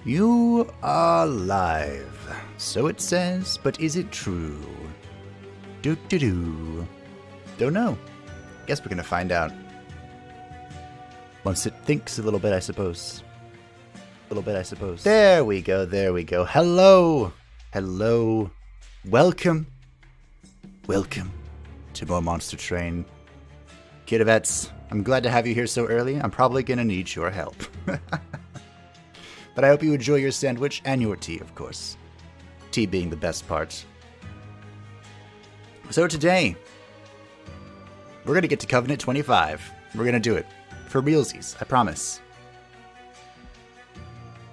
You are live. So it says, but is it true? Do. Don't know. Guess we're gonna find out. Once it thinks a little bit, I suppose. There we go. Hello. Welcome to more Monster Train. Kidavets, I'm glad to have you here so early. I'm probably gonna need your help. But I hope you enjoy your sandwich and your tea, of course. Tea being the best part. So today, we're gonna get to Covenant 25. We're gonna do it. For realsies, I promise.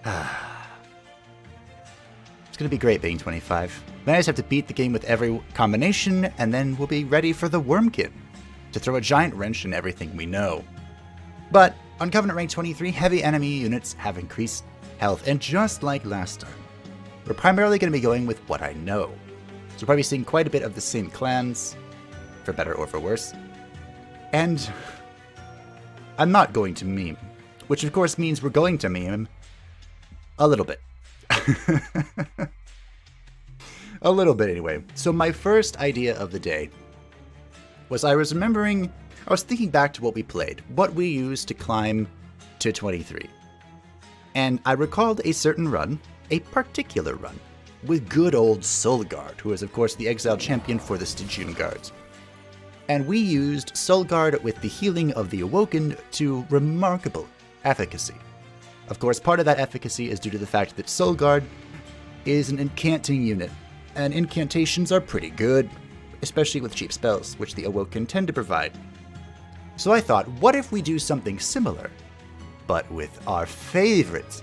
It's gonna be great being 25. Then I just have to beat the game with every combination, and then we'll be ready for the Wormkin to throw a giant wrench in everything we know. But on Covenant rank 23, heavy enemy units have increased health, and just like last time, we're primarily going to be going with what I know. So we're probably seeing quite a bit of the same clans, for better or for worse. And I'm not going to meme, which of course means we're going to meme a little bit. A little bit anyway. So my first idea of the day was I was thinking back to what we played, what we used to climb to 23. And I recalled a certain run, a particular run, with good old Solgard, who is of course the exiled champion for the Stygian Guards. And we used Solgard with the healing of the Awoken to remarkable efficacy. Of course, part of that efficacy is due to the fact that Solgard is an incanting unit, and incantations are pretty good, especially with cheap spells, which the Awoken tend to provide. So I thought, what if we do something similar, but with our favorite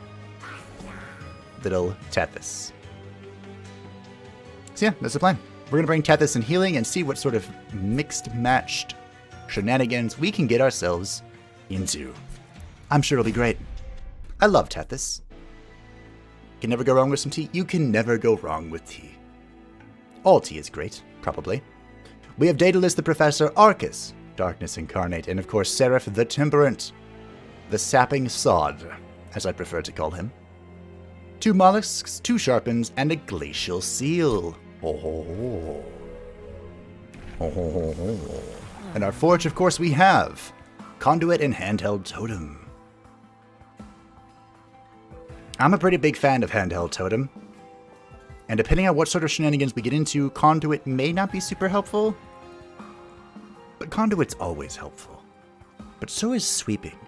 little Tethys? So yeah, that's the plan. We're going to bring Tethys in healing and see what sort of mixed-matched shenanigans we can get ourselves into. I'm sure it'll be great. I love Tethys. Can never go wrong with some tea. You can never go wrong with tea. All tea is great, probably. We have Daedalus the Professor, Arcus, Darkness Incarnate, and of course Seraph the Temperate, the Sapping Sod, as I prefer to call him. 2 mollusks, 2 sharpens, and a glacial seal. And our forge, of course, we have Conduit and Handheld Totem. I'm a pretty big fan of Handheld Totem. And depending on what sort of shenanigans we get into, Conduit may not be super helpful. But Conduit's always helpful. But so is Sweeping.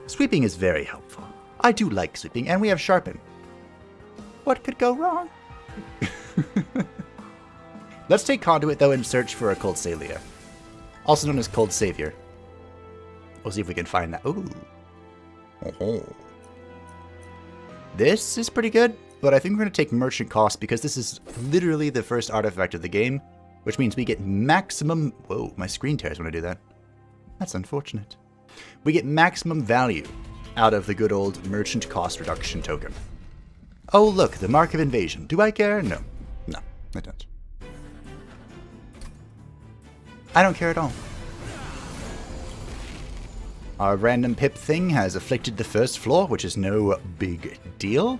Sweeping is very helpful. I do like Sweeping, and we have Sharpen. What could go wrong? Let's take Conduit, though, and search for a Cold Salia. Also known as Cold Savior. We'll see if we can find that. Ooh. This is pretty good. But I think we're going to take Merchant Cost because this is literally the first artifact of the game, which means we get maximum... Whoa, my screen tears when I do that. That's unfortunate. We get maximum value out of the good old Merchant Cost Reduction token. Oh, look, the Mark of Invasion. Do I care? No. No, I don't. I don't care at all. Our random pip thing has afflicted the first floor, which is no big deal.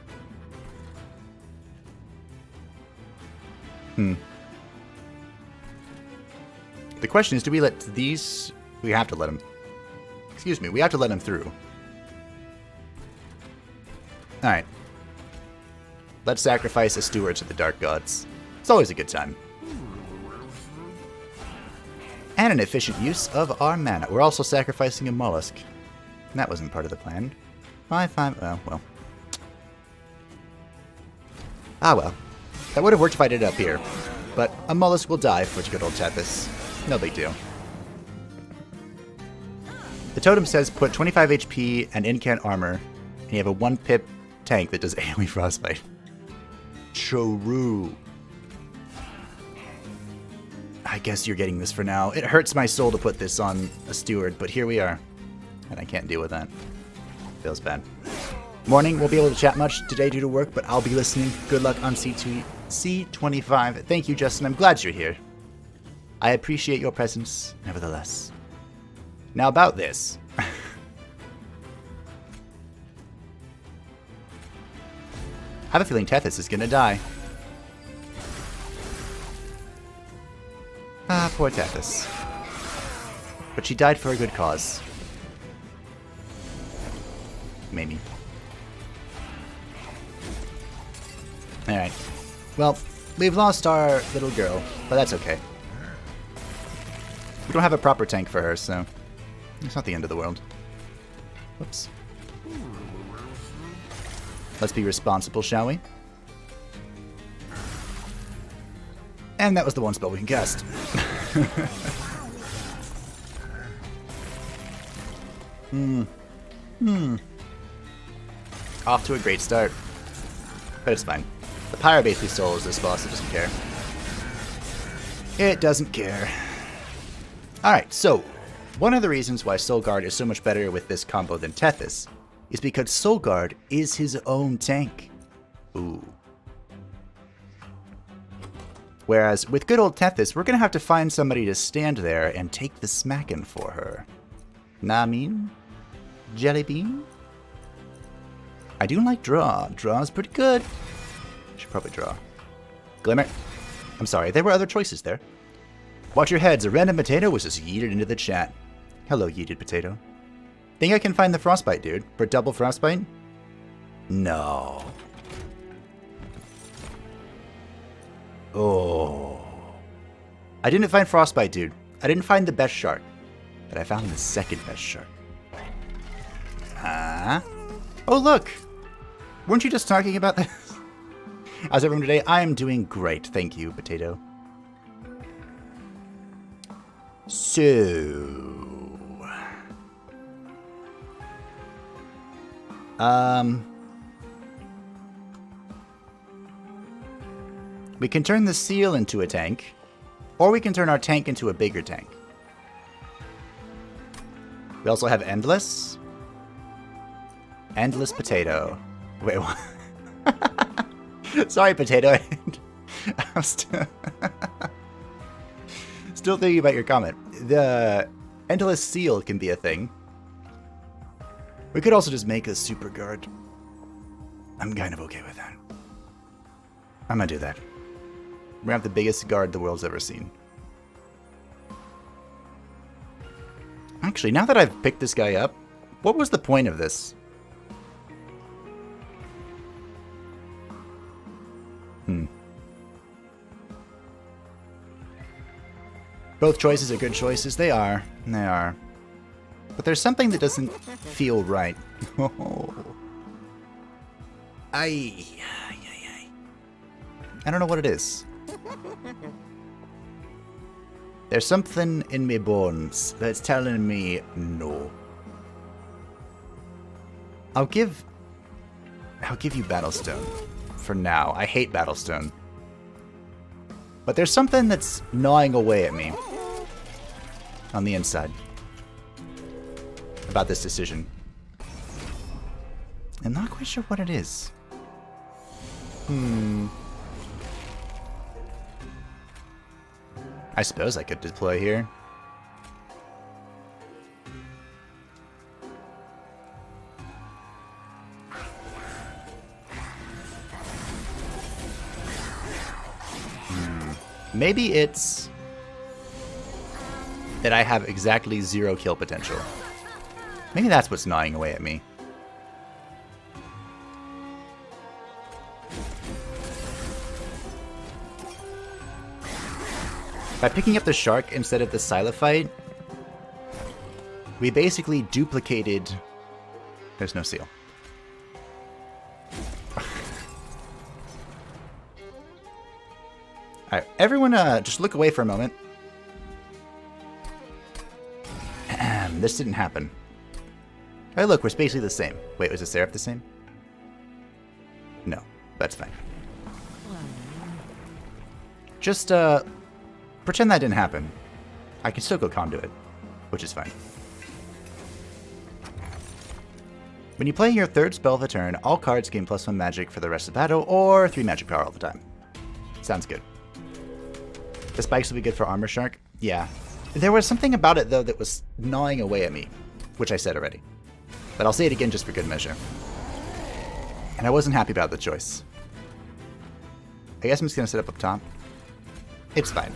The question is, do we let these... We have to let them... Excuse me, we have to let them through. Alright. Let's sacrifice a steward to the Dark Gods. It's always a good time. And an efficient use of our mana. We're also sacrificing a mollusk. That wasn't part of the plan. 5/5... Oh, well. Ah, well. That would have worked if I did it up here. But a mollusk will die for good old Tethys. No big deal. The totem says put 25 HP and incant armor, and you have a 1-pip tank that does AoE frostbite. Choru. I guess you're getting this for now. It hurts my soul to put this on a steward, but here we are. And I can't deal with that. Feels bad. Morning, won't be able to chat much today due to work, but I'll be listening. Good luck on C25. Thank you, Justin. I'm glad you're here. I appreciate your presence, nevertheless. Now about this. I have a feeling Tethys is gonna die. Ah, poor Tethys. But she died for a good cause. Maybe. Alright. Well, we've lost our little girl, but that's okay. We don't have a proper tank for her, so it's not the end of the world. Whoops. Let's be responsible, shall we? And that was the one spell we can cast. Off to a great start. But it's fine. The Pyro basically solos this boss, it doesn't care. It doesn't care. Alright, so, one of the reasons why Soulguard is so much better with this combo than Tethys is because Soulguard is his own tank. Ooh. Whereas, with good old Tethys, we're gonna have to find somebody to stand there and take the smackin' for her. Nah, I mean? Jellybean? I do like Draw. Draw's pretty good. Should probably draw. Glimmer. I'm sorry, there were other choices there. Watch your heads, a random potato was just yeeted into the chat. Hello, yeeted potato. Think I can find the Frostbite, dude? For double Frostbite? No. Oh. I didn't find Frostbite, dude. I didn't find the best shark. But I found the second best shark. Huh? Oh, look! Weren't you just talking about this? How's everyone today? I am doing great, thank you, potato. So... we can turn the seal into a tank, or we can turn our tank into a bigger tank. We also have Endless. Endless Potato. Wait, what? Sorry, Potato. I'm still thinking about your comment. The Endless Seal can be a thing. We could also just make a super guard. I'm kind of okay with that. I'm gonna do that. We're gonna have the biggest guard the world's ever seen. Actually, now that I've picked this guy up, what was the point of this? Both choices are good choices. They are. They are. But there's something that doesn't feel right. I don't know what it is. There's something in me bones that's telling me no. I'll give you Battlestone for now. I hate Battlestone. But there's something that's gnawing away at me on the inside about this decision. I'm not quite sure what it is. I suppose I could deploy here. Maybe it's that I have exactly 0 kill potential. Maybe that's what's gnawing away at me. By picking up the shark instead of the Silophyte, we basically duplicated... There's no seal. Alright, everyone just look away for a moment. This didn't happen. Hey, look, we're basically the same. Wait, was the Seraph the same? No, that's fine. Just, pretend that didn't happen. I can still go Conduit, which is fine. When you play your third spell of the turn, all cards gain +1 magic for the rest of the battle, or 3 magic power all the time. Sounds good. The spikes will be good for Armor Shark? Yeah. There was something about it, though, that was gnawing away at me, which I said already. But I'll say it again just for good measure. And I wasn't happy about the choice. I guess I'm just gonna sit up top. It's fine.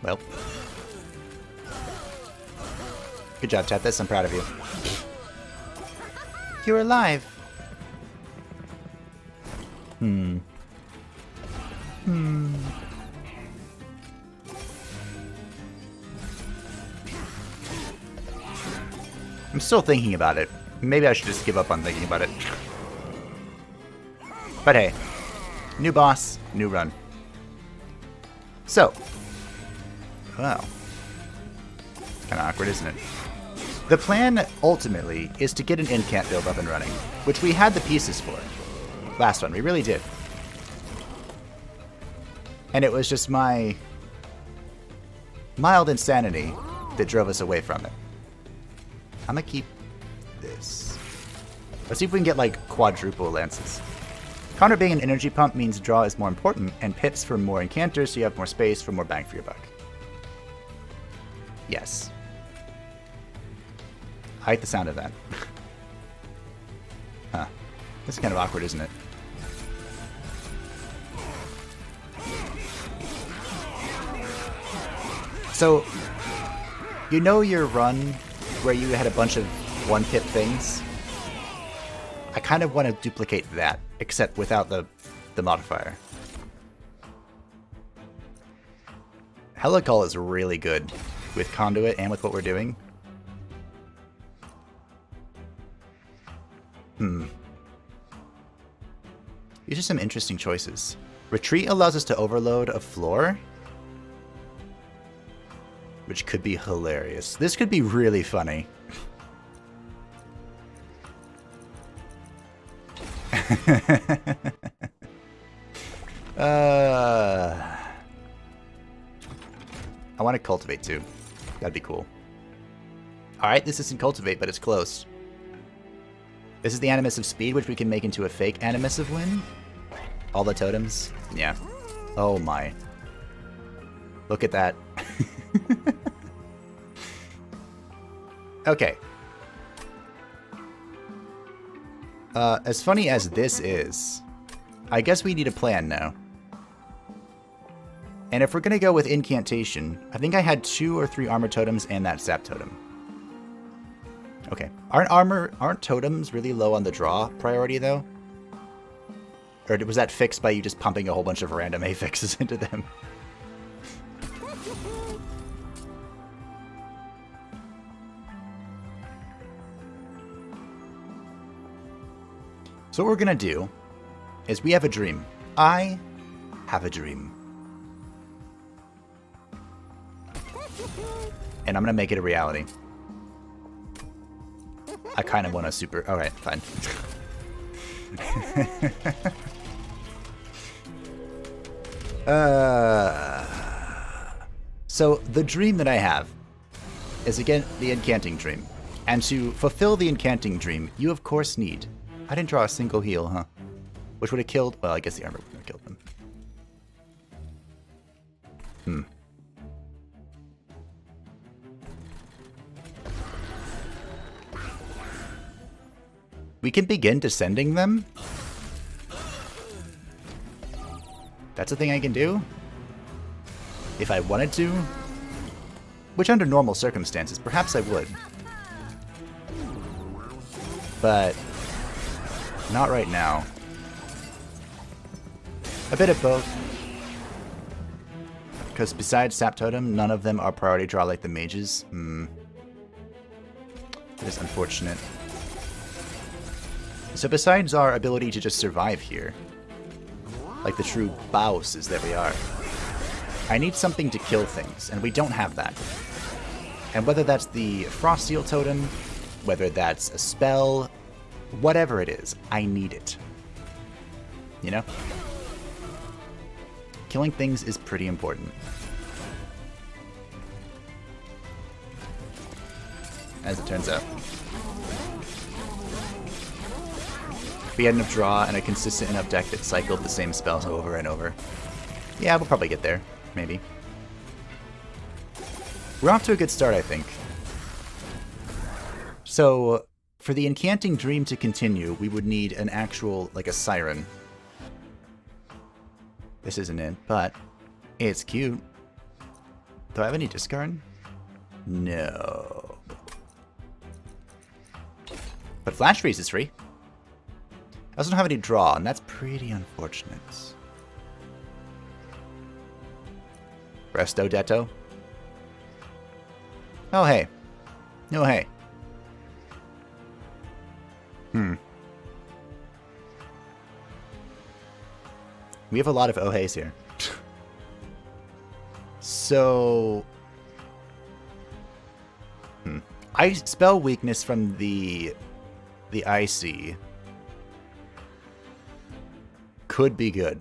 Well. Good job, Tethys. I'm proud of you. You're alive. I'm still thinking about it. Maybe I should just give up on thinking about it. But hey, new boss, new run. So, wow. It's kind of awkward, isn't it? The plan, ultimately, is to get an incant build up and running, which we had the pieces for. Last one, we really did. And it was just my mild insanity that drove us away from it. I'm gonna keep this. Let's see if we can get, like, quadruple lances. Counter being an energy pump means draw is more important, and pips for more incanters so you have more space for more bang for your buck. Yes. I like the sound of that. Huh. This is kind of awkward, isn't it? So, you know your run where you had a bunch of one-pip things? I kind of want to duplicate that, except without the modifier. Helical is really good with Conduit and with what we're doing. These are some interesting choices. Retreat allows us to overload a floor, which could be hilarious. This could be really funny. I want to cultivate too. That'd be cool. Alright, this isn't cultivate, but it's close. This is the Animus of Speed, which we can make into a fake Animus of Wind. All the totems. Yeah. Oh my. Look at that. Okay. As funny as this is, I guess we need a plan now. And if we're gonna go with Incantation, I think I had 2 or 3 armor totems and that sap totem. Okay. Aren't totems really low on the draw priority though? Or was that fixed by you just pumping a whole bunch of random affixes into them? So what we're gonna do is we have a dream. I have a dream. And I'm gonna make it a reality. I kind of want a super... Alright, fine. So, the dream that I have is, again, the Incanting Dream. And to fulfill the Incanting Dream, you of course need... I didn't draw a single heal, huh? Which would have killed... Well, I guess the armor would have killed them. We can begin descending them? That's a thing I can do? If I wanted to? Which under normal circumstances, perhaps I would. But not right now. A bit of both. Because besides Sap Totem, none of them are priority draw like the mages. That is unfortunate. So besides our ability to just survive here, like the true bouses that we are, I need something to kill things, and we don't have that. And whether that's the Frost Seal Totem, whether that's a spell, whatever it is, I need it. You know? Killing things is pretty important. As it turns out. We had enough draw and a consistent enough deck that cycled the same spells over and over. Yeah, we'll probably get there. Maybe. We're off to a good start, I think. So, for the Incanting Dream to continue, we would need an actual, like a siren. This isn't it, but it's cute. Do I have any discard? No. But Flash Freeze is free. I also don't have any draw, and that's pretty unfortunate. Resto Detto. Oh, hey. No, hey. We have a lot of oh heys here. So... I spell weakness from the IC. Could be good.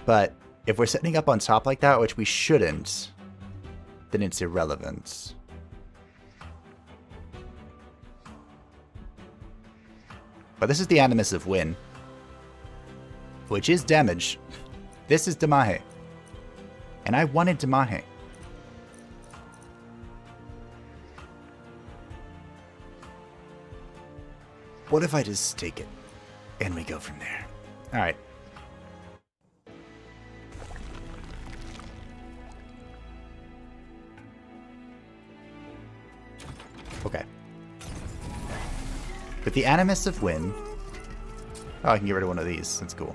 But if we're setting up on top like that, which we shouldn't, then it's irrelevant. But this is the Animus of Win, which is damage. This is Damahe. And I wanted Damahe. What if I just take it and we go from there? Alright. Okay. With the Animus of Win... Oh, I can get rid of one of these. That's cool.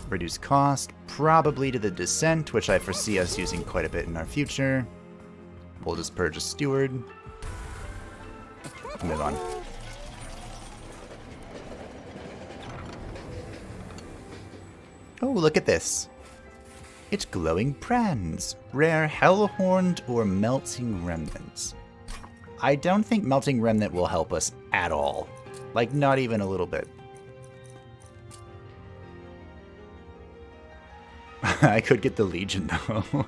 Reduce cost, probably to the Descent, which I foresee us using quite a bit in our future. We'll just purge a Steward. Move on. Oh, look at this. It's Glowing Brands. Rare Hellhorned or Melting Remnants. I don't think Melting Remnant will help us at all. Like, not even a little bit. I could get the Legion, though.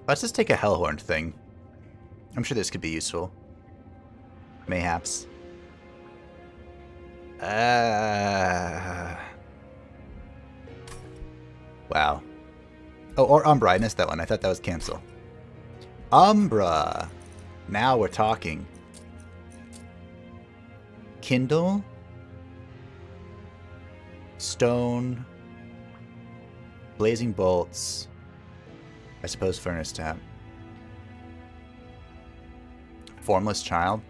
Let's just take a Hellhorn thing. I'm sure this could be useful. Mayhaps. Wow. Oh, or Umbra. I missed that one. I thought that was cancel. Umbra. Now we're talking. Kindle. Stone. Blazing Bolts. I suppose Furnace Tap. Formless Child.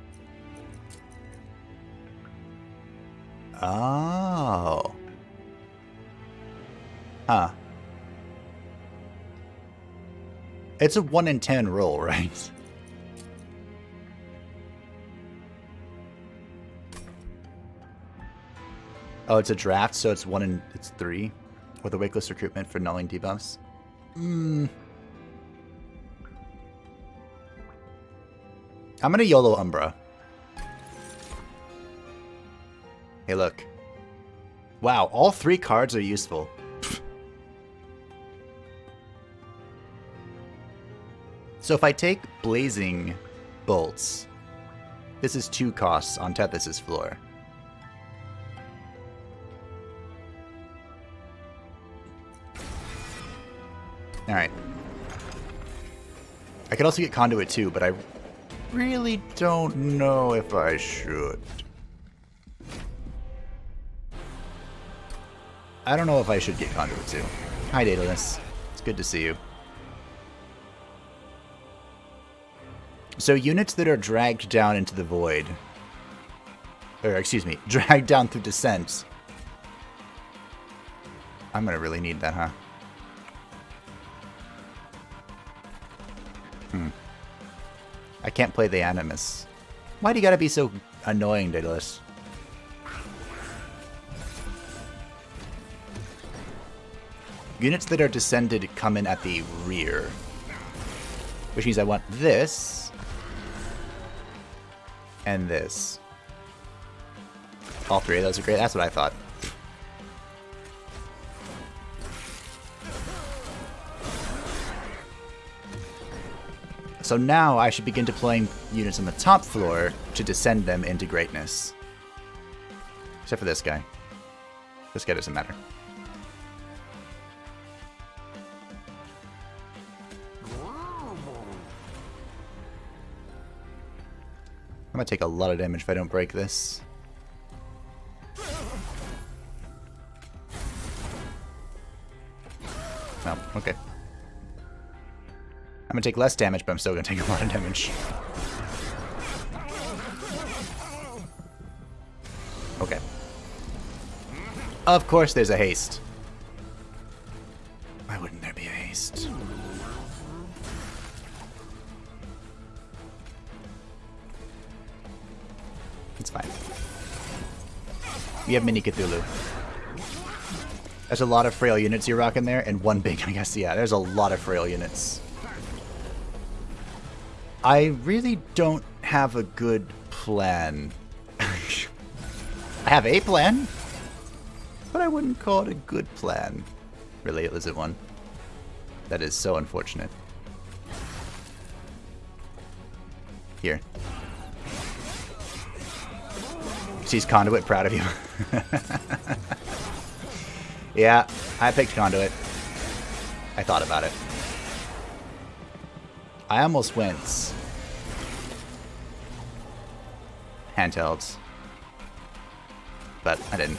Oh. Huh. It's a 1 in 10 roll, right? Oh, it's a draft, so it's 3. With a Wakeless Recruitment for nulling debuffs. I'm gonna YOLO Umbra. Hey, look. Wow, all 3 cards are useful. So if I take Blazing Bolts, this is 2 costs on Tethys' floor. Alright. I could also get Conduit too, but I really don't know if I should. I don't know if I should get Conduit too. Hi, Daedalus. It's good to see you. So units that are dragged down into the void, or excuse me, dragged down through Descent. I'm gonna really need that, huh? I can't play the Animus. Why do you gotta be so annoying, Daedalus? Units that are descended come in at the rear. Which means I want this. and this. All three of those are great. That's what I thought. So now I should begin deploying units on the top floor to descend them into greatness. Except for this guy. This guy doesn't matter. I'm gonna take a lot of damage if I don't break this. Oh, okay. I'm gonna take less damage, but I'm still gonna take a lot of damage. Okay. Of course there's a haste. Why wouldn't there be a haste? It's fine. We have Mini Cthulhu. There's a lot of frail units you're rocking there, and one big, I guess, yeah, there's a lot of frail units. I really don't have a good plan. I have a plan, but I wouldn't call it a good plan. Really, it isn't one. That is so unfortunate. Here. Sees Conduit, proud of you. Yeah, I picked Conduit. I thought about it. I almost went handhelds, but I didn't.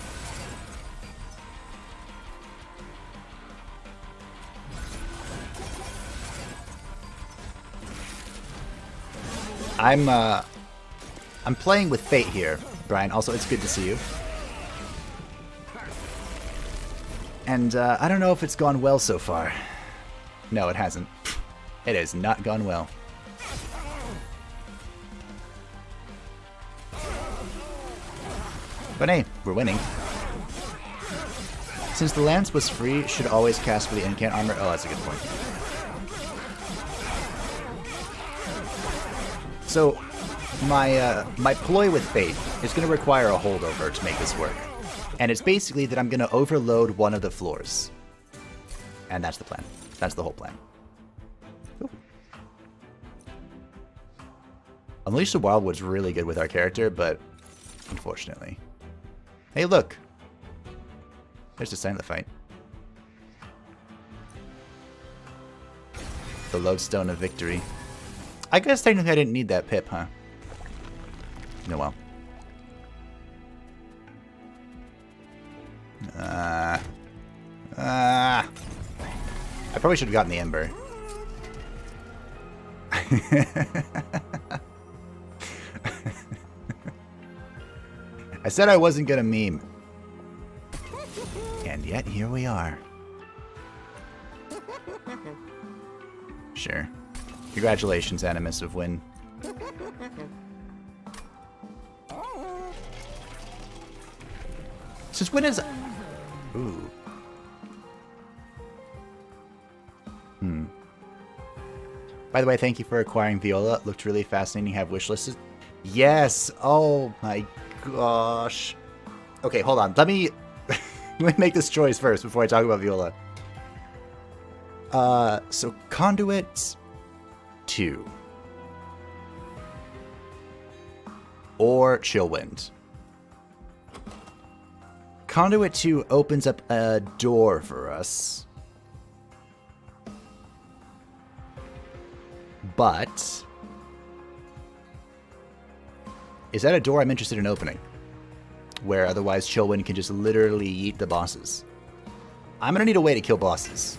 I'm playing with fate here, Brian. Also, it's good to see you. And I don't know if it's gone well so far. No, it hasn't. It has not gone well. But hey, we're winning. Since the lance was free, should always cast for the incant armor. Oh, that's a good point. So, my ploy with fate is going to require a holdover to make this work. And it's basically that I'm going to overload one of the floors. And that's the plan. That's the whole plan. Ooh. Unleash the Wildwood's really good with our character, but unfortunately. Hey, look. There's the sign of the fight. The lodestone of victory. I guess technically I didn't need that pip, huh? No, well. I probably should have gotten the Ember. I said I wasn't gonna meme. And yet, here we are. Sure. Congratulations, Animus of Win. Since when is... Ooh. By the way, thank you for acquiring Viola. Looked really fascinating. Have wish listed. Yes. Oh my gosh. Okay, hold on. Let me make this choice first before I talk about Viola. So Conduit 2 or Chillwind. Conduit 2 opens up a door for us. But is that a door I'm interested in opening? Where otherwise Chillwind can just literally yeet the bosses. I'm gonna need a way to kill bosses.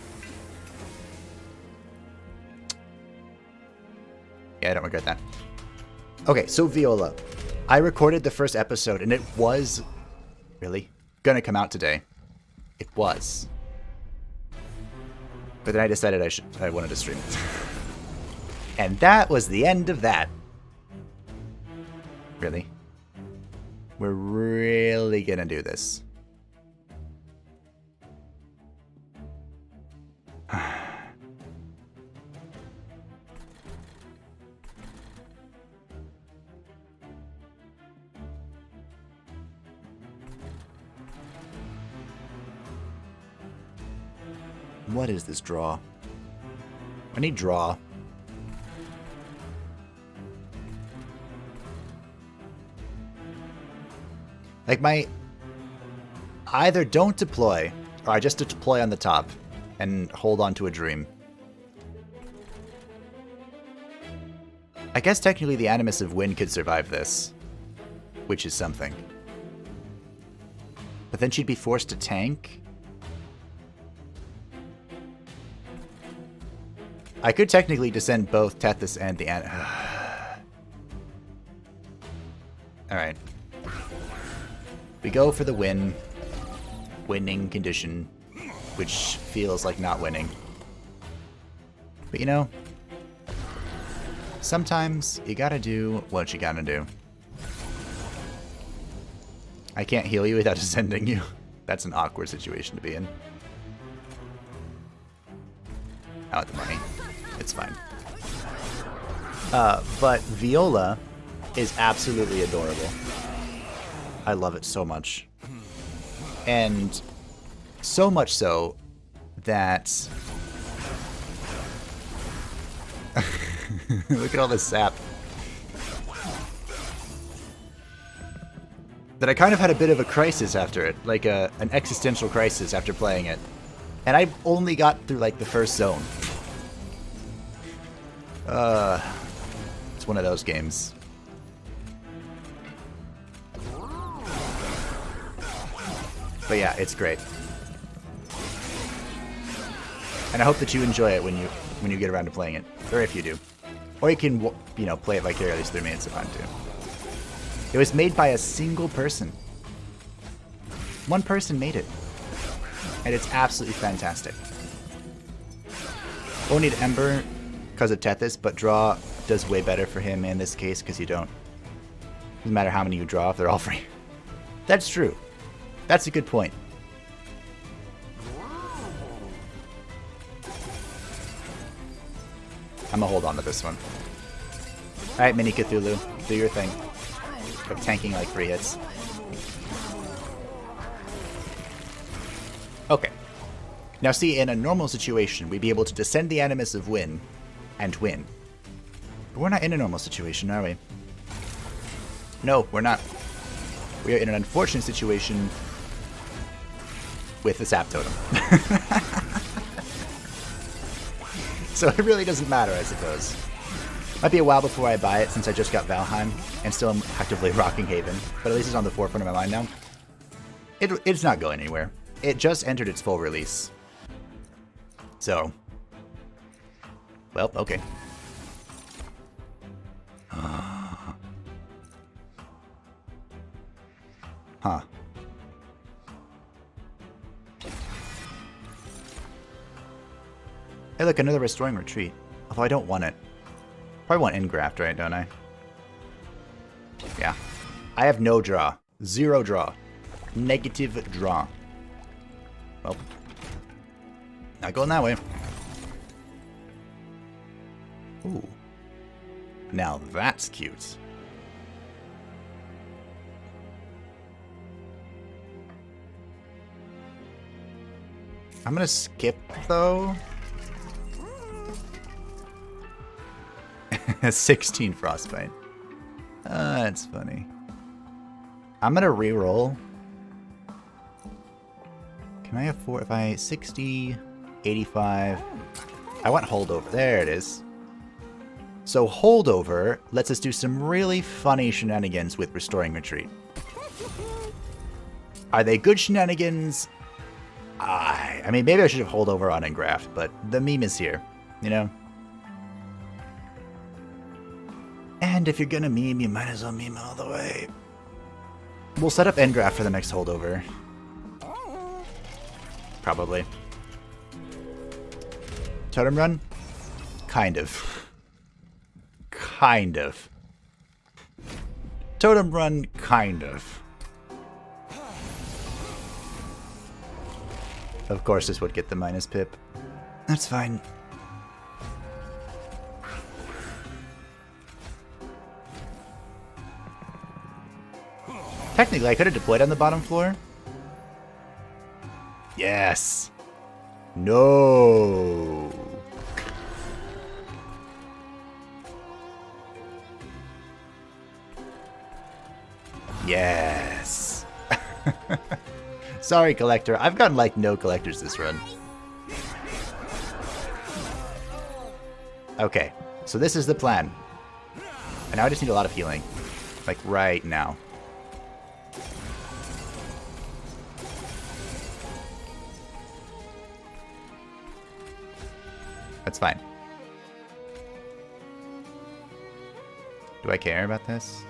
Yeah, I don't regret that. Okay, so Viola. I recorded the first episode and it was really gonna come out today. It was. But then I decided I wanted to stream it. And that was the end of that. Really? We're really gonna do this. What is this draw? I need draw. Like my... Either don't deploy, or I just deploy on the top and hold on to a dream. I guess technically the Animus of Wind could survive this, which is something. But then she'd be forced to tank. I could technically descend both Tethys and the Alright. We go for the win. Winning condition, which feels like not winning. But you know, sometimes you gotta do what you gotta do. I can't heal you without descending you. That's an awkward situation to be in. I want the money. It's fine. But Viola is absolutely adorable. I love it so much. And so much so that... Look at all this sap. That I kind of had a bit of a crisis after it. Like an existential crisis after playing it. And I only got through like the first zone. It's one of those games. But yeah, it's great. And I hope that you enjoy it when you get around to playing it. Or if you do. Or you can, you know, play it vicariously through me. It's fun too. It was made by a single person. One person made it. And it's absolutely fantastic. Won't need Ember because of Tethys, but draw does way better for him in this case because you don't. Doesn't matter how many you draw if they're all free. That's true. That's a good point. I'm gonna hold on to this one. Alright, Mini Cthulhu. Do your thing. Of tanking like 3 hits. Okay. Now see, in a normal situation, we'd be able to descend the Animus of Wind and win. But we're not in a normal situation, are we? No, we're not. We are in an unfortunate situation with the Sap Totem. So it really doesn't matter, I suppose. Might be a while before I buy it since I just got Valheim and still am actively rocking Haven, but at least it's on the forefront of my mind now. It's not going anywhere. It just entered its full release. So, well, okay. Huh. Hey, look, another Restoring Retreat. Although I don't want it. Probably want Engraft, right, don't I? Yeah. I have no draw. 0 draw. Negative draw. Well. Not going that way. Ooh. Now that's cute. I'm gonna skip, though. 16 Frostbite. That's funny. I'm gonna re-roll. Can I afford... If I... 60... 85... I want Holdover. There it is. So Holdover lets us do some really funny shenanigans with Restoring Retreat. Are they good shenanigans? I mean, maybe I should have Holdover on Engraft, but the meme is here, you know? And if you're gonna meme, you might as well meme all the way. We'll set up Engraft for the next Holdover. Probably. Totem Run? Kind of. Kind of. Totem Run, kind of. Of course this would get the minus pip. That's fine. Technically, I could have deployed on the bottom floor. Yes. No. Yes. Sorry, collector. I've gotten like no collectors this run. Okay, so this is the plan. And now I just need a lot of healing. Like right now. That's fine. Do I care about this?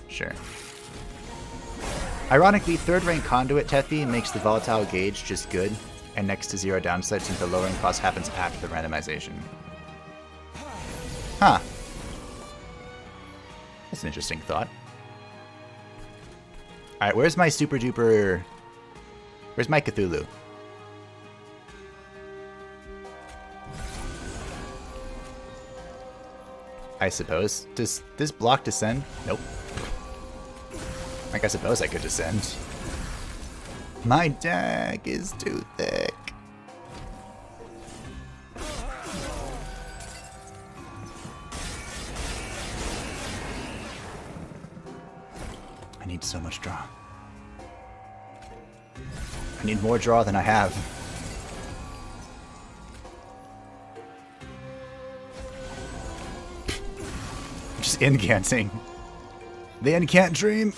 Sure. Ironically, 3rd rank Conduit Tethi makes the volatile gauge just good, and next to 0 downside since the lowering cost happens after the randomization. Huh. That's an interesting thought. Alright, where's my super duper... Where's my Cthulhu? I suppose. Does this block descend? Nope. Like, I suppose I could descend. My deck is too thick. I need so much draw. I need more draw than I have. Just incanting. The incant dream.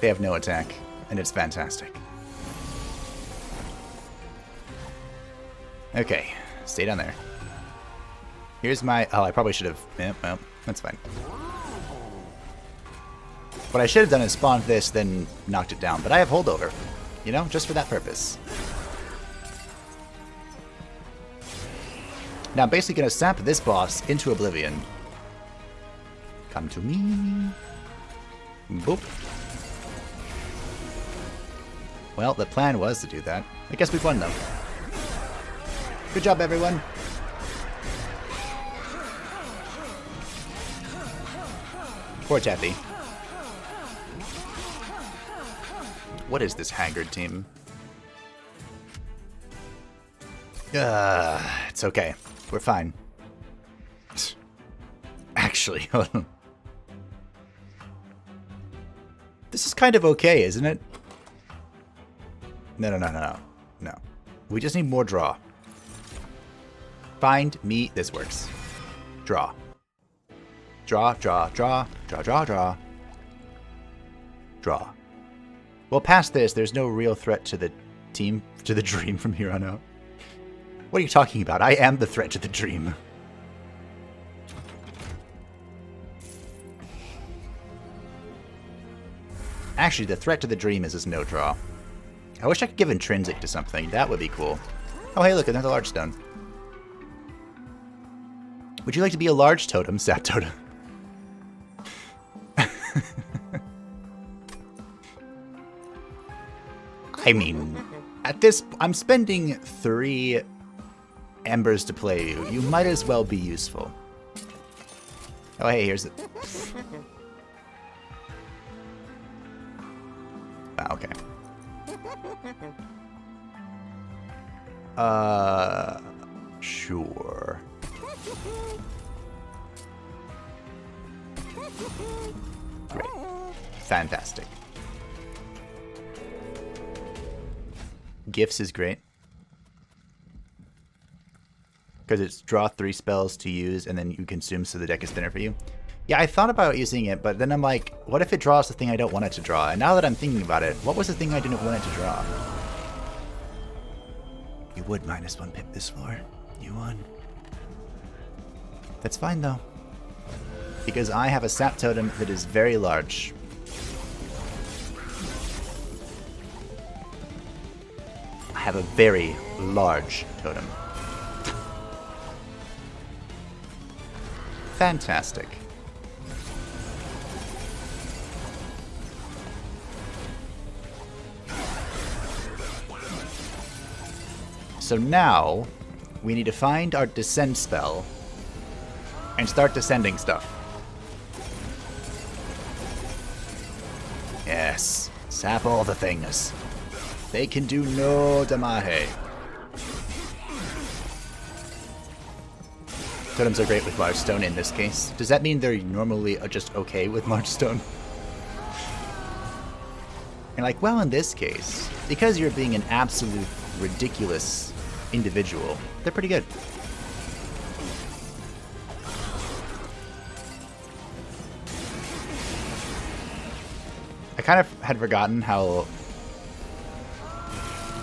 They have no attack, and it's fantastic. Okay, stay down there. Here's my... Oh, I probably should have... well, that's fine. What I should have done is spawned this, then knocked it down. But I have holdover, you know, just for that purpose. Now I'm basically going to sap this boss into oblivion. Come to me. Boop. Well, the plan was to do that. I guess we've won, though. Good job, everyone. Poor Tethi. What is this haggard team? It's okay. We're fine. Actually, this is kind of okay, isn't it? No. We just need more draw. Find me. This works. Draw. Draw. Well, past this, there's no real threat to the team, to the dream from here on out. What are you talking about? I am the threat to the dream. Actually, the threat to the dream is no draw. I wish I could give intrinsic to something. That would be cool. Oh, hey, look, another large stone. Would you like to be a large totem, sap totem? I mean, at this, I'm spending 3 embers to play you. You might as well be useful. Oh, hey, here's it. Ah, okay. Sure. Great. Fantastic. Gifts is great. Because it's draw 3 spells to use and then you consume so the deck is thinner for you. Yeah, I thought about using it, but then I'm like, what if it draws the thing I don't want it to draw? And now that I'm thinking about it, what was the thing I didn't want it to draw? You would -1 pip this floor. You won. That's fine though. Because I have a sap totem that is very large. I have a very large totem. Fantastic. So now, we need to find our descend spell and start descending stuff. Yes. Sap all the things. They can do no damage. Totems are great with large stone in this case. Does that mean they're normally just okay with large stone? And like, well, in this case, because you're being an absolute ridiculous individual, they're pretty good. I kind of had forgotten how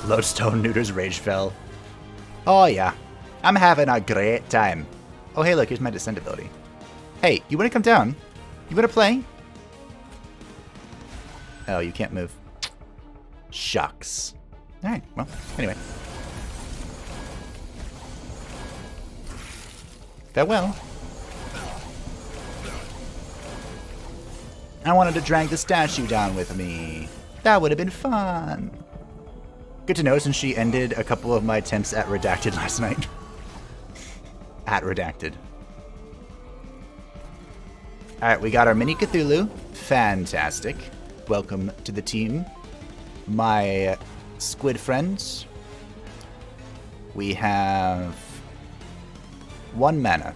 Lodestone Neuter's rage fell. Oh yeah, I'm having a great time. Oh hey, look, here's my descent ability. Hey, you want to come down? You want to play? Oh, you can't move. Shucks. Alright, well, anyway. Farewell. I wanted to drag the statue down with me. That would have been fun. Good to know, since she ended a couple of my attempts at Redacted last night. At Redacted. Alright, we got our mini Cthulhu. Fantastic. Welcome to the team. My squid friends. We have 1 mana.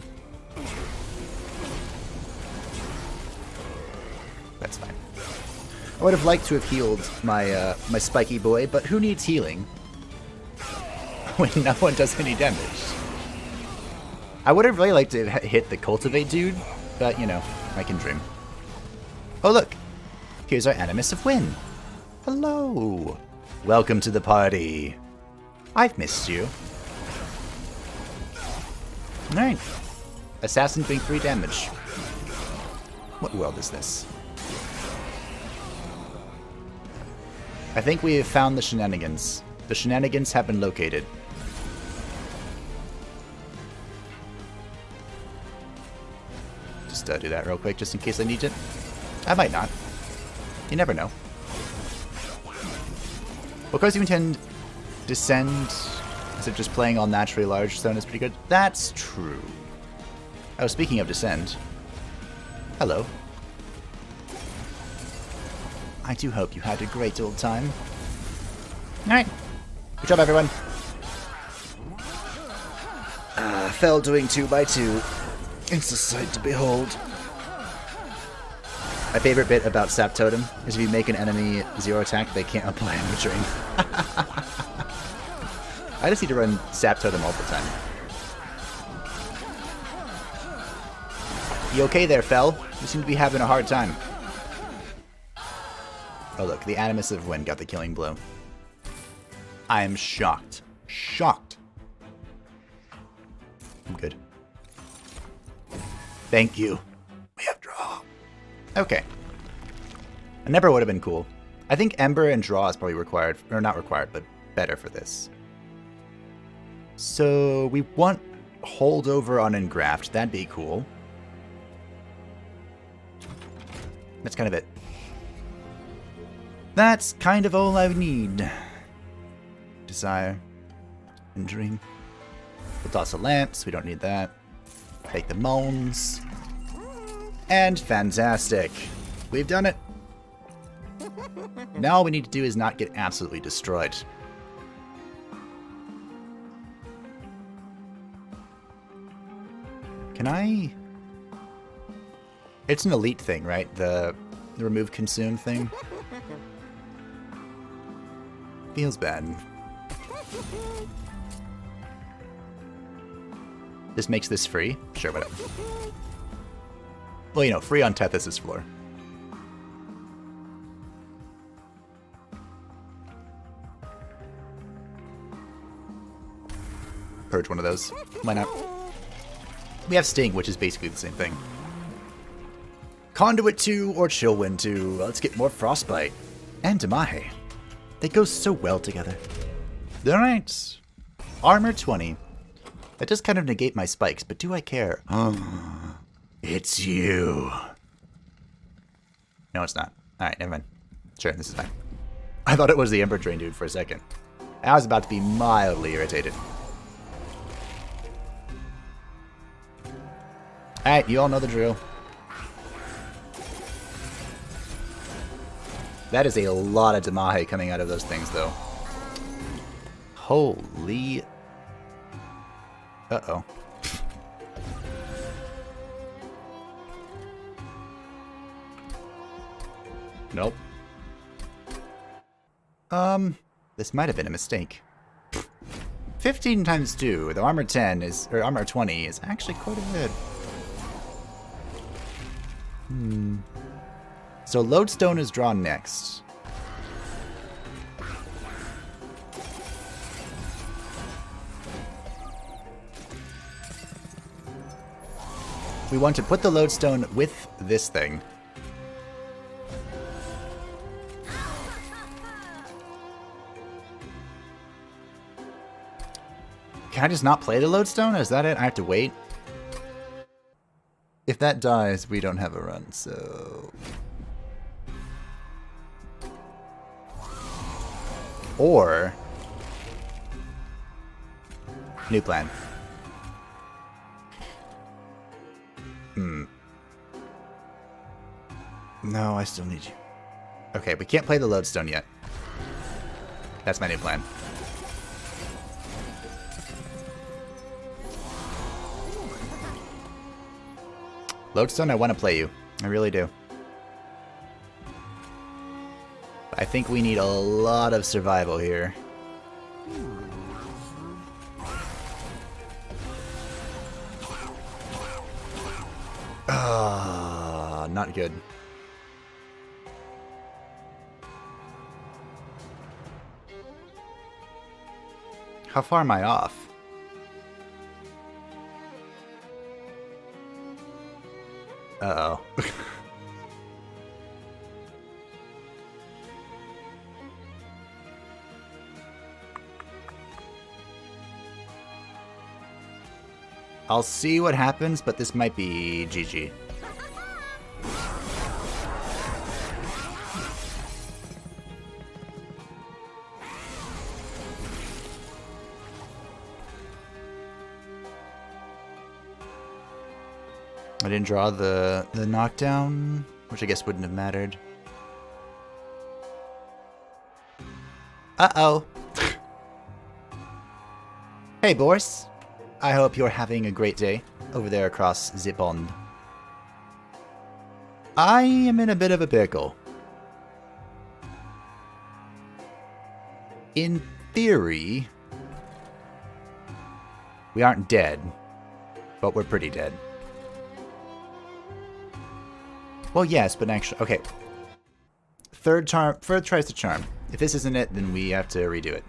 That's fine. I would have liked to have healed my my spiky boy, but who needs healing when no one does any damage? I would have really liked to hit the cultivate dude, but you know, I can dream. Oh look, here's our Animus of Wind. Hello, welcome to the party. I've missed you. All right, assassin doing 3 damage. What world is this? I think we have found the shenanigans. The shenanigans have been located. Just do that real quick, just in case I need it. I might not. You never know. Because you intend descend instead of just playing all naturally large stone is pretty good. That's true. Oh, speaking of descend. Hello. I do hope you had a great old time. Alright. Good job, everyone. Fell doing 2x2. It's a sight to behold. My favorite bit about Sap Totem is if you make an enemy 0 attack, they can't apply Nurturing. I just need to run Sap Totem all the time. You okay there, Fel? You seem to be having a hard time. Oh look, the Animus of Wind got the killing blow. I am shocked. Shocked. I'm good. Thank you. We have draw. Okay. A Never would have been cool. I think Ember and draw is probably required, or not required, but better for this. So we want holdover on Engraft. That'd be cool. That's kind of it. That's kind of all I need. Desire and dream. We'll toss a lance. We don't need that. Take the moans. And fantastic. We've done it. Now all we need to do is not get absolutely destroyed. Can I... It's an elite thing, right? The remove consume thing. Feels bad. This makes this free? Sure, whatever. Well, you know, free on Tethys' floor. Purge one of those. Why not? We have Sting, which is basically the same thing. Conduit 2 or Chillwind 2. Let's get more Frostbite. And Damahe. They go so well together. Alright. Armor 20. That does kind of negate my spikes, but do I care? It's you. No, it's not. Alright, never mind. Sure, this is fine. I thought it was the Ember Drain dude for a second. I was about to be mildly irritated. Alright, you all know the drill. That is a lot of Damahe coming out of those things, though. Holy... Uh-oh. Nope. This might have been a mistake. 15 times 2 with armor 10 is, or armor 20 is actually quite a bit. So Lodestone is drawn next. We want to put the Lodestone with this thing. Can I just not play the Lodestone? Is that it? I have to wait? If that dies, we don't have a run, so... Or... New plan. No, I still need you. Okay, we can't play the Lodestone yet. That's my new plan. Lodestone, I want to play you. I really do. I think we need a lot of survival here. Not good. How far am I off? Uh-oh. I'll see what happens, but this might be GG. I didn't draw the knockdown, which I guess wouldn't have mattered. Uh-oh. Hey, Boris. I hope you're having a great day over there across the pond. I am in a bit of a pickle. In theory, we aren't dead, but we're pretty dead. Well, yes, but actually, okay. Third tries to charm. If this isn't it, then we have to redo it.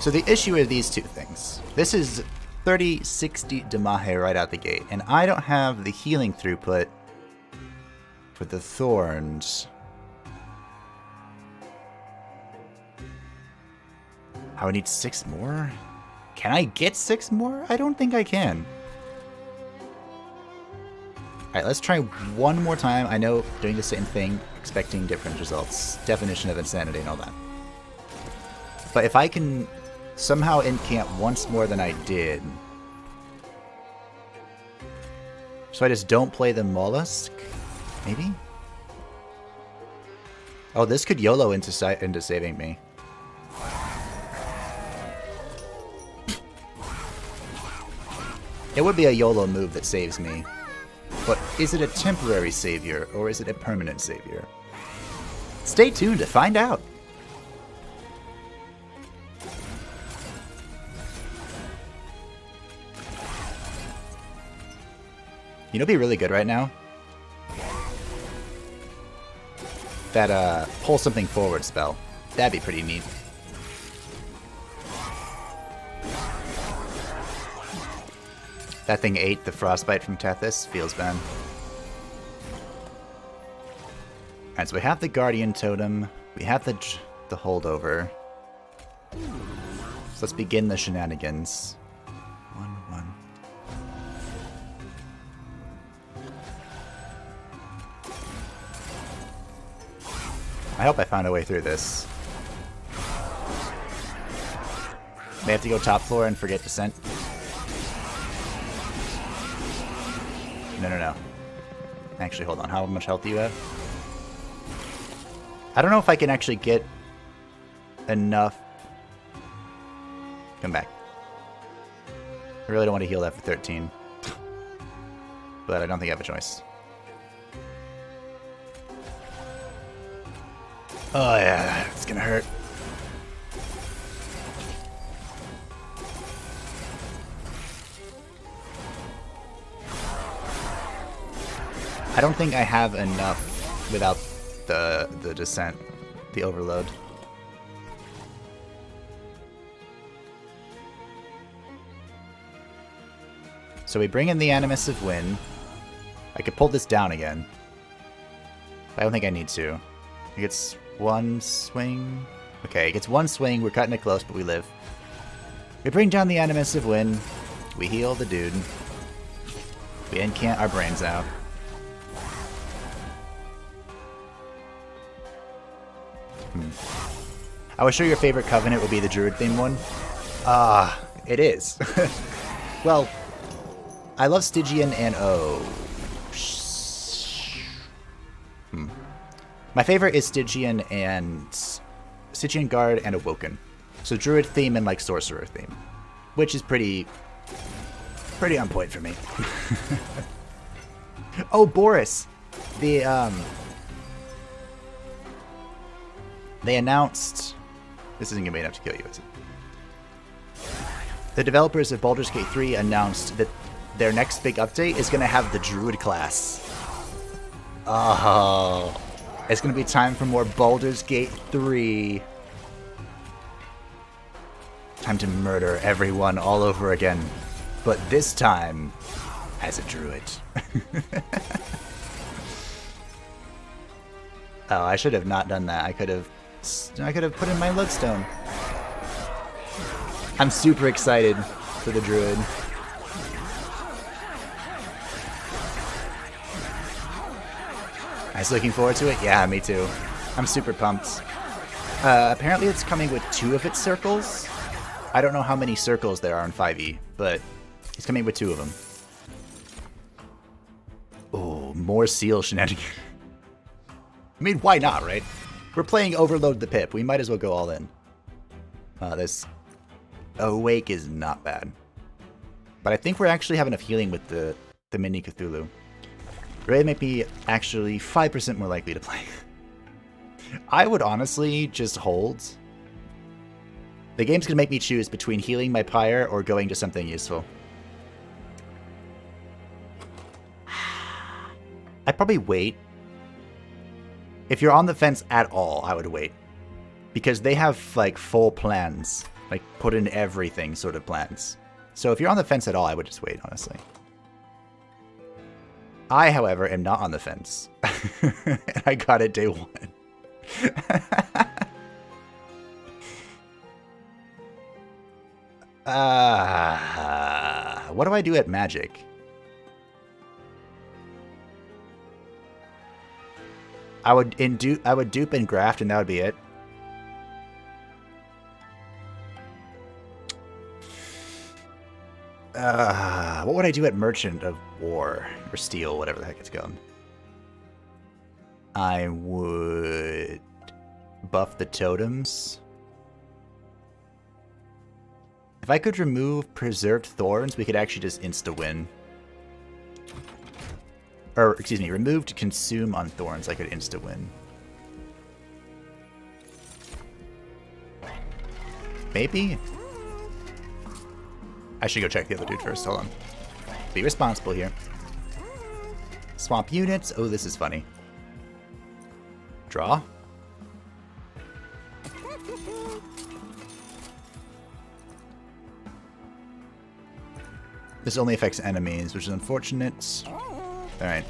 So the issue are these two things. This is 30-60 Damahe right out the gate, and I don't have the healing throughput for the thorns. I would need 6 more? Can I get 6 more? I don't think I can. Alright, let's try one more time. I know doing the same thing, expecting different results. Definition of insanity and all that. But if I can somehow incamp once more than I did... So I just don't play the mollusk? Maybe? Oh, this could YOLO into saving me. It would be a YOLO move that saves me. But is it a temporary savior, or is it a permanent savior? Stay tuned to find out! You know what'd be really good right now? That, pull something forward spell. That'd be pretty neat. That thing ate the frostbite from Tethys. Feels bad. Alright, so we have the Guardian Totem. We have the holdover. So let's begin the shenanigans. 1-1. I hope I found a way through this. May have to go top floor and forget descent. No. Actually, hold on. How much health do you have? I don't know if I can actually get enough. Come back. I really don't want to heal that for 13. But I don't think I have a choice. Oh yeah, it's gonna hurt. I don't think I have enough without the descent, the overload. So we bring in the Animus of Wind. I could pull this down again. I don't think I need to. It gets one swing. Okay, it gets one swing. We're cutting it close, but we live. We bring down the Animus of Wind. We heal the dude. We incant our brains out. I was sure your favorite Covenant would be the Druid themed one. It is. Well, I love Stygian and my favorite is Stygian Guard and Awoken. So Druid theme and like Sorcerer theme, which is pretty on point for me. Oh, Boris, they announced. This isn't gonna be enough to kill you, is it? The developers of Baldur's Gate 3 announced that their next big update is gonna have the Druid class. Oh, it's gonna be time for more Baldur's Gate 3. Time to murder everyone all over again, but this time as a druid. Oh, I should have not done that. I could have put in my lodestone. I'm super excited for the druid. I was looking forward to it. Yeah, me too. I'm super pumped. Apparently it's coming with 2 of its circles. I don't know how many circles there are in 5e, but it's coming with 2 of them. Oh, more seal shenanigans. I mean, why not, right? We're playing Overload the Pip. We might as well go all in. This Awake is not bad. But I think we're actually having enough healing with the mini Cthulhu. Really make me actually 5% more likely to play. I would honestly just hold. The game's gonna make me choose between healing my pyre or going to something useful. I'd probably wait. If you're on the fence at all, I would wait. Because they have, like, full plans. Like, put in everything sort of plans. So if you're on the fence at all, I would just wait, honestly. I, however, am not on the fence. And I got it day 1. What do I do at Magic? I would dupe and graft, and that would be it. What would I do at Merchant of War or Steel, whatever the heck it's called? I would buff the totems. If I could remove Preserved Thorns, we could actually just insta-win. Or, excuse me, removed Consume on Thorns, I could insta-win. Maybe? I should go check the other dude first, hold on. Be responsible here. Swamp units, oh this is funny. Draw. This only affects enemies, which is unfortunate. Alright.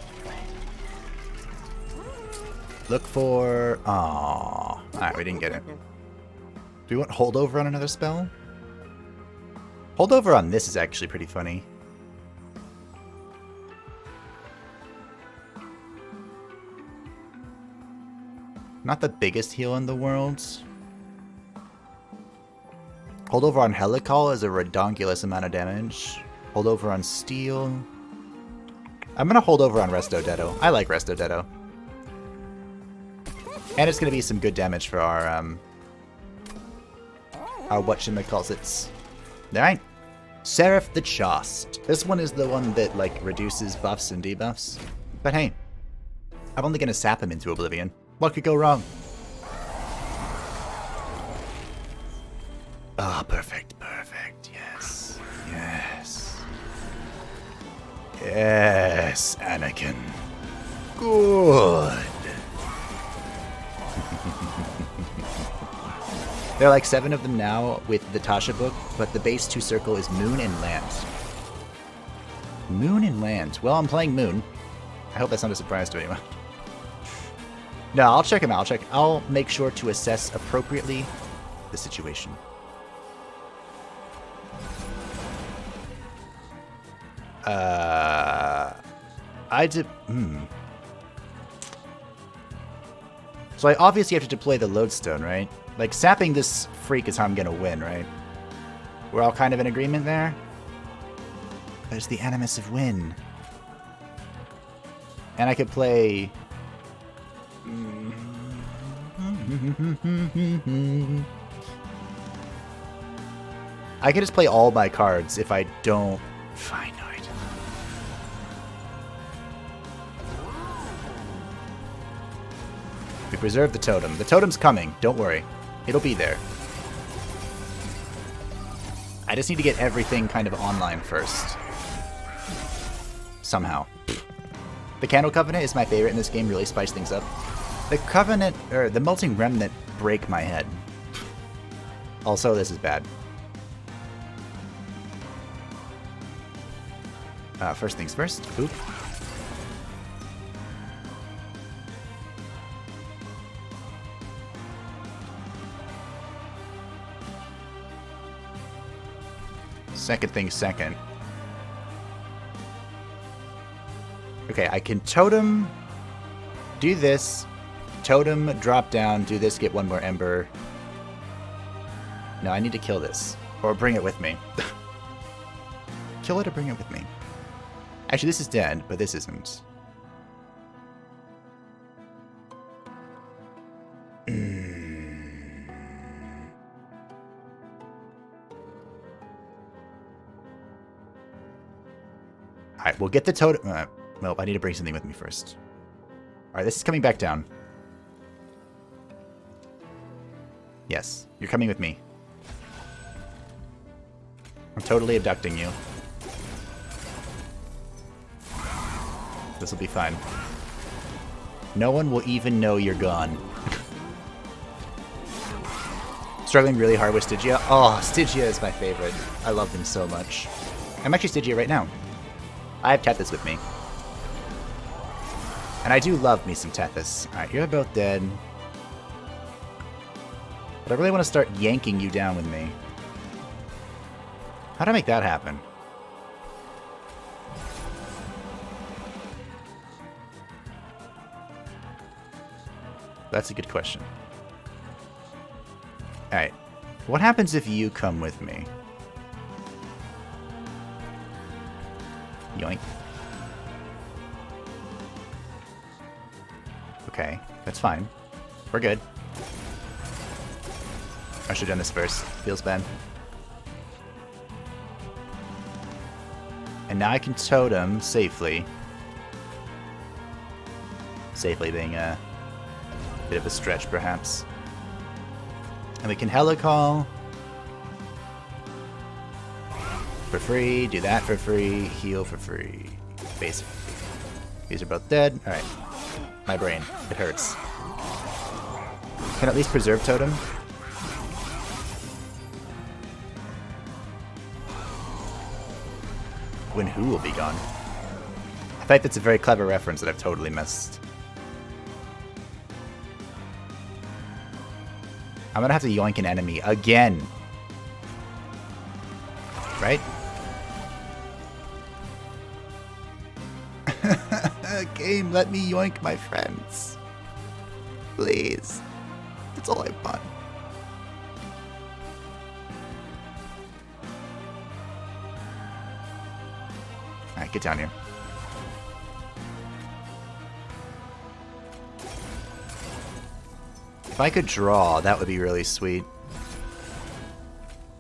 Look for... Aww. Alright, we didn't get it. Do we want holdover on another spell? Holdover on this is actually pretty funny. Not the biggest heal in the world. Holdover on Helical is a redonkulous amount of damage. Holdover on Steel. I'm gonna hold over on Resto Detto. I like Resto Detto. And it's going to be some good damage for our whatchamacallits. Alright. Seraph the Chost. This one is the one that, like, reduces buffs and debuffs. But hey, I'm only going to sap him into oblivion. What could go wrong? Ah, oh, perfect, perfect. Yes. Yes. Yes, Anakin. Good. There are like 7 of them now with the Tasha book, but the base 2 circle is Moon and Land. Moon and Land. Well, I'm playing Moon. I hope that's not a surprise to anyone. No, I'll check him out. I'll make sure to assess appropriately the situation. So I obviously have to deploy the lodestone, right? Like, sapping this freak is how I'm gonna win, right? We're all kind of in agreement there? There's the Animus of Win. And I could play... I could just play all my cards if I don't... Fine, no, I don't. We preserve the totem. The totem's coming, don't worry. It'll be there. I just need to get everything kind of online first. Somehow. The Candle Covenant is my favorite in this game, really spice things up. The Covenant, or the Melting Remnant, break my head. Also, this is bad. First things first. Oop. Second thing second. Okay, I can totem, do this, totem, drop down, do this, get one more ember. No, I need to kill this. Or bring it with me. Kill it or bring it with me. Actually, this is dead, but this isn't. Alright, we'll get the totem. Well, I need to bring something with me first. Alright, this is coming back down. Yes, you're coming with me. I'm totally abducting you. This will be fine. No one will even know you're gone. Struggling really hard with Stygia. Oh, Stygia is my favorite. I love him so much. I'm actually Stygia right now. I have Tethys with me. And I do love me some Tethys. Alright, you're both dead. But I really want to start yanking you down with me. How do I make that happen? That's a good question. Alright. What happens if you come with me? Yoink. Okay, that's fine. We're good. I should have done this first. Feels bad. And now I can totem safely. Safely being a bit of a stretch, perhaps. And we can Helicall. For free, do that for free, heal for free. Basically. These are both dead. Alright. My brain. It hurts. Can at least preserve totem. When who will be gone? I think that's a very clever reference that I've totally missed. I'm gonna have to yoink an enemy again. Right? Game, let me yoink my friends. Please. That's all I want. Alright, get down here. If I could draw, that would be really sweet.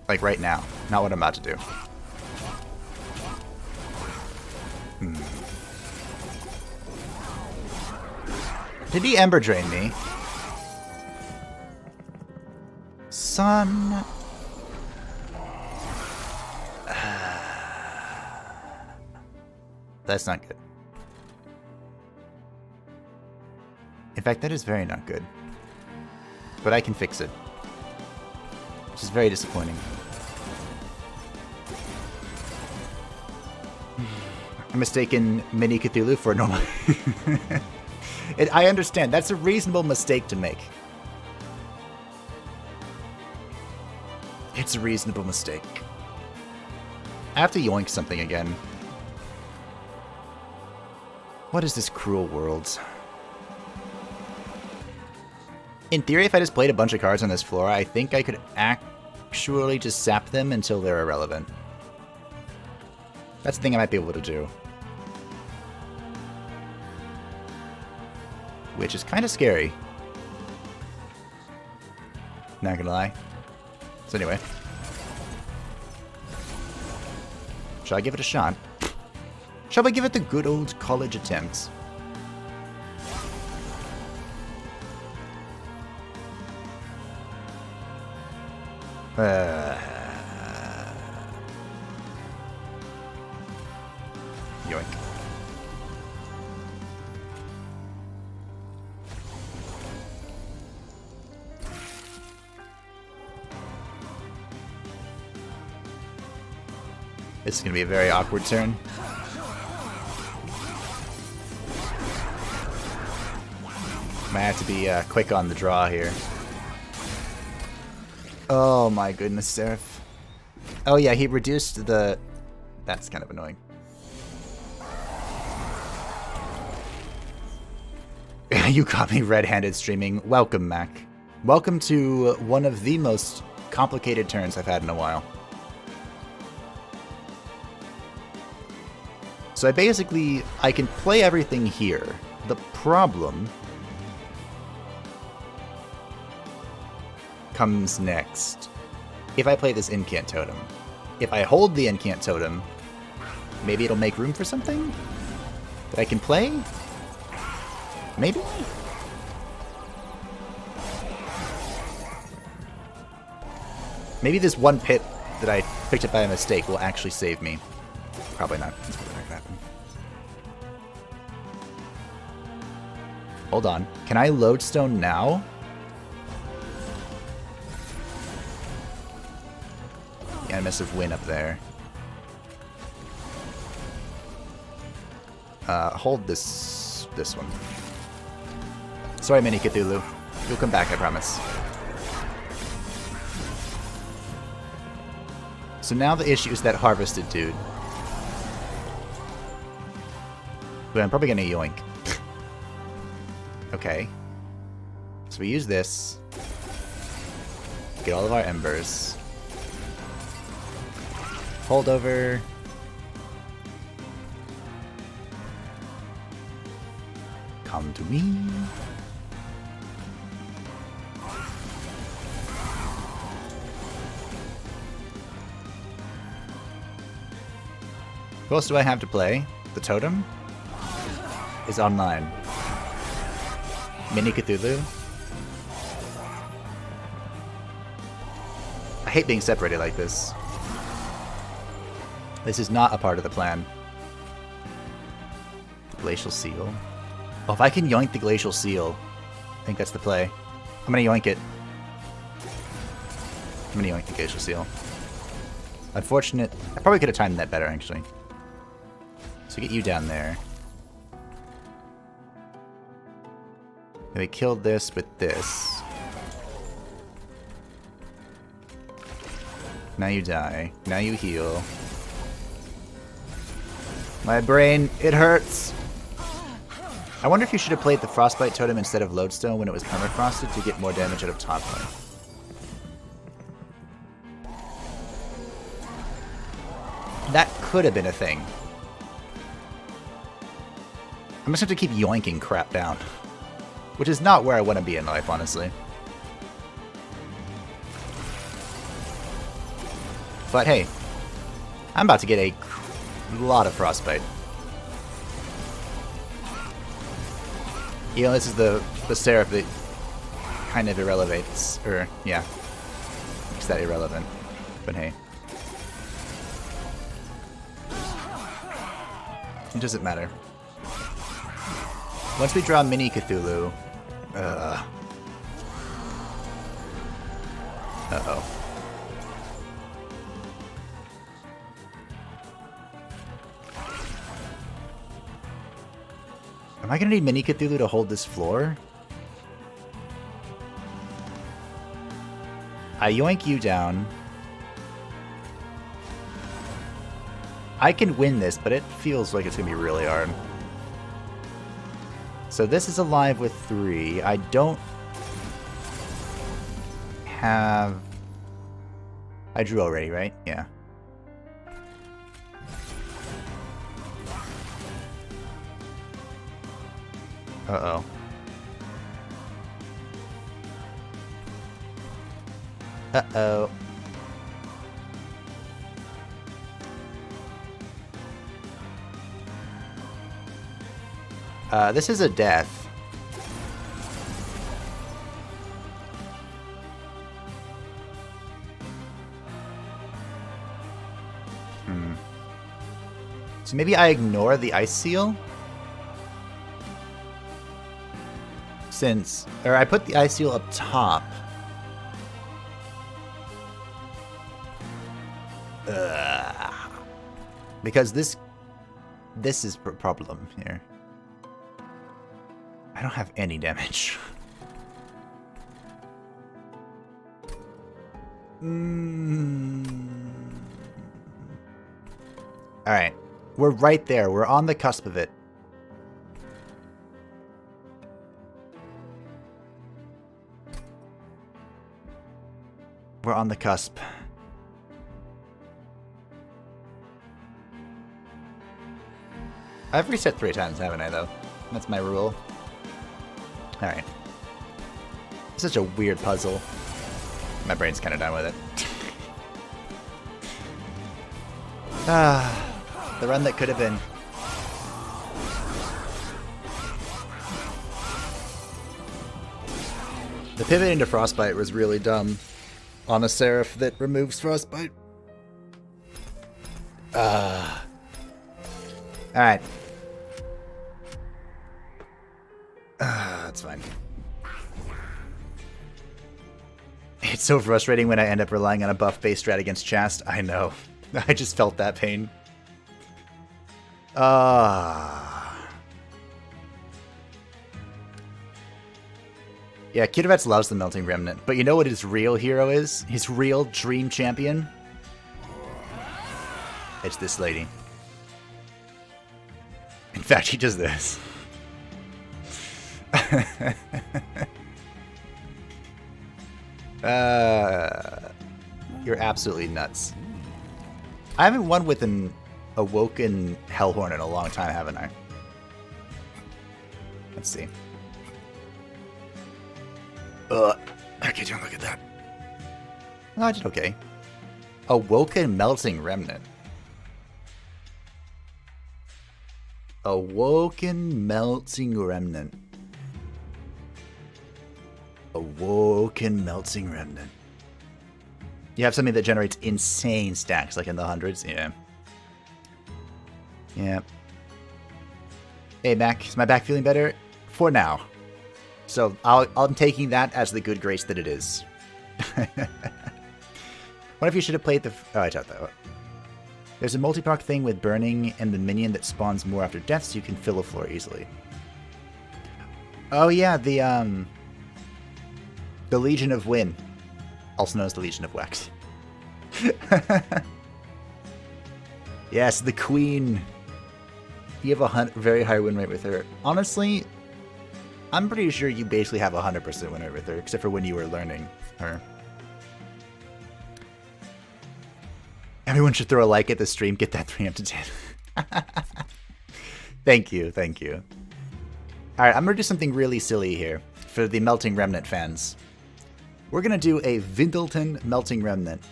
Like right now. Not what I'm about to do. Did he Ember Drain me? Son. That's not good. In fact, that is very not good. But I can fix it. Which is very disappointing. I'm mistaken Mini Cthulhu for normal. I understand. That's a reasonable mistake to make. It's a reasonable mistake. I have to yoink something again. What is this cruel world? In theory, if I just played a bunch of cards on this floor, I think I could actually just sap them until they're irrelevant. That's the thing I might be able to do. Which is kind of scary. Not gonna lie. So anyway. Shall I give it a shot? Shall I give it the good old college attempt? Yoink. This is going to be a very awkward turn. Might have to be quick on the draw here. Oh my goodness, Seraph. Oh yeah, he reduced the... That's kind of annoying. You caught me red-handed streaming. Welcome, Mac. Welcome to one of the most complicated turns I've had in a while. So I can play everything here. The problem comes next. If I play this Incant Totem. If I hold the Incant Totem, maybe it'll make room for something that I can play? Maybe? Maybe this one pit that I picked up by mistake will actually save me. Probably not. That's probably not gonna happen. Hold on. Can I lodestone now? Yeah, I must have win up there. Hold this one. Sorry, Mini Cthulhu. You'll come back, I promise. So now the issue is that harvested dude. But I'm probably gonna yoink. Okay. So we use this. Get all of our embers. Hold over. Come to me. What else do I have to play? The totem is online. Mini Cthulhu. I hate being separated like this. This is not a part of the plan. The Glacial Seal. Oh, if I can yoink the Glacial Seal, I think that's the play. I'm gonna yoink it. I'm gonna yoink the Glacial Seal. Unfortunate. I probably could have timed that better, actually. So get you down there. And we killed this with this. Now you die. Now you heal. My brain, it hurts. I wonder if you should have played the Frostbite Totem instead of Lodestone when it was permafrosted to get more damage out of top lane. That could have been a thing. I'm just going to keep yoinking crap down. Which is not where I want to be in life, honestly. But hey, I'm about to get a lot of frostbite. You know, this is the Seraph that kind of irrelevates, or yeah, makes that irrelevant. But hey, it doesn't matter. Once we draw Mini Cthulhu, uh-oh. Am I gonna need Mini Cthulhu to hold this floor? I yoink you down. I can win this, but it feels like it's gonna be really hard. So this is alive with 3. I don't have... I drew already, right? Yeah. Uh-oh. Uh-oh. This is a death. So maybe I ignore the ice seal? Or I put the ice seal up top. Because this is a problem here. I don't have any damage. Alright. We're right there. We're on the cusp of it. We're on the cusp. I've reset 3 times, haven't I, though? That's my rule. Alright. Such a weird puzzle. My brain's kind of done with it. The run that could have been. The pivot into Frostbite was really dumb on a Seraph that removes Frostbite. Alright. That's fine. It's so frustrating when I end up relying on a buff-based strat against Chast. I know. I just felt that pain. Yeah, Kidovets loves the Melting Remnant, but you know what his real hero is? His real dream champion? It's this lady. In fact, he does this. You're absolutely nuts. I haven't won with an Awoken Hellhorn in a long time, haven't I? Let's see. Okay, don't look at that. Oh, I did okay. Awoken Melting Remnant. Awoken Melting Remnant. Awoken Melting Remnant. You have something that generates insane stacks, like in the hundreds? Yeah. Yeah. Hey, Mac. Is my back feeling better? For now. So I'm taking that as the good grace that it is. What if you should have played the... Oh, I doubt that. There's a multi-proc thing with burning and the minion that spawns more after death, so you can fill a floor easily. Oh yeah, the Legion of Win. Also known as the Legion of Wax. Yes, the Queen. You have a very high win rate with her. Honestly, I'm pretty sure you basically have a 100% win rate with her, except for when you were learning her. Everyone should throw a like at the stream. Get that 3 up to 10. Thank you, thank you. Alright, I'm going to do something really silly here for the Melting Remnant fans. We're going to do a Vindleton Melting Remnant.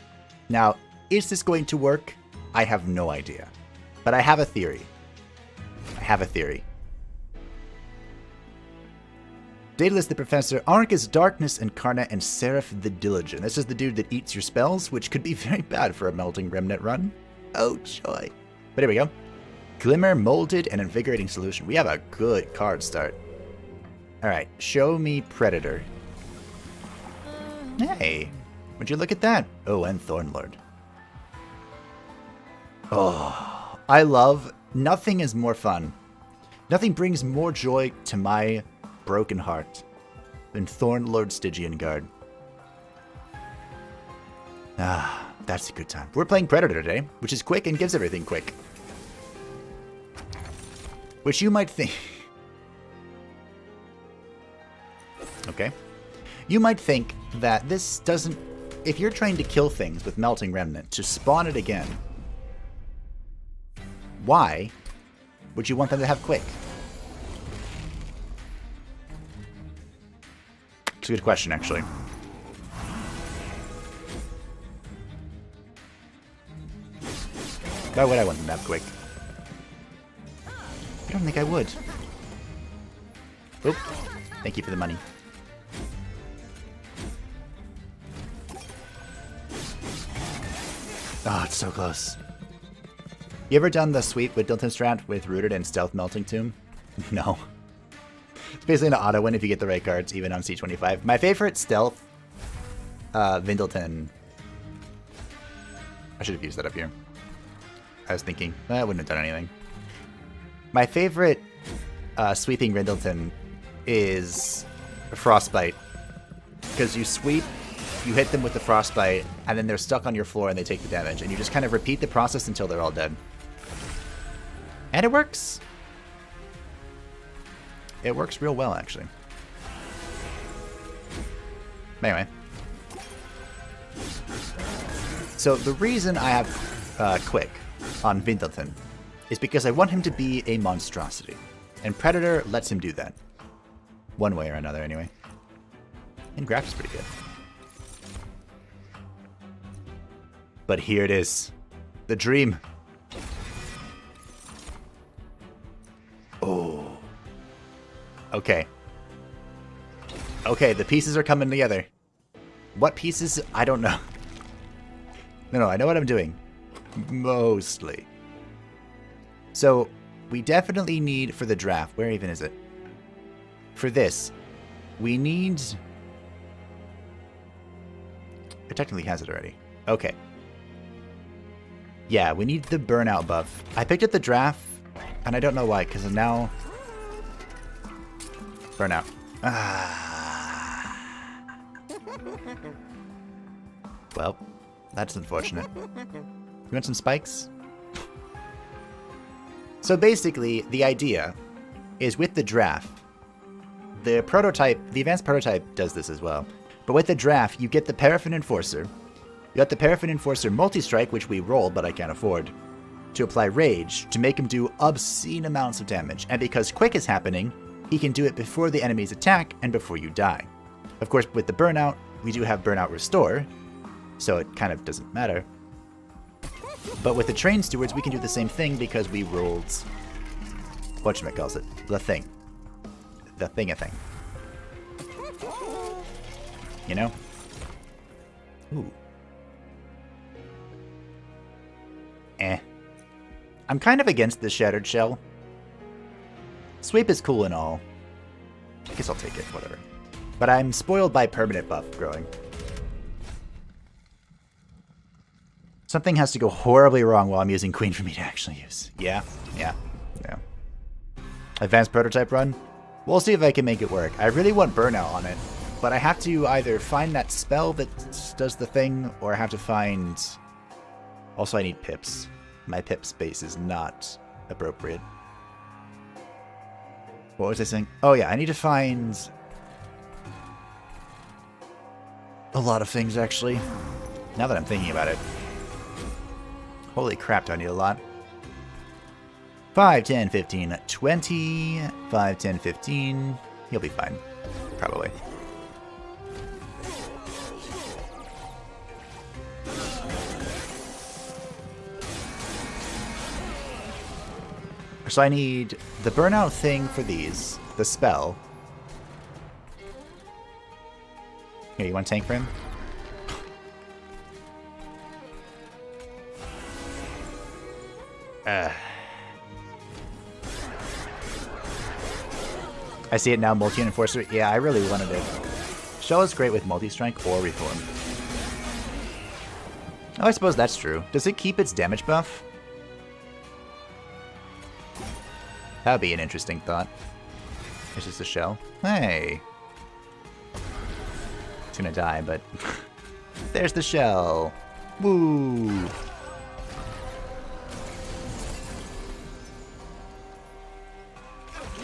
Now, Is this going to work? I have no idea. But I have a theory. Daedalus the Professor, Arcus Darkness Incarnate, and Seraph the Diligent. This is the dude that eats your spells, which could be very bad for a Melting Remnant run. Oh joy. But here we go. Glimmer, Molded, and Invigorating Solution. We have a good card start. Alright, show me Predator. Hey, would you look at that? Oh, and Thornlord. Oh, I love... Nothing is more fun. Nothing brings more joy to my broken heart than Thornlord Stygian Guard. Ah, that's a good time. We're playing Predator today, which is quick and gives everything quick. Which you might think... Okay. You might think that this doesn't... If you're trying to kill things with Melting Remnant to spawn it again, why would you want them to have quick? It's a good question, actually. Why would I want them to have quick? I don't think I would. Oop. Thank you for the money. Oh, it's so close. You ever done the sweep with Dilton Strat with Rooted and Stealth Melting Tomb? No. It's basically an auto win if you get the right cards, even on C25. My favorite Stealth, Vindleton. I should have used that up here. I was thinking, I wouldn't have done anything. My favorite sweeping Vindleton is Frostbite. Because you sweep, you hit them with the Frostbite, and then they're stuck on your floor and they take the damage. And you just kind of repeat the process until they're all dead. And it works. It works real well, actually. Anyway. So the reason I have Quick on Vindleton is because I want him to be a monstrosity. And Predator lets him do that. One way or another, anyway. And Graph is pretty good. But here it is. The dream. Oh. Okay. Okay, the pieces are coming together. What pieces? I don't know. No, I know what I'm doing. Mostly. So, we definitely need for the draft. Where even is it? For this, we need... It technically has it already. Okay. Yeah, we need the burnout buff. I picked up the draft, and I don't know why, because now... Burnout. Ah. Well, that's unfortunate. You want some spikes? So basically, the idea is with the draft, the prototype, the advanced prototype does this as well. But with the draft, you get the Paraffin Enforcer. You got the Paraffin Enforcer multi-strike, which we rolled, but I can't afford, to apply Rage, to make him do obscene amounts of damage. And because Quick is happening, he can do it before the enemies attack and before you die. Of course, with the Burnout, we do have Burnout Restore, so it kind of doesn't matter. But with the Train Stewards, we can do the same thing because we rolled... Whatchamacallit? The thing. The thing-a-thing. You know? Ooh. I'm kind of against the Shattered Shell. Sweep is cool and all. I guess I'll take it, whatever. But I'm spoiled by permanent buff growing. Something has to go horribly wrong while I'm using Queen for me to actually use. Yeah. Advanced prototype run? We'll see if I can make it work. I really want Burnout on it, but I have to either find that spell that does the thing, or I have to find... Also, I need pips. My pip space is not appropriate. What was I saying? Oh yeah, I need to find... a lot of things, actually. Now that I'm thinking about it. Holy crap, do I need a lot? 5, 10, 15, 20... 5, 10, 15... He'll be fine. Probably. So I need the burnout thing for these, the spell. Here, you want tank for him? I see it now, multi enforcer. Yeah, I really wanted it. Shell is great with multi-strike or reform. Oh, I suppose that's true. Does it keep its damage buff? That would be an interesting thought. It's just a shell. Hey! It's gonna die, but... There's the shell! Woo!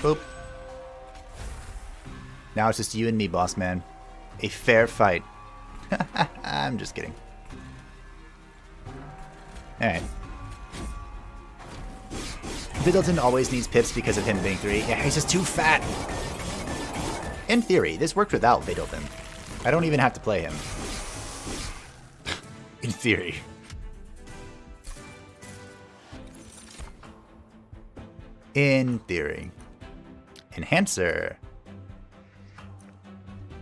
Boop. Now it's just you and me, boss man. A fair fight. I'm just kidding. Alright. Middleton always needs pips because of him being 3. Yeah, he's just too fat. In theory, this worked without Middleton. I don't even have to play him. In theory. In theory. Enhancer.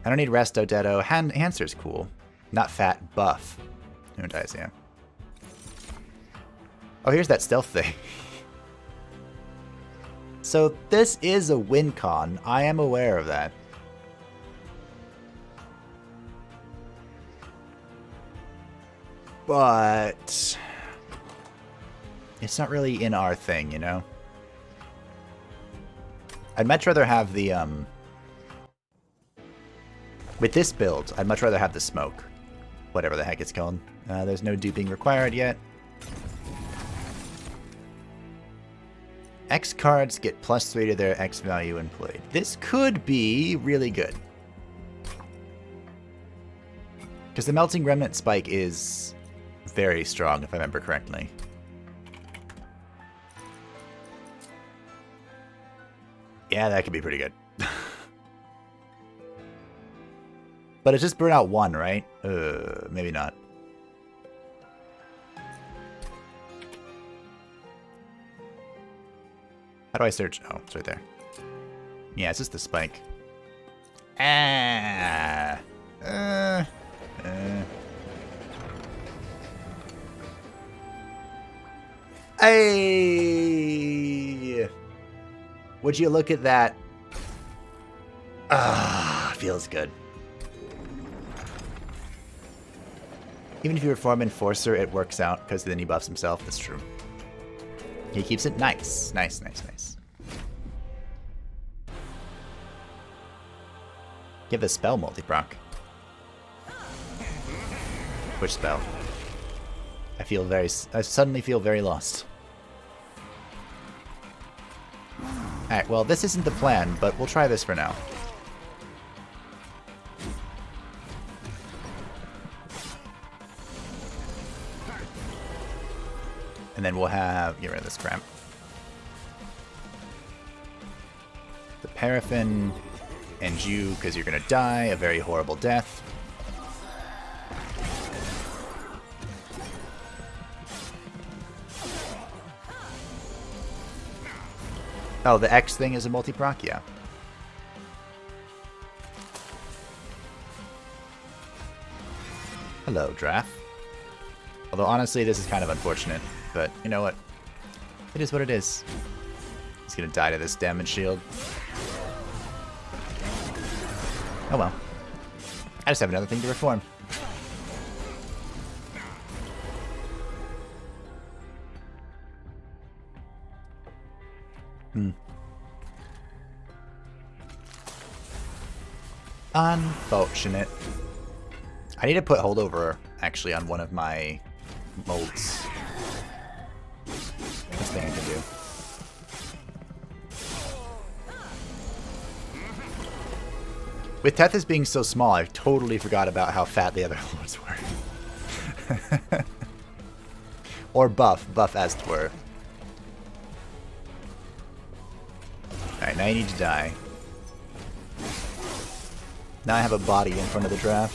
I don't need Resto, Dedo. Enhancer's cool. Not fat, buff. Who dies, yeah. Oh, here's that stealth thing. So this is a win con. I am aware of that. But it's not really in our thing, you know? I'd much rather have the, with this build, I'd much rather have the smoke. Whatever the heck it's called. There's no duping required yet. X cards get +3 to their X value when played. This could be really good. Because the Melting Remnant spike is very strong, if I remember correctly. Yeah, that could be pretty good. But it's just burnout 1, right? Maybe not. How do I search? Oh, it's right there. Yeah, it's just the spike. Hey! Would you look at that? Feels good. Even if you reform Enforcer, it works out, because then he buffs himself. That's true. He keeps it nice. Nice, nice, nice. Give the spell multi-proc. Which spell? I suddenly feel very lost. Alright, well, this isn't the plan, but we'll try this for now. And then we'll have... Get rid of this crap. The paraffin and you, because you're going to die a very horrible death. Oh, the X thing is a multi-proc? Yeah. Hello, Draft. Although, honestly, this is kind of unfortunate. But, you know what? It is what it is. He's gonna die to this damage shield. Oh well. I just have another thing to reform. Unfortunate. I need to put holdover, actually, on one of my molds. This thing I can do. With Tethys being so small, I totally forgot about how fat the other lords were. Or buff as it were. Alright, now you need to die. Now I have a body in front of the draft.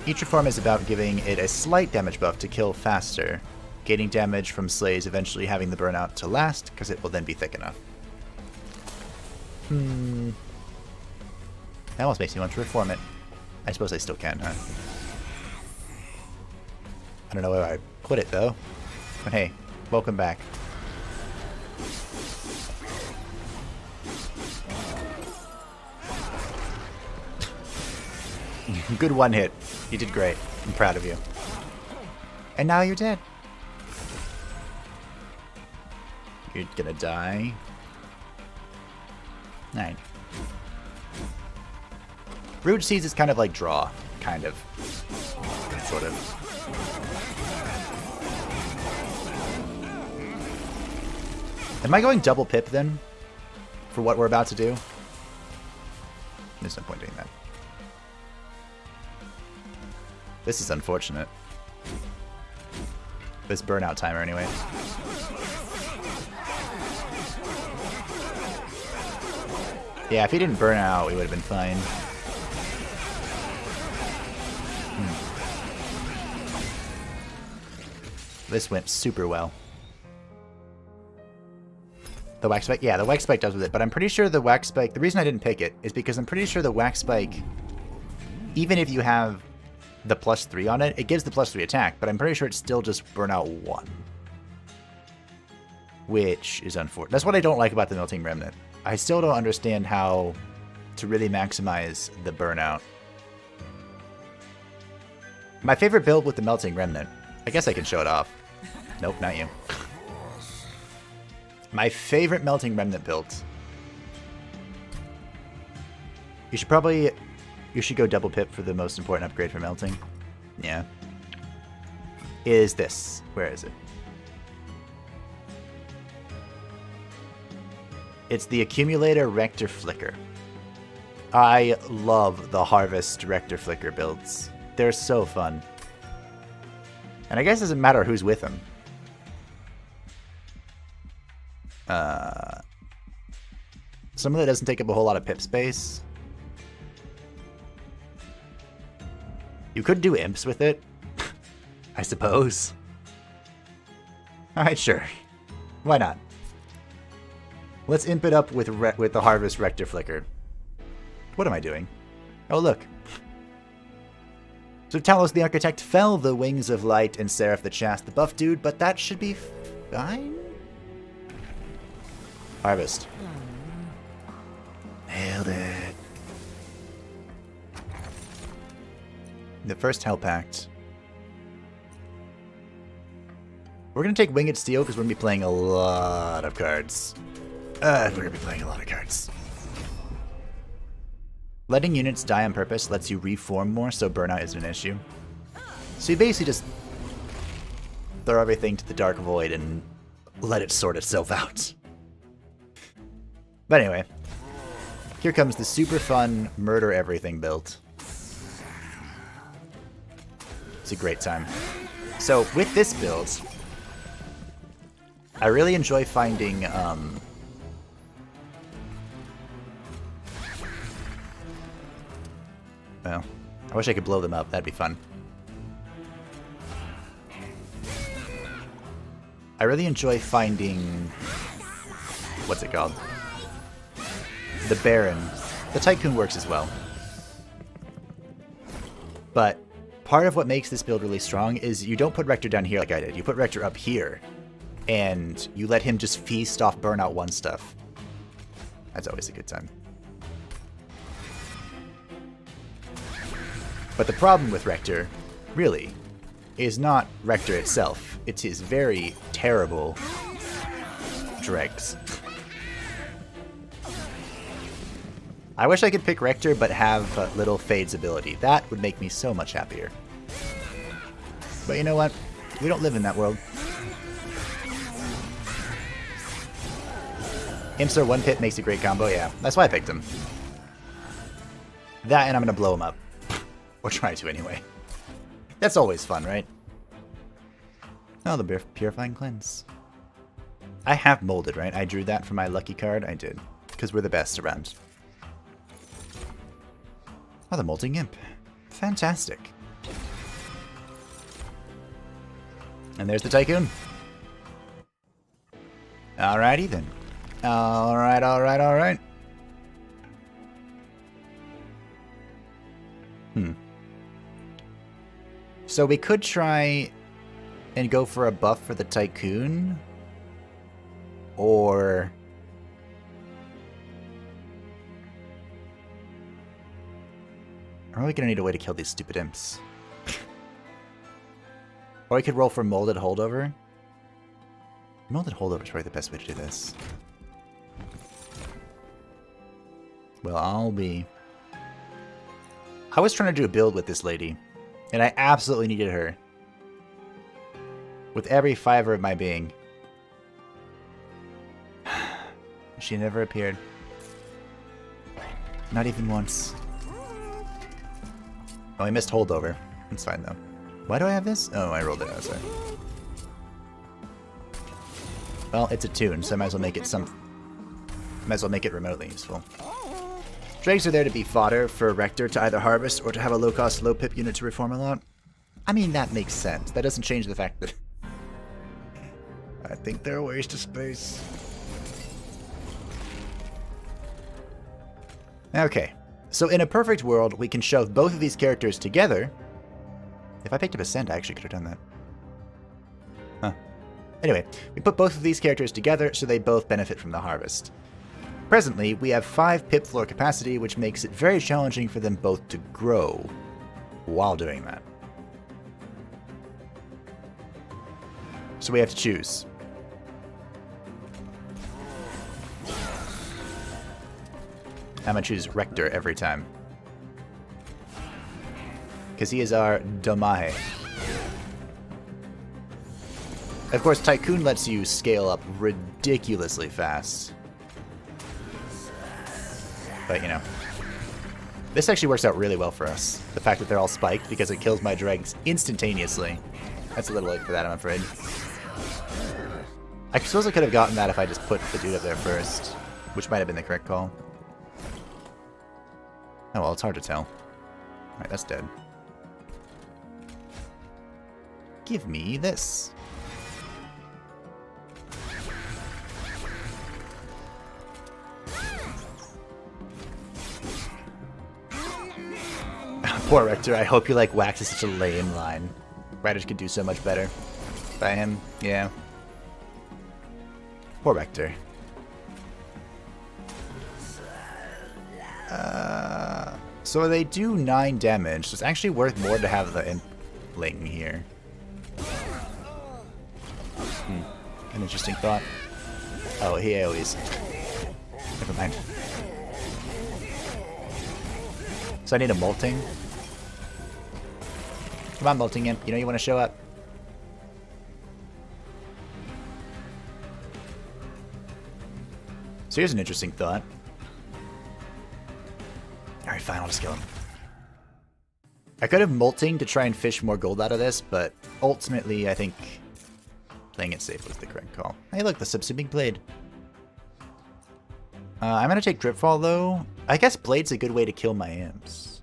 Each reform is about giving it a slight damage buff to kill faster, gaining damage from slays, eventually having the burnout to last, because it will then be thick enough. That almost makes me want to reform it. I suppose I still can, huh? I don't know where I put it, though. But hey, welcome back. Good one hit. You did great. I'm proud of you. And now you're dead. You're gonna die. Alright. Root Seeds is kind of like draw. Kind of. Sort of. Am I going double pip then? For what we're about to do? There's no point doing that. This is unfortunate. This burnout timer anyway. Yeah, if he didn't burn out, we would have been fine. This went super well. The Wax Spike? Yeah, the Wax Spike does with it, but I'm pretty sure the Wax Spike... The reason I didn't pick it is because I'm pretty sure the Wax Spike, even if you have the +3 on it, it gives the +3 attack, but I'm pretty sure it's still just burnout 1. Which is unfortunate. That's what I don't like about the Melting Remnant. I still don't understand how to really maximize the burnout. My favorite build with the Melting Remnant. I guess I can show it off. Nope, not you. My favorite Melting Remnant builds. You should go double pip for the most important upgrade for melting. Yeah. Is this. Where is it? It's the Accumulator Rector Flicker. I love the Harvest Rector Flicker builds. They're so fun. And I guess it doesn't matter who's with them. Some of that doesn't take up a whole lot of pip space. You could do imps with it, I suppose. Alright, sure. Why not? Let's imp it up with the Harvest Rector Flicker. What am I doing? Oh, look. So Talos the Architect fell the Wings of Light and Seraph the Chast the buff dude, but that should be fine? Harvest. Nailed it. The first Hell Pact. We're going to take Winged Steel because we're going to be playing a lot of cards. Letting units die on purpose lets you reform more, so burnout isn't an issue. So you basically just throw everything to the Dark Void and let it sort itself out. But anyway, here comes the super fun Murder Everything build. It's a great time. So with this build, I really enjoy finding well, I wish I could blow them up. That'd be fun. I really enjoy finding... what's it called? The Baron. The Tycoon works as well. But part of what makes this build really strong is you don't put Rector down here like I did. You put Rector up here. And you let him just feast off Burnout 1 stuff. That's always a good time. But the problem with Rector, really, is not Rector itself. It's his very terrible dregs. I wish I could pick Rector but have Little Fade's ability. That would make me so much happier. But you know what? We don't live in that world. Imster 1 pit makes a great combo, yeah. That's why I picked him. That and I'm gonna blow him up. Or try to, anyway. That's always fun, right? Oh, the Purifying Cleanse. I have molded, right? I drew that for my lucky card. I did. Because we're the best around. Oh, the Molting Imp. Fantastic. And there's the Tycoon. Alrighty then. Alright, alright, alright. So we could try and go for a buff for the Tycoon. Or... I'm really gonna need a way to kill these stupid imps. Or we could roll for Molded Holdover. Molded Holdover is probably the best way to do this. Well, I was trying to do a build with this lady, and I absolutely needed her. With every fiber of my being. She never appeared. Not even once. Oh, I missed Holdover. It's fine, though. Why do I have this? Oh, I rolled it outside. Well, it's a tune, so I might as well make it might as well make it remotely useful. Dregs are there to be fodder for Rector to either harvest or to have a low-cost, low-pip unit to reform a lot. I mean, that makes sense. That doesn't change the fact that... I think they're a waste of space. Okay. So in a perfect world, we can shove both of these characters together. If I picked up Ascend, I actually could have done that. Huh. Anyway, we put both of these characters together so they both benefit from the harvest. Presently, we have 5 pip floor capacity, which makes it very challenging for them both to grow while doing that. So we have to choose. I'm gonna choose Rector every time. Because he is our Domae. Of course, Tycoon lets you scale up ridiculously fast. But, you know. This actually works out really well for us. The fact that they're all spiked, because it kills my dregs instantaneously. That's a little late for that, I'm afraid. I suppose I could have gotten that if I just put the dude up there first. Which might have been the correct call. Oh well, it's hard to tell. Alright, that's dead. Give me this. Poor Rector, I hope you like Wax is such a lame line. Writers could do so much better. By him, yeah. Poor Rector. So they do 9 damage, so it's actually worth more to have the Impling here. An interesting thought. Oh, he AoEs. Never mind. So I need a Molting. Come on, Molting Imp. You know you want to show up. So here's an interesting thought. Alright, fine, I'll just kill him. I could have Molting to try and fish more gold out of this, but ultimately I think playing it safe was the correct call. Hey look, the Subsuming Blade. I'm gonna take Dripfall though. I guess Blade's a good way to kill my imps.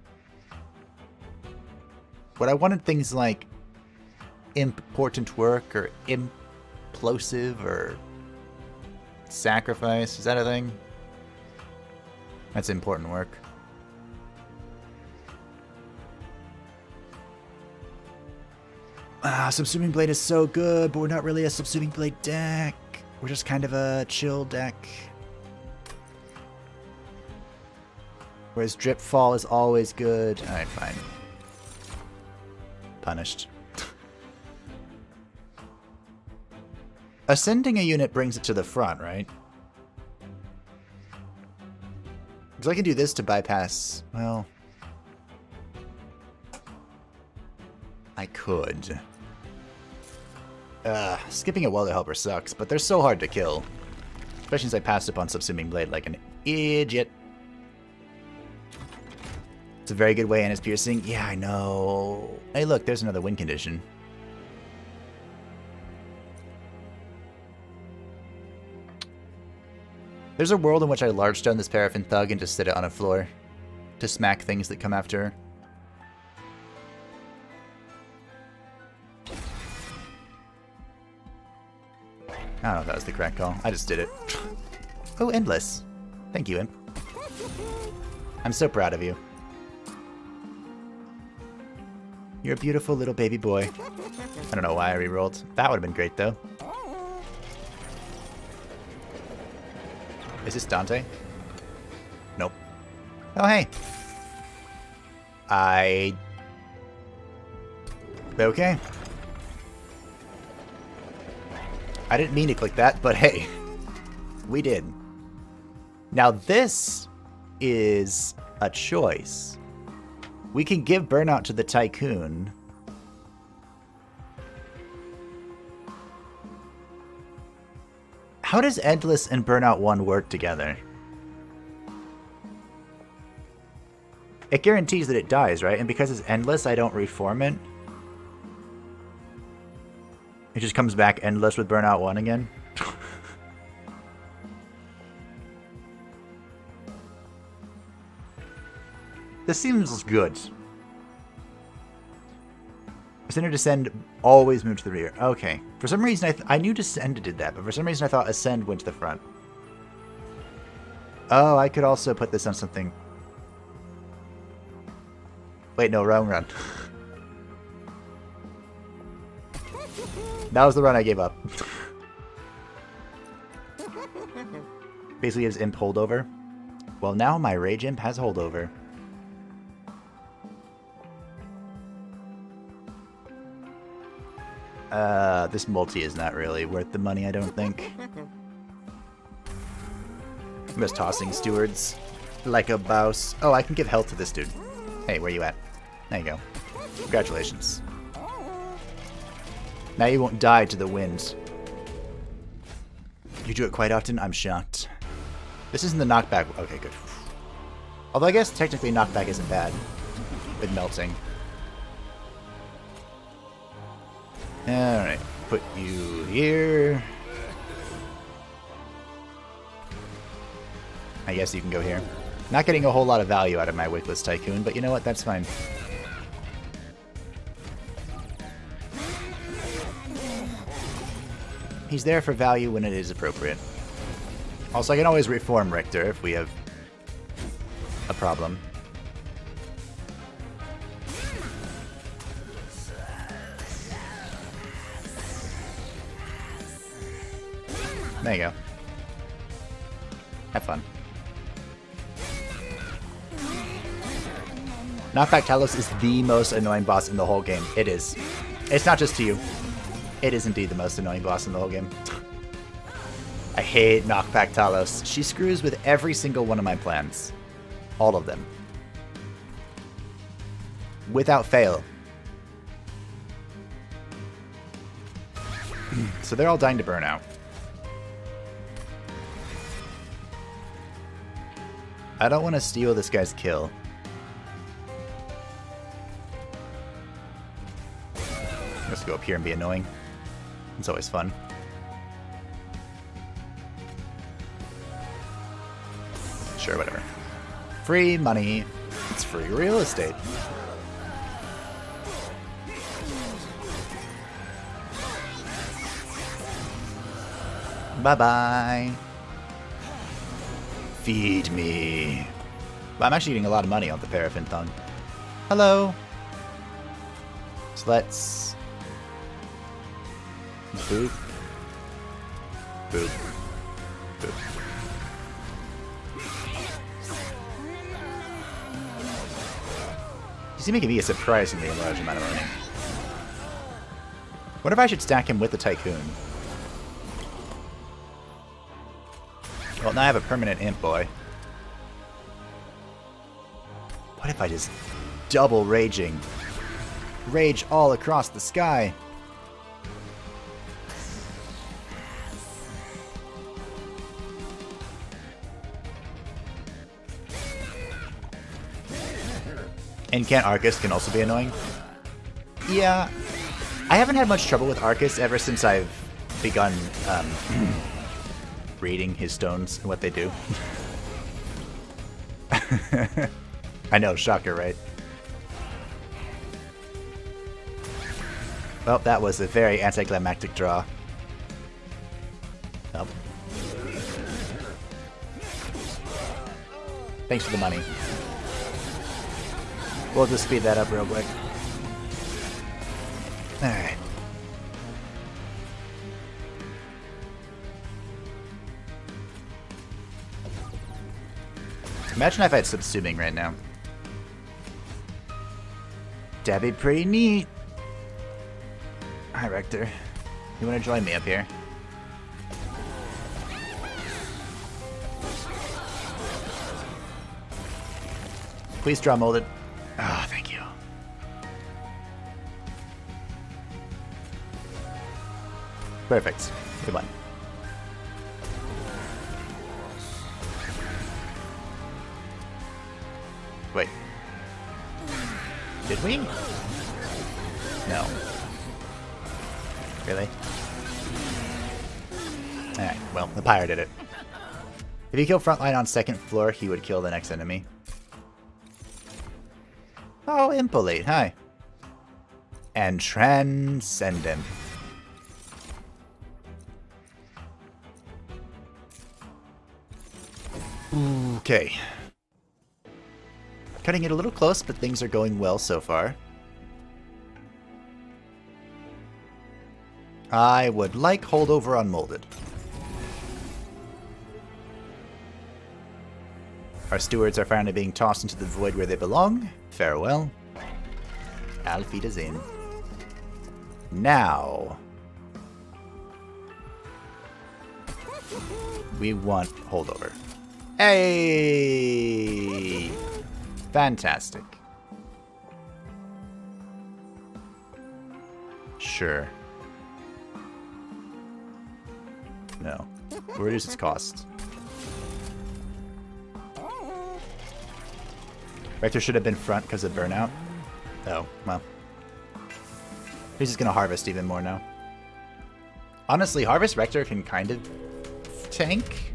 But I wanted things like Important Work or Implosive or Sacrifice. Is that a thing? That's Important Work. Subsuming Blade is so good, but we're not really a Subsuming Blade deck. We're just kind of a chill deck. Whereas Dripfall is always good. Alright, fine. Punished. Ascending a unit brings it to the front, right? So I can do this to bypass... Well... I could. Skipping a Welder Helper sucks, but they're so hard to kill. Especially since I passed upon Subsuming Blade like an idiot. It's a very good way, and it's piercing. Yeah, I know. Hey, look, there's another win condition. There's a world in which I large stone this Paraffin Thug and just sit it on a floor to smack things that come after her. I don't know if that was the correct call. I just did it. Oh, Endless. Thank you, Imp. I'm so proud of you. You're a beautiful little baby boy. I don't know why I rerolled. That would have been great, though. Is this Dante? Nope. Oh, hey. Okay. I didn't mean to click that, but hey. We did. Now this is a choice. We can give Burnout to the Tycoon. How does Endless and Burnout 1 work together? It guarantees that it dies, right? And because it's endless, I don't reform it. It just comes back endless with Burnout 1 again. This seems good. Ascend or Descend always move to the rear. Okay. For some reason, I knew Descend did that, but for some reason I thought Ascend went to the front. Oh, I could also put this on something. Wait, no, wrong run. That was the run I gave up. Basically, his Imp holdover. Well, now my Rage Imp has holdover. This multi is not really worth the money, I don't think. I'm just tossing stewards like a bouse. Oh, I can give health to this dude. Hey, where you at? There you go. Congratulations. Now you won't die to the wind. You do it quite often? I'm shocked. This isn't the knockback. Okay, good. Although I guess technically knockback isn't bad with melting. Alright, put you here. I guess you can go here. Not getting a whole lot of value out of my Wickless Tycoon, but you know what? That's fine. He's there for value when it is appropriate. Also, I can always reform Richter if we have a problem. There you go. Have fun. Knockback Talos is the most annoying boss in the whole game. It is. It's not just to you. It is indeed the most annoying boss in the whole game. I hate Knockback Talos. She screws with every single one of my plans. All of them. Without fail. So they're all dying to Burnout. I don't want to steal this guy's kill. Let's go up here and be annoying. It's always fun. Sure, whatever. Free money. It's free real estate. Bye-bye. Feed me. Well, I'm actually eating a lot of money on the paraffin thong. Hello. So let's... Boop. Boop. Boop. You seem to give me a surprisingly large amount of money. What if I should stack him with the Tycoon? Well, now I have a permanent Imp Boy. What if I just double raging? Rage all across the sky. Incant Arcus can also be annoying. Yeah, I haven't had much trouble with Arcus ever since I've begun reading his stones and what they do. I know, shocker, right? Well, that was a very anticlimactic draw. Thanks for the money. We'll just speed that up real quick. Alright. Imagine if I had subsuming right now. That'd be pretty neat. Hi, Rector. You want to join me up here? Please draw molded. Ah, oh, thank you. Perfect. We won. Wait. Did we? No. Really? Alright, well, the pyre did it. If he killed frontline on second floor, he would kill the next enemy. Oh, Impolate, hi. And Transcendent. Okay. Cutting it a little close, but things are going well so far. I would like holdover on molded. Our stewards are finally being tossed into the void where they belong. Farewell. Auf Wiedersehen. Now, we want holdover. Hey! Fantastic. Sure. No. We'll reduce its costs. Rector should have been front because of burnout. Oh, well. He's just gonna harvest even more now. Honestly, Harvest Rector can kind of tank.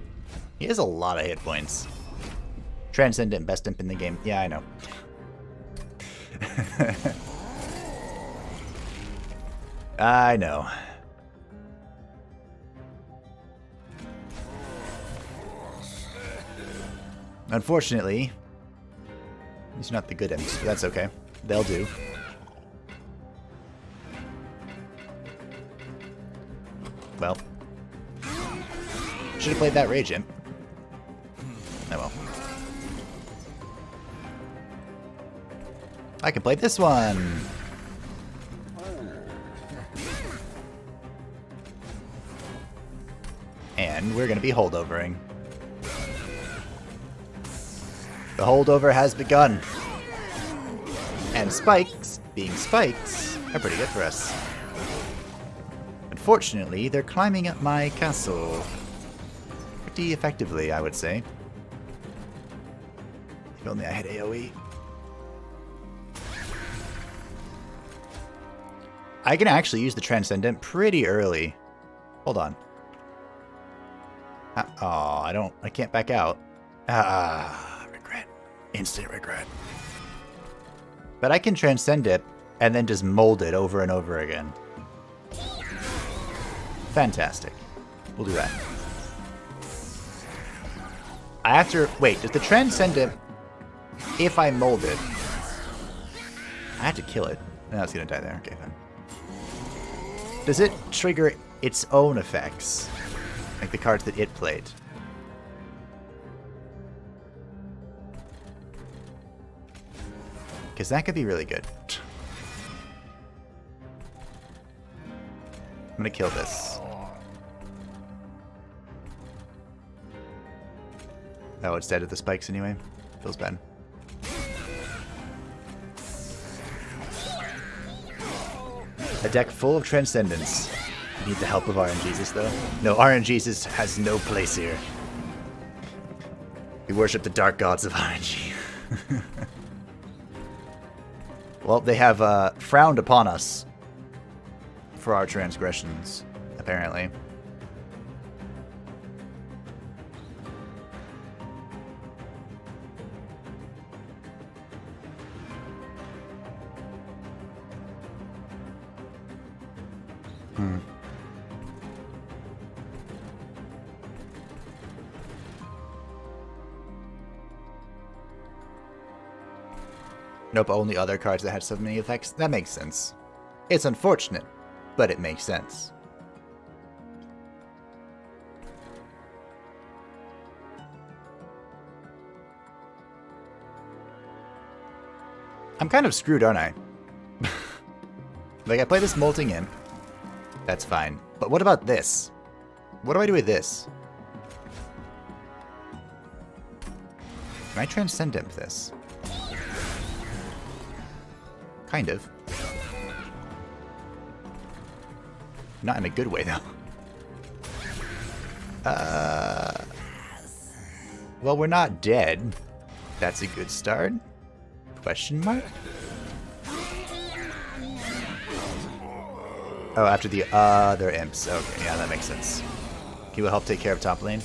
He has a lot of hit points. Transcendent, best imp in the game. Yeah, I know. I know. Unfortunately, these are not the good imps, but that's okay. They'll do. Well. Should have played that Rage Imp. Oh well. I can play this one! And we're gonna be holdovering. The holdover has begun. And spikes, being spikes, are pretty good for us. Unfortunately, they're climbing up my castle. Pretty effectively, I would say. If only I had AoE. I can actually use the Transcendent pretty early. Hold on. Oh, I can't back out. Ah, regret. Instant regret. But I can transcend it and then just mold it over and over again. Fantastic. We'll do that. I have to... Wait, does the transcendent... If I mold it... I have to kill it. No, it's gonna die there. Okay, fine. Does it trigger its own effects? Like the cards that it played? Because that could be really good. I'm gonna kill this. Oh, it's dead at the spikes anyway. Feels bad. A deck full of Transcendence. Need the help of RNGesus though. No, RNGesus has no place here. We worship the dark gods of RNG. Well, they have frowned upon us for our transgressions, apparently. Nope, only other cards that had so many effects. That makes sense. It's unfortunate, but it makes sense. I'm kind of screwed, aren't I? Like, I play this Molting Imp. That's fine. But what about this? What do I do with this? Can I Transcend Imp this? Kind of. Not in a good way, though. Well, we're not dead. That's a good start. Question mark? Oh, after the other imps. Okay, yeah, that makes sense. He will help take care of top lane.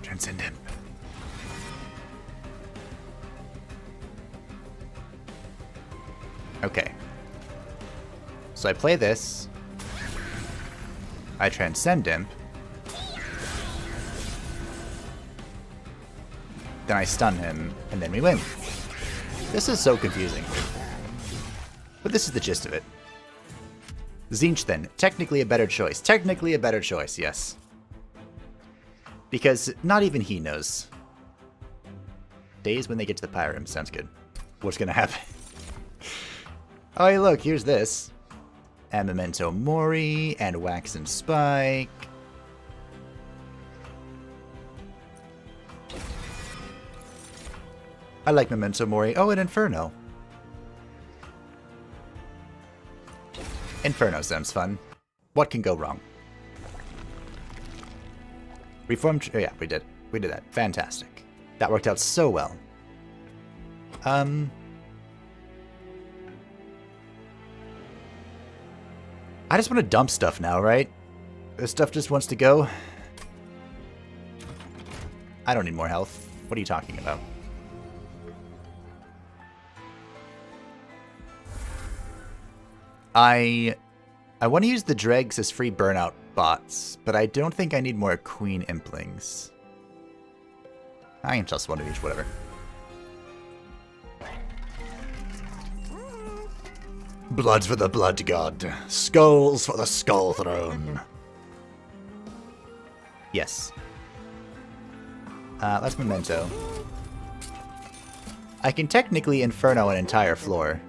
Transcend him. Okay. So I play this. I Transcend Imp. Then I stun him, and then we win. This is so confusing. But this is the gist of it. Tzeentch then. Technically a better choice. Technically a better choice, yes. Because not even he knows. Days when they get to the Pyram. Sounds good. What's gonna happen? Oh, hey, look, here's this. And Memento Mori, and Wax and Spike. I like Memento Mori. Oh, and Inferno. Inferno sounds fun. What can go wrong? Reformed... Oh, yeah, we did. We did that. Fantastic. That worked out so well. I just want to dump stuff now, right? This stuff just wants to go. I don't need more health. What are you talking about? I want to use the dregs as free burnout bots, but I don't think I need more Queen Implings. I can just one of each, whatever. Blood for the Blood God. Skulls for the Skull Throne. Yes. That's Memento. I can technically Inferno an entire floor.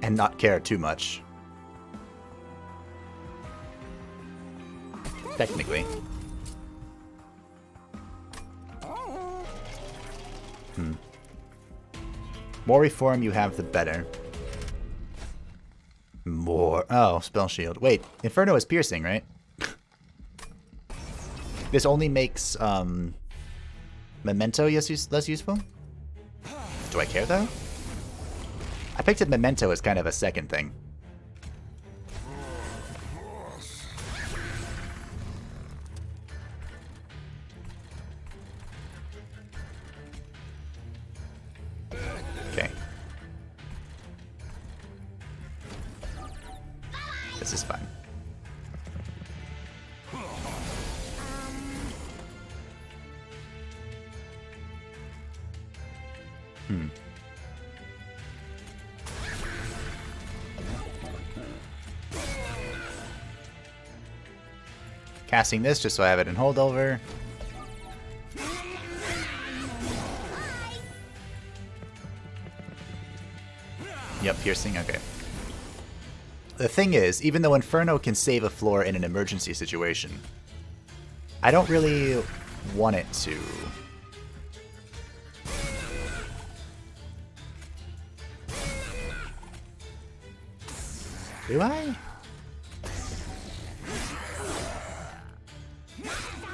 And not care too much. Technically. More reform you have, the better. More... Oh, Spell Shield. Wait, Inferno is piercing, right? This only makes, Memento less useful? Do I care, though? I picked up Memento as kind of a second thing. Okay. This is fine. Casting this just so I have it in holdover. Yep, piercing, okay. The thing is, even though Inferno can save a floor in an emergency situation, I don't really want it to. Do I?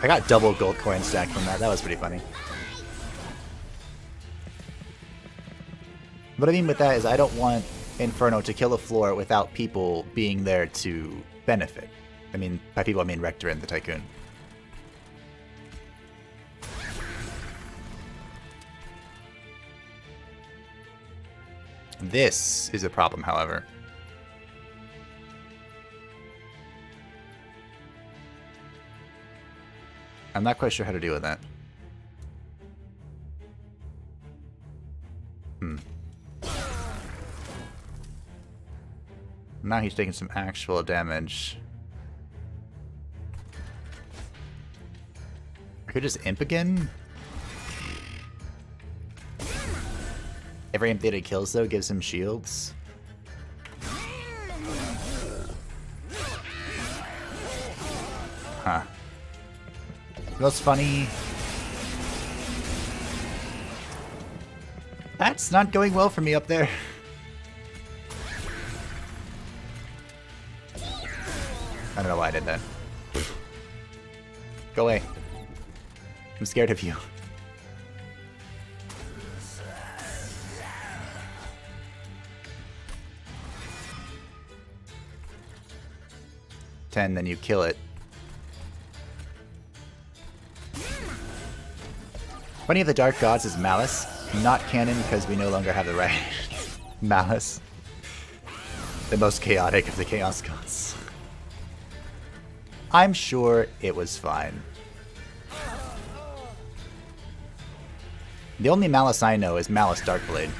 I got double gold coin stacked from that. That was pretty funny. What I mean with that is I don't want Inferno to kill a floor without people being there to benefit. I mean, by people I mean Rector and the Tycoon. This is a problem, however. I'm not quite sure how to deal with that. Now he's taking some actual damage. I could just imp again. Every imp that he kills, though, gives him shields. Huh. What's funny? That's not going well for me up there. I don't know why I did that. Go away. I'm scared of you. Then you kill it. Funny of the Dark Gods is Malice. Not canon because we no longer have the right Malice. The most chaotic of the Chaos Gods. I'm sure it was fine. The only Malice I know is Malice Darkblade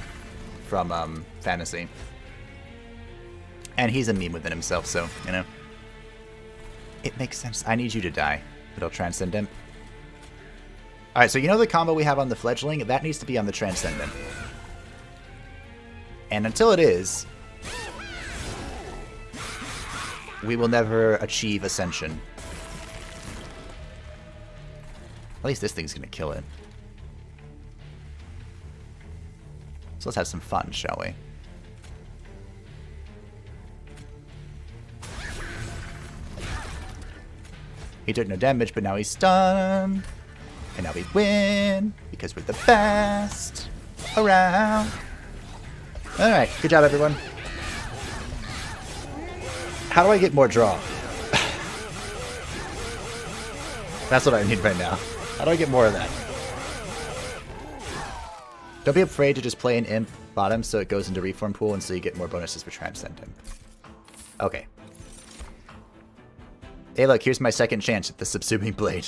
from Fantasy. And he's a meme within himself, so, you know. It makes sense. I need you to die. It'll Transcendent. Alright, so you know the combo we have on the Fledgling? That needs to be on the Transcendent. And until it is, we will never achieve Ascension. At least this thing's gonna kill it. So let's have some fun, shall we? He took no damage, but now he's stunned. And now we win, because we're the best around. Alright, good job, everyone. How do I get more draw? That's what I need right now. How do I get more of that? Don't be afraid to just play an imp bottom so it goes into Reform Pool and so you get more bonuses for Transcendent. Okay. Hey look, here's my second chance at the Subsuming Blade.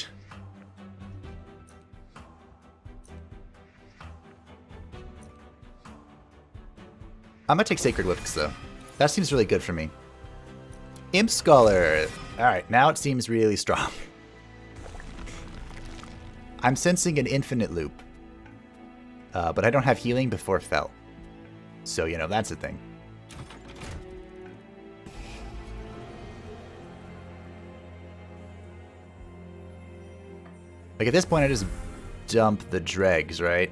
I'm gonna take Sacred Whips though. That seems really good for me. Imp Scholar. Alright, now it seems really strong. I'm sensing an infinite loop. But I don't have healing before Fell. So, you know, that's a thing. Like, at this point, I just dump the dregs, right?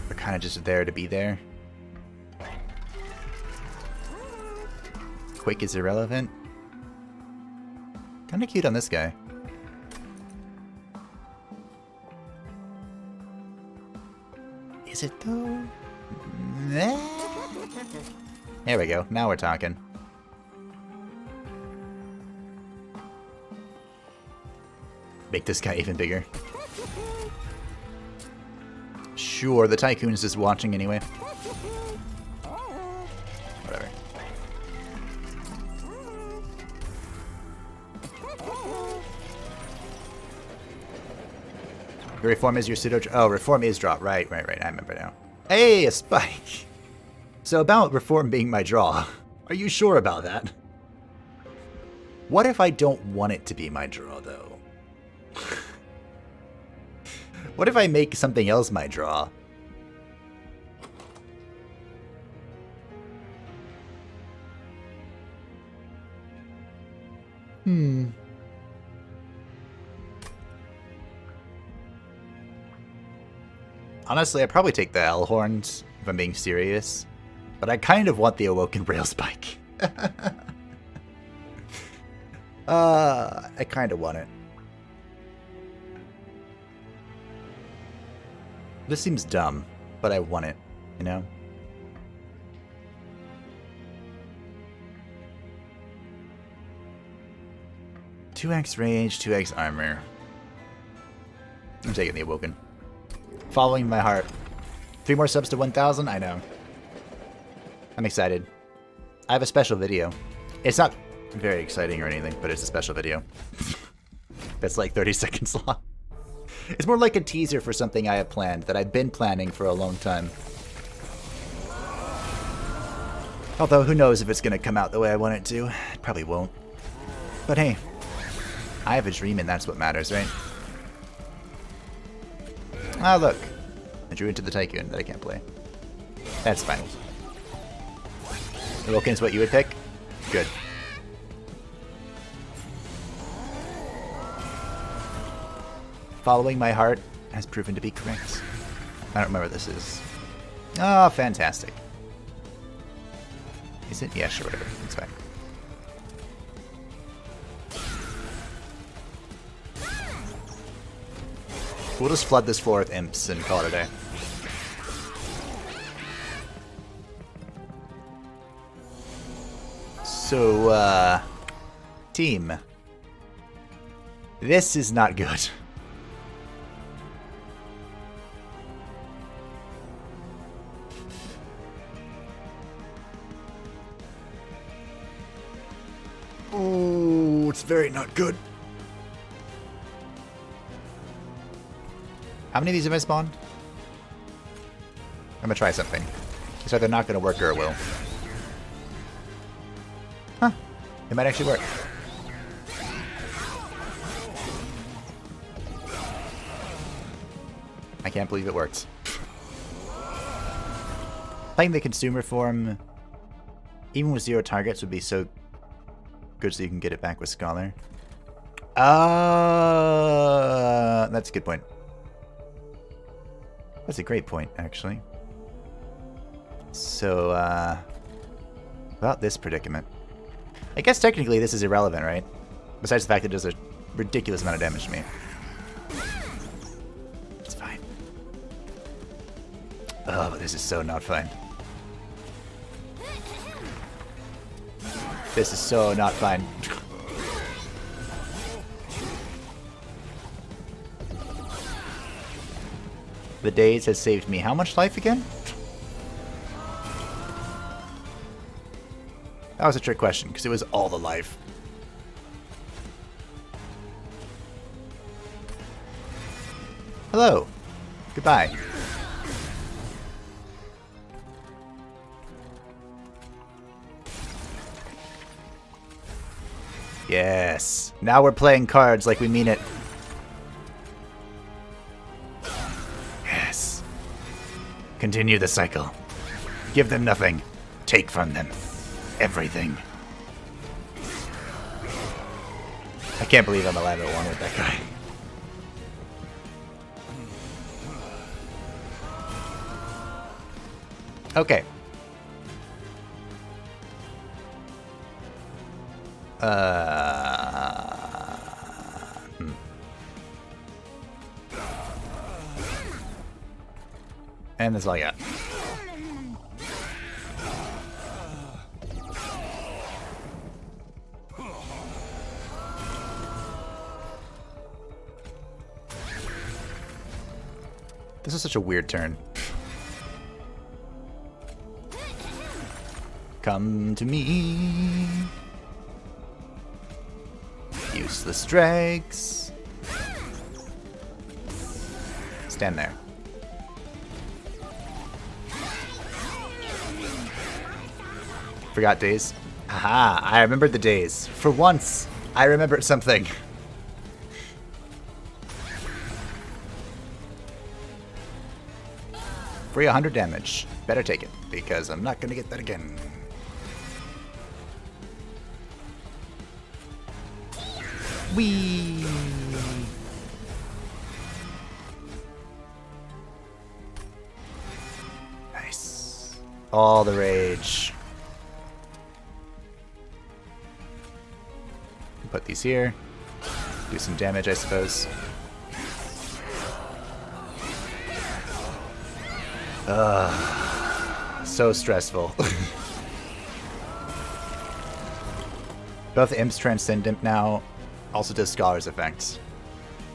They're kind of just there to be there. Quick is irrelevant. Kind of cute on this guy. Is it though? There we go. Now we're talking. Make this guy even bigger. Sure, the Tycoon is just watching anyway. Whatever. Reform is your pseudo... Oh, Reform is drop. Right. I remember now. Hey, a spike! So about Reform being my draw. Are you sure about that? What if I don't want it to be my draw, though? What if I make something else my draw? Honestly, I'd probably take the L-Horns, if I'm being serious. But I kind of want the Awoken Rail Spike. I kind of want it. This seems dumb, but I want it, you know? (2x range, 2x armor. I'm taking the Awoken. Following my heart. 3 more subs to 1,000? I know. I'm excited. I have a special video. It's not very exciting or anything, but it's a special video. That's like 30 seconds long. It's more like a teaser for something I have planned that I've been planning for a long time. Although, who knows if it's going to come out the way I want it to. It probably won't. But hey, I have a dream and that's what matters, right? Ah, look. I drew into the Tycoon that I can't play. That's fine. Wilkins, what you would pick? Good. Following my heart has proven to be correct. I don't remember what this is. Oh, fantastic. Is it? Yeah, sure, whatever. It's fine. We'll just flood this floor with imps and call it a day. So, team. This is not good. Oh, it's very not good. How many of these have I spawned? I'm gonna try something. It's either not gonna work or it will. Huh. It might actually work. I can't believe it worked. Playing the consumer form, even with 0 targets, would be so good so you can get it back with Scholar. That's a good point. That's a great point, actually. So, about this predicament. I guess technically this is irrelevant, right? Besides the fact that it does a ridiculous amount of damage to me. It's fine. Oh, but this is so not fine. This is so not fine. The days has saved me how much life again? That was a trick question, because it was all the life. Hello. Goodbye. Yes. Now we're playing cards like we mean it. Yes. Continue the cycle. Give them nothing. Take from them everything. I can't believe I'm alive at 1 with that guy. Okay. And that's all I got. This is such a weird turn. Come to me. Useless dregs. Stand there. Forgot days. Aha, I remembered the days. For once, I remembered something. Free 100 damage. Better take it, because I'm not gonna get that again. Whee! Nice. All the rage. Put these here. Do some damage, I suppose. So stressful. Both Imps transcend Imp now. Also does Scholar's effects.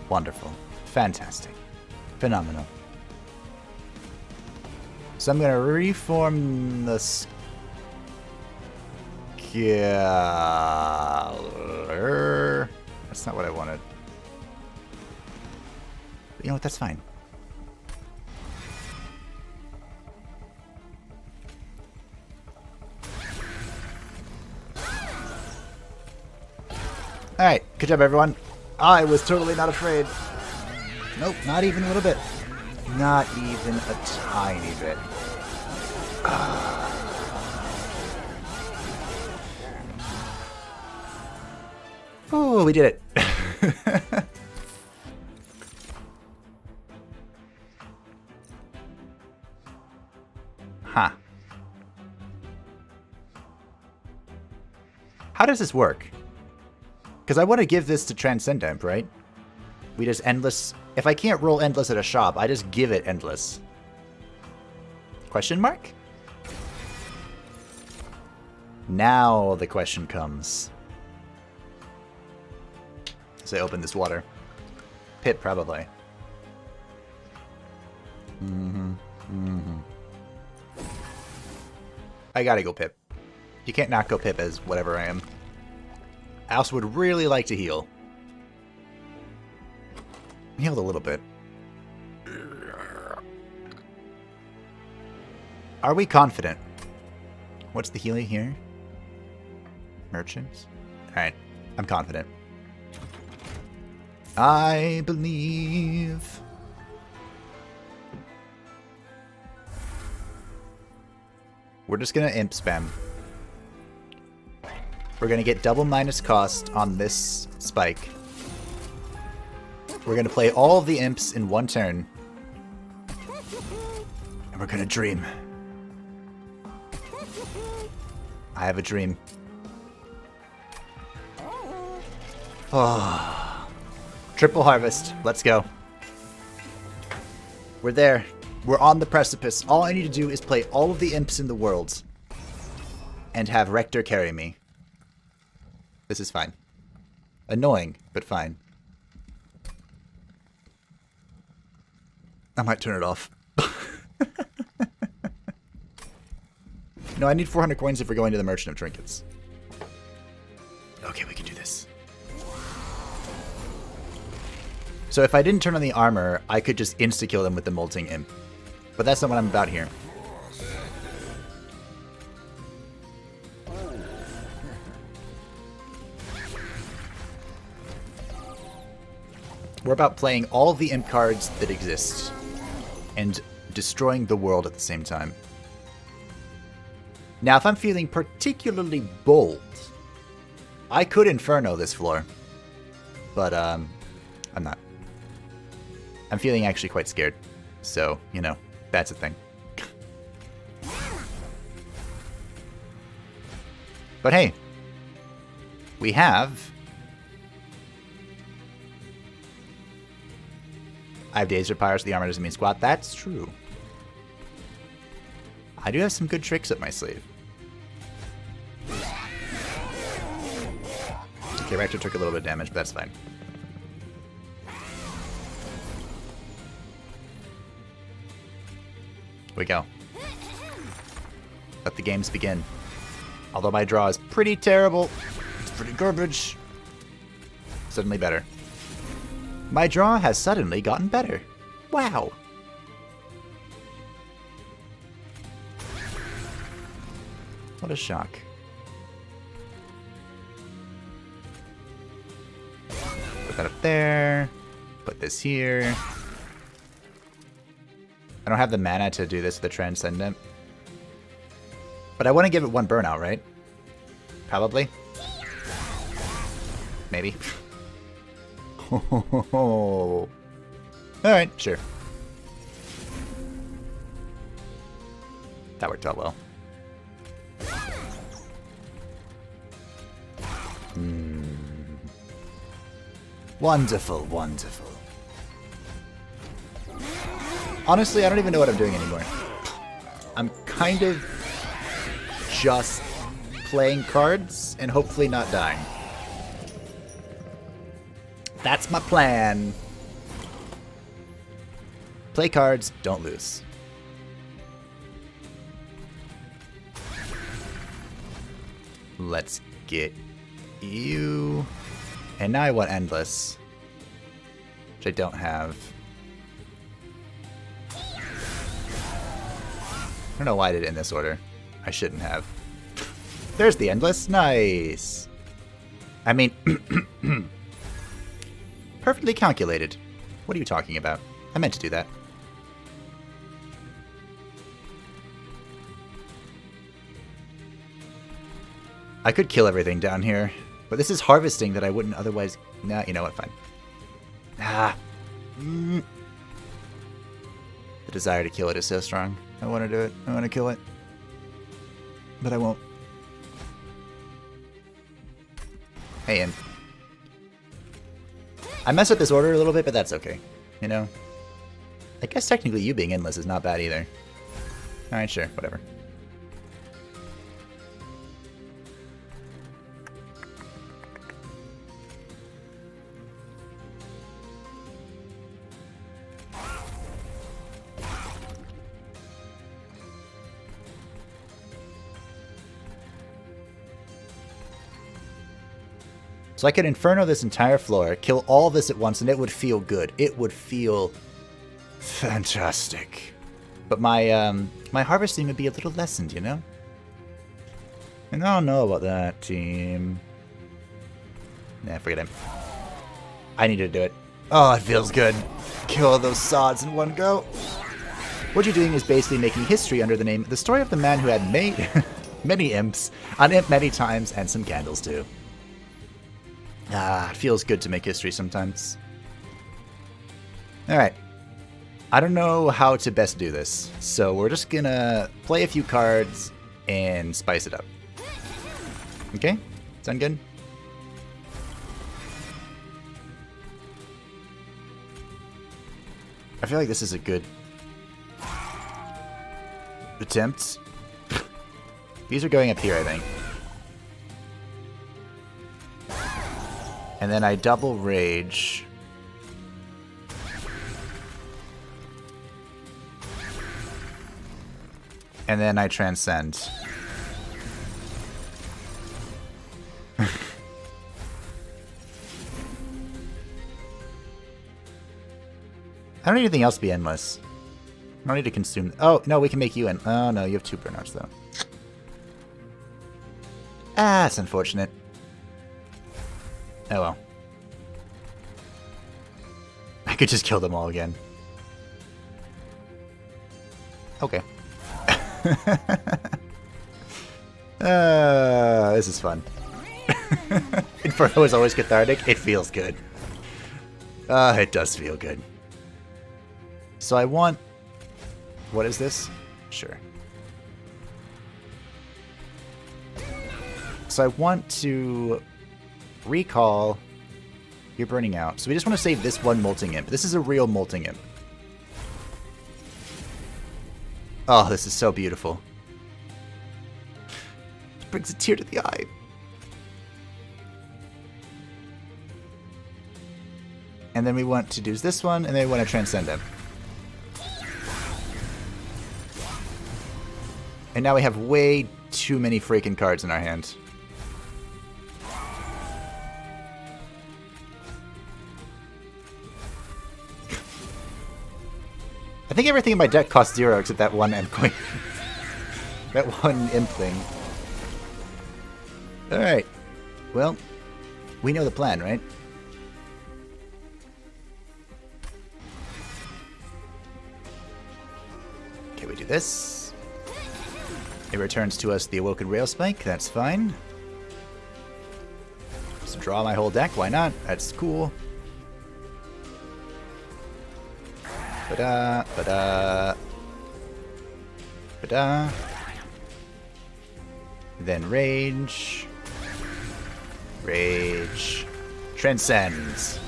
Wonderful. Fantastic. Phenomenal. So I'm gonna reform the Scholar. That's not what I wanted. But you know what? That's fine. Alright, good job everyone. I was totally not afraid. Nope, not even a little bit. Not even a tiny bit. Oh, we did it. Huh. How does this work? Because I want to give this to Transcendent, right? We just endless... If I can't roll endless at a shop, I just give it endless. Question mark? Now the question comes. As I open this water. Pip, probably. I gotta go Pip. You can't not go Pip as whatever I am. I also would really like to heal. Healed a little bit. Are we confident? What's the healing here? Merchants? Alright, I'm confident. I believe. We're just gonna imp spam. We're gonna get double minus cost on this spike. We're gonna play all of the imps in one turn. And we're gonna dream. I have a dream. Oh. Triple harvest. Let's go. We're there. We're on the precipice. All I need to do is play all of the imps in the world. And have Rector carry me. This is fine. Annoying, but fine. I might turn it off. No, I need 400 coins if we're going to the Merchant of Trinkets. Okay, we can do this. So if I didn't turn on the armor, I could just insta-kill them with the Molting Imp. But that's not what I'm about here. We're about playing all the imp cards that exist and destroying the world at the same time. Now, if I'm feeling particularly bold, I could Inferno this floor, but I'm not. I'm feeling actually quite scared, so, you know, that's a thing. But hey, we have... I have Days Repires, the armor doesn't mean squat. That's true. I do have some good tricks up my sleeve. Okay, Rector took a little bit of damage, but that's fine. Here we go. Let the games begin. Although my draw is pretty terrible. It's pretty garbage. Suddenly better. My draw has suddenly gotten better. Wow. What a shock. Put that up there. Put this here. I don't have the mana to do this with the Transcendent. But I want to give it one burnout, right? Probably. Maybe. Alright, sure. That worked out well. Wonderful, wonderful. Honestly, I don't even know what I'm doing anymore. I'm kind of just playing cards and hopefully not dying. That's my plan. Play cards, don't lose. Let's get you. And now I want Endless, which I don't have. I don't know why I did it in this order. I shouldn't have. There's the Endless. Nice. I mean, perfectly calculated. What are you talking about? I meant to do that. I could kill everything down here, but this is harvesting that I wouldn't otherwise... Nah, you know what, fine. Ah. The desire to kill it is so strong. I want to do it. I want to kill it. But I won't. Hey, Imp. I mess up this order a little bit, but that's okay. You know? I guess technically you being endless is not bad either. Alright, sure. Whatever. So I could Inferno this entire floor, kill all this at once, and it would feel good. It would feel fantastic. But my my harvesting would be a little lessened, you know? And I don't know about that, team. Nah, forget him. I need to do it. Oh, it feels good. Kill all those sods in one go. What you're doing is basically making history under the name The Story of the Man Who Had many imps, an imp many times, and some candles too. Ah, it feels good to make history sometimes. Alright. I don't know how to best do this, so we're just gonna play a few cards and spice it up. Okay? Sound good? I feel like this is a good attempt. These are going up here, I think. And then I double rage. And then I transcend. I don't need anything else to be endless. I don't need to consume... Oh, no, we can make you end... Oh, no, you have 2 burnouts, though. Ah, that's unfortunate. Oh well. I could just kill them all again. Okay. This is fun. Inferno is always cathartic. It feels good. It does feel good. So I want... What is this? Sure. So I want to... recall. You're burning out. So we just want to save this one Molting Imp. This is a real Molting Imp. Oh, this is so beautiful. It brings a tear to the eye. And then we want to do this one, and then we want to transcend him. And now we have way too many freaking cards in our hand. I think everything in my deck costs 0 except that one end coin. That one imp thing. Alright. Well, we know the plan, right? Okay, we do this. It returns to us the Awoken Rail Spike. That's fine. Just draw my whole deck. Why not? That's cool. Ba-da, ba-da. Ba-da. Then rage. Rage. Transcends.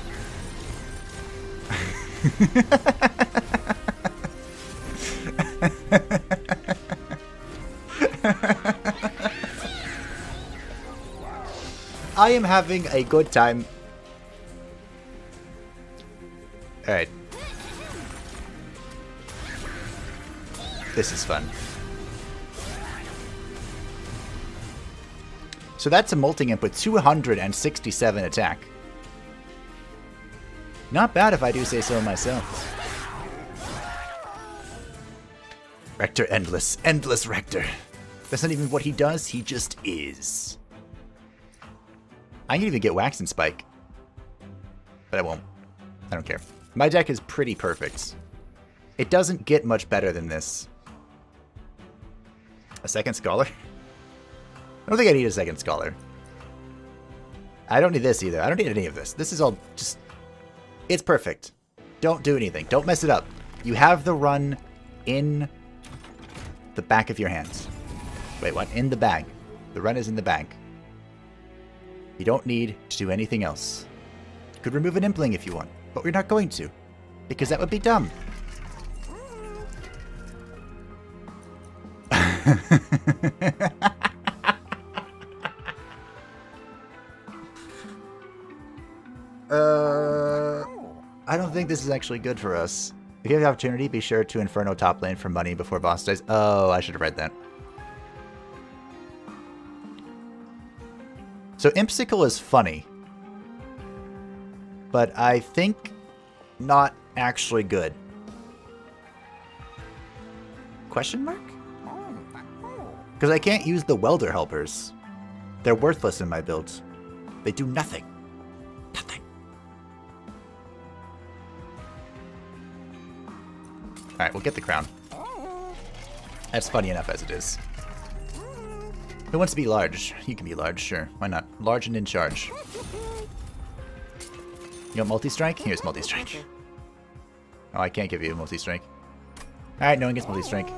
I am having a good time. Alright. This is fun. So that's a Molting Imp with 267 attack. Not bad if I do say so myself. Rector Endless. Endless Rector. That's not even what he does, he just is. I can even get Wax and Spike. But I won't. I don't care. My deck is pretty perfect. It doesn't get much better than this. A second Scholar? I don't think I need a second Scholar. I don't need this either. I don't need any of this. This is all just... It's perfect. Don't do anything. Don't mess it up. You have the run in the back of your hands. Wait, what? In the bag. The run is in the bag. You don't need to do anything else. You could remove an Impling if you want, but we're not going to, because that would be dumb. I don't think this is actually good for us. If you have the opportunity, be sure to Inferno top lane for money before boss dies. Oh, I should have read that. So Impsicle is funny, but I think not actually good. Question mark? Because I can't use the Welder helpers. They're worthless in my build. They do nothing. Nothing. Alright, we'll get the crown. That's funny enough as it is. Who wants to be large? You can be large, sure. Why not? Large and in charge. You want multi-strike? Here's multi-strike. Oh, I can't give you a multi-strike. Alright, no one gets multi-strike.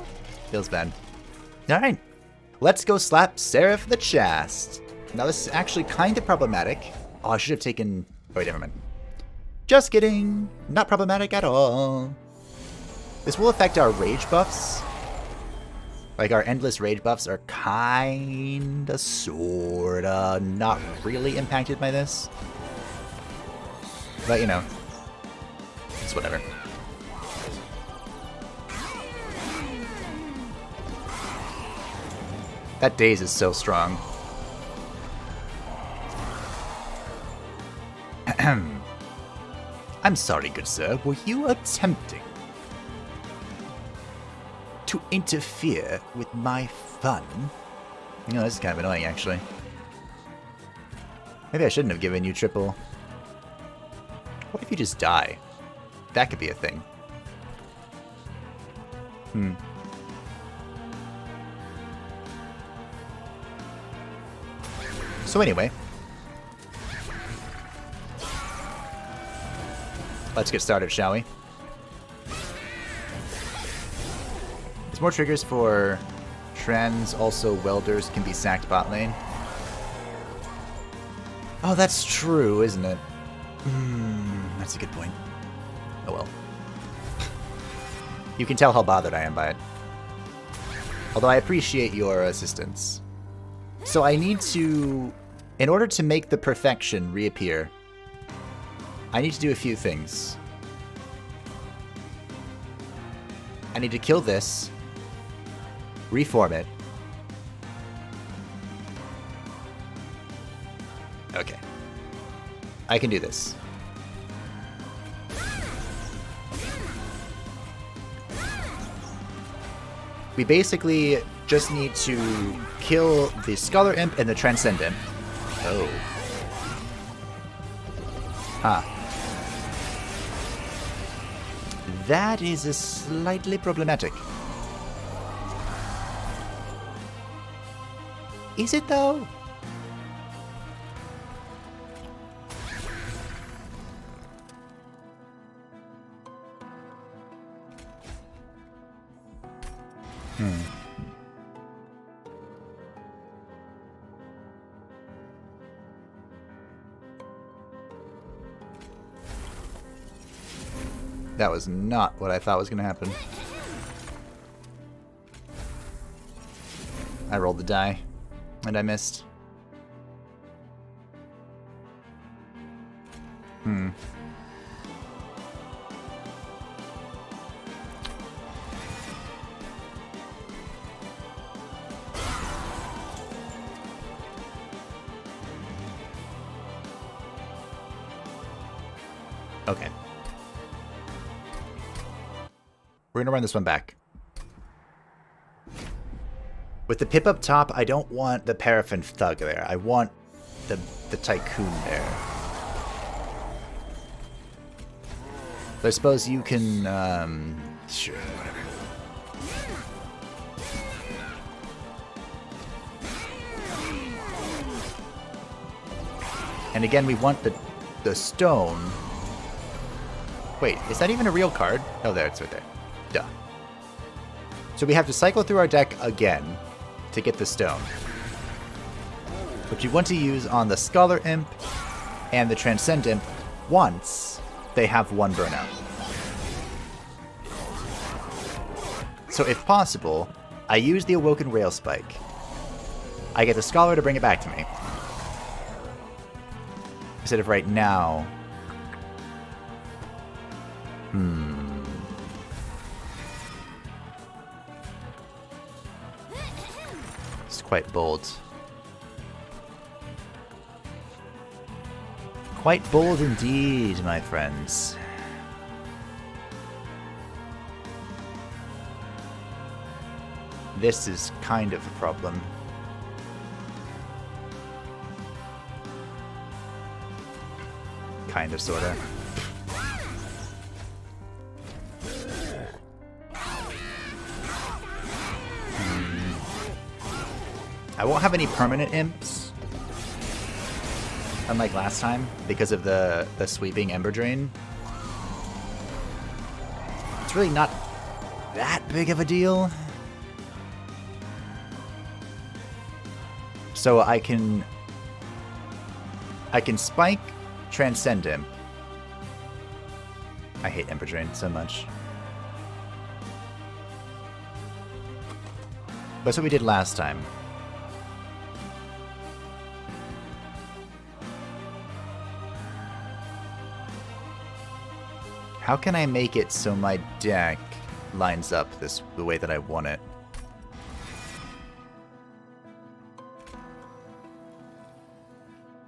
Feels bad. Alright. Let's go slap Seraph the chest. Now this is actually kind of problematic. Oh, I should have taken... Oh, wait, never mind. Just kidding. Not problematic at all. This will affect our rage buffs. Like, our endless rage buffs are kinda, sorta, not really impacted by this. But, you know, it's whatever. That Daze is so strong. I'm sorry, good sir. Were you attempting to interfere with my fun? You know, this is kind of annoying, actually. Maybe I shouldn't have given you triple. What if you just die? That could be a thing. So anyway, let's get started, shall we? There's more triggers for trends. Also, welders can be sacked bot lane. Oh, that's true, isn't it? That's a good point. Oh well. You can tell how bothered I am by it. Although I appreciate your assistance. So I need to... In order to make the perfection reappear, I need to do a few things. I need to kill this, reform it. Okay. I can do this. We basically just need to kill the Scholar Imp and the Transcendent. Oh. Huh. That is a slightly problematic. Is it though? That was not what I thought was going to happen. I rolled the die, and I missed. Okay. We're gonna run this one back. With the pip up top, I don't want the Paraffin Thug there. I want the Tycoon there. But I suppose you can, sure, whatever. And again, we want the stone. Wait, is that even a real card? Oh, there, it's right there. Duh. So we have to cycle through our deck again to get the stone, which you want to use on the Scholar Imp and the Transcend Imp once they have one burnout. So if possible, I use the Awoken Rail Spike. I get the Scholar to bring it back to me. Instead of right now. It's quite bold. Quite bold indeed, my friends. This is kind of a problem. Kind of, sorta. I won't have any permanent imps, unlike last time, because of the sweeping Ember Drain. It's really not that big of a deal. So I can spike Transcend Imp. I hate Ember Drain so much. That's what we did last time. How can I make it so my deck lines up the way that I want it?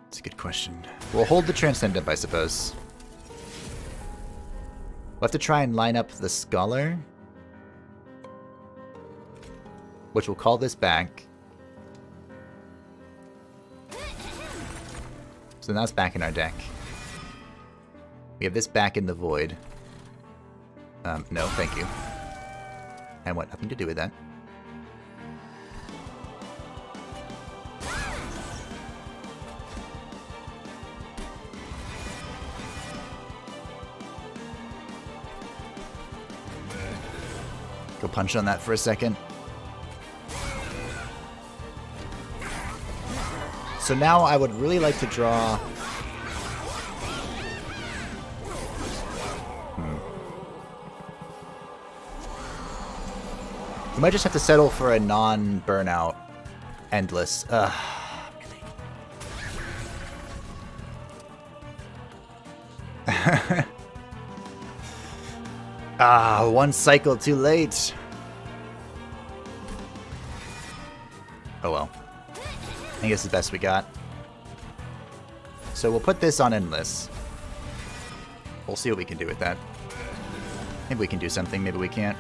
It's a good question. We'll hold the Transcend Imp, I suppose. We'll have to try and line up the Scholar, which will call this back. So now it's back in our deck. We have this back in the void. No, thank you. I want nothing to do with that. Go punch on that for a second. So now I would really like to draw... We might just have to settle for a non-burnout endless. One cycle too late. Oh well. I think it's the best we got. So we'll put this on endless. We'll see what we can do with that. Maybe we can do something, maybe we can't.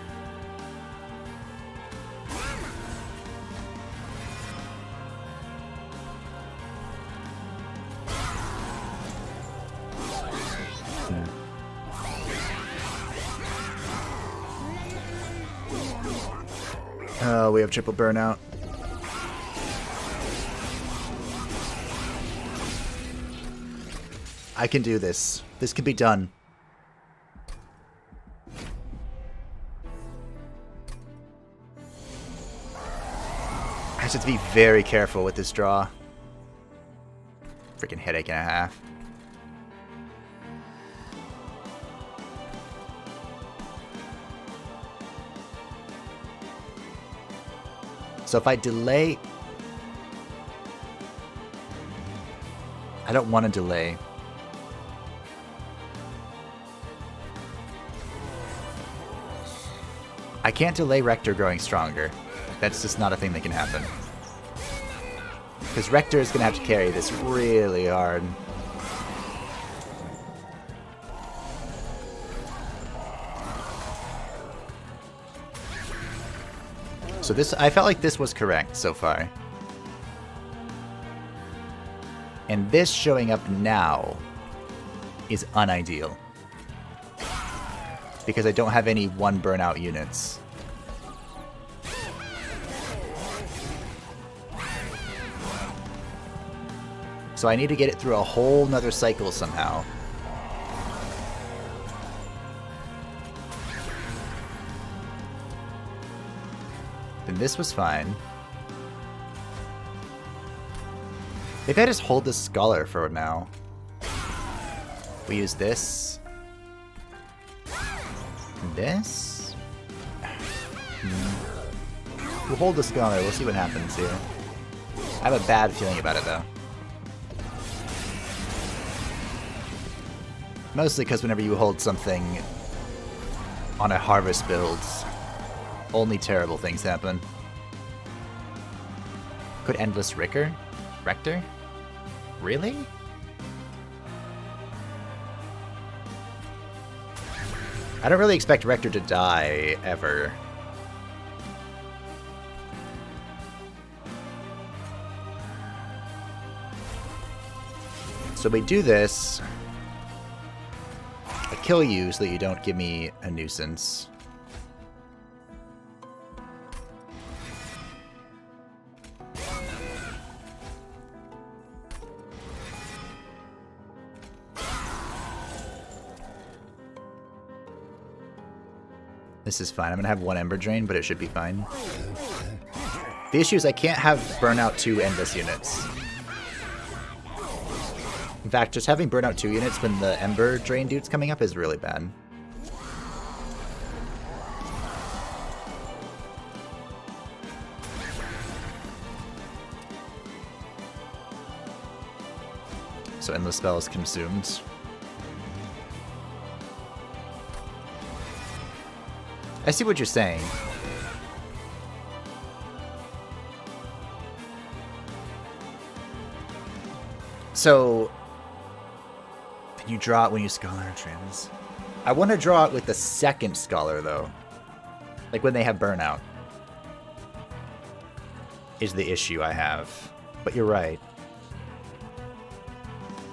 Oh, we have triple burnout. I can do this. This can be done. I just have to be very careful with this draw. Freaking headache and a half. So if I delay... I don't want to delay. I can't delay Rector growing stronger. That's just not a thing that can happen. Because Rector is going to have to carry this really hard. So this, I felt like this was correct so far. And this showing up now is unideal. Because I don't have any 1 burnout units. So I need to get it through a whole nother cycle somehow. Then this was fine. Maybe I just hold this Scholar for now. We use this. And this. We'll hold the Scholar. We'll see what happens here. I have a bad feeling about it, though. Mostly because whenever you hold something on a harvest build, only terrible things happen. Could Endless Rector? Really? I don't really expect Rector to die, ever. So we do this. I kill you so that you don't give me a nuisance. This is fine. I'm going to have 1 Ember Drain, but it should be fine. The issue is I can't have Burnout 2 Endless units. In fact, just having Burnout 2 units when the Ember Drain dude's coming up is really bad. So Endless Spell is consumed. I see what you're saying. So, can you draw it when you Scholar Trans? I want to draw it with the second Scholar, though. Like when they have Burnout. Is the issue I have. But you're right.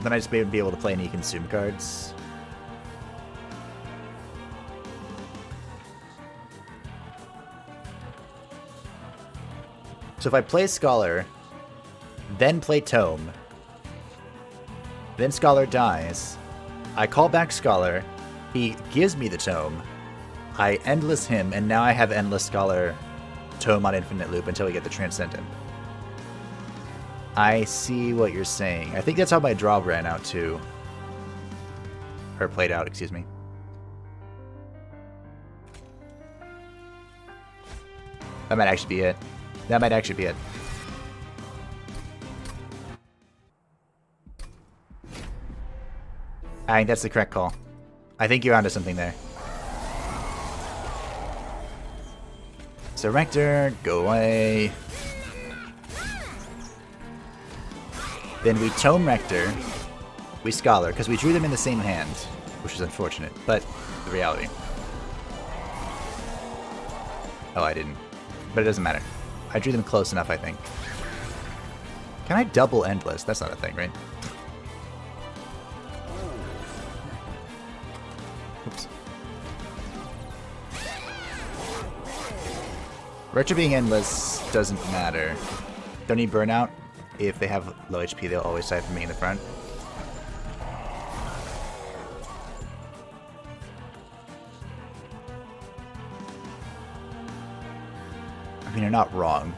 Then I just be able to play any consume cards. So if I play Scholar, then play Tome, then Scholar dies, I call back Scholar, he gives me the Tome, I Endless him, and now I have Endless Scholar Tome on Infinite Loop until we get the Transcendent. I see what you're saying. I think that's how my draw ran out too. Or played out, excuse me. That might actually be it. That might actually be it. I think that's the correct call. I think you're onto something there. So Rector, go away. Then we Tome Rector. We Scholar, because we drew them in the same hand, which is unfortunate, but the reality. Oh, I didn't. But it doesn't matter. I drew them close enough, I think. Can I double Endless? That's not a thing, right? Oops. Retro being Endless doesn't matter. Don't need Burnout. If they have low HP, they'll always side from me in the front. I mean, you're not wrong.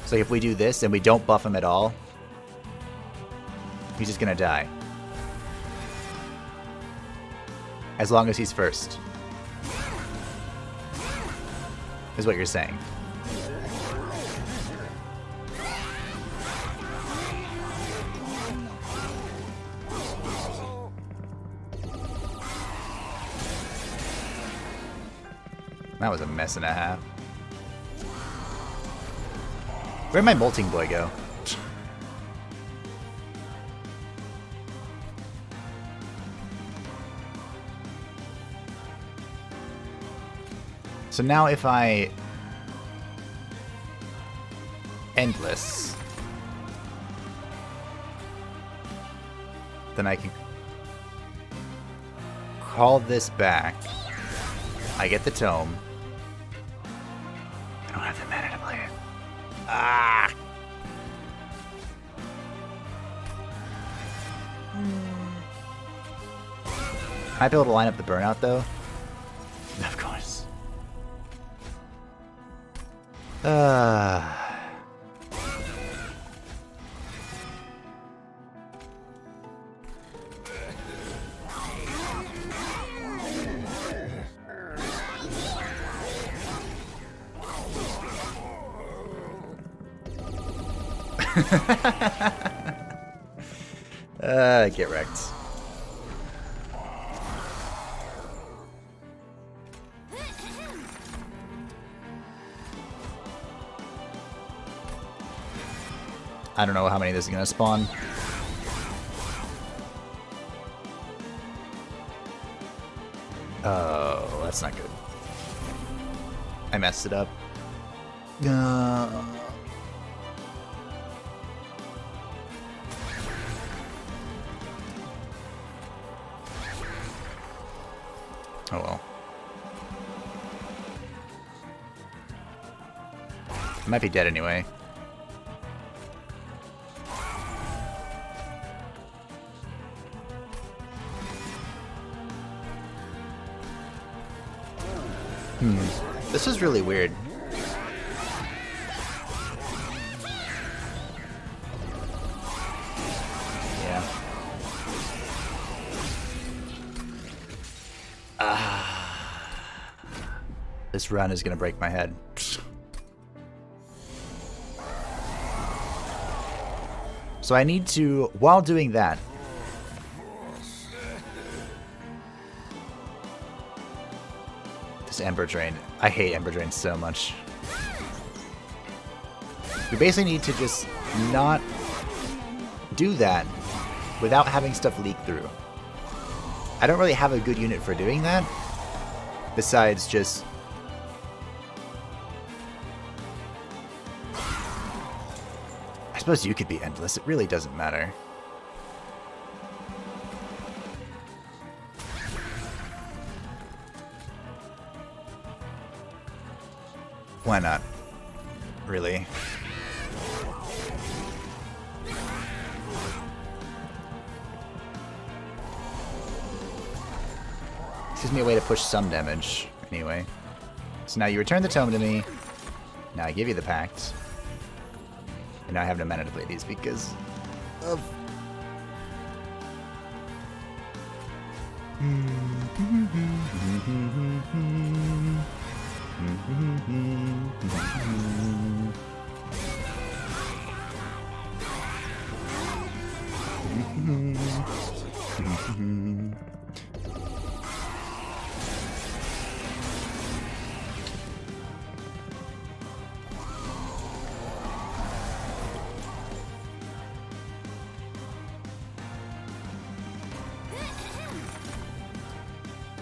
So if we do this and we don't buff him at all, he's just gonna die. As long as he's first. Is what you're saying. That was a mess and a half. Where'd my Molting Boy go? So now if I endless, then I can call this back. I get the tome. I don't have the mana to play it. Ah! Might be able to line up the burnout though. Of course. Get wrecked. I don't know how many this is gonna spawn. Oh, that's not good. I messed it up. Oh well. I might be dead anyway. This is really weird. Yeah. This run is gonna break my head. So I need to, while doing that, this Ember Drain. I hate Ember Drain so much. We basically need to just not do that without having stuff leak through. I don't really have a good unit for doing that, besides just... I suppose you could be endless, it really doesn't matter. Why not? Really? This gives me a way to push some damage, anyway. So now you return the tome to me. Now I give you the pact. And now I have no mana to play these because of...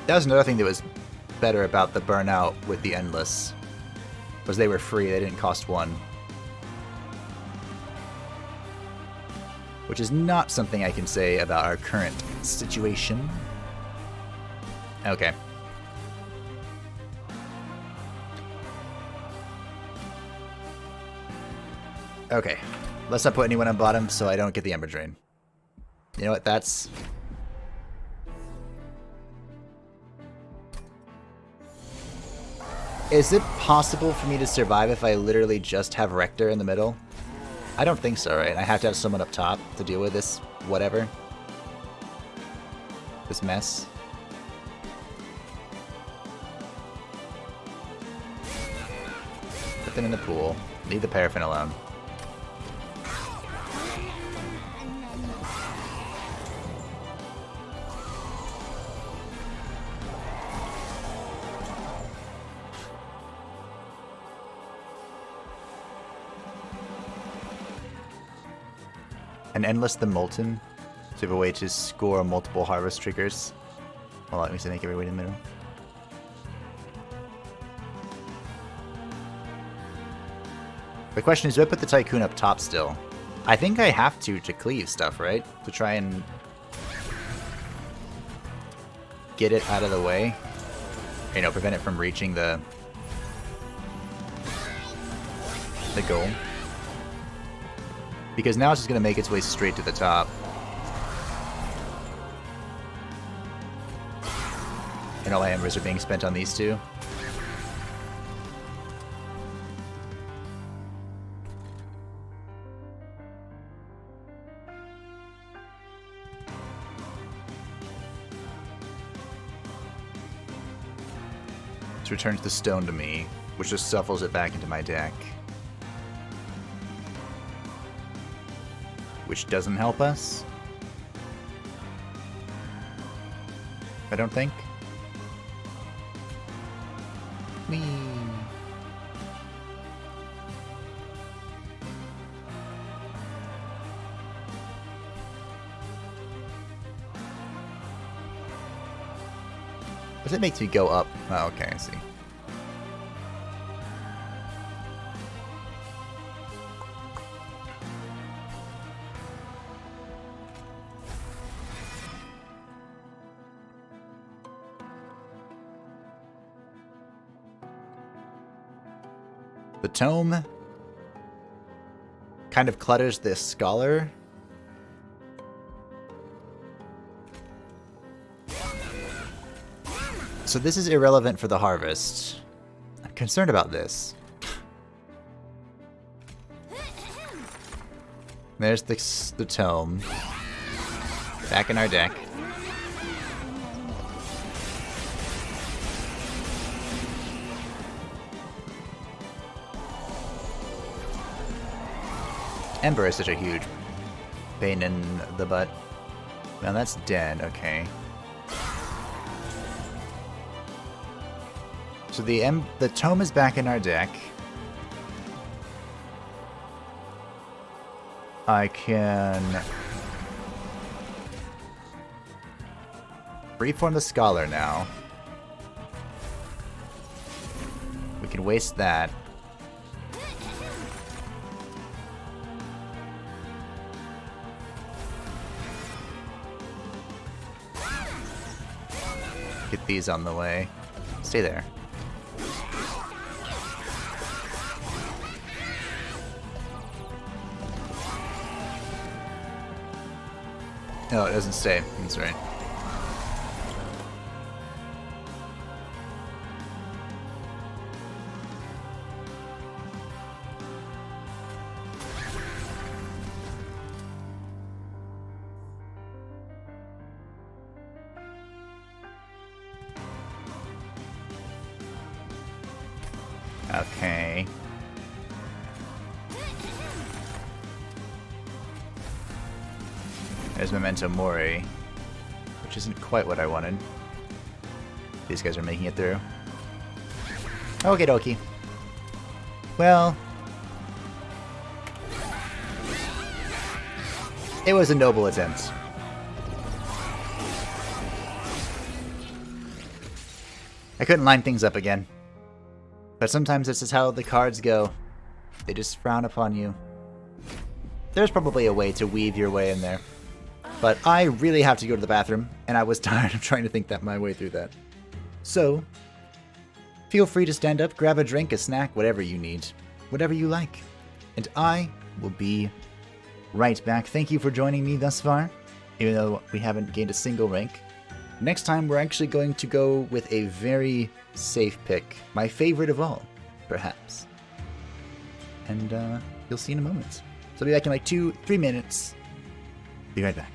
That was another thing that was better about the burnout with the Endless, was they were free, they didn't cost one. Which is not something I can say about our current situation. Okay. Okay. Let's not put anyone on bottom so I don't get the Ember Drain. You know what, that's... Is it possible for me to survive if I literally just have Rector in the middle? I don't think so, right? I have to have someone up top to deal with this whatever. This mess. Put them in the pool. Leave the paraffin alone. And Endless the Molten, so you have a way to score multiple harvest triggers. Well, let me see, make every way in the middle. The question is, do I put the Tycoon up top still? I think I have to cleave stuff, right? To try and get it out of the way. You know, prevent it from reaching the goal. Because now it's just going to make its way straight to the top. And all my embers are being spent on these two. This returns the stone to me, which just shuffles it back into my deck. Which doesn't help us. I don't think. Whee. Does it make me go up? Oh, okay, I see. The tome kind of clutters this scholar. So this is irrelevant for the harvest. I'm concerned about this. There's the tome. Back in our deck. Ember is such a huge pain in the butt. Now that's dead, okay. So the tome is back in our deck. I can reform the scholar now. We can waste that. Get these on the way. Stay there. No, it doesn't stay. That's right. Okay. There's Memento Mori, which isn't quite what I wanted. These guys are making it through. Okie dokie. Well, it was a noble attempt. I couldn't line things up again. But sometimes this is how the cards go. They just frown upon you. There's probably a way to weave your way in there. But I really have to go to the bathroom, and I was tired of trying to think that my way through that. So, feel free to stand up, grab a drink, a snack, whatever you need. Whatever you like. And I will be right back. Thank you for joining me thus far, even though we haven't gained a single rank. Next time, we're actually going to go with a very safe pick. My favorite of all, perhaps. And you'll see in a moment. So I'll be back in like 2-3 minutes. Be right back.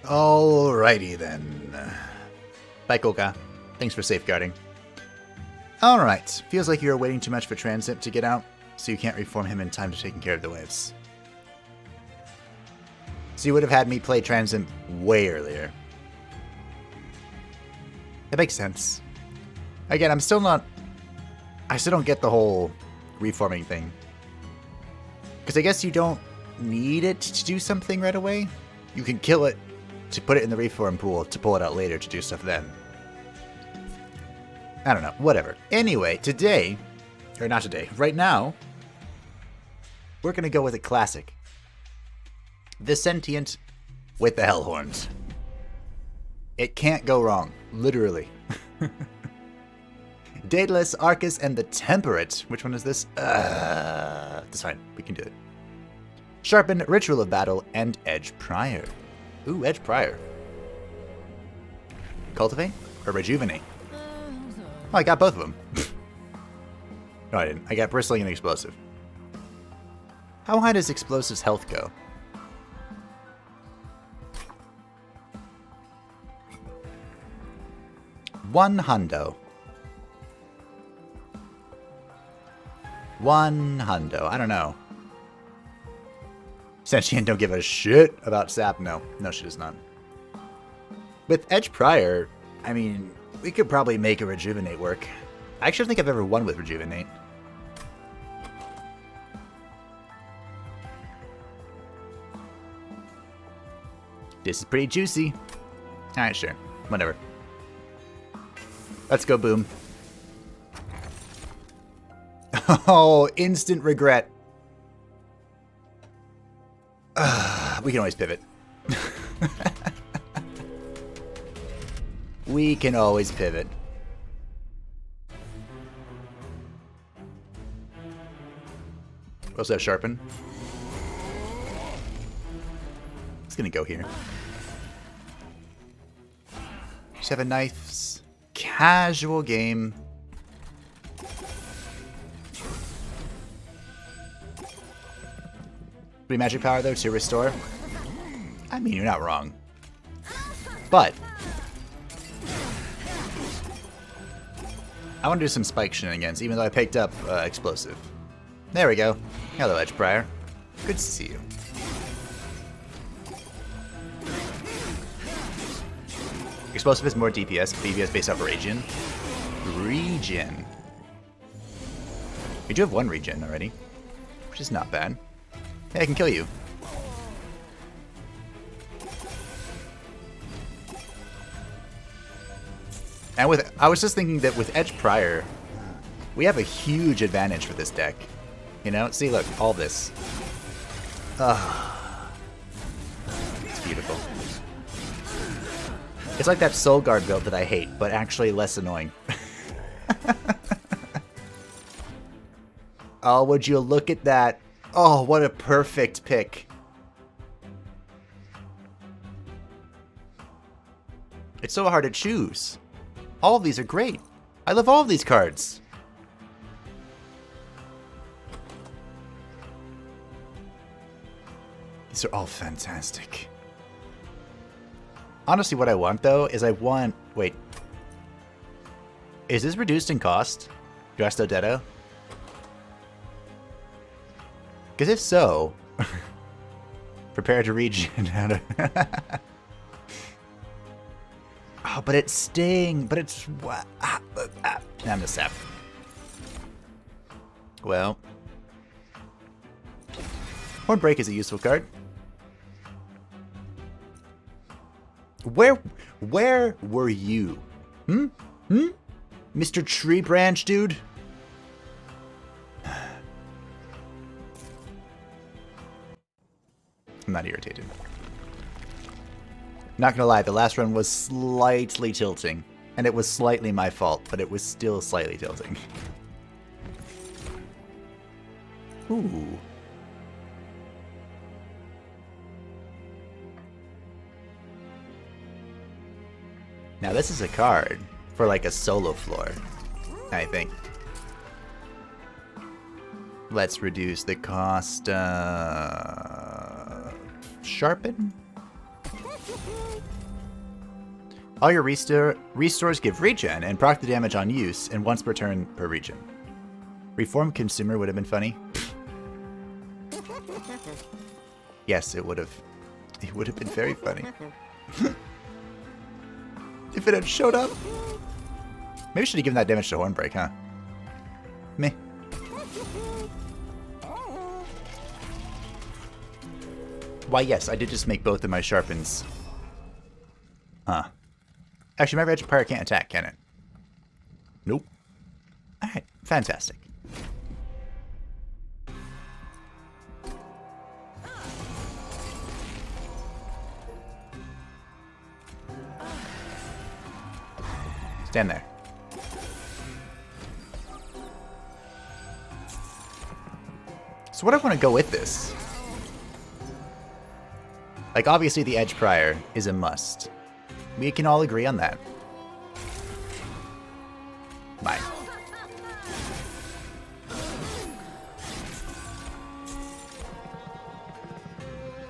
Alrighty then. Bye, Koka. Thanks for safeguarding. Alright. Feels like you're waiting too much for Transit to get out, so you can't reform him in time to take care of the waves. So you would have had me play Transit way earlier. That makes sense. Again, I still don't get the whole reforming thing. Because I guess you don't need it to do something right away. You can kill it to put it in the reform pool to pull it out later to do stuff then. I don't know. Whatever. Anyway, today, or not today, right now, we're going to go with a classic. The Sentient with the Hellhorns. It can't go wrong. Literally. Daedalus, Arcus, and the Temperate. Which one is this? That's fine. We can do it. Sharpen, Ritual of Battle, and Edge Prior. Ooh, Edge Prior. Cultivate or Rejuvenate? Oh, I got both of them. No, I didn't. I got Bristling and Explosive. How high does Explosive's health go? $100. $100. I don't know. Sentient don't give a shit about sap. No, she does not. With Edge Prior, I mean, we could probably make a Rejuvenate work. I actually don't think I've ever won with Rejuvenate. This is pretty juicy. Alright, sure. Whatever. Let's go, Boom. Oh, instant regret. We can always pivot. We can always pivot. We also have Sharpen. It's gonna go here. 7 nice, casual game. Free magic power though to restore. I mean, you're not wrong. But I want to do some spike shenanigans, even though I picked up Explosive. There we go. Hello, Edge Prior. Good to see you. Explosive is more DPS, DPS based off region. Regen. We do have 1 regen already, which is not bad. Hey, I can kill you. And I was just thinking that with Edge Prior, we have a huge advantage for this deck. You know, see, look, all this. It's beautiful. It's like that Soul Guard build that I hate, but actually less annoying. Oh, would you look at that? Oh, what a perfect pick. It's so hard to choose. All of these are great. I love all of these cards. These are all fantastic. Honestly, what I want, though, is I want... Wait. Is this reduced in cost? Dresto Detto? Because if so... prepare to regen. Oh, but it's Sting. But it's... I'm a sap. Well... Hornbreak is a useful card. Where were you? Mr. Tree Branch, dude? I'm not irritated. Not gonna lie, the last run was slightly tilting. And it was slightly my fault, but it was still slightly tilting. Ooh. Now this is a card for like a solo floor, I think. Let's reduce the cost of Sharpen? All your restores give regen and proc the damage on use and once per turn per regen. Reform Consumer would have been funny. Yes, it would have. It would have been very funny. If it had showed up. Maybe I should have given that damage to Hornbreak, huh? Meh. Why, yes, I did just make both of my sharpens. Huh. Actually, my Regiment Pirate can't attack, can it? Nope. Alright, fantastic. Stand there. So what do I want to go with this? Like, obviously the Edge Prior is a must. We can all agree on that. Bye.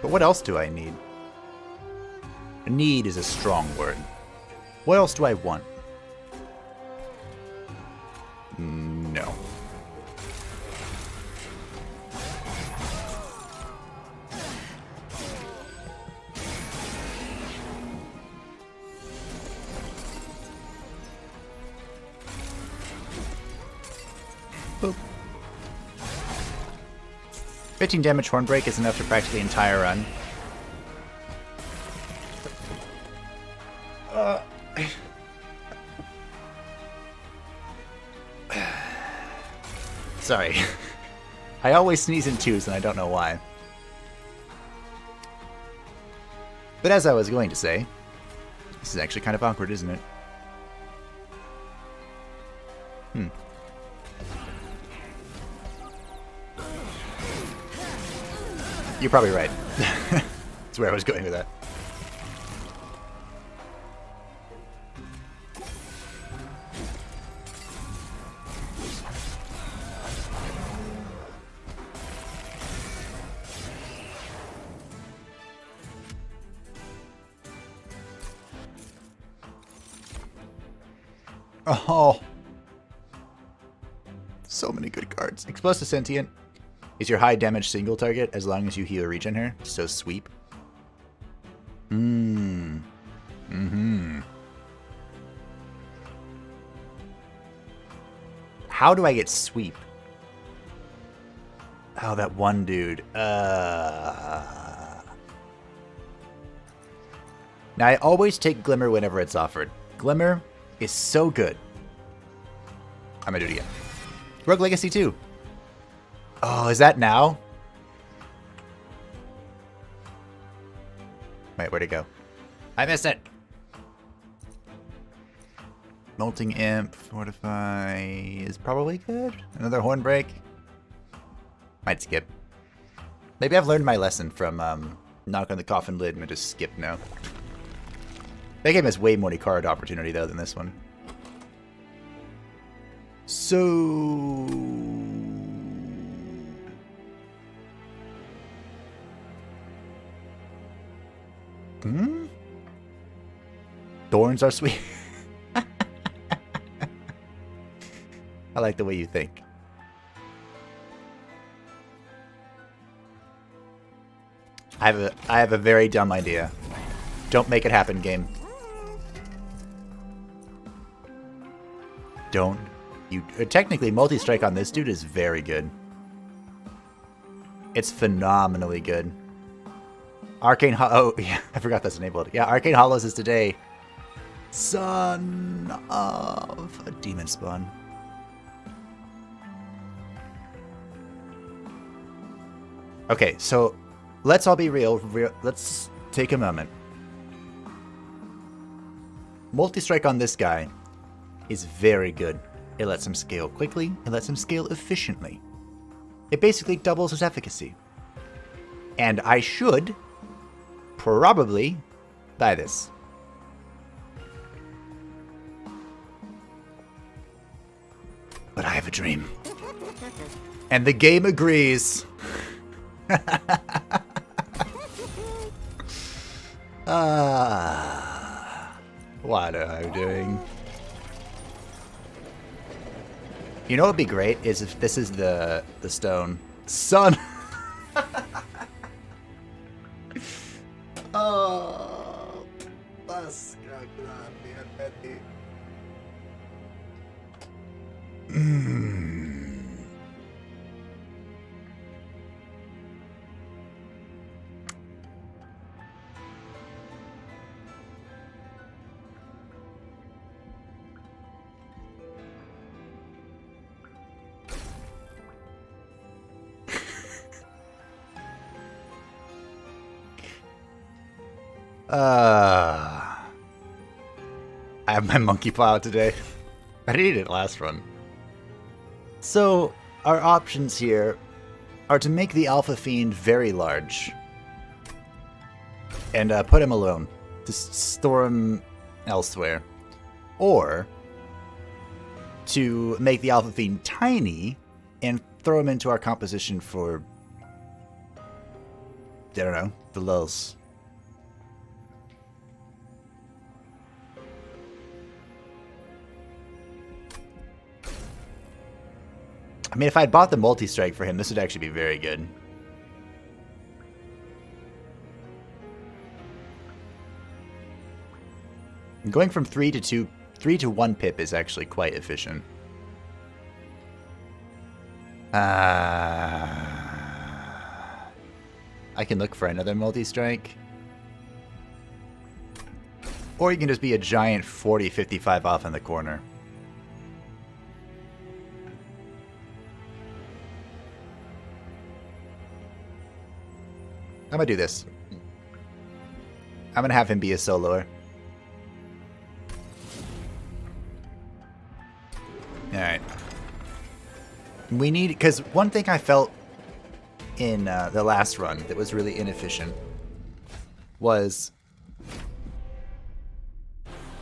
But what else do I need? Need is a strong word. What else do I want? No. Boop. 15 damage Hornbreak is enough to practically the entire run. Sorry. I always sneeze in twos and I don't know why. But as I was going to say, this is actually kind of awkward, isn't it? You're probably right. That's where I was going with that. Oh. So many good cards. Explosive Sentient is your high damage single target as long as you heal regen her. So sweep. How do I get sweep? Oh, that one dude. Now, I always take Glimmer whenever it's offered. Glimmer is so good. I'm gonna do it again. Rogue Legacy 2. Oh, is that now? Wait, where'd it go? I missed it. Molting Imp, Fortify is probably good. Another Hornbreak. Might skip. Maybe I've learned my lesson from Knock on the Coffin Lid and just skip now. That game has way more card opportunity though than this one. So... Thorns are sweet. I like the way you think. I have a very dumb idea. Don't make it happen, game. Don't you... Technically, multi-strike on this dude is very good. It's phenomenally good. Arcane Oh, yeah, I forgot that's enabled. Yeah, Arcane Hollows is today. Son of a demon spawn. Okay, so let's all be real. Let's take a moment. Multi-strike on this guy is very good. It lets him scale quickly. It lets him scale efficiently. It basically doubles his efficacy. And I should probably buy this. But I have a dream. And the game agrees. Why? You know what would be great is if this is the stone. Son! Oh, pasca grande, I have my monkey paw out today. I didn't eat it last run. So, our options here are to make the Alpha Fiend very large. And put him alone. Just store him elsewhere. Or to make the Alpha Fiend tiny and throw him into our composition for, I don't know, the lulz. I mean, if I had bought the multi-strike for him, this would actually be very good. Going from 3 to 1 pip is actually quite efficient. I can look for another multi-strike. Or you can just be a giant 40-55 off in the corner. I'm gonna do this. I'm gonna have him be a soloer. Alright. We need... Because one thing I felt in the last run that was really inefficient was...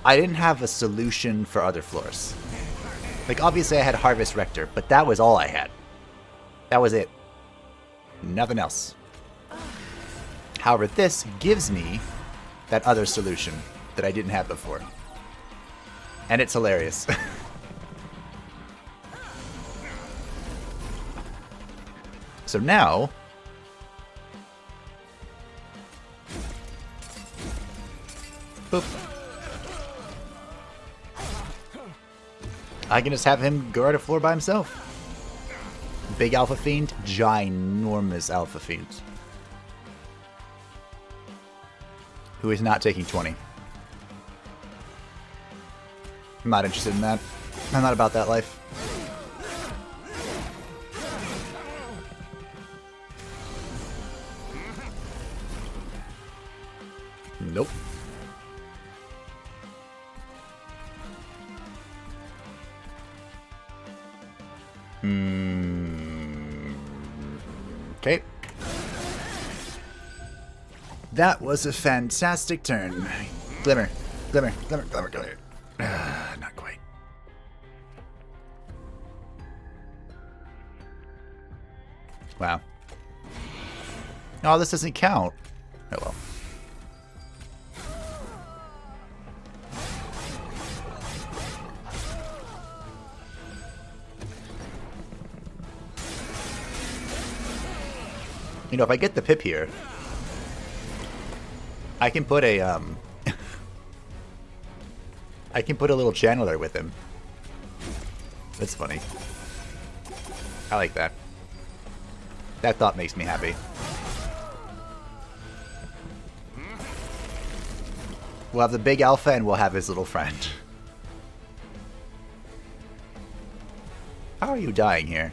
I didn't have a solution for other floors. Like, obviously I had Harvest Rector, but that was all I had. That was it. Nothing else. However, this gives me that other solution that I didn't have before. And it's hilarious. So now... Boop. I can just have him guard a floor by himself. Big Alpha Fiend, ginormous Alpha Fiend. Who is not taking 20. I'm not interested in that. I'm not about that life. Nope. Okay. That was a fantastic turn. Glimmer, glimmer, glimmer, glimmer, glimmer. Not quite. Wow. Oh, this doesn't count. Oh well. You know, if I get the pip here, I can put a I can put a little channeler with him. That's funny. I like that. That thought makes me happy. We'll have the big alpha and we'll have his little friend. How are you dying here?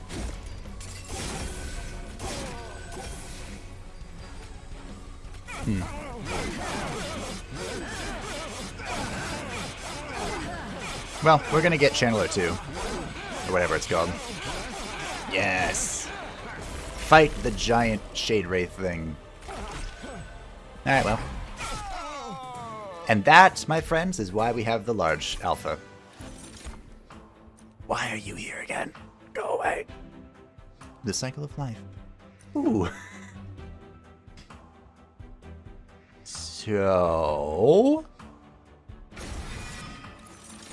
Well, we're gonna get Channeler too. Or whatever it's called. Yes! Fight the giant Shade Wraith thing. Alright, well. And that, my friends, is why we have the large alpha. Why are you here again? Go away. The cycle of life. Ooh. So...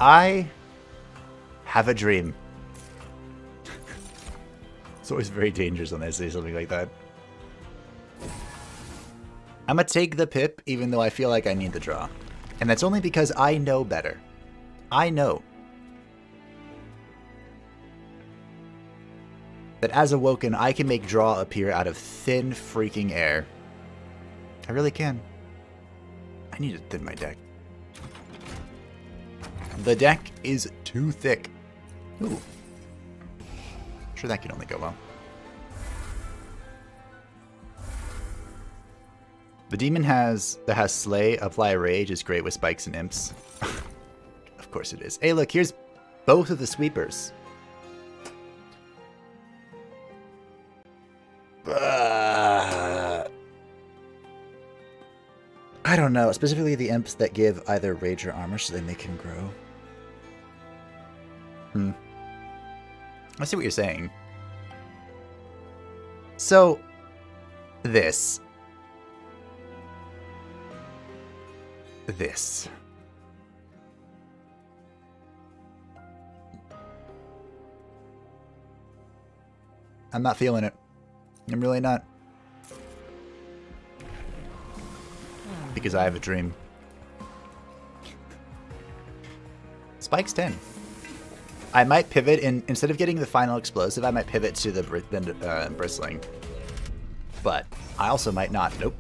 I have a dream. always very dangerous when I say something like that. I'm gonna take the pip, even though I feel like I need the draw. And that's only because I know better. I know that as Awoken, I can make draw appear out of thin freaking air. I really can. I need to thin my deck. The deck is too thick. Ooh. Sure, that can only go well. The demon that has Slay, Apply Rage is great with spikes and imps. Of course it is. Hey, look, here's both of the sweepers. I don't know. Specifically the imps that give either rage or armor so they make him grow. I see what you're saying. So, this. I'm not feeling it. I'm really not. Because I have a dream. Spike's 10. I might pivot instead of getting the final explosive, I might pivot to the bristling. But I also might not. Nope.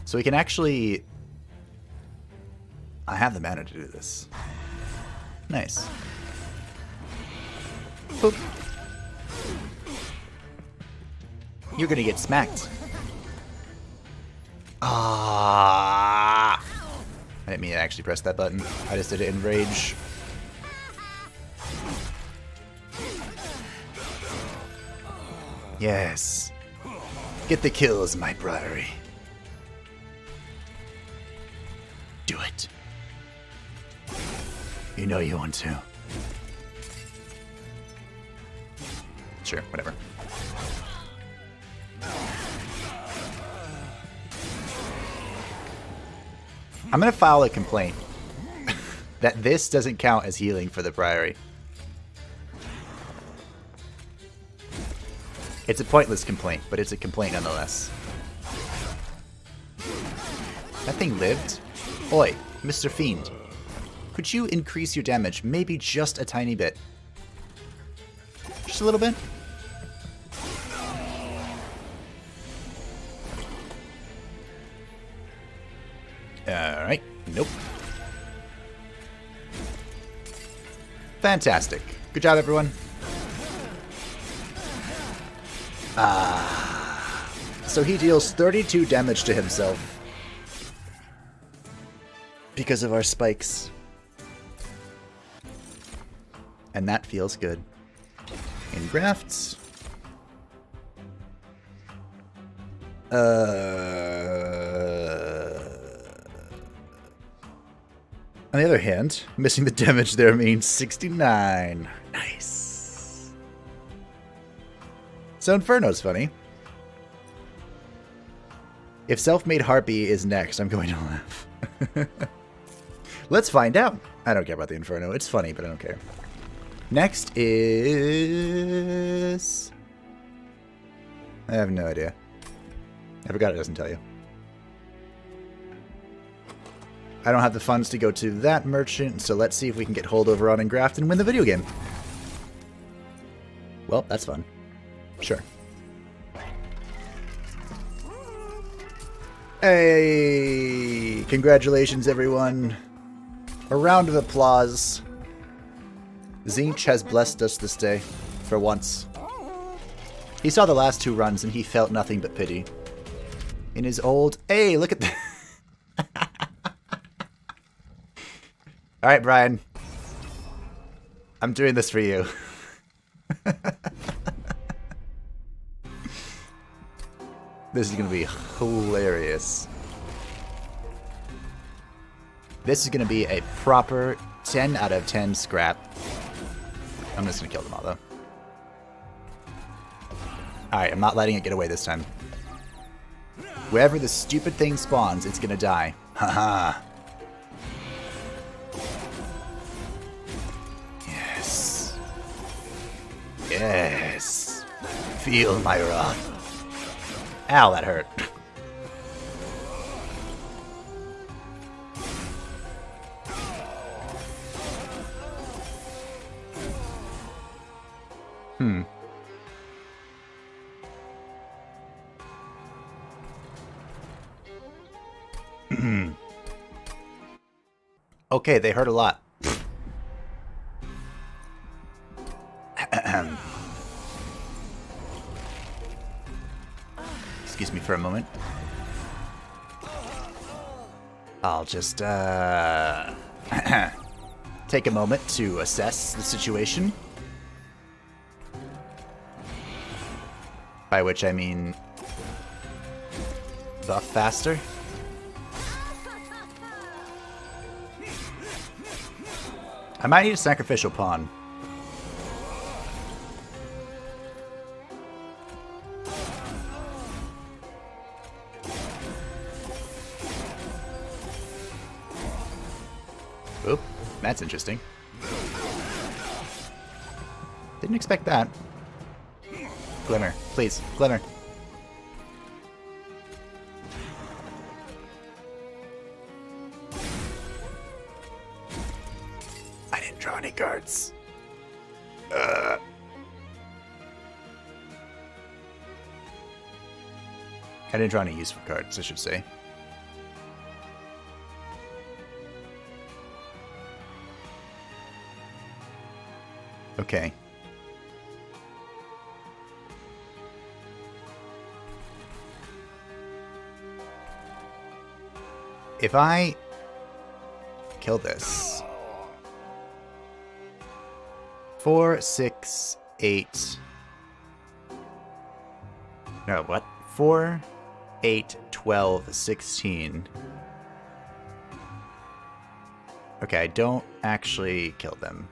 So we can actually... I have the mana to do this. Nice. Boop. You're gonna get smacked. Ah! I didn't mean to actually press that button. I just did it in rage. Yes. Get the kills, my Priory. Do it. You know you want to. Sure, whatever. I'm gonna file a complaint that this doesn't count as healing for the Priory. It's a pointless complaint, but it's a complaint nonetheless. That thing lived? Oi, Mr. Fiend. Could you increase your damage maybe just a tiny bit? Just a little bit? Alright, nope. Fantastic. Good job, everyone. So he deals 32 damage to himself because of our spikes. And that feels good. In grafts. On the other hand, missing the damage there means 69. Nice. So Inferno's funny. If Self-Made Harpy is next, I'm going to laugh. Let's find out. I don't care about the Inferno. It's funny, but I don't care. Next is... I have no idea. I forgot it doesn't tell you. I don't have the funds to go to that merchant, so let's see if we can get holdover on Engraft and win the video game. Well, that's fun. Sure. Hey! Congratulations, everyone. A round of applause. Zinch has blessed us this day, for once. He saw the last two runs and he felt nothing but pity. In his old... Hey, look at that! Alright, Brian. I'm doing this for you. This is going to be hilarious. This is going to be a proper 10 out of 10 scrap. I'm just going to kill them all, though. Alright, I'm not letting it get away this time. Wherever the stupid thing spawns, it's going to die. Haha. Yes. Feel my wrath. Ow, that hurt. Okay, they hurt a lot. Excuse me for a moment. I'll just take a moment to assess the situation. By which I mean buff faster. I might need a sacrificial pawn. Oop, that's interesting. Didn't expect that. Glimmer, please, Glimmer. I didn't draw any cards. I didn't draw any useful cards, I should say. Okay. If I kill this, 4, 6, 8. No, what? 4, 8, 12, 16. Okay, I don't actually kill them.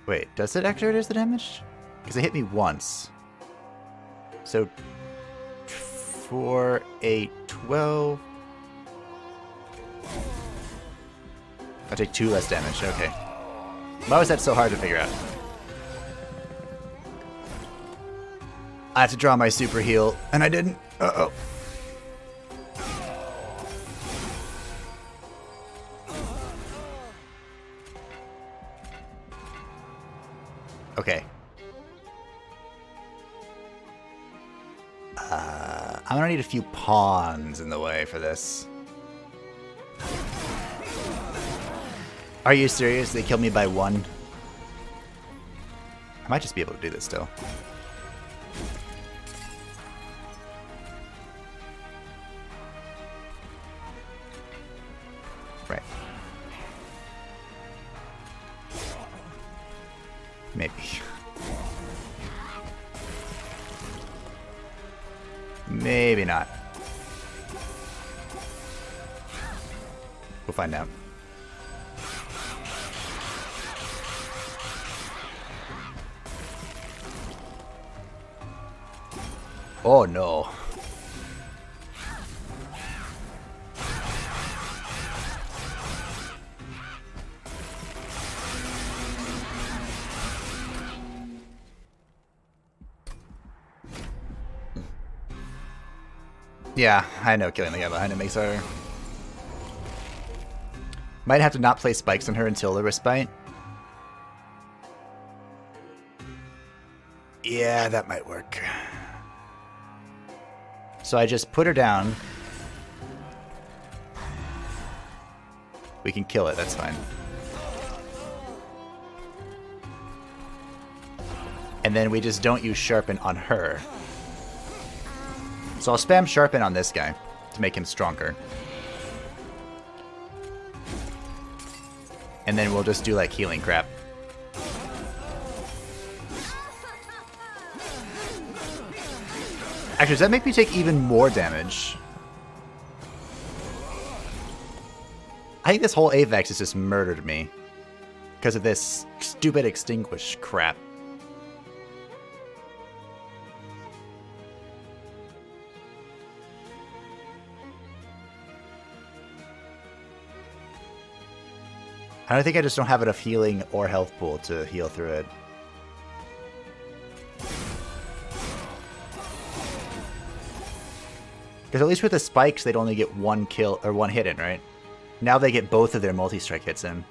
Wait, does it actually reduce the damage? Because it hit me once. So 4, 8, 12. I'll take 2 less damage, okay. Why was that so hard to figure out? I have to draw my super heal, and I didn't. Uh-oh. Okay. I'm gonna need a few pawns in the way for this. Are you serious? They killed me by 1? I might just be able to do this still. Right. Maybe. Maybe not. We'll find out. Oh no. Yeah, I know killing the guy behind it makes her... Might have to not play spikes on her until the respite. Yeah, that might work. So I just put her down. We can kill it, that's fine. And then we just don't use Sharpen on her. So I'll spam Sharpen on this guy to make him stronger. And then we'll just do like healing crap. Actually, does that make me take even more damage? I think this whole Avex has just murdered me. Because of this stupid extinguish crap. I don't think I just don't have enough healing or health pool to heal through it. Because at least with the spikes, they'd only get one kill or one hit in, right? Now they get both of their multi-strike hits in.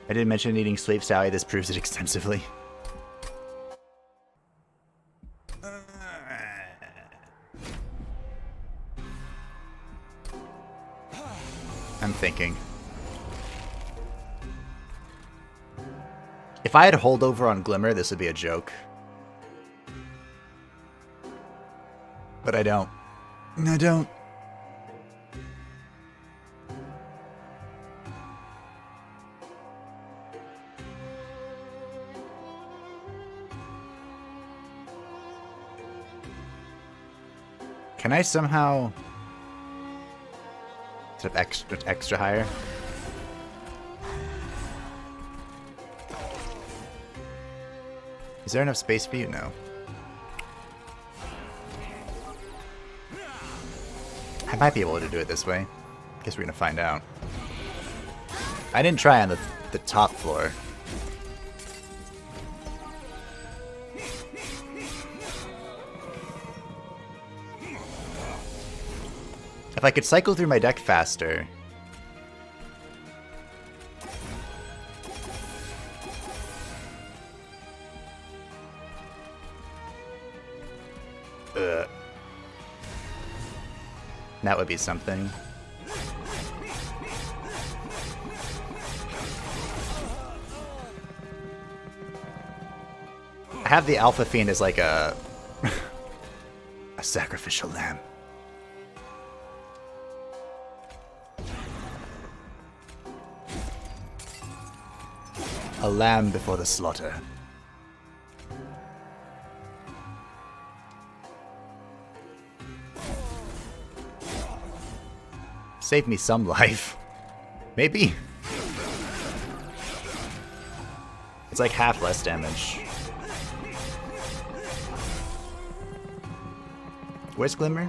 I didn't mention needing sleep, Sally. This proves it extensively. I'm thinking. If I had holdover on Glimmer, this would be a joke. But I don't. I don't. Can I somehow set up extra higher? Is there enough space for you? No. I might be able to do it this way. Guess we're gonna find out. I didn't try on the top floor. If I could cycle through my deck faster. That would be something. I have the Alpha Fiend as like a sacrificial lamb. A lamb before the slaughter. Save me some life. Maybe. It's like half less damage. Where's Glimmer?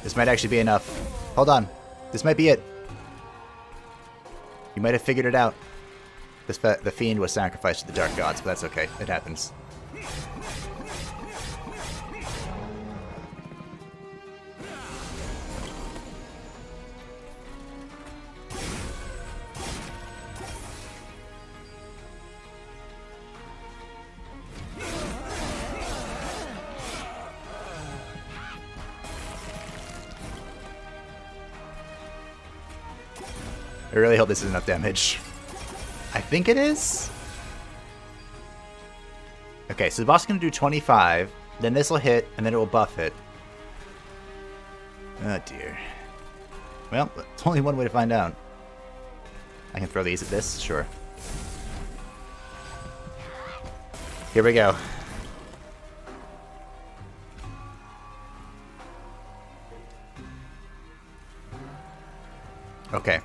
This might actually be enough. Hold on. This might be it. You might have figured it out. The Fiend was sacrificed to the Dark Gods, but that's okay. It happens. I really hope this is enough damage. I think it is. Okay, so the boss is going to do 25, then this will hit, and then it will buff it. Oh dear. Well, it's only one way to find out. I can throw these at this? Sure. Here we go. Okay.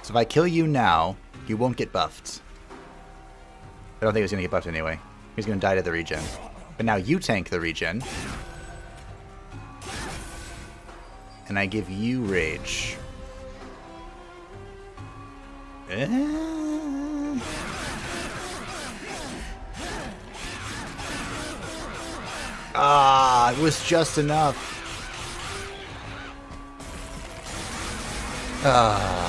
So if I kill you now, you won't get buffed. I don't think he was going to get buffed anyway. He's going to die to the regen. But now you tank the regen. And I give you rage. Ah, it was just enough. Ah.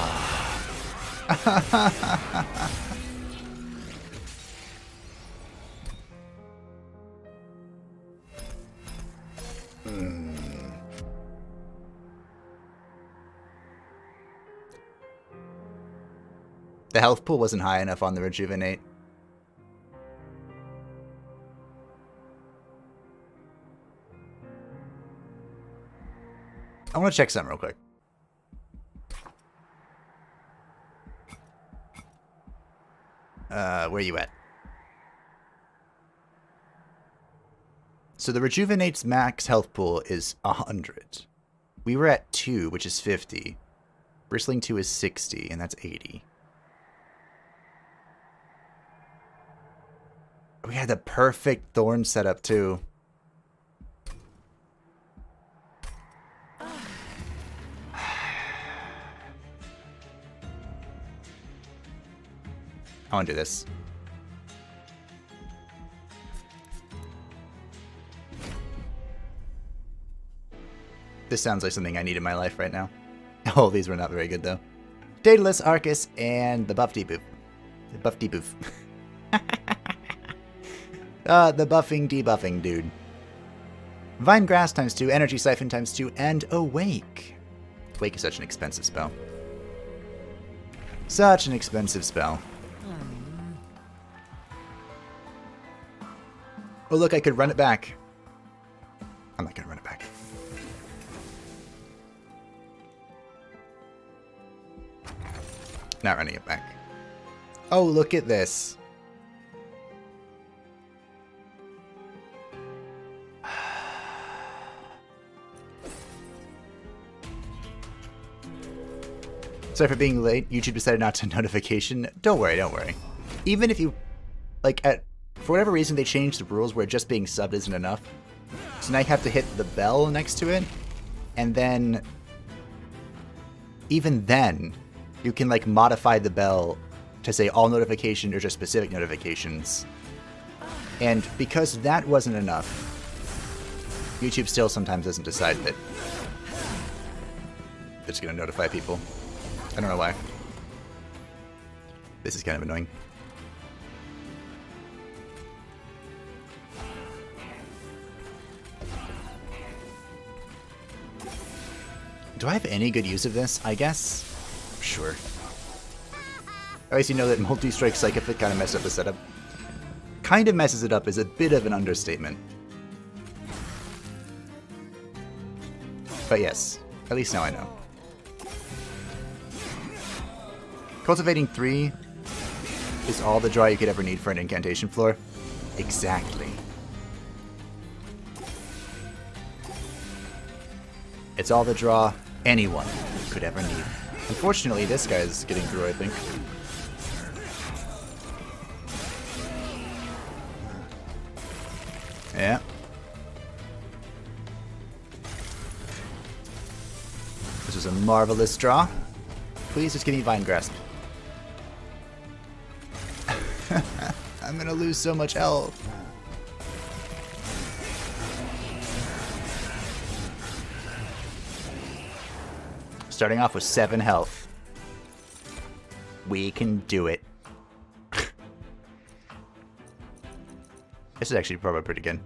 The health pool wasn't high enough on the rejuvenate. I want to check something real quick. Where are you at? So the Rejuvenate's max health pool is 100. We were at 2, which is 50. Bristling 2 is 60, and that's 80. We had the perfect thorn setup, too. I want to do this. This sounds like something I need in my life right now. Oh, these were not very good, though. Daedalus, Arcus, and the buff deboof. The buff deboof. The buffing debuffing dude. Vine Grass times 2, Energy Siphon times 2, and Awake. Awake is such an expensive spell. Such an expensive spell. Oh look, I could run it back. I'm not gonna run it back. Not running it back. Oh, look at this. Sorry for being late. YouTube decided not to notification. Don't worry, don't worry. Even if you, like, for whatever reason they changed the rules where just being subbed isn't enough. So now you have to hit the bell next to it. And then, even then, you can, like, modify the bell to say all notifications or just specific notifications. And because that wasn't enough, YouTube still sometimes doesn't decide that it's going to notify people. I don't know why. This is kind of annoying. Do I have any good use of this? I guess? Sure. At least you know that multi-strike Psychic kind of messed up the setup. Kind of messes it up is a bit of an understatement. But yes, at least now I know. Cultivating 3 is all the draw you could ever need for an incantation floor. Exactly. It's all the draw anyone could ever need. Unfortunately, this guy's getting through, I think. Yeah. This was a marvelous draw. Please just give me Vine Grasp. I'm gonna lose so much health. Starting off with 7 health. We can do it. This is actually probably pretty good.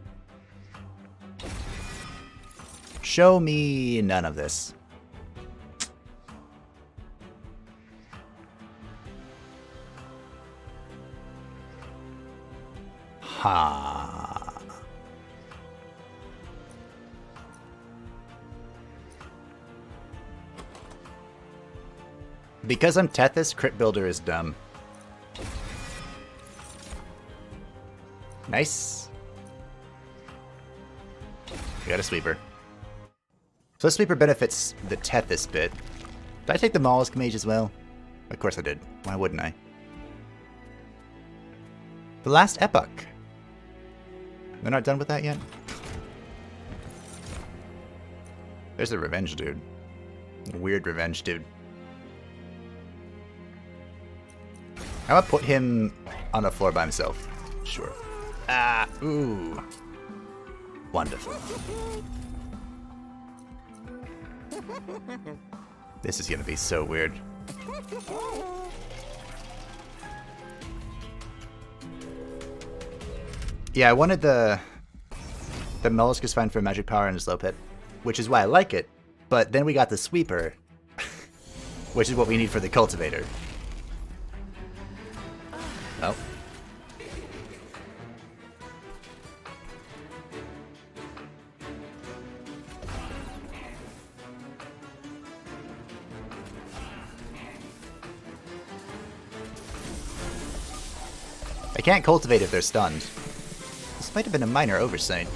Show me none of this. Ha. Because I'm Tethys, Crit Builder is dumb. Nice. We got a sweeper. So the sweeper benefits the Tethys bit. Did I take the Mollusk Mage as well? Of course I did. Why wouldn't I? The last epoch. They're not done with that yet? There's the revenge dude. Weird revenge dude. How about put him on the floor by himself? Sure. Ah, ooh. Wonderful. This is gonna be so weird. Yeah, I wanted the Mollusk is fine for magic power and slow pit, which is why I like it. But then we got the sweeper, which is what we need for the cultivator. Oh. I can't cultivate if they're stunned. This might have been a minor oversight.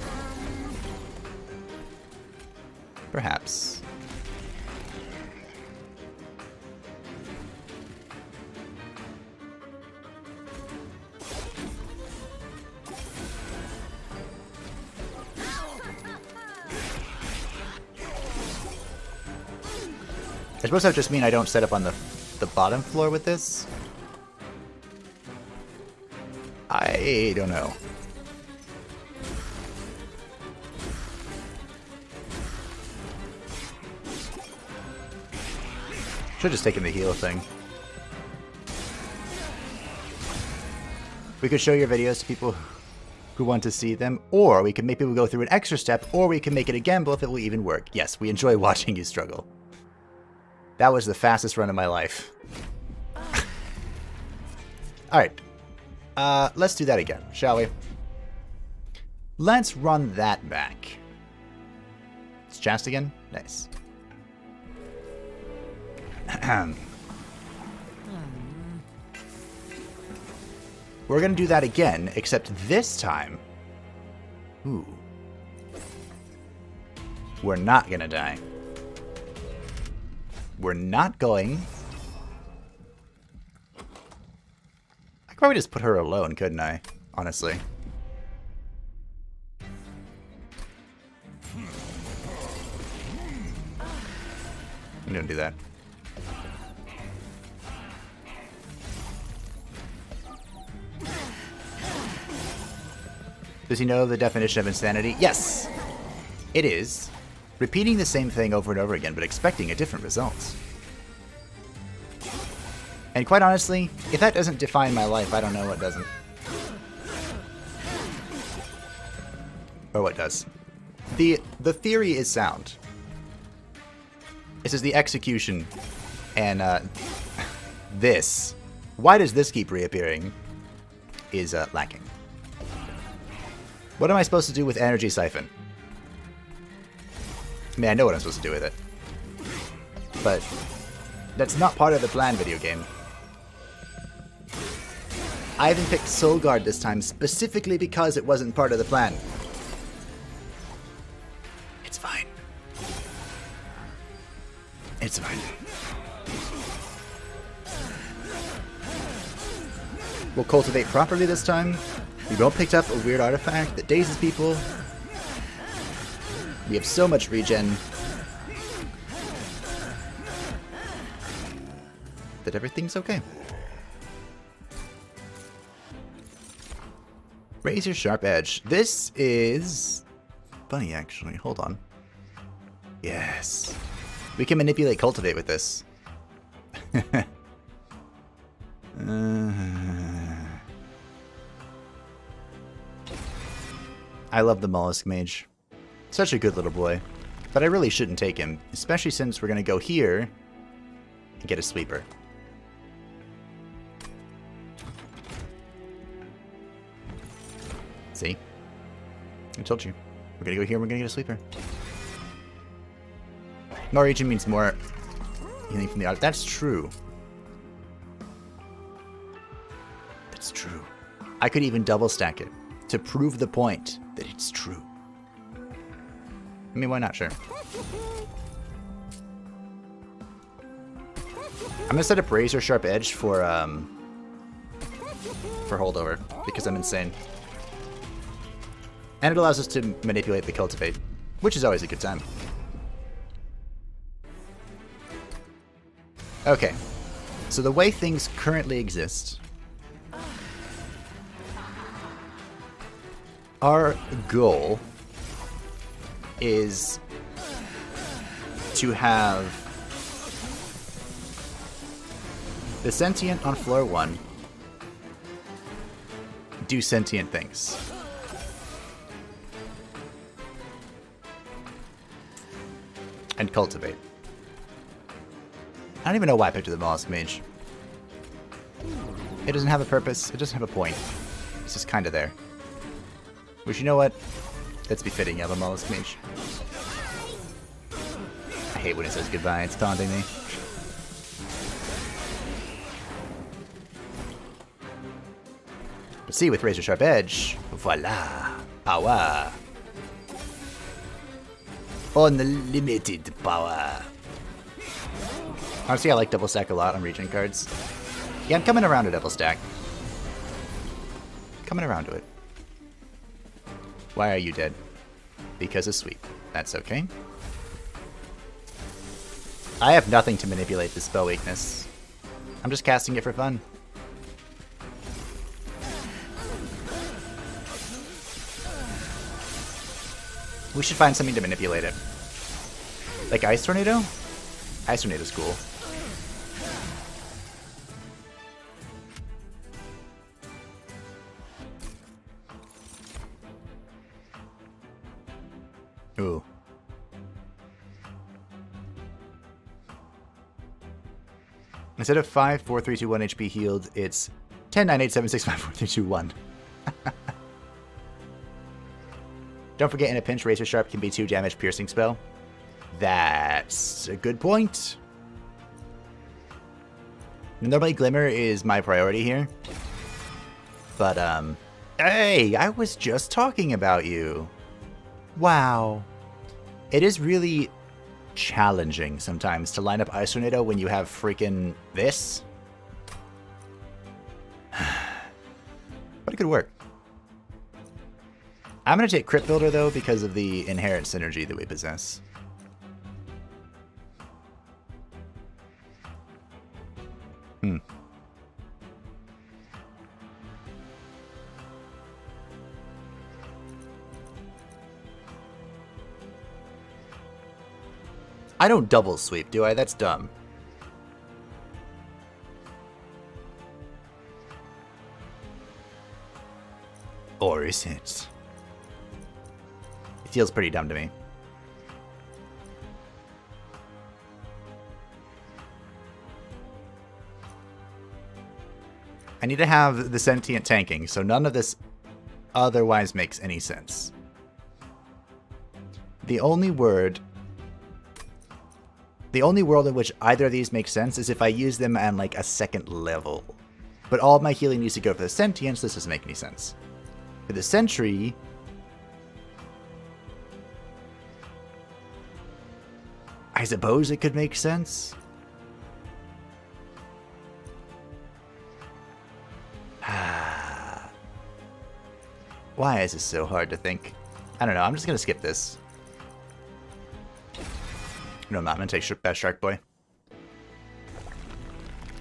Perhaps. suppose that would just mean I don't set up on the bottom floor with this. I don't know. Should've just taken the heal thing. We could show your videos to people who want to see them, or we can make people go through an extra step, or we can make it a gamble if it will even work. Yes, we enjoy watching you struggle. That was the fastest run of my life. Alright. Let's do that again, shall we? Let's run that back. It's chast again? Nice. We're gonna do that again, except this time... Ooh. We're not gonna die. We're not going... I could probably just put her alone, couldn't I? Honestly. I'm gonna do that. Does he know the definition of insanity? Yes! It is repeating the same thing over and over again, but expecting a different result. And quite honestly, if that doesn't define my life, I don't know what doesn't. Or what does. The theory is sound. This is the execution. And this, why does this keep reappearing, is lacking. What am I supposed to do with Energy Siphon? I mean, I know what I'm supposed to do with it. But that's not part of the plan, video game. I even picked Soul Guard this time specifically because it wasn't part of the plan. It's fine. It's fine. We'll cultivate properly this time. We both picked up a weird artifact that dazes people. We have so much regen that everything's okay. Razor Sharp Edge. This is funny, actually. Hold on. Yes. We can manipulate Cultivate with this. I love the Mollusk Mage. Such a good little boy. But I really shouldn't take him, especially since we're going to go here and get a sweeper. See? I told you. We're going to go here and we're going to get a sweeper. More regen means more healing from the art. That's true. That's true. I could even double stack it to prove the point that it's true. I mean, why not? Sure. I'm gonna set up Razor Sharp Edge for holdover because I'm insane, and it allows us to manipulate the Cultivate, which is always a good time. Okay, so the way things currently exist, our goal is to have the sentient on floor 1 do sentient things. And cultivate. I don't even know why I picked the Mollusk Mage. It doesn't have a purpose, it doesn't have a point. It's just kinda there. Which, you know what? Let's be fitting of a Mollusk Mage. I hate when it says goodbye, it's taunting me. But see, with Razor Sharp Edge, voila, power. Unlimited power. Honestly, I like double stack a lot on regen cards. Yeah, I'm coming around to double stack. Coming around to it. Why are you dead? Because of sweep. That's okay. I have nothing to manipulate this spell weakness. I'm just casting it for fun. We should find something to manipulate it. Like Ice Tornado? Ice Tornado's cool. Ooh. Instead of 5, 4, 3, 2, 1 HP healed, it's 10, 9, 8, 7, 6, 5, 4, 3, 2, 1. Don't forget, in a pinch, Razor Sharp can be 2 damage piercing spell. That's a good point. Normally, Glimmer is my priority here. But, hey, I was just talking about you. Wow. It is really challenging sometimes to line up Ice Tornado when you have freaking this. But it could work. I'm going to take Crypt Builder, though, because of the inherent synergy that we possess. I don't double sweep, do I? That's dumb. Or is it? It feels pretty dumb to me. I need to have the sentient tanking, so none of this otherwise makes any sense. The only world in which either of these makes sense is if I use them on like a second level. But all of my healing needs to go for the sentience, this doesn't make any sense. For the sentry, I suppose it could make sense. Why is this so hard to think? I don't know, I'm just gonna skip this. No, I'm not. I'm gonna take Best Shark Boy.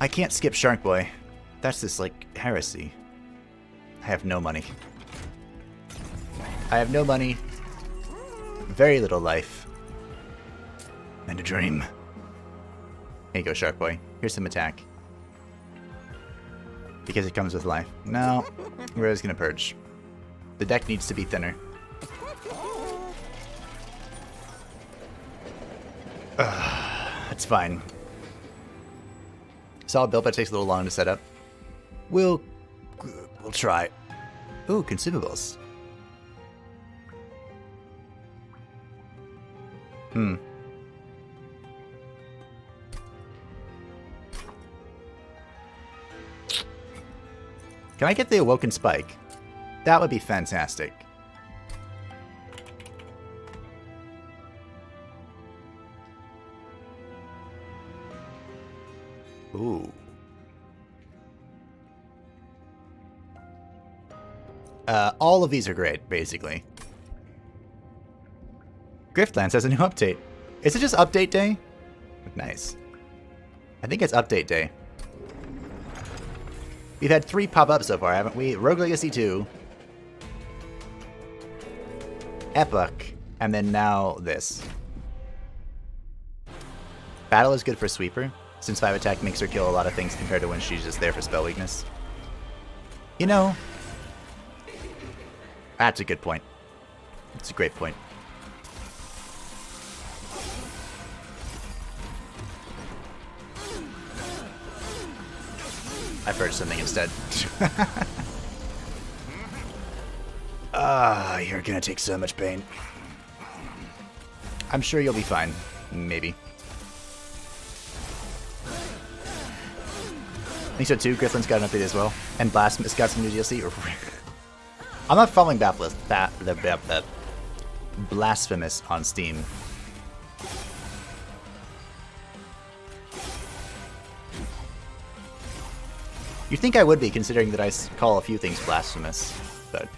I can't skip Shark Boy. That's just like heresy. I have no money. I have no money. Very little life. And a dream. Here you go, Shark Boy. Here's some attack. Because it comes with life. No, we're just gonna purge. The deck needs to be thinner. It's fine. Solid build, but it takes a little long to set up. We'll try. Ooh, consumables. Can I get the Awoken Spike? That would be fantastic. Ooh. All of these are great, basically. Griftlands has a new update. Is it just update day? Nice. I think it's update day. We've had 3 pop up so far, haven't we? Rogue Legacy 2. Epic. And then now this. Battle is good for Sweeper, since 5 attack makes her kill a lot of things compared to when she's just there for spell weakness. You know, that's a good point. It's a great point. I purged something instead. You're gonna take so much pain. I'm sure you'll be fine. Maybe. I think so too. Grifflin's got an update as well. And Blasphemous got some new DLC. I'm not following Blasphemous on Steam. You'd think I would be, considering that I call a few things blasphemous, but...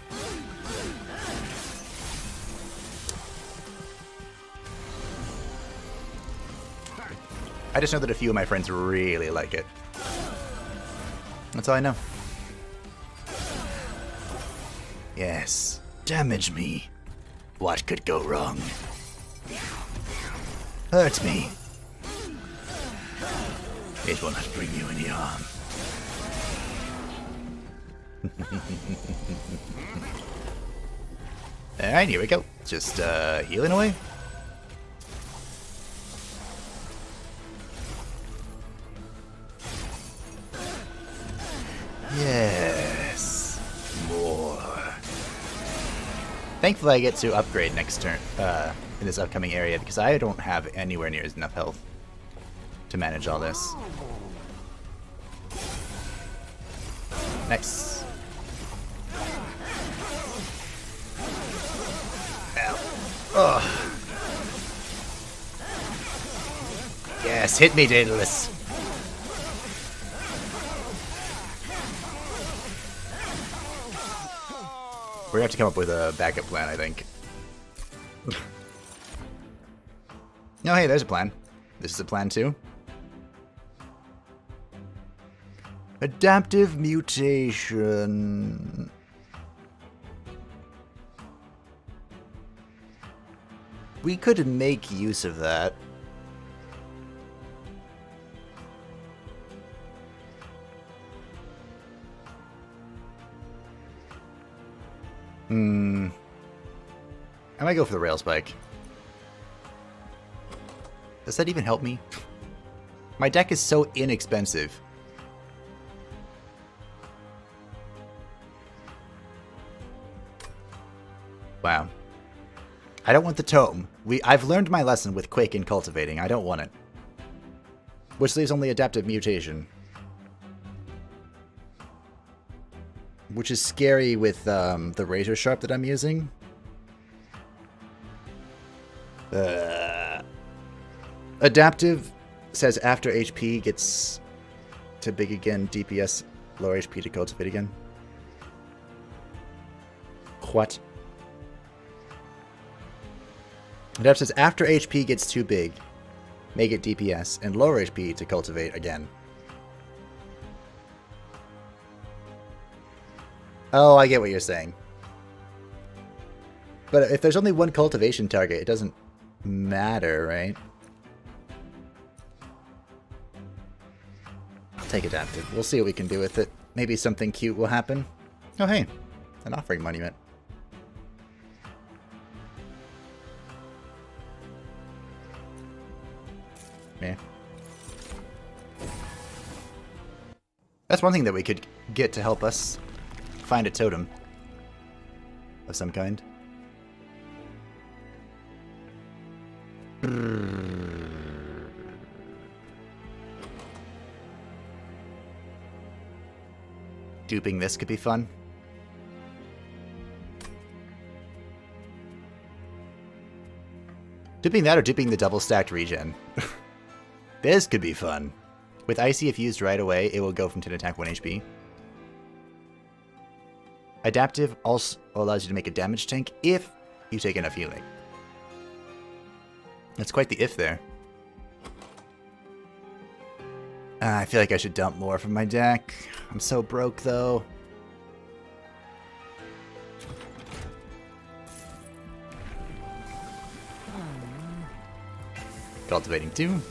I just know that a few of my friends really like it. That's all I know. Yes. Damage me. What could go wrong? Hurt me. It will not bring you any harm. Alright, here we go. Just healing away. Yes. More. Thankfully I get to upgrade next turn in this upcoming area because I don't have anywhere near enough health to manage all this. Nice. Ow. Oh. Yes, hit me, Daedalus. We're gonna have to come up with a backup plan, I think. Oh, hey, there's a plan. This is a plan too. Adaptive mutation. We could make use of that. I might go for the rail spike. Does that even help me? My deck is so inexpensive. Wow. I don't want the tome. I've learned my lesson with Quake and cultivating. I don't want it. Which leaves only adaptive mutation. Which is scary with the razor sharp that I'm using. Adaptive says after HP gets to big again, DPS lower HP to cultivate again. What? Adaptive says after HP gets too big, make it DPS and lower HP to cultivate again. Oh, I get what you're saying. But if there's only one cultivation target, it doesn't matter, right? I'll take adaptive. We'll see what we can do with it. Maybe something cute will happen. Oh, hey. An offering monument. Yeah. That's one thing that we could get to help us find a totem of some kind. Duping this could be fun. Duping that or duping the double stacked regen. This could be fun. With Icy, if used right away, it will go from 10 attack 1 HP. Adaptive also allows you to make a damage tank if you take enough healing. That's quite the if there. I feel like I should dump more from my deck. I'm so broke though. Cultivating 2.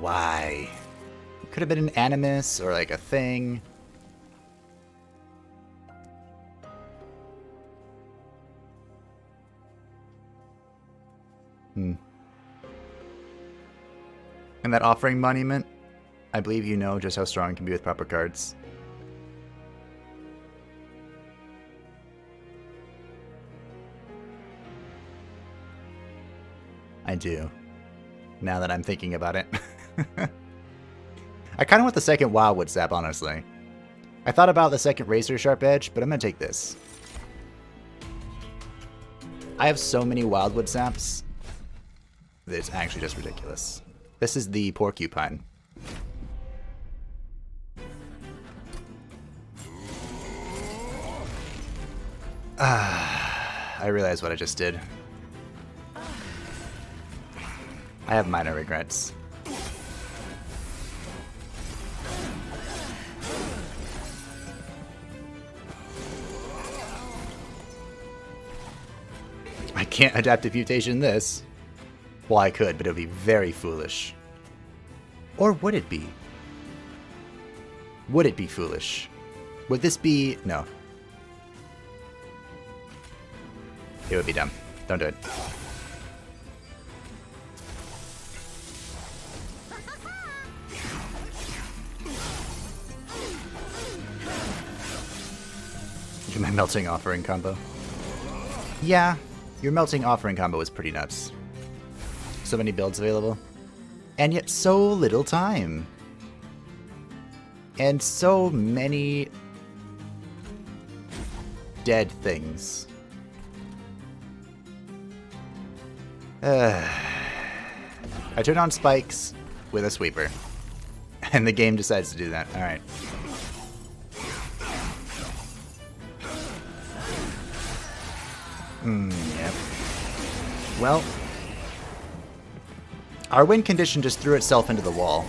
Why? Could have been an animus or like a thing. And that offering monument, I believe you know just how strong it can be with proper cards. I do. Now that I'm thinking about it. I kind of want the second Wildwood Sap, honestly. I thought about the second Razor Sharp Edge, but I'm going to take this. I have so many Wildwood Saps that it's actually just ridiculous. This is the Porcupine. I realize what I just did. I have minor regrets. I can't adaptive mutation this. Well, I could, but it would be very foolish. Or would it be? Would it be foolish? Would this be... No. It would be dumb. Don't do it. My melting offering combo. Yeah, your melting offering combo is pretty nuts. So many builds available. And yet so little time. And so many dead things. I turn on spikes with a sweeper. And the game decides to do that. Alright. Yep. Well, our win condition just threw itself into the wall.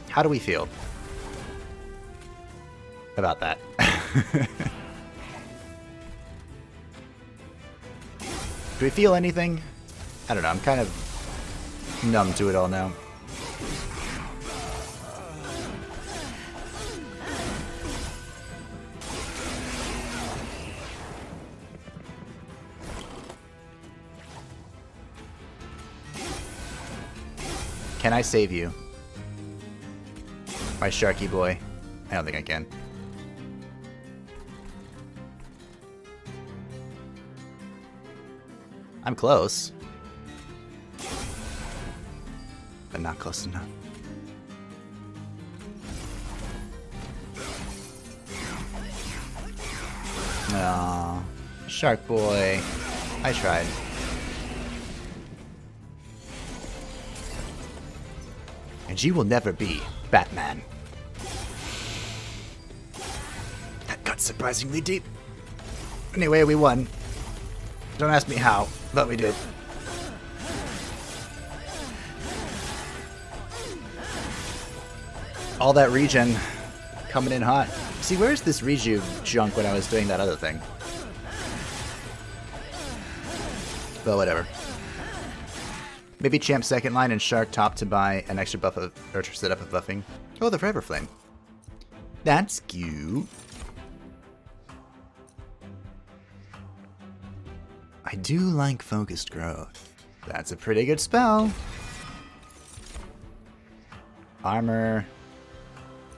How do we feel about that? Do we feel anything? I don't know, I'm kind of numb to it all now. Can I save you? My Sharky boy. I don't think I can. I'm close. But not close enough. Aww. Shark boy. I tried. And you will never be Batman. That got surprisingly deep. Anyway, we won. Don't ask me how, but we did. All that regen coming in hot. See, where's this rejuve junk when I was doing that other thing? But whatever. Maybe Champ second line and Shark top to buy an extra buff of, or set up of buffing. Oh, the Forever Flame. That's cute. I do like Focused Growth. That's a pretty good spell. Armor.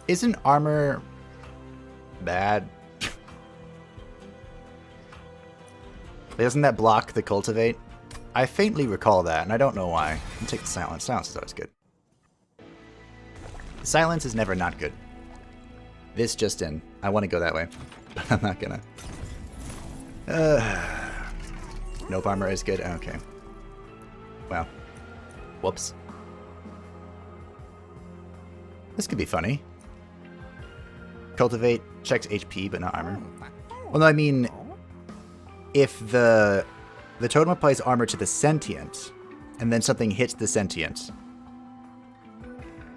Isn't armor bad? Doesn't that block the Cultivate? I faintly recall that, and I don't know why. I'll take the Silence. Silence is always good. Silence is never not good. This just in. I want to go that way, but I'm not gonna. Nope, armor is good. Okay. Well. Whoops. This could be funny. Cultivate checks HP, but not armor. Well, no, I mean, if the totem applies armor to the sentient, and then something hits the sentient,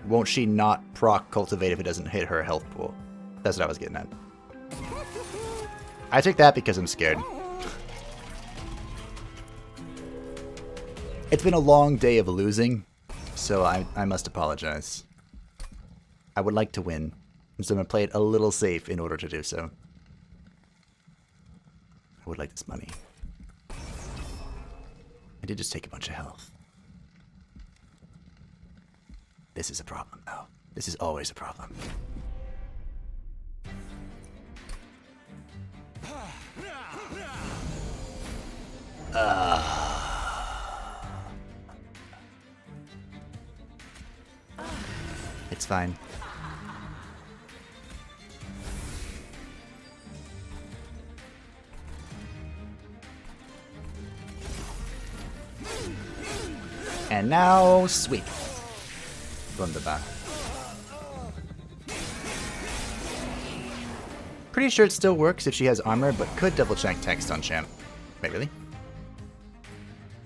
won't she not proc Cultivate if it doesn't hit her health pool? That's what I was getting at. I took that because I'm scared. It's been a long day of losing, so I must apologize. I would like to win, so I'm going to play it a little safe in order to do so. I would like this money. I did just take a bunch of health. This is a problem, though. This is always a problem. It's fine. And now, sweep. Wunderbar. Pretty sure it still works if she has armor, but could double check text on Champ. Wait, really?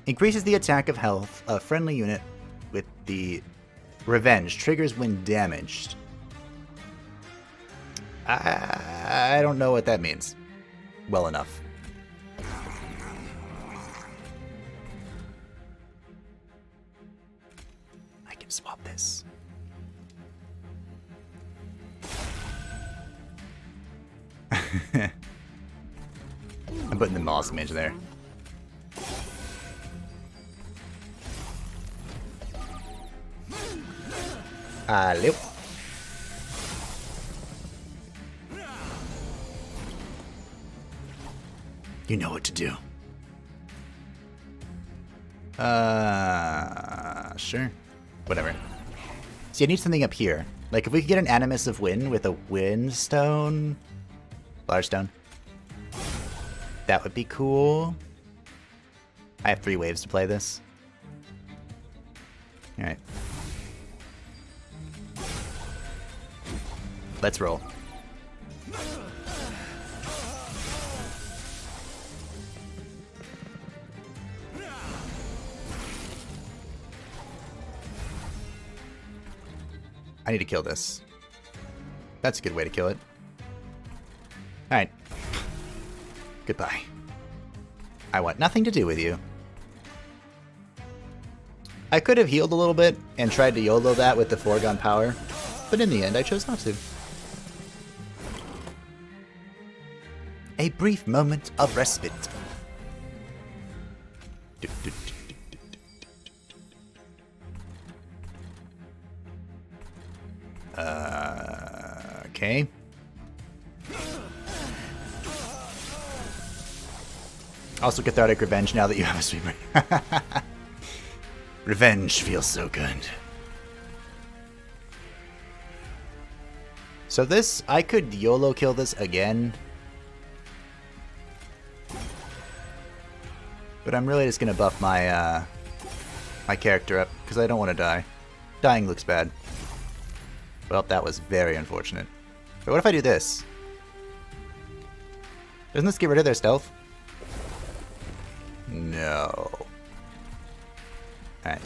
Increases the attack of health of friendly unit with the revenge. Triggers when damaged. I don't know what that means well enough. I can swap this. I'm putting the Moss Mage there. Hello. You know what to do. Sure. Whatever. See, I need something up here. Like, if we could get an Animus of Wind with a Wind Stone... Flower Stone. That would be cool. I have 3 waves to play this. Alright. Let's roll. I need to kill this. That's a good way to kill it. Alright. Goodbye. I want nothing to do with you. I could have healed a little bit and tried to YOLO that with the foregone power, but in the end I chose not to. A brief moment of respite. Okay. Also Cathartic Revenge now that you have a sweeper. Revenge feels so good. So this, I could YOLO kill this again. But I'm really just gonna buff my my character up, because I don't want to die. Dying looks bad. Well, that was very unfortunate. But what if I do this? Doesn't this get rid of their stealth? No. Alright.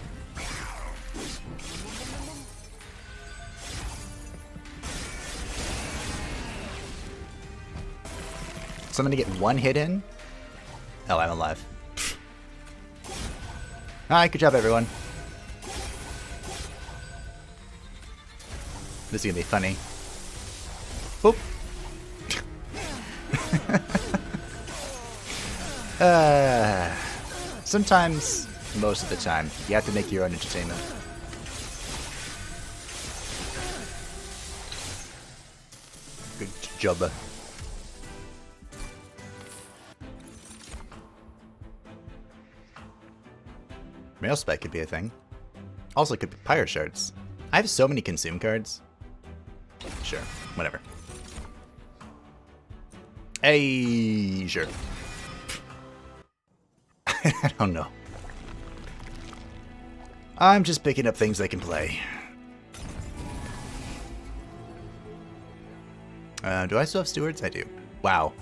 So I'm gonna get 1 hit in? Oh, I'm alive. Alright, good job everyone. This is gonna be funny. Boop. Sometimes, most of the time, you have to make your own entertainment. Good job. Mail spec could be a thing. Also, could be Pyre Shards. I have so many consume cards. Sure, whatever. Hey, sure. I don't know. I'm just picking up things I can play. Do I still have stewards? I do. Wow.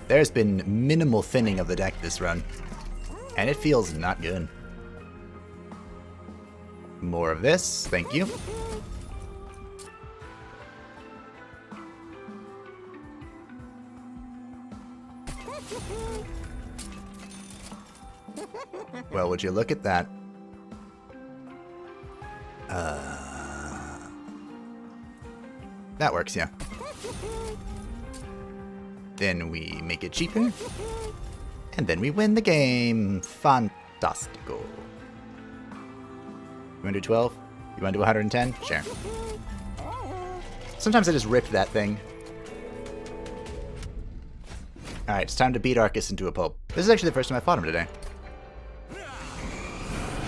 There's been minimal thinning of the deck this run. And it feels not good. More of this, thank you. Well, would you look at that? That works, yeah. Then we make it cheaper. And then we win the game. Fantastico. You want to do 12? You want to do 110? Sure. Sometimes I just rip that thing. Alright, it's time to beat Arcus into a pulp. This is actually the first time I fought him today.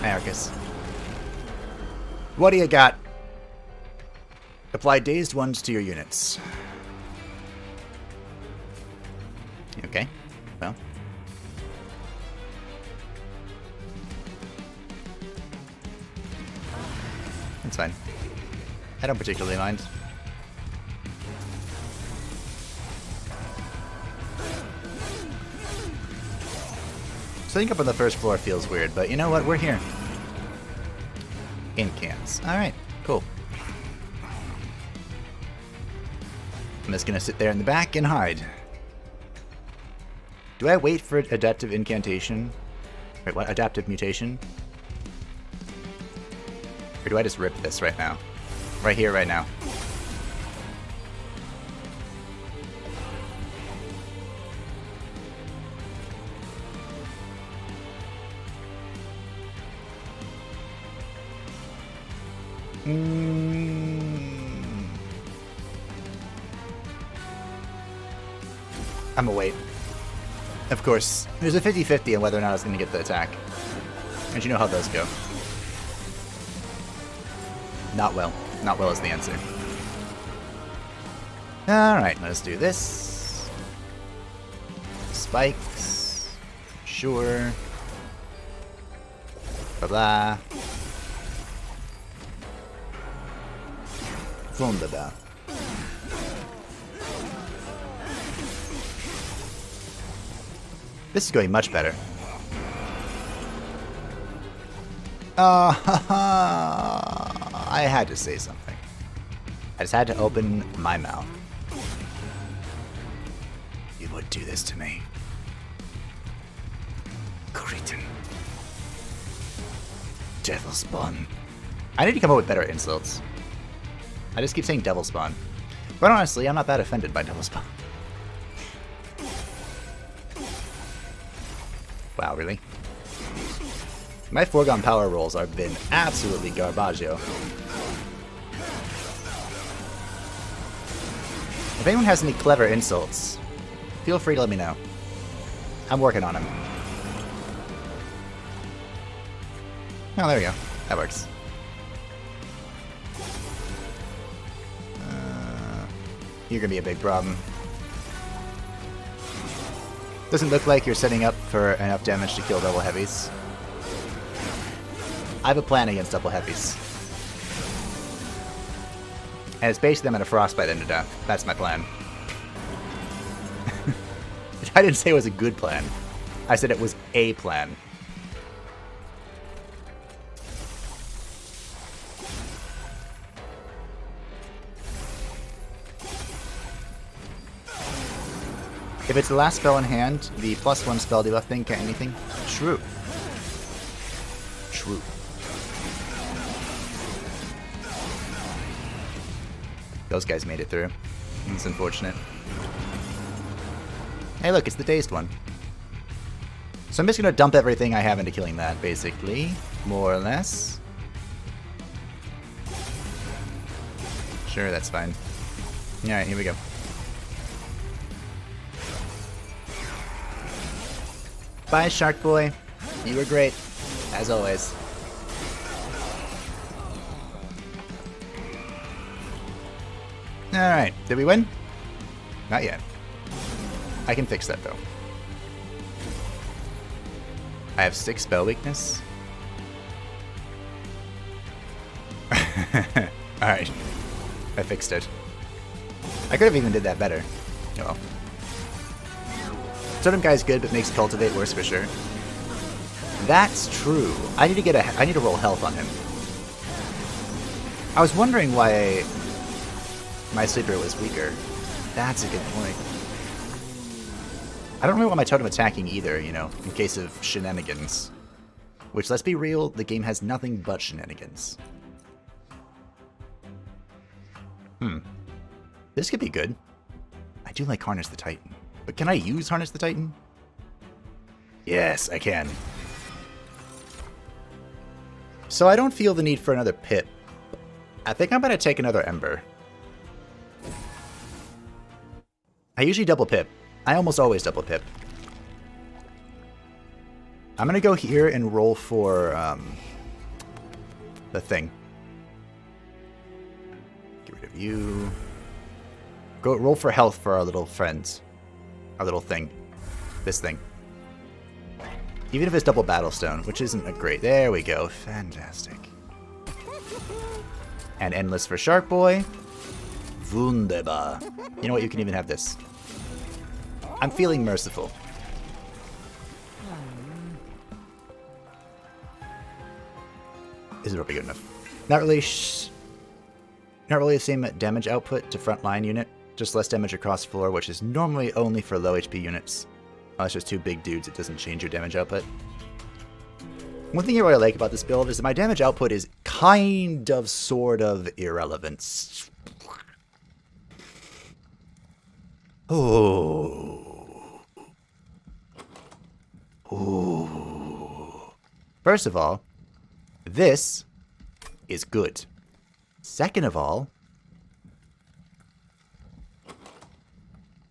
Hi, Arcus. What do you got? Apply dazed ones to your units. Okay, well. It's fine. I don't particularly mind. Sitting up on the first floor feels weird, but you know what? We're here. Incans. Alright, cool. I'm just gonna sit there in the back and hide. Do I wait for adaptive incantation? Wait, what? Adaptive mutation? Or do I just rip this right now? Right here, right now. I'm gonna wait. Of course, there's a 50-50 on whether or not I was gonna get the attack. And you know how those go. Not well. Not well is the answer. Alright, let's do this. Spikes. Sure. Blah blah. Wunderbar. This is going much better. I had to say something. I just had to open my mouth. You would do this to me. Cretin. Devil spawn. I need to come up with better insults. I just keep saying devil spawn. But honestly, I'm not that offended by devil spawn. Wow, really? My foregone power rolls have been absolutely garbaggio. If anyone has any clever insults, feel free to let me know. I'm working on them. Oh, there we go. That works. You're gonna be a big problem. Doesn't look like you're setting up for enough damage to kill double heavies. I have a plan against double heavies. And it's basically I'm gonna frostbite them to death. That's my plan. I didn't say it was a good plan. I said it was a plan. If it's the last spell in hand, the +1 spell debuff thing can't anything? True. True. Those guys made it through. It's unfortunate. Hey look, it's the dazed one. So I'm just gonna dump everything I have into killing that, basically. More or less. Sure, that's fine. Alright, here we go. Bye, Shark Boy. You were great, as always. Alright, did we win? Not yet. I can fix that, though. I have 6 spell weakness. Alright. I fixed it. I could have even did that better. Oh well. Totem Guy's good, but makes Cultivate worse for sure. That's true. I need to roll health on him. I was wondering why my sleeper was weaker. That's a good point. I don't really want my totem attacking either, you know, in case of shenanigans. Which, let's be real, the game has nothing but shenanigans. This could be good. I do like Harness the Titan. But can I use Harness the Titan? Yes, I can. So I don't feel the need for another pip. I think I'm going to take another Ember. I usually double pip. I almost always double pip. I'm going to go here and roll for the thing. Get rid of you. Go roll for health for our little friends. Our little thing. This thing. Even if it's double Battlestone, which isn't a great... There we go. Fantastic. And Endless for Shark Boy. Wunderbar. You know what? You can even have this. I'm feeling merciful. is probably good enough. Not really the same damage output to frontline unit, just less damage across floor, which is normally only for low HP units. Unless there's two big dudes, it doesn't change your damage output. One thing I really like about this build is that my damage output is kind of, sort of irrelevant. Oh. Ooh. First of all, this is good. Second of all,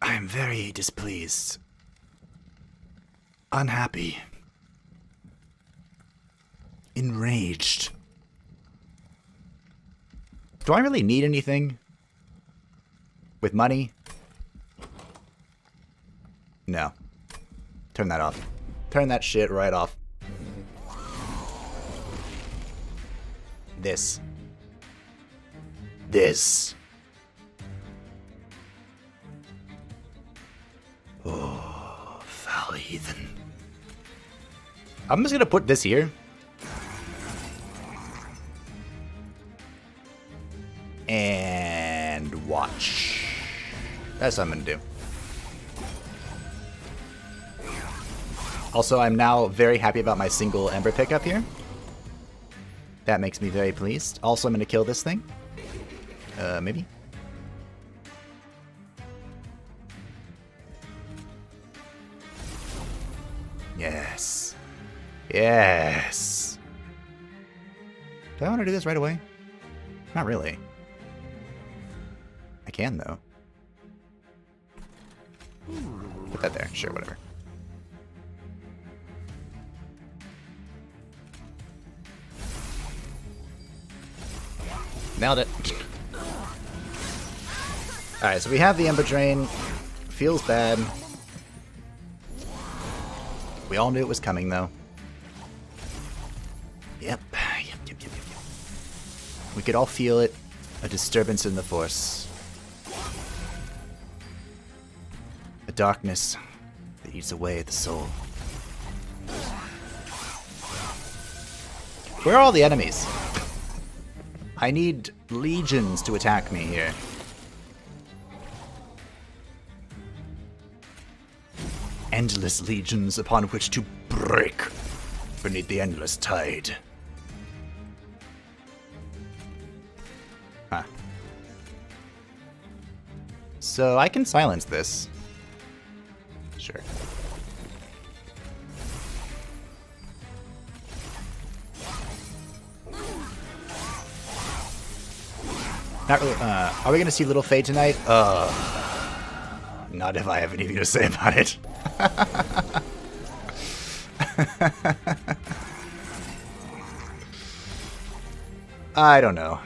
I am very displeased. Unhappy. Enraged. Do I really need anything? With money? No. Turn that off. Turn that shit right off. This. Oh, foul heathen. I'm just gonna put this here. And watch. That's what I'm gonna do. Also, I'm now very happy about my single Ember pickup here. That makes me very pleased. Also, I'm gonna kill this thing. Maybe? Yes. Yes. Do I want to do this right away? Not really. I can, though. Put that there. Sure, whatever. Nailed it. Alright, so we have the Ember Drain. Feels bad. We all knew it was coming, though. Yep. We could all feel it. A disturbance in the Force. A darkness that eats away at the soul. Where are all the enemies? I need legions to attack me here. Endless legions upon which to break beneath the endless tide. Huh. So I can silence this. Sure. Not really. Are we gonna see Little Faye tonight? Not if I have anything to say about it. I don't know.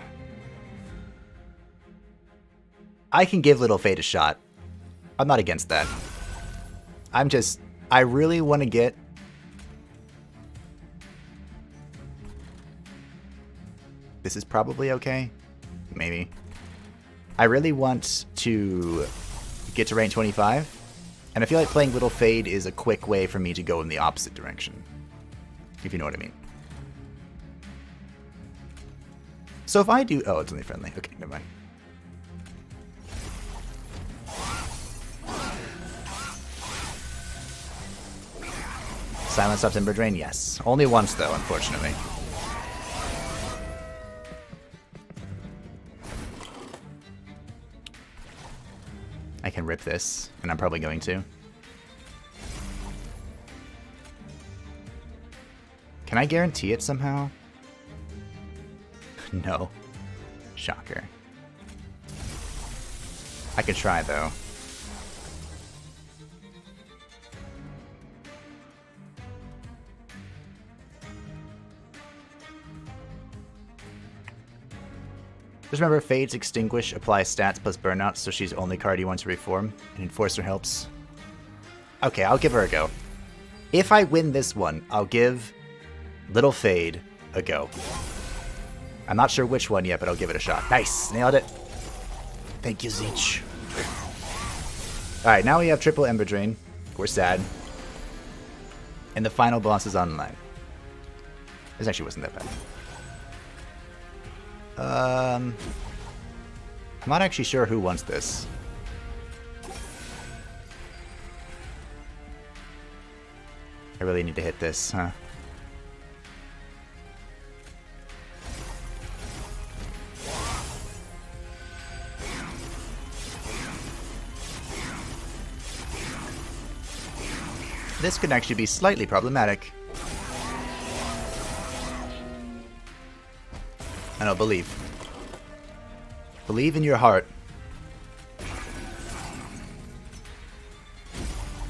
I can give Little Fate a shot. I'm not against that. I really want to get... This is probably okay. Maybe. I really want to get to rank 25. And I feel like playing Little Fade is a quick way for me to go in the opposite direction. If you know what I mean. So if I do... Oh, it's only friendly. Okay, never mind. Silence up Ember Drain? Yes. Only once, though, unfortunately. I can rip this, and I'm probably going to. Can I guarantee it somehow? No. Shocker. I could try, though. Just remember, Fade's Extinguish applies stats plus Burnout, so she's the only card you want to reform, and Enforcer helps. Okay, I'll give her a go. If I win this one, I'll give Little Fade a go. I'm not sure which one yet, but I'll give it a shot. Nice! Nailed it! Thank you, Zeech. Alright, now we have triple Ember Drain. We're sad. And the final boss is online. This actually wasn't that bad. I'm not actually sure who wants this. I really need to hit this, huh? This could actually be slightly problematic. I don't believe. Believe in your heart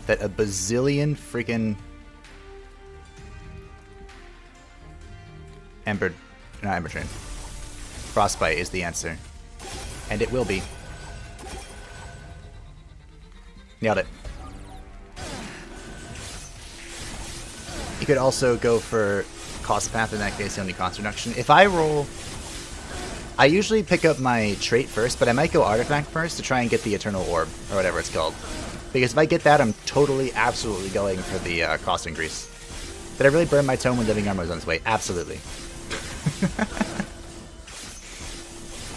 that a bazillion freaking Ember Train. Frostbite is the answer. And it will be. Nailed it. You could also go for cost path, in that case, only cost reduction. If I roll... I usually pick up my trait first, but I might go artifact first to try and get the Eternal Orb, or whatever it's called. Because if I get that, I'm totally, absolutely going for the cost increase. Did I really burn my tome when Living Armor was on its way? Absolutely.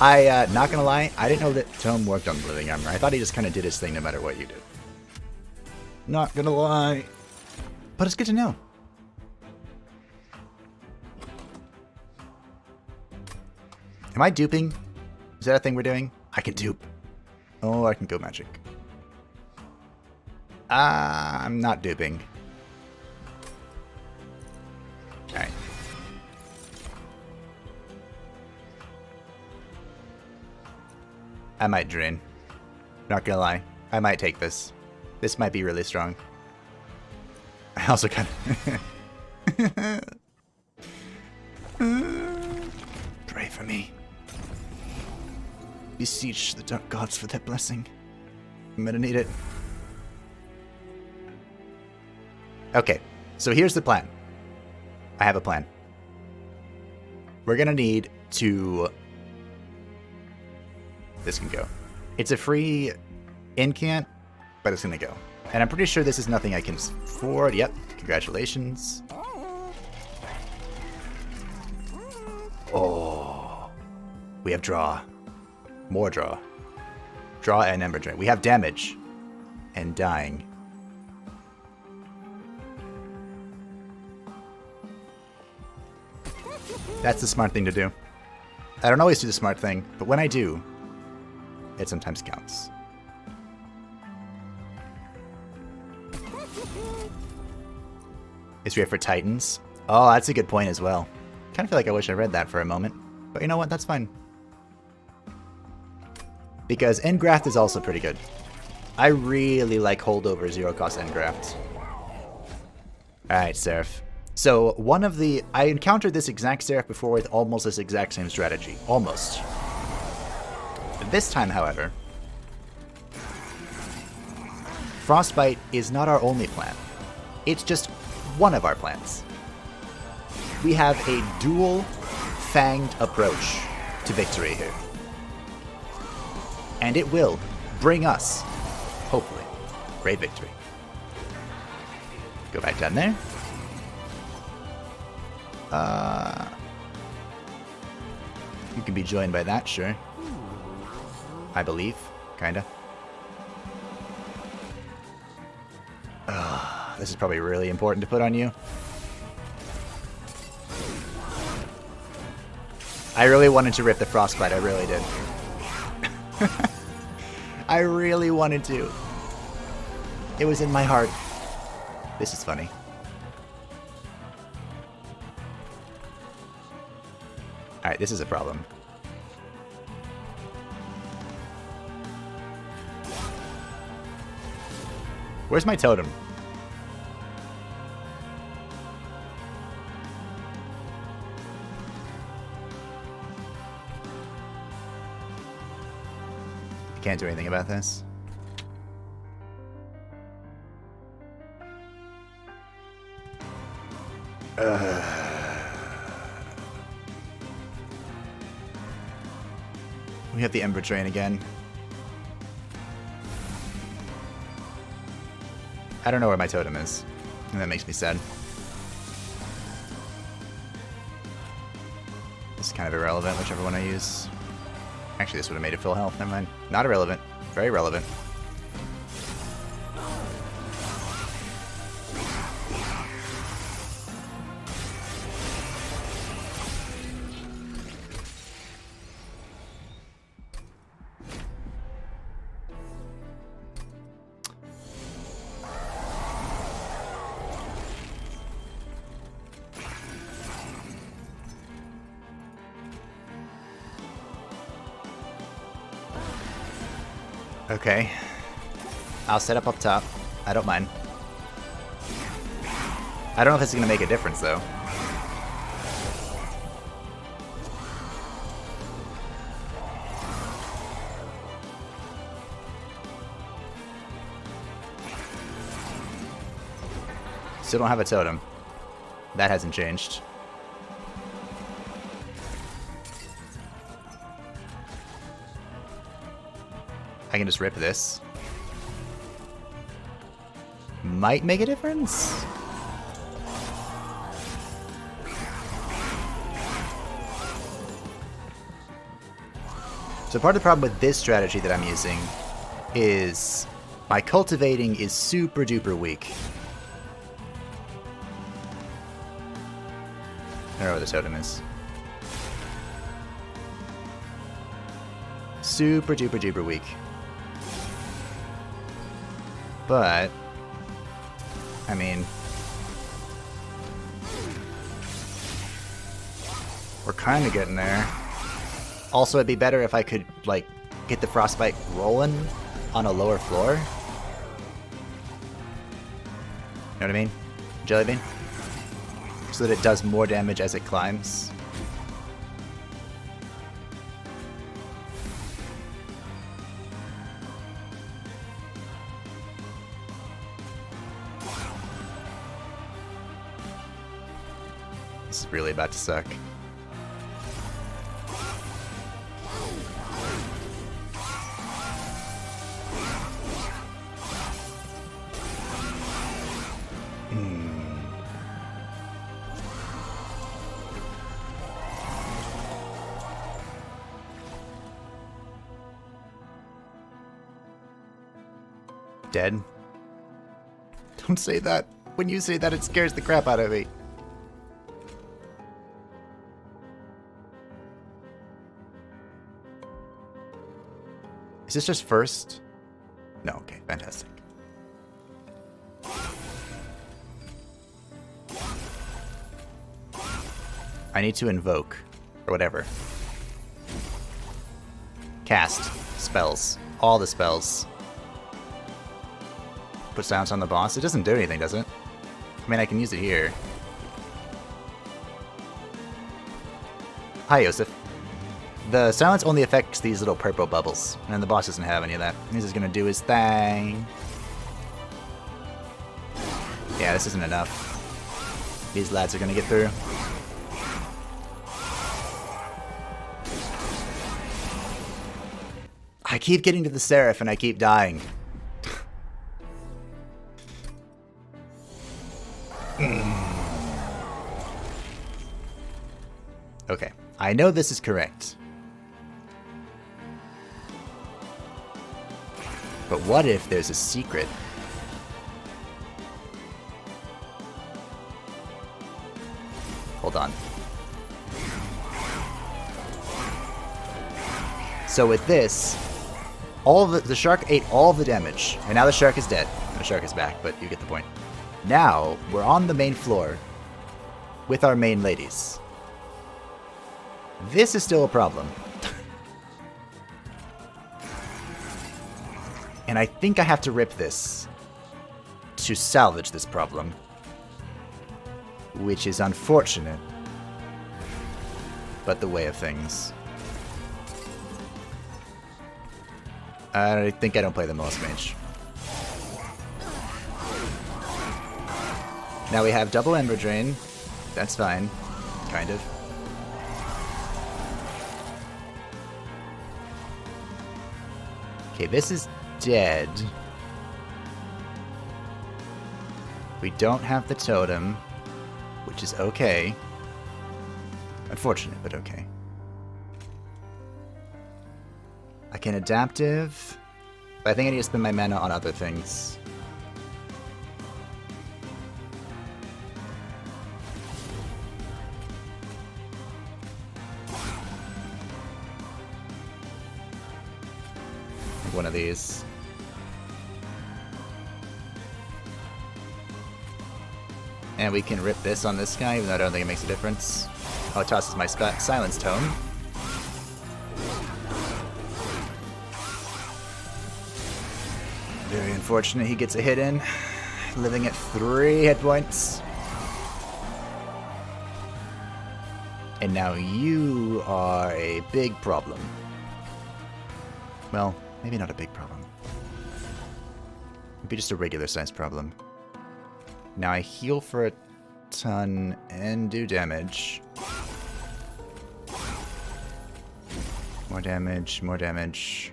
Not gonna lie, I didn't know that Tome worked on Living Armor. I thought he just kind of did his thing no matter what you did. Not gonna lie. But it's good to know. Am I duping? Is that a thing we're doing? I can dupe. Oh, I can go magic. I'm not duping. Alright. I might drain. Not gonna lie. I might take this. This might be really strong. I also kind of... Pray for me. Beseech the dark gods for their blessing. I'm gonna need it. Okay, so here's the plan. I have a plan. We're gonna need to... This can go. It's a free incant, but it's gonna go. And I'm pretty sure this is nothing I can afford. Yep, congratulations. Oh, we have draw. More draw. Draw and Ember Drain. We have damage. And dying. That's the smart thing to do. I don't always do the smart thing, but when I do, it sometimes counts. Is here for Titans? Oh, that's a good point as well. Kind of feel like I wish I read that for a moment. But you know what? That's fine. Because Engraft is also pretty good. I really like holdover zero cost Engraft. Alright, Seraph. So, one of the... I encountered this exact Seraph before with almost this exact same strategy. Almost. This time, however, Frostbite is not our only plan. It's just one of our plans. We have a dual fanged approach to victory here. And it will bring us, hopefully, great victory. Go back down there. You can be joined by that, sure. I believe, kinda. This is probably really important to put on you. I really wanted to rip the Frostbite, I really did. I really wanted to. It was in my heart. This is funny. Alright, this is a problem. Where's my totem? I can't do anything about this. We have the Ember Drain again. I don't know where my totem is, and that makes me sad. This kind of irrelevant, whichever one I use. Actually, this would have made it full health. Never mind. Not irrelevant. Very relevant. Okay. I'll set up top. I don't mind. I don't know if this is going to make a difference, though. Still don't have a totem. That hasn't changed. I can just rip this. Might make a difference. So part of the problem with this strategy that I'm using is my cultivating is super duper weak. I don't know where the totem is. Super duper duper weak. But, I mean, we're kind of getting there. Also, it'd be better if I could, like, get the frostbite rolling on a lower floor. You know what I mean? Jellybean? So that it does more damage as it climbs. This is really about to suck. Dead? Don't say that. When you say that, it scares the crap out of me. Is this just first? No, okay, fantastic. I need to invoke, or whatever. Cast spells. All the spells. Put silence on the boss. It doesn't do anything, does it? I mean, I can use it here. Hi, Yosef. The silence only affects these little purple bubbles, and the boss doesn't have any of that. He's just gonna do his thing. Yeah, this isn't enough. These lads are gonna get through. I keep getting to the Seraph and I keep dying. Okay, I know this is correct. But what if there's a secret? Hold on. So with this, all of the shark ate all of the damage, and now the shark is dead. The shark is back, but you get the point. Now, we're on the main floor with our main ladies. This is still a problem. And I think I have to rip this to salvage this problem. Which is unfortunate, but the way of things. I think I don't play the Moss Mage. Now we have double Ember Drain. That's fine. Kind of. Okay, this is dead. We don't have the totem, which is okay. Unfortunate, but okay. I can adaptive, but I think I need to spend my mana on other things. One of these. And we can rip this on this guy, even though I don't think it makes a difference. Oh, it tosses my silence tome. Very unfortunate he gets a hit in. Living at 3 hit points. And now you are a big problem. Well, maybe not a big problem. Maybe just a regular sized problem. Now I heal for a ton and do damage. More damage, more damage.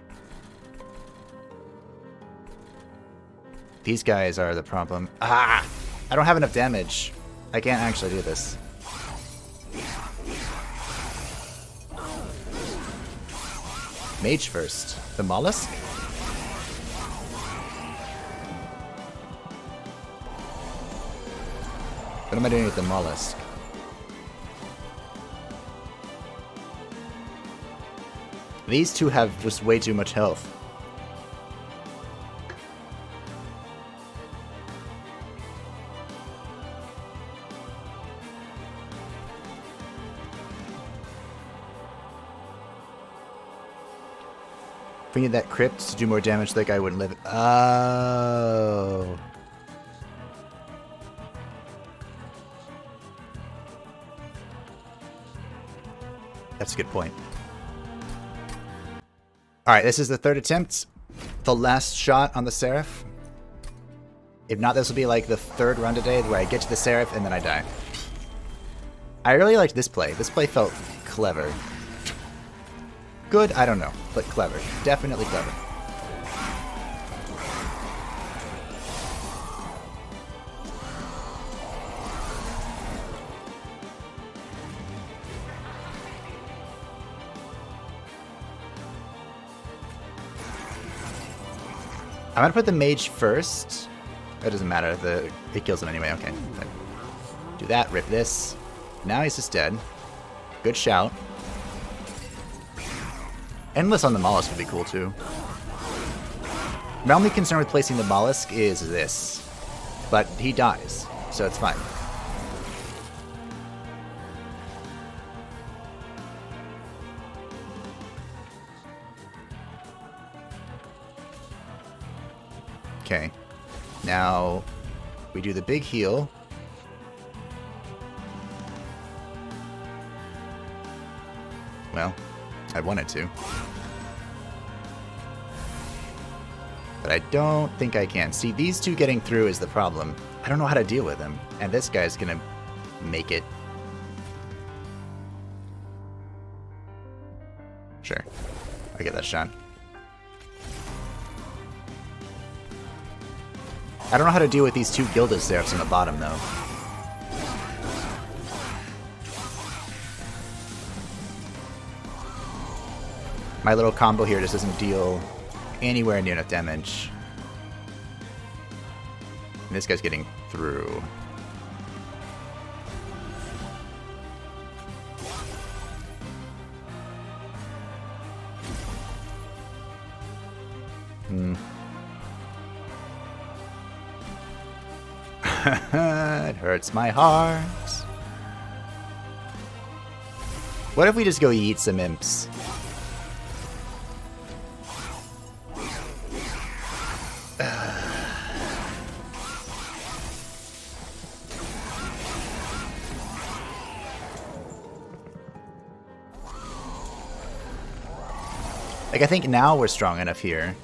These guys are the problem. Ah! I don't have enough damage. I can't actually do this. Mage first. The mollusk? What am I doing with the mollusk? These two have just way too much health. If we need that crypt to do more damage, that guy wouldn't live. Oh. That's a good point. Alright, this is the 3rd attempt. The last shot on the Seraph. If not, this will be like the 3rd run today where I get to the Seraph and then I die. I really liked this play. This play felt clever. Good? I don't know. But clever. Definitely clever. I'm gonna put the mage first. That doesn't matter. It kills him anyway. Okay. Do that. Rip this. Now he's just dead. Good shout. Endless on the mollusk would be cool too. My only concern with placing the mollusk is this. But he dies, so it's fine. Okay. Now we do the big heal. Well, I wanted to. But I don't think I can. See, these two getting through is the problem. I don't know how to deal with them. And this guy's gonna make it. Sure. I get that shot. I don't know how to deal with these two Gilded Seraphs on the bottom, though. My little combo here just doesn't deal anywhere near enough damage. And this guy's getting through. It hurts my heart. What if we just go eat some imps? Like, I think now we're strong enough here.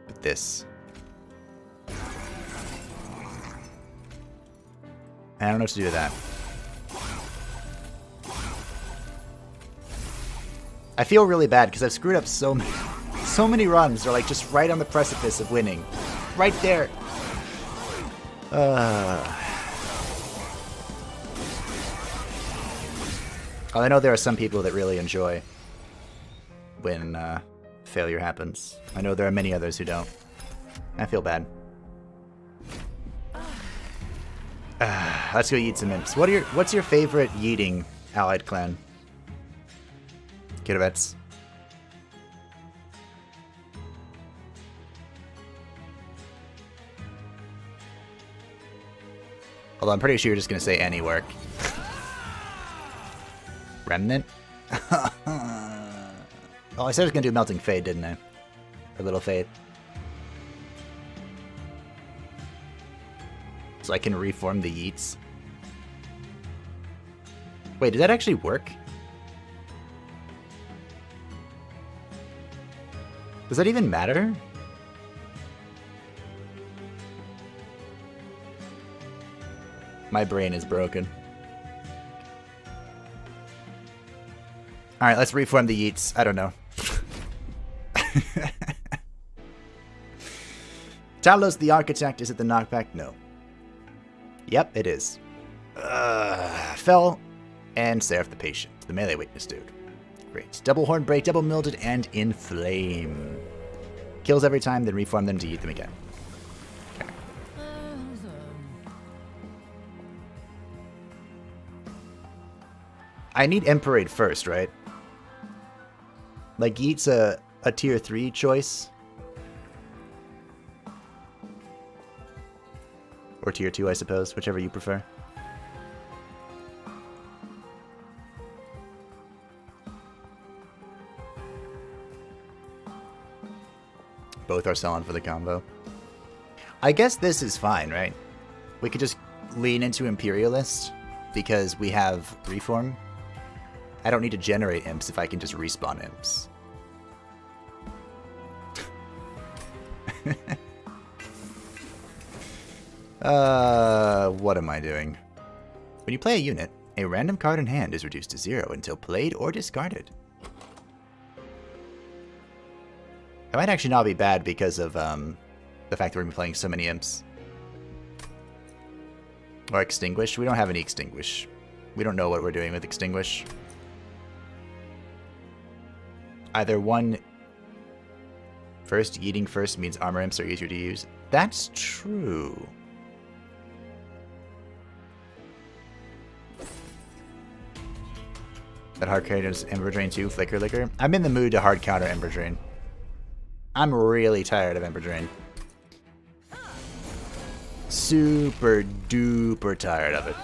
But this. I don't know what to do with that. I feel really bad because I've screwed up so many runs. They're like just right on the precipice of winning. Right there. Oh, I know there are some people that really enjoy when failure happens. I know there are many others who don't. I feel bad. Let's go yeet some imps. What's your favorite yeeting allied clan? Kirovets. Although I'm pretty sure you're just gonna say any work. Remnant? Oh, I said I was gonna do Melting Fade, didn't I? Or Little Fade. So I can reform the yeets. Wait, did that actually work? Does that even matter? My brain is broken. Alright, let's reform the yeets. I don't know. Talos the Architect, is it the knockback? No. Yep, it is. Fell and Seraph the Patient. The melee weakness dude. Great. Double Horn Break, Double Mildred, and Inflame. Kills every time, then reform them to eat them again. Okay. I need Emperade first, right? Like, Yeet's a tier 3 choice. Or tier 2, I suppose, whichever you prefer. Both are selling for the combo. I guess this is fine, right? We could just lean into Imperialist because we have Reform. I don't need to generate imps if I can just respawn imps. What am I doing? When you play a unit, a random card in hand is reduced to 0 until played or discarded. That might actually not be bad because of the fact that we're playing so many imps. Or Extinguish. We don't have any Extinguish. We don't know what we're doing with Extinguish. Either one... First, yeeting first means armor imps are easier to use. That's true. That hard counters Ember Drain too, Flicker Licker. I'm in the mood to hard counter Ember Drain. I'm really tired of Ember Drain. Super duper tired of it.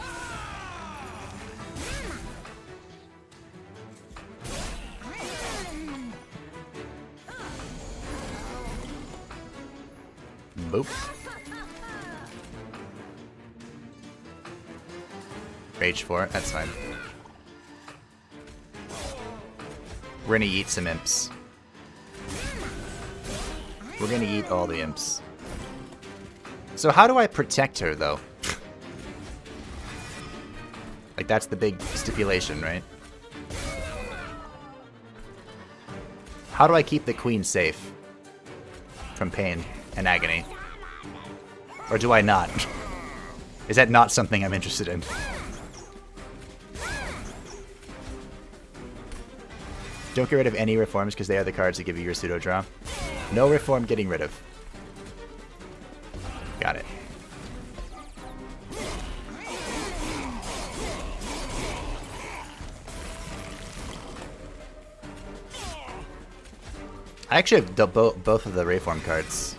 Boop. Rage for it, that's fine. We're gonna eat some imps. We're gonna eat all the imps. So how do I protect her, though? Like, that's the big stipulation, right? How do I keep the queen safe from pain and agony? Or do I not? Is that not something I'm interested in? Don't get rid of any reforms because they are the cards that give you your pseudo draw. No reform getting rid of. Got it. I actually have both of the reform cards.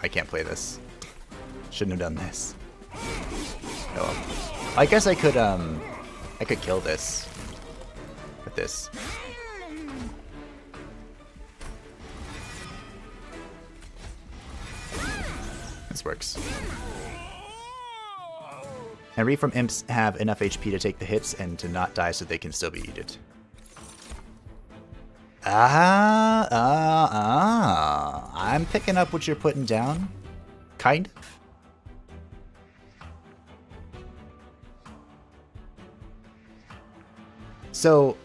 I can't play this. Shouldn't have done this. Oh well. I guess I could kill this with this. This works. And reform imps have enough HP to take the hits and to not die so they can still be eaten. I'm picking up what you're putting down. Kind of. So,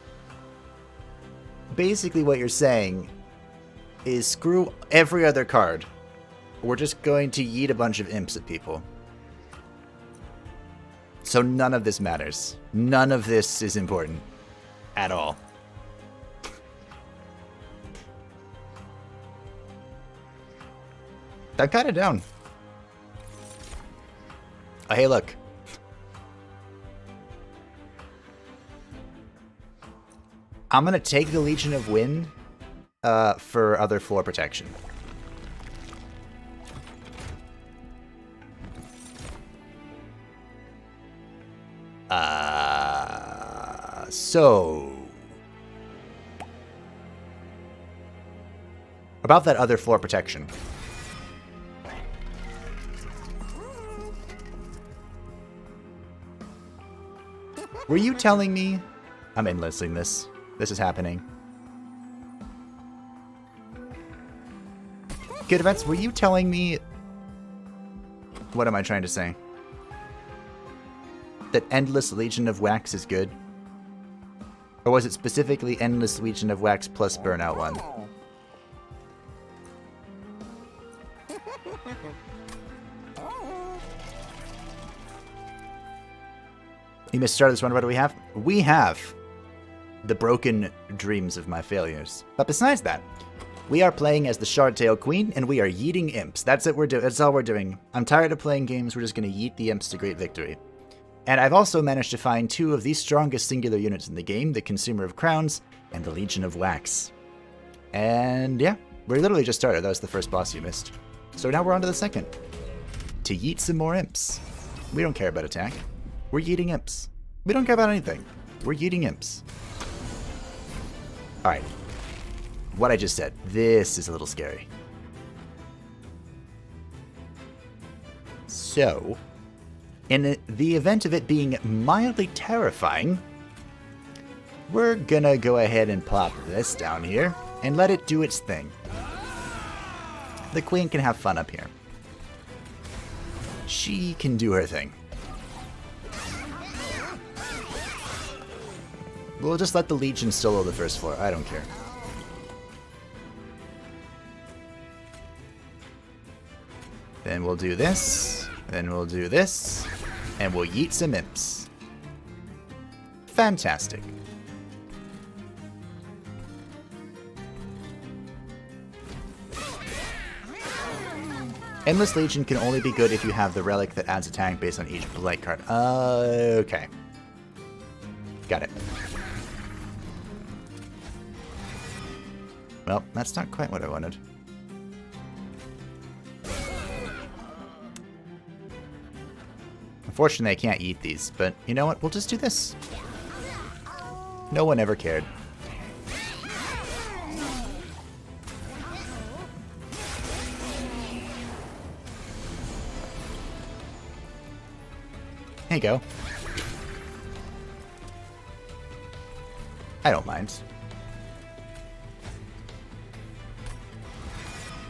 basically what you're saying is screw every other card. We're just going to yeet a bunch of imps at people. So none of this matters. None of this is important. At all. I'm kind of down. Oh, hey, look. I'm going to take the Legion of Wind for other floor protection. So... about that other floor protection. Were you telling me... I'm endlessing this. This is happening. Good events, were you telling me... What am I trying to say? That Endless Legion of Wax is good? Or was it specifically Endless Legion of Wax plus Burnout 1? You missed the start of this one. What do we have? We have the broken dreams of my failures. But besides that, we are playing as the Shardtail Queen, and we are yeeting imps. That's it. That's all we're doing. I'm tired of playing games. We're just going to yeet the imps to great victory. And I've also managed to find two of the strongest singular units in the game, the Consumer of Crowns and the Legion of Wax. And yeah, we literally just started. That was the first boss you missed. So now we're on to the second. To yeet some more imps. We don't care about attack. We're yeeting imps. We don't care about anything. We're yeeting imps. Alright. What I just said. This is a little scary. So, in the event of it being mildly terrifying, we're gonna go ahead and plop this down here and let it do its thing. The queen can have fun up here. She can do her thing. We'll just let the Legion solo the first floor. I don't care. Then we'll do this. Then we'll do this. And we'll yeet some imps. Fantastic. Endless Legion can only be good if you have the relic that adds attack based on each blight card. Okay. Got it. Well, that's not quite what I wanted. Unfortunately, I can't eat these, but you know what? We'll just do this. No one ever cared. There you go. I don't mind.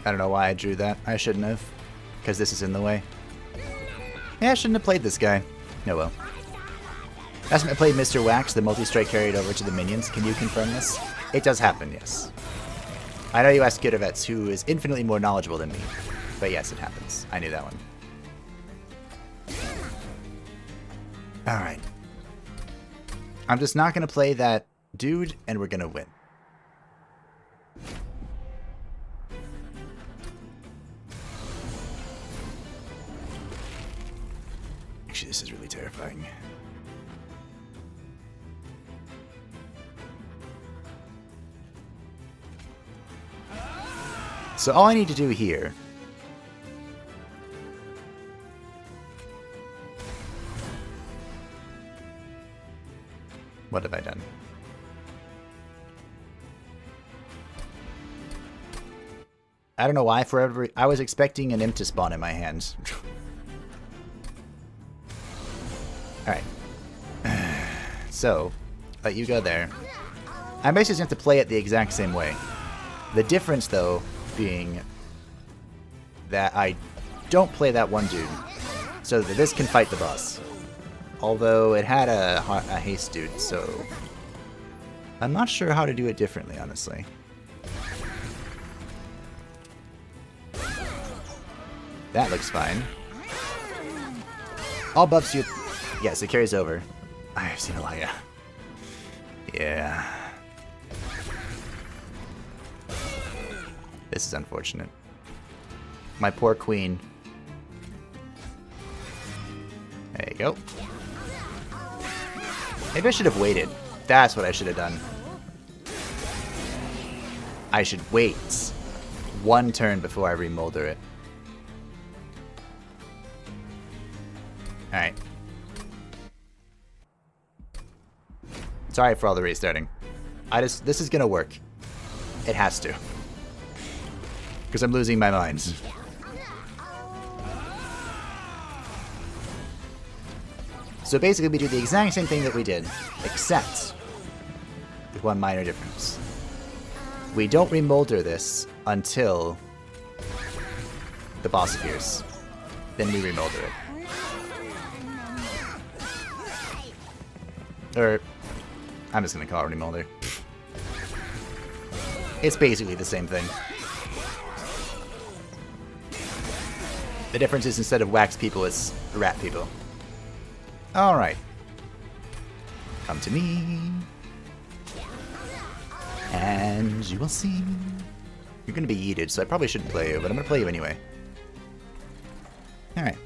I don't know why I drew that. I shouldn't have. Because this is in the way. Yeah, I shouldn't have played this guy. No, well. Last time I played Mr. Wax, the multi-strike carried over to the minions. Can you confirm this? It does happen, yes. I know you asked Gudavets, who is infinitely more knowledgeable than me. But yes, it happens. I knew that one. Alright. I'm just not going to play that dude, and we're going to win. Actually, this is really terrifying. So all I need to do here... What have I done? I don't know why. Forever, I was expecting an imp to spawn in my hands. Alright. So, let you go there. I basically have to play it the exact same way. The difference, though, being that I don't play that one dude, so that this can fight the boss. Although it had a haste dude, so I'm not sure how to do it differently, honestly. That looks fine. All buffs you... Yes, it carries over. I've seen a lot, yeah. Yeah. This is unfortunate. My poor queen. There you go. Maybe I should have waited. That's what I should have done. I should wait one turn before I remolder it. Alright. Sorry for all the restarting. This is gonna work. It has to. Because I'm losing my mind. So basically we do the exact same thing that we did, except with one minor difference. We don't remolder this until the boss appears. Then we remolder it. Or, I'm just gonna call it remolder. It's basically the same thing. The difference is instead of wax people, it's rat people. Alright. Come to me. And you will see. You're gonna be yeeted, so I probably shouldn't play you, but I'm gonna play you anyway. Alright.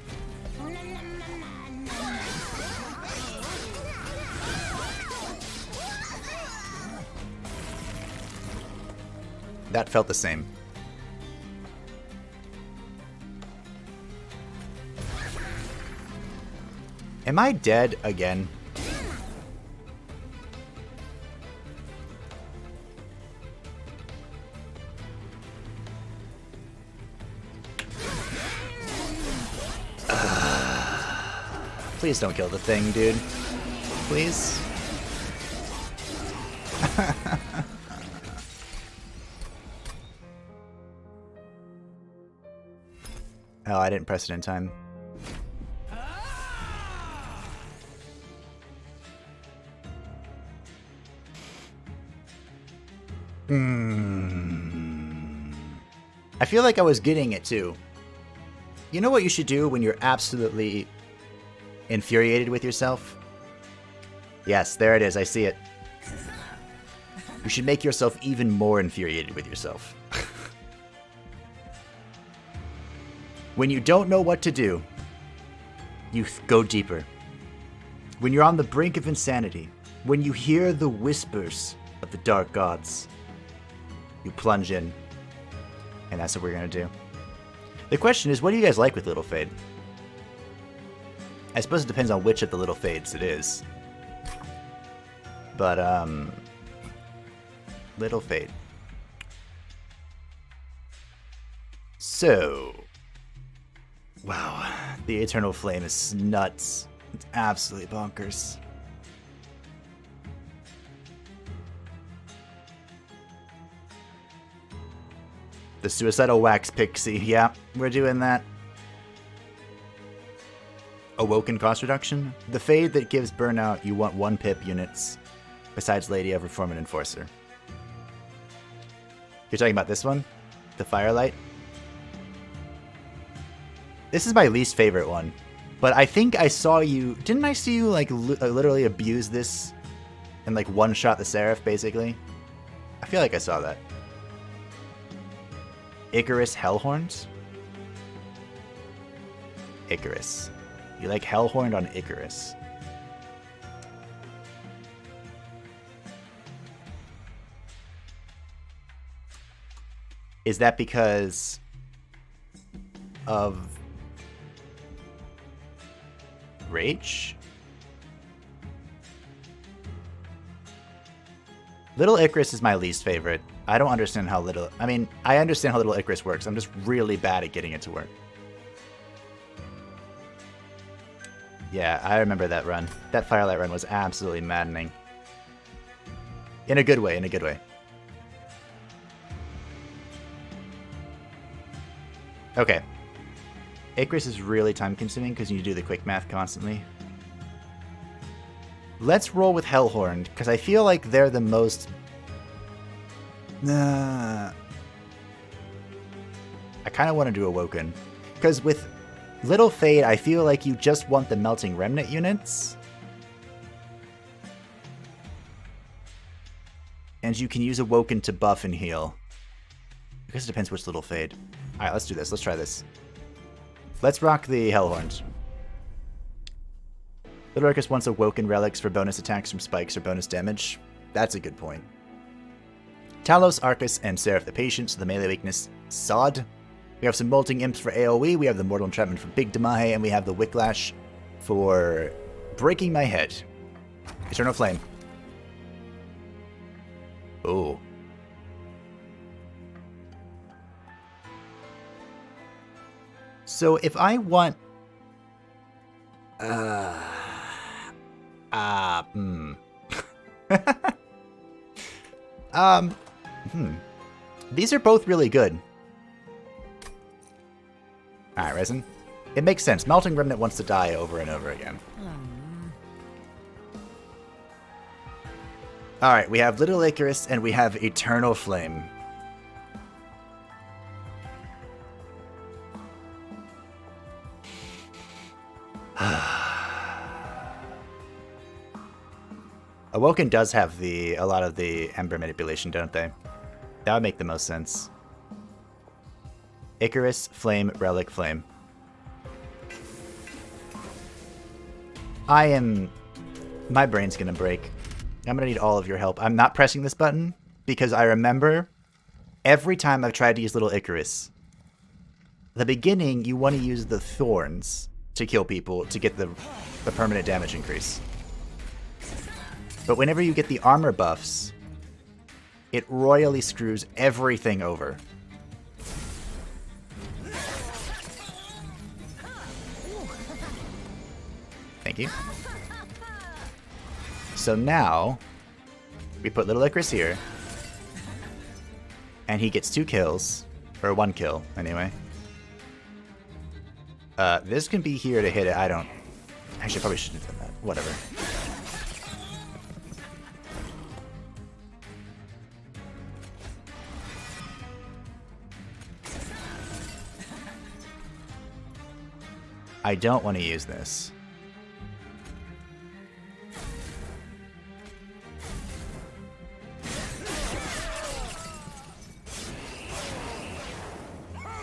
That felt the same. Am I dead again? Please don't kill the thing, dude. Please. Oh, I didn't press it in time. I feel like I was getting it too. You know what you should do when you're absolutely infuriated with yourself? Yes, there it is. I see it. You should make yourself even more infuriated with yourself. When you don't know what to do, you go deeper. When you're on the brink of insanity, when you hear the whispers of the dark gods, you plunge in. And that's what we're going to do. The question is, what do you guys like with Little Fade? I suppose it depends on which of the Little Fades it is. But, Little Fade. So... Wow, the Eternal Flame is nuts. It's absolutely bonkers. The Suicidal Wax Pixie, yeah, we're doing that. Awoken cost reduction? The Fade that gives Burnout, you want 1 pip units, besides Lady of Reform and Enforcer. You're talking about this one? The Firelight? This is my least favorite one, but I think I saw you... Didn't I see you, like, literally abuse this and, like, one-shot the Seraph, basically? I feel like I saw that. Icarus Hellhorns? Icarus. You like Hellhorned on Icarus. Is that because of Rage? Little Icarus is my least favorite. I don't understand how little... I mean, I understand how Little Icarus works. I'm just really bad at getting it to work. Yeah, I remember that run. That Firelight run was absolutely maddening. In a good way, in a good way. Okay. Icarus is really time-consuming because you do the quick math constantly. Let's roll with Hellhorned, because I feel like they're the most... I kind of want to do Awoken. Because with Little Fade, I feel like you just want the Melting Remnant units. And you can use Awoken to buff and heal. I guess it depends which Little Fade. Alright, let's do this. Let's try this. Let's rock the Hellhorns. Little Arcus wants awoken relics for bonus attacks from spikes or bonus damage. That's a good point. Talos, Arcus, and Seraph the Patient, so the melee weakness, Sod. We have some Molting Imps for AoE, we have the Mortal Entrapment for Big Damahe, and we have the Wicklash for breaking my head. Eternal Flame. Ooh. So if I want... These are both really good. Alright, Resin. It makes sense. Melting Remnant wants to die over and over again. Alright, we have Little Icarus and we have Eternal Flame. Awoken does have a lot of the Ember manipulation, don't they? That would make the most sense. Icarus, Flame, Relic, Flame. My brain's gonna break. I'm gonna need all of your help. I'm not pressing this button because I remember every time I've tried to use Little Icarus, the beginning you want to use the thorns to kill people to get the permanent damage increase. But whenever you get the armor buffs, it royally screws everything over. Thank you. So now, we put Little Icarus here, and he gets 2 kills, or 1 kill, anyway. This can be here to hit it, Actually, I probably shouldn't have done that. Whatever. I don't want to use this.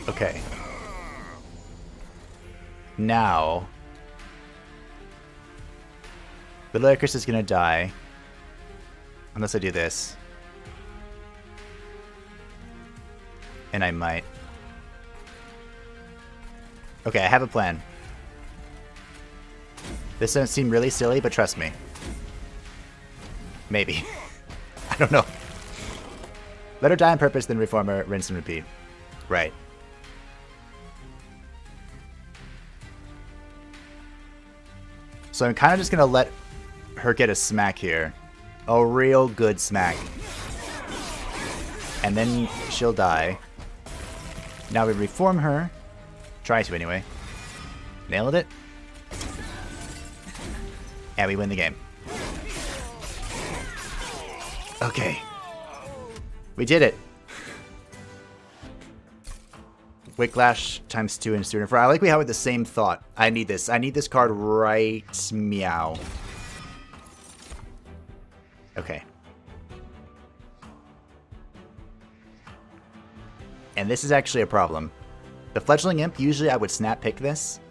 Okay. Now, the Icarus is going to die unless I do this. And I might. Okay, I have a plan. This doesn't seem really silly, but trust me. Maybe. I don't know. Let her die on purpose, then reform her, rinse and repeat. Right. So I'm kind of just going to let her get a smack here. A real good smack. And then she'll die. Now we reform her. Try to, anyway. Nailed it. And we win the game. Okay. We did it. Wicklash times 2 and Student 4. I like we have it the same thought. I need this. I need this card right meow. Okay. And this is actually a problem. The Fledgling Imp, usually I would snap pick this,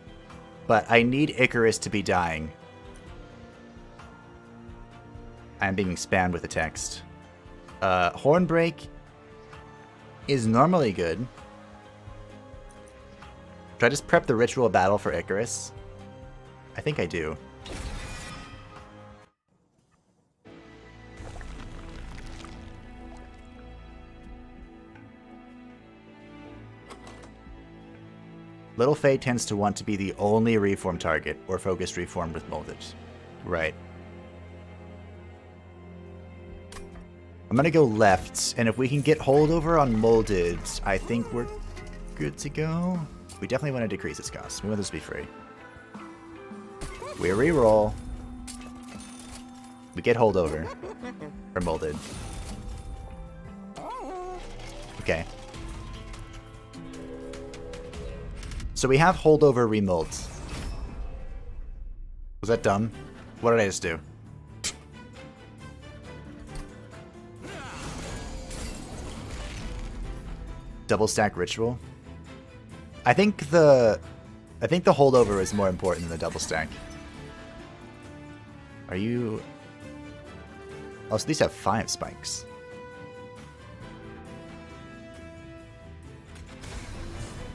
but I need Icarus to be dying. I'm being spammed with a text. Hornbreak is normally good. Do I just prep the Ritual Battle for Icarus? I think I do. Little Faye tends to want to be the only reform target, or focused reform with Molded. Right. I'm gonna go left, and if we can get holdover on Molded, I think we're good to go. We definitely want to decrease its cost. We want this to be free. We reroll. We get holdover. Or Molded. Okay. So we have holdover remolds. Was that dumb? What did I just do? Double stack ritual. I think the holdover is more important than the double stack. Are you... Oh, so these have 5 spikes.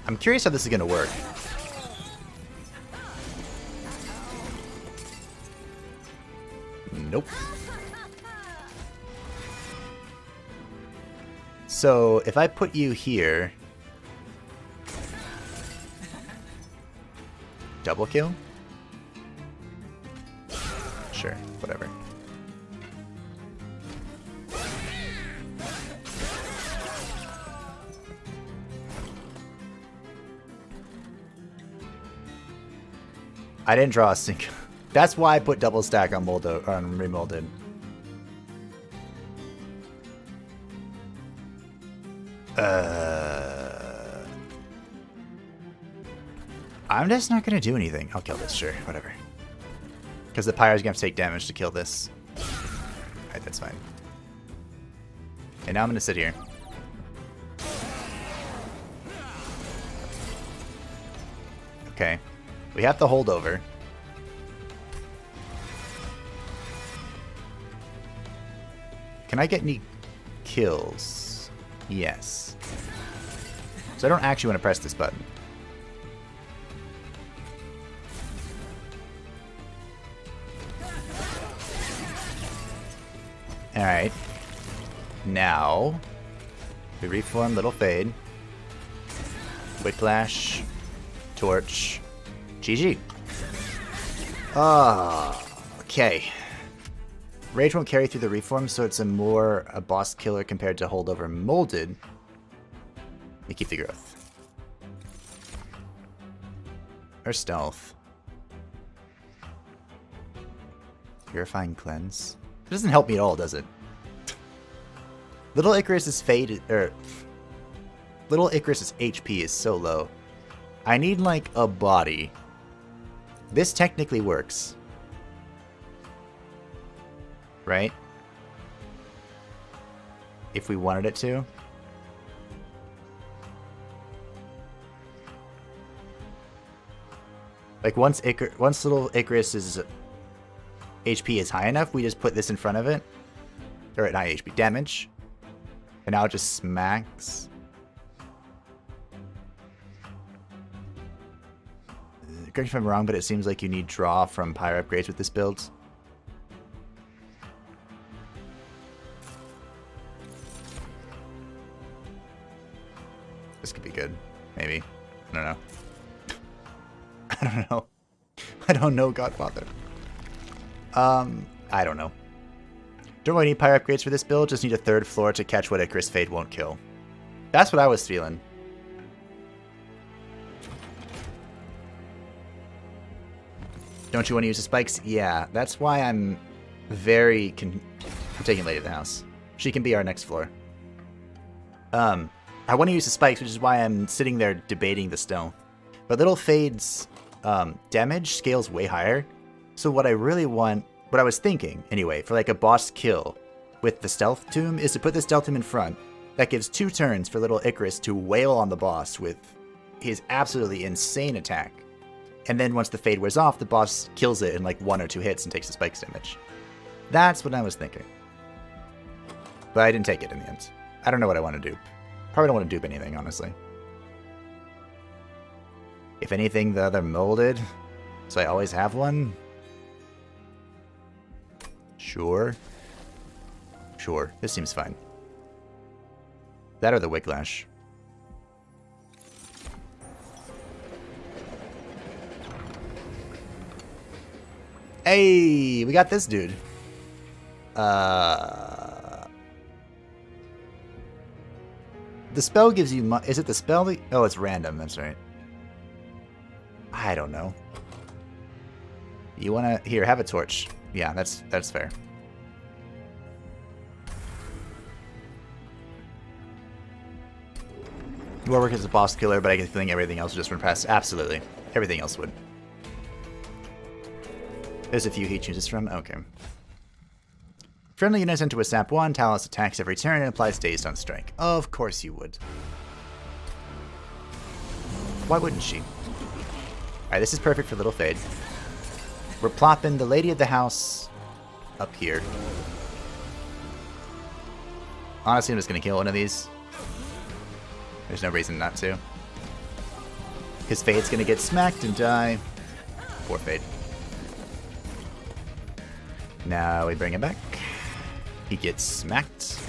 I'm curious how this is going to work. Nope. So, if I put you here... Double kill? Sure, whatever. I didn't draw a single... That's why I put double stack on remolded. I'm just not gonna do anything. I'll kill this, sure, whatever. Because the Pyre's gonna have to take damage to kill this. Alright, that's fine. And now I'm gonna sit here. Okay. We have the holdover. Can I get any kills? Yes. So I don't actually want to press this button. Alright. Now, we reform Little Fade. Whiplash. Torch. GG. Okay. Rage won't carry through the reform, so it's a boss killer compared to holdover molded. We keep the growth. Or stealth. Purifying cleanse. It doesn't help me at all, does it? Little Icarus's fade, Little Icarus's HP is so low. I need like a body. This technically works. Right? If we wanted it to. Like once Little Icarus's HP is high enough, we just put this in front of it. Or at high HP damage. And now it just smacks. Correct me if I'm wrong, but it seems like you need draw from Pyre upgrades with this build. This could be good. Maybe. I don't know. I don't know. I don't know, Godfather. I don't know. Don't really need Pyre upgrades for this build, just need a 3rd floor to catch what Icarus Fade won't kill. That's what I was feeling. Don't you want to use the spikes? Yeah, that's why I'm I'm taking Lady of the House. She can be our next floor. I want to use the spikes, which is why I'm sitting there debating the stealth. But Little Fade's damage scales way higher. So what I really want, what I was thinking anyway, for like a boss kill with the stealth tomb is to put the stealth tomb in front. That gives 2 turns for Little Icarus to wail on the boss with his absolutely insane attack. And then once the fade wears off, the boss kills it in like 1 or 2 hits and takes the spikes damage. That's what I was thinking. But I didn't take it in the end. I don't know what I want to do. Probably don't want to dupe anything, honestly. If anything, the other molded. So I always have one. Sure. Sure, this seems fine. That or the Whiplash. Hey, we got this dude. The spell gives you... Is it the spell? Oh, it's random. That's right. I don't know. You want to... Here, have a torch. Yeah, that's fair. Warwick is a boss killer, but I get the feeling everything else would just run past. Absolutely. Everything else would. There's a few he chooses from. Okay. Friendly units enter with Sap 1. Talos attacks every turn and applies dazed on strike. Of course you would. Why wouldn't she? Alright, this is perfect for Little Fade. We're plopping the Lady of the House up here. Honestly, I'm just going to kill one of these. There's no reason not to. Because Fade's going to get smacked and die. Poor Fade. Now we bring him back. He gets smacked.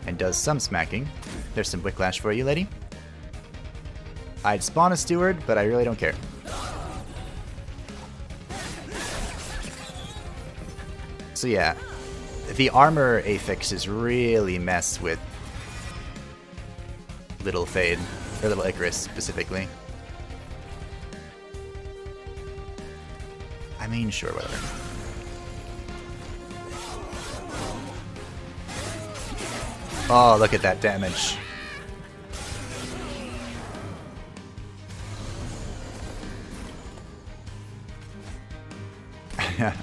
And does some smacking. There's some Whiplash for you, lady. I'd spawn a Steward, but I really don't care. So yeah, the armor affixes really mess with Little Fade, or Little Icarus specifically. I mean, sure, whatever. Oh, look at that damage.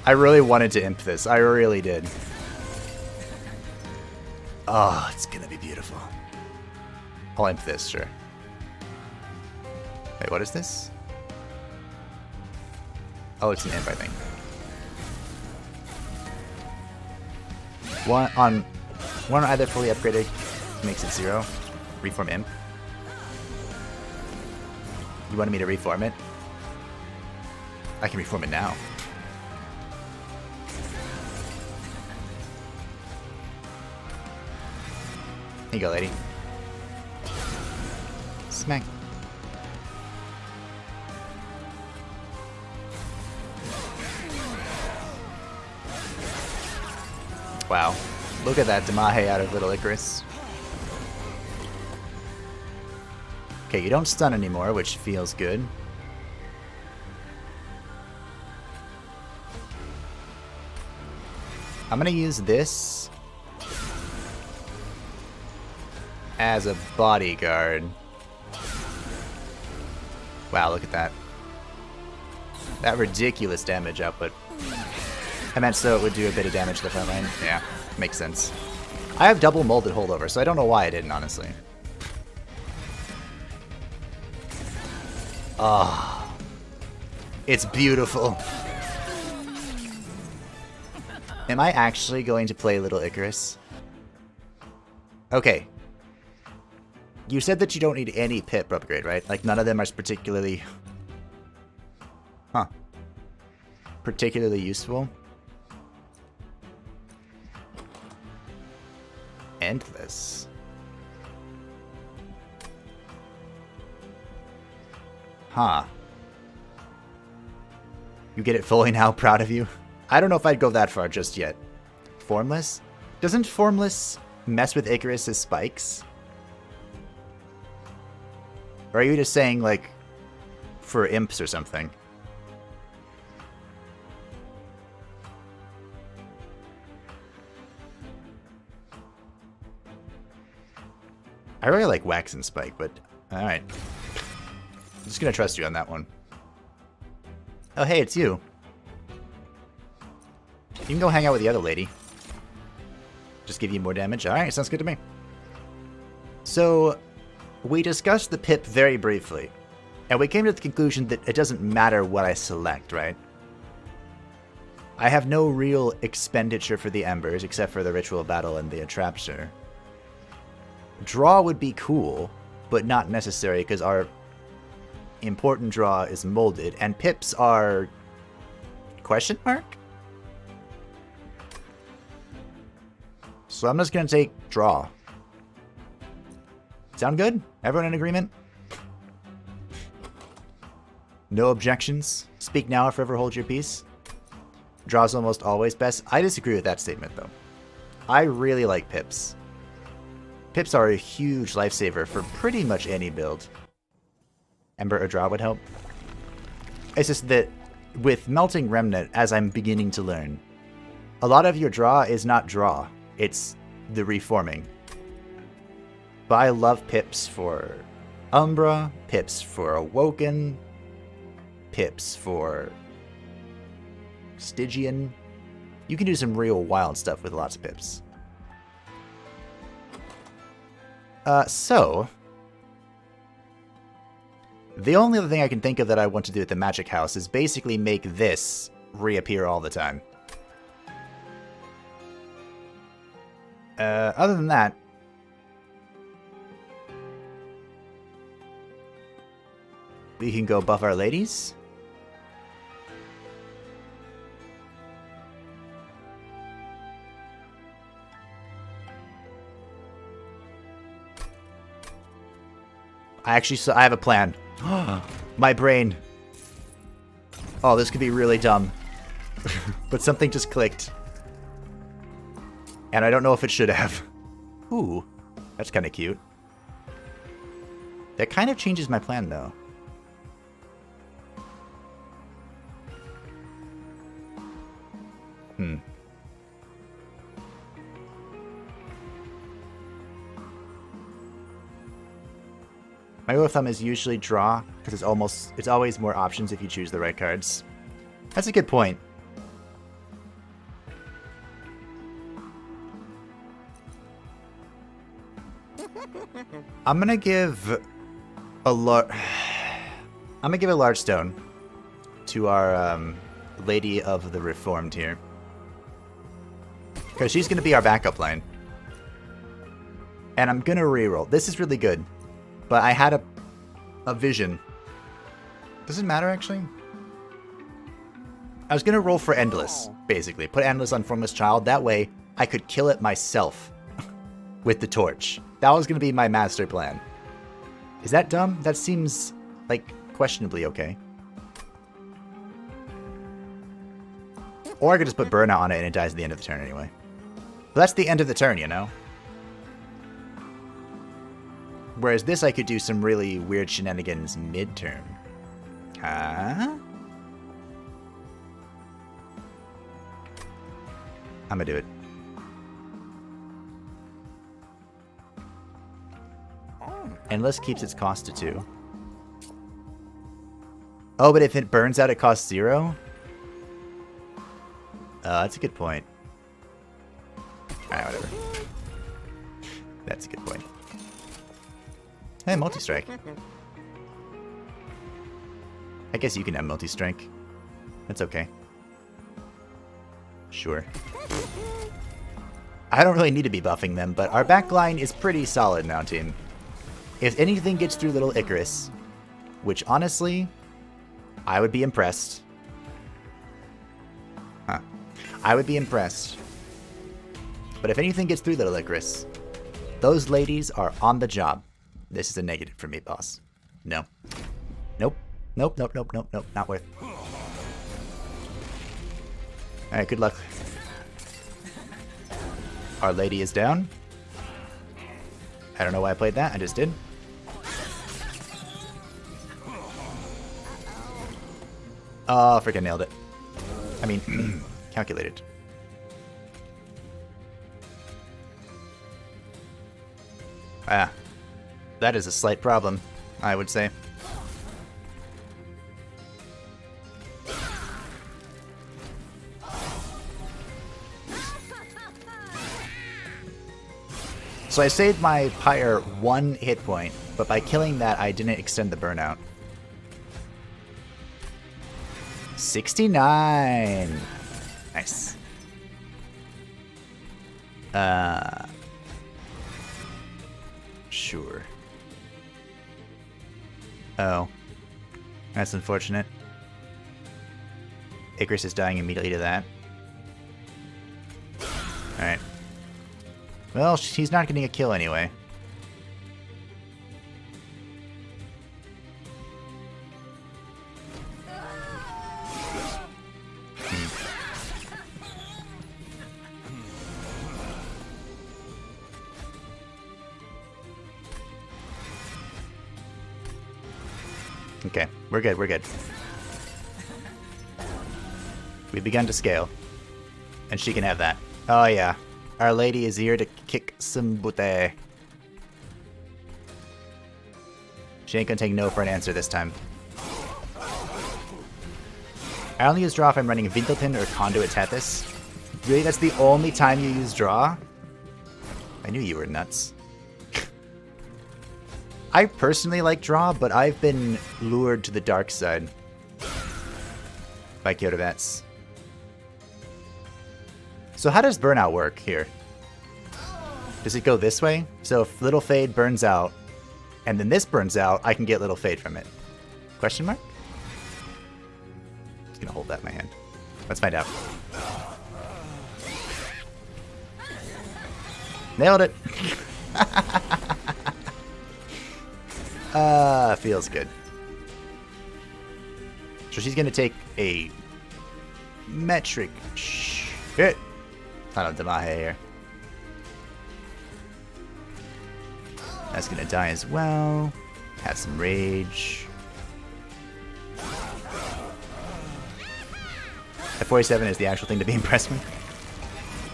I really wanted to imp this. I really did. Oh, it's gonna be beautiful. I'll imp this, sure. Wait, what is this? Oh, it's an imp, I think. One on either fully upgraded makes it 0. Reform imp. You wanted me to reform it? I can reform it now. Here you go, lady. Smack. Wow. Look at that Damahe out of Little Icarus. Okay, you don't stun anymore, which feels good. I'm gonna use this as a bodyguard. Wow, look at that. That ridiculous damage output. I meant so it would do a bit of damage to the front line. Yeah, makes sense. I have double molded holdover, so I don't know why I didn't, honestly. Ah, oh, it's beautiful. Am I actually going to play Little Icarus? Okay. You said that you don't need any pip upgrade, right? Like, none of them are particularly... Huh. Particularly useful? Endless. Huh. You get it fully now, proud of you? I don't know if I'd go that far just yet. Formless? Doesn't Formless mess with Icarus's spikes? Or are you just saying, like, for imps or something? I really like Wax and Spike, but alright. I'm just gonna trust you on that one. Oh, hey, it's you. You can go hang out with the other lady. Just give you more damage. Alright, sounds good to me. So, we discussed the pip very briefly, and we came to the conclusion that it doesn't matter what I select, right? I have no real expenditure for the Embers, except for the Ritual Battle and the Attrapture. Draw would be cool, but not necessary, because our important draw is molded, and pips are... question mark? So I'm just gonna take draw. Sound good? Everyone in agreement? No objections? Speak now or forever hold your peace? Draw's almost always best. I disagree with that statement, though. I really like pips. Pips are a huge lifesaver for pretty much any build. Ember or draw would help. It's just that with Melting Remnant, as I'm beginning to learn, a lot of your draw is not draw. It's the reforming. But I love pips for Umbra, pips for Awoken, pips for Stygian. You can do some real wild stuff with lots of pips. So, The only other thing I can think of that I want to do at the Magic House is basically make this reappear all the time. Other than that, we can go buff our ladies. I have a plan. My brain. Oh, this could be really dumb. But something just clicked. And I don't know if it should have. Ooh, that's kind of cute. That kind of changes my plan, though. My rule of thumb is usually draw, because it's always more options if you choose the right cards. That's a good point. I'm gonna give a large stone to our Lady of the Reformed here, because she's gonna be our backup line. And I'm gonna reroll. This is really good. But I had a vision. Does it matter, actually? I was going to roll for Endless, basically. Put Endless on Formless Child. That way, I could kill it myself with the torch. That was going to be my master plan. Is that dumb? That seems, like, questionably okay. Or I could just put Burnout on it and it dies at the end of the turn anyway. But that's the end of the turn, you know? Whereas this, I could do some really weird shenanigans mid-turn. Huh? I'm gonna do it. Endless keeps its cost to 2. Oh, but if it burns out, it costs 0? That's a good point. Alright, whatever. That's a good point. Hey, multi-strike. I guess you can have multi-strike. That's okay. Sure. I don't really need to be buffing them, but our backline is pretty solid now, team. If anything gets through Little Icarus, which honestly, I would be impressed. Huh. I would be impressed. But if anything gets through Little Icarus, those ladies are on the job. This is a negative for me, boss. No. Nope. Nope, nope, nope, nope, nope. Not worth. Alright, good luck. Our lady is down. I don't know why I played that. I just did. Oh, freaking nailed it. I mean, calculated. Ah. That is a slight problem, I would say. So I saved my Pyre 1 hit point, but by killing that, I didn't extend the burnout. 69! Nice. Sure. Oh. That's unfortunate. Icarus is dying immediately to that. Alright. Well, he's not getting a kill anyway. Okay, we're good, we're good. We've begun to scale. And she can have that. Oh yeah. Our lady is here to kick some booty. She ain't gonna take no for an answer this time. I only use draw if I'm running Vindelton or Conduit Tethys. Really, that's the only time you use draw? I knew you were nuts. I personally like draw, but I've been lured to the dark side by Kyoto Vets. So how does burnout work here? Does it go this way? So if Little Fade burns out, and then this burns out, I can get Little Fade from it. Question mark? Just gonna hold that in my hand. Let's find out. Nailed it! Feels good. So she's gonna take a metric shit ton of Damahe here. That's gonna die as well. Have some rage. At 47 is the actual thing to be impressed with.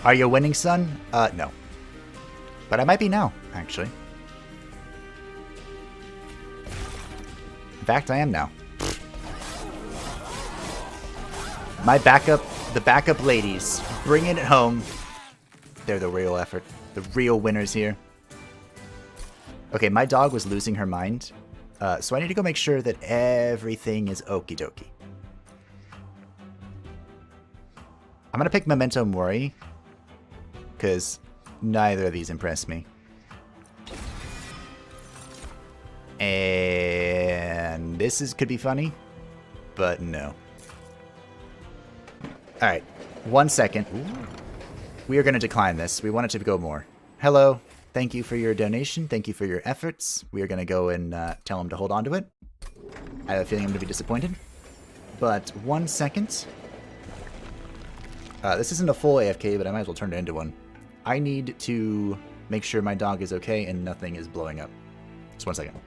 Are you winning, son? No. But I might be now, actually. In fact, I am now. My backup, the backup ladies, bringing it home. They're the real effort. The real winners here. Okay, my dog was losing her mind. So I need to go make sure that everything is okie dokie. I'm going to pick Memento Mori. Because neither of these impress me. And this could be funny, but no. Alright, 1 second. We are going to decline this. We want it to go more. Hello, thank you for your donation. Thank you for your efforts. We are going to go and tell him to hold on to it. I have a feeling I'm going to be disappointed. But 1 second. This isn't a full AFK, but I might as well turn it into one. I need to make sure my dog is okay and nothing is blowing up. Just 1 second.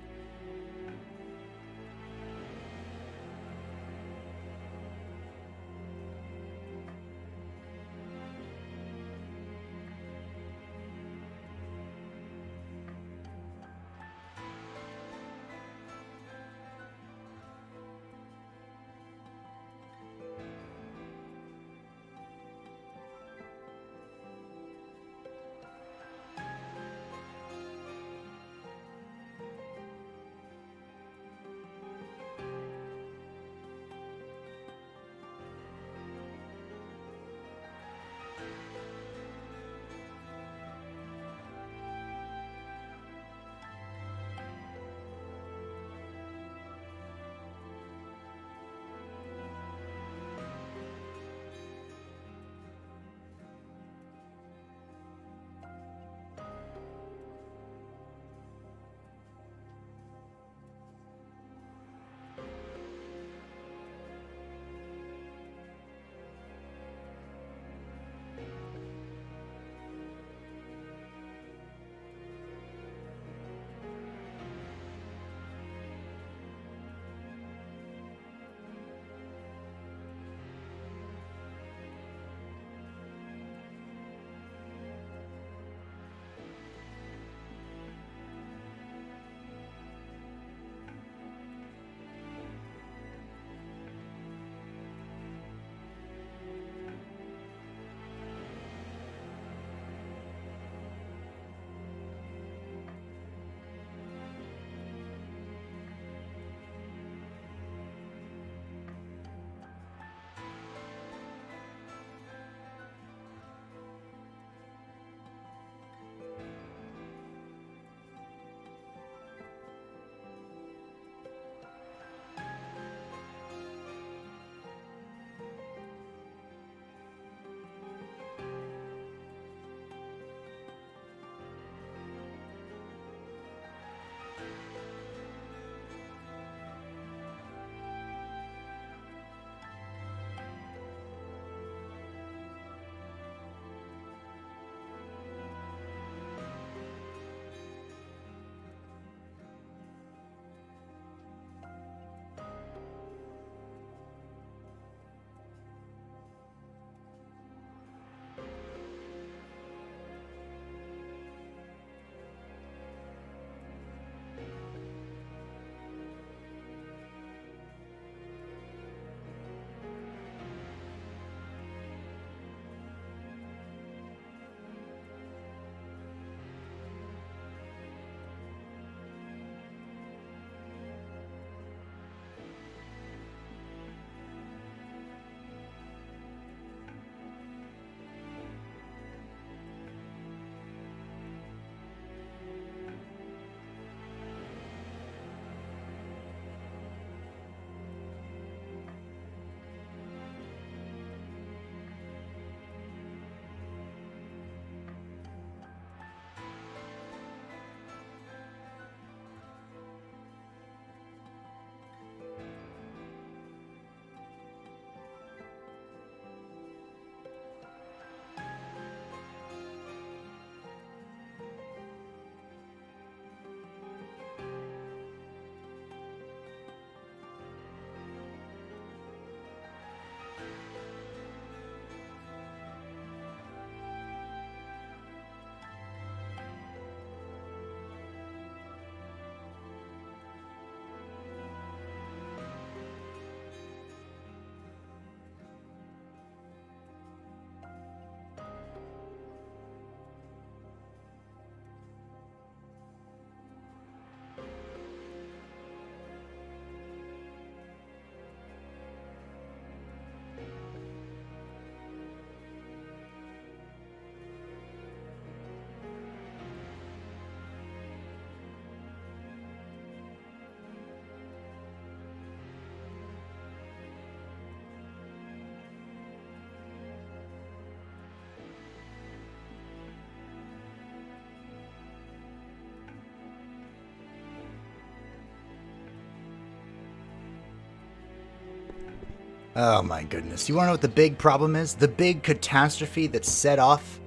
Oh my goodness. You wanna know what the big problem is? The big catastrophe that set off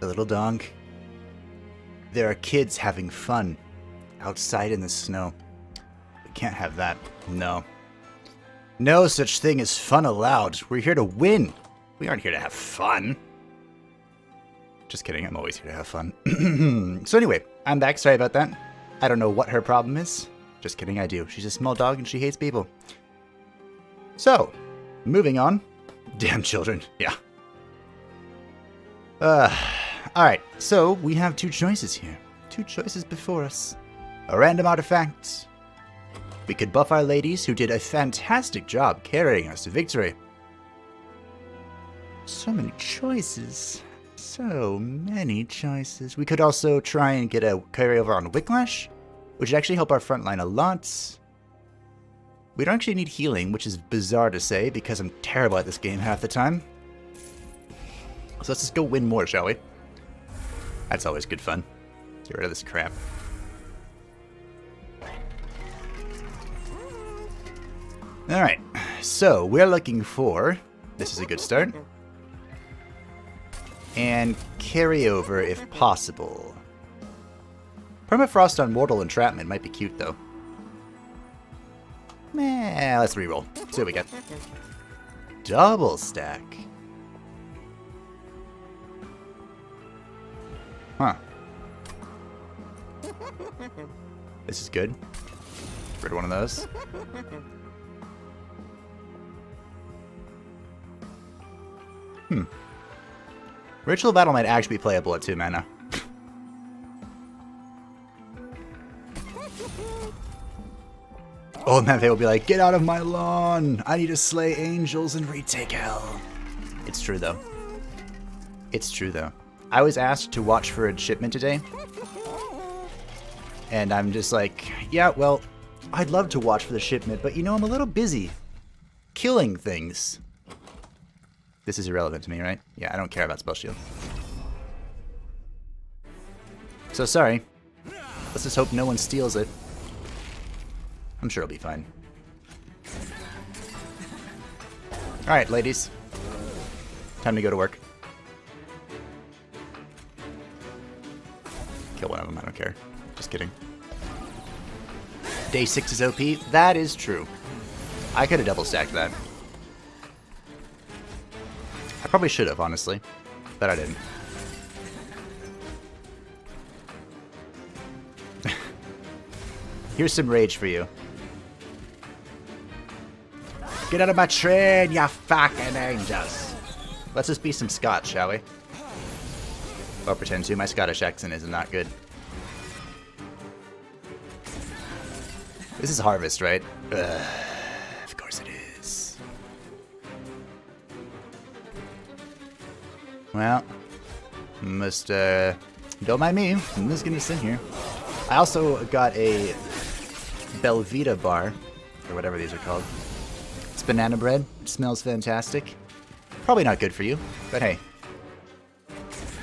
the little dog? There are kids having fun outside in the snow. We can't have that. No. No such thing as fun allowed. We're here to win. We aren't here to have fun. Just kidding. I'm always here to have fun. So anyway, I'm back. Sorry about that. I don't know what her problem is. Just kidding. I do. She's a small dog and she hates people. So, moving on. Damn children. Yeah. Alright. So, we have two choices here. Two choices before us. A random artifact. We could buff our ladies who did a fantastic job carrying us to victory. So many choices. So many choices. We could also try and get a carryover on Wicklash, which would actually help our front line a lot. We don't actually need healing, which is bizarre to say because I'm terrible at this game half the time. So let's just go win more, shall we? That's always good fun. Get rid of this crap. Alright, so we're looking for... This is a good start. And carryover if possible. Permafrost on Mortal Entrapment might be cute though. Let's reroll. See what we get. Double stack. Huh. This is good. Get rid of one of those. Ritual Battle might actually be playable at 2 mana. Old Man Faye will be like, get out of my lawn! I need to slay angels and retake hell. It's true though. It's true though. I was asked to watch for a shipment today. And I'm just like, yeah, well, I'd love to watch for the shipment, but you know, I'm a little busy killing things. This is irrelevant to me, right? Yeah, I don't care about Spell Shield. So sorry. Let's just hope no one steals it. I'm sure it'll be fine. Alright, ladies. Time to go to work. Kill one of them, I don't care. Just kidding. Day 6 is OP? That is true. I could have double stacked that. I probably should have, honestly. But I didn't. Here's some rage for you. Get out of my train, ya fucking angels. Let's just be some Scots, shall we? Or pretend to. My Scottish accent is not good. This is Harvest, right? Of course it is. Well, must, don't mind me. I'm just gonna sit here. I also got a Belvita bar, or whatever these are called. It's banana bread. It smells fantastic. Probably not good for you, but hey.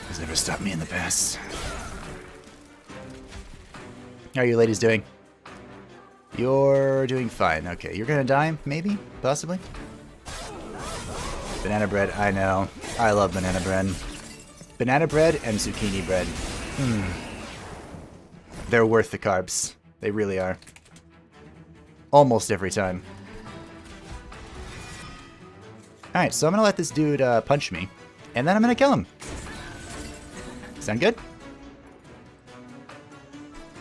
It's never stopped me in the past. How are you ladies doing? You're doing fine. Okay, you're gonna die, maybe? Possibly? Banana bread, I know. I love banana bread. Banana bread and zucchini bread. They're worth the carbs. They really are. Almost every time. Alright, so I'm gonna let this dude punch me, and then I'm gonna kill him. Sound good?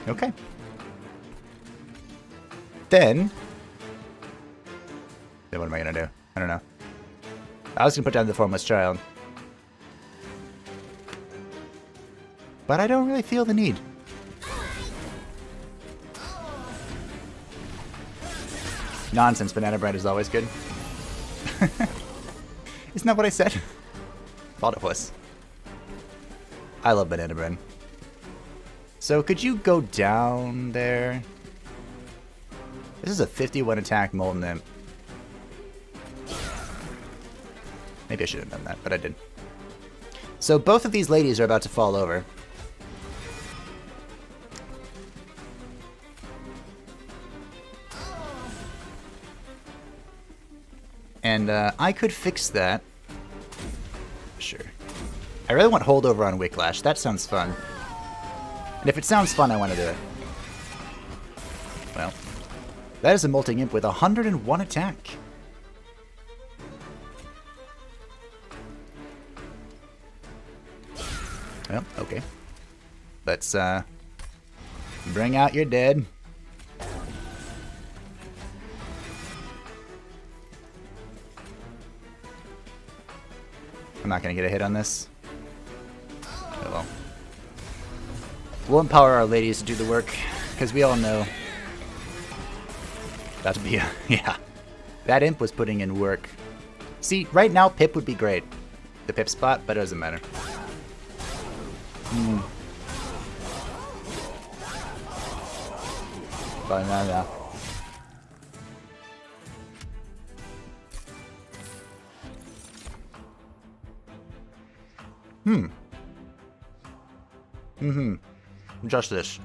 Okay. Then what am I gonna do? I don't know. I was gonna put down the Formless Child. But I don't really feel the need. Nonsense, banana bread is always good. Isn't that what I said? Thought it was. I love banana bread. So could you go down there? This is a 51 attack Molten Imp. Maybe I should have done that, but I did. So both of these ladies are about to fall over. And I could fix that. Sure. I really want holdover on Wicklash. That sounds fun. And if it sounds fun, I want to do it. Well, that is a Molting Imp with 101 attack. Well, okay. Let's bring out your dead. I'm not gonna get a hit on this. Oh well. We'll empower our ladies to do the work, because we all know that'd be a, yeah. That imp was putting in work. See, right now Pip would be great. The Pip spot, but it doesn't matter. Banana. Just this.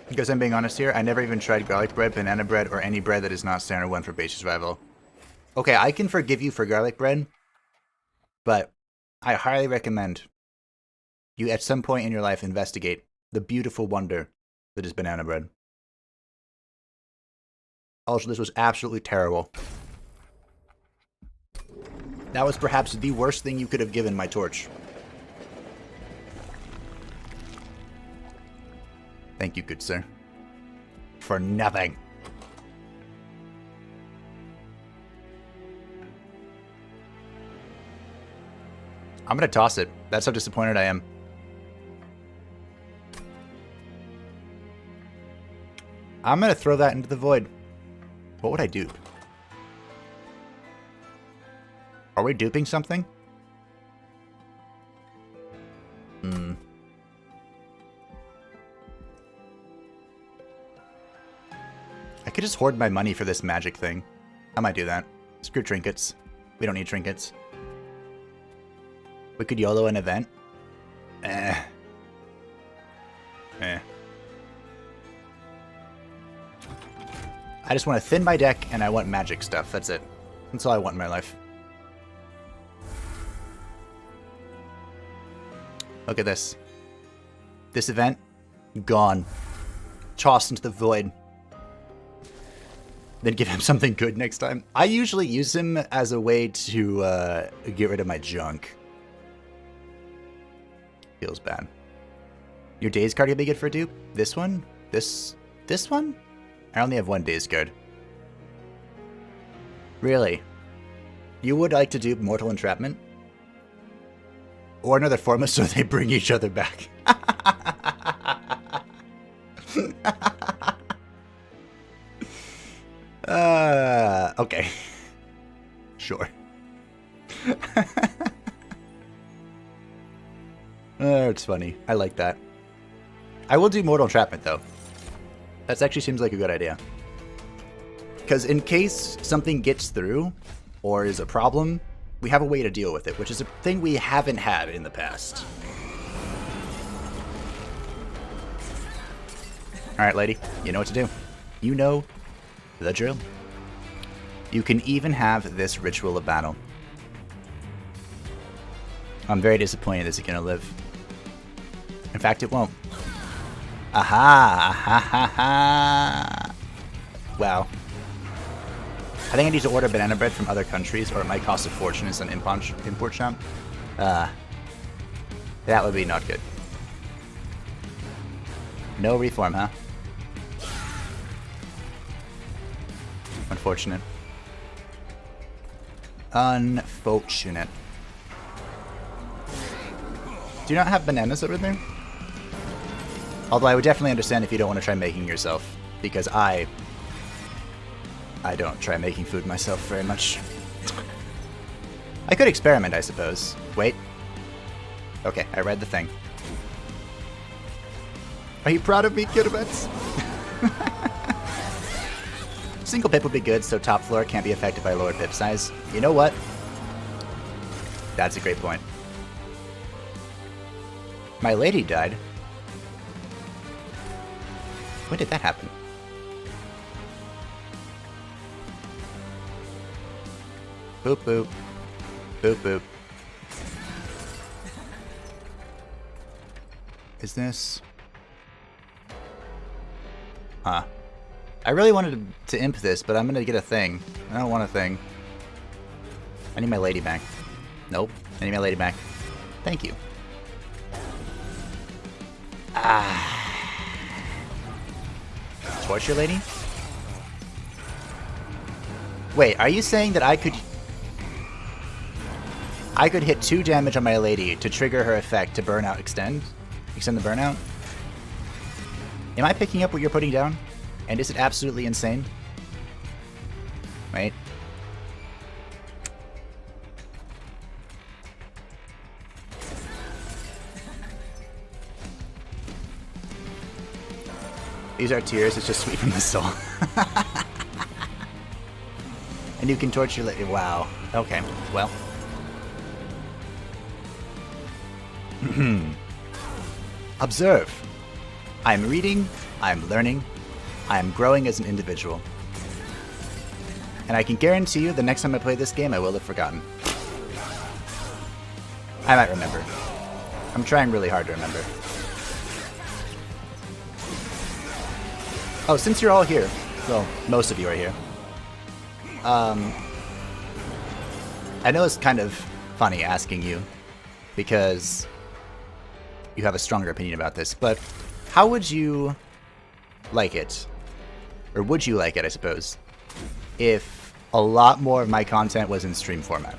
Because I'm being honest here, I never even tried garlic bread, banana bread, or any bread that is not standard one for base survival. Okay, I can forgive you for garlic bread, but I highly recommend you at some point in your life investigate the beautiful wonder that is banana bread. Also, this was absolutely terrible. That was perhaps the worst thing you could have given my torch. Thank you, good sir. For nothing. I'm gonna toss it. That's how disappointed I am. I'm gonna throw that into the void. What would I dupe? Are we duping something? I could just hoard my money for this magic thing. I might do that. Screw trinkets. We don't need trinkets. We could YOLO an event. I just want to thin my deck and I want magic stuff. That's it. That's all I want in my life. Look at this. This event, gone. Tossed into the void. Then give him something good next time. I usually use him as a way to get rid of my junk. Feels bad. Your Daze card could be good for a dupe? This one? This one? I only have one Daze card. Really? You would like to dupe Mortal Entrapment? Or another Forma so they bring each other back. Okay. Sure. It's funny. I like that. I will do Mortal Entrapment, though. That actually seems like a good idea. Because in case something gets through, or is a problem, we have a way to deal with it, which is a thing we haven't had in the past. Alright, lady. You know what to do. You know the drill. You can even have this Ritual of Battle. I'm very disappointed this is going to live. In fact, it won't. Aha! Aha! Ha, ha. Wow. I think I need to order banana bread from other countries, or it might cost a fortune as an import shop. That would be not good. No reform, huh? Unfortunate. Unfortunate. Do you not have bananas over there? Although I would definitely understand if you don't want to try making yourself, because I don't try making food myself very much. I could experiment, I suppose. Wait. Okay, I read the thing. Are you proud of me, Kiribets? Single pip would be good, so top floor can't be affected by lower pip size. You know what? That's a great point. My lady died. When did that happen? Boop, boop. Boop, boop. Is this... Huh. I really wanted to imp this, but I'm gonna get a thing. I don't want a thing. I need my lady back. Nope. I need my lady back. Thank you. Torture lady? Wait, are you saying that I could hit 2 damage on my lady to trigger her effect to burnout extend? Extend the burnout? Am I picking up what you're putting down? And is it absolutely insane? Wait. These are tears, it's just sweet from the soul. And you can torture lady. Wow. Okay, well. Observe. I'm reading, I'm learning, I'm growing as an individual. And I can guarantee you the next time I play this game, I will have forgotten. I might remember. I'm trying really hard to remember. Oh, since you're all here, well, most of you are here. I know it's kind of funny asking you, because you have a stronger opinion about this, but how would you like it, or would you like it, I suppose, if a lot more of my content was in stream format?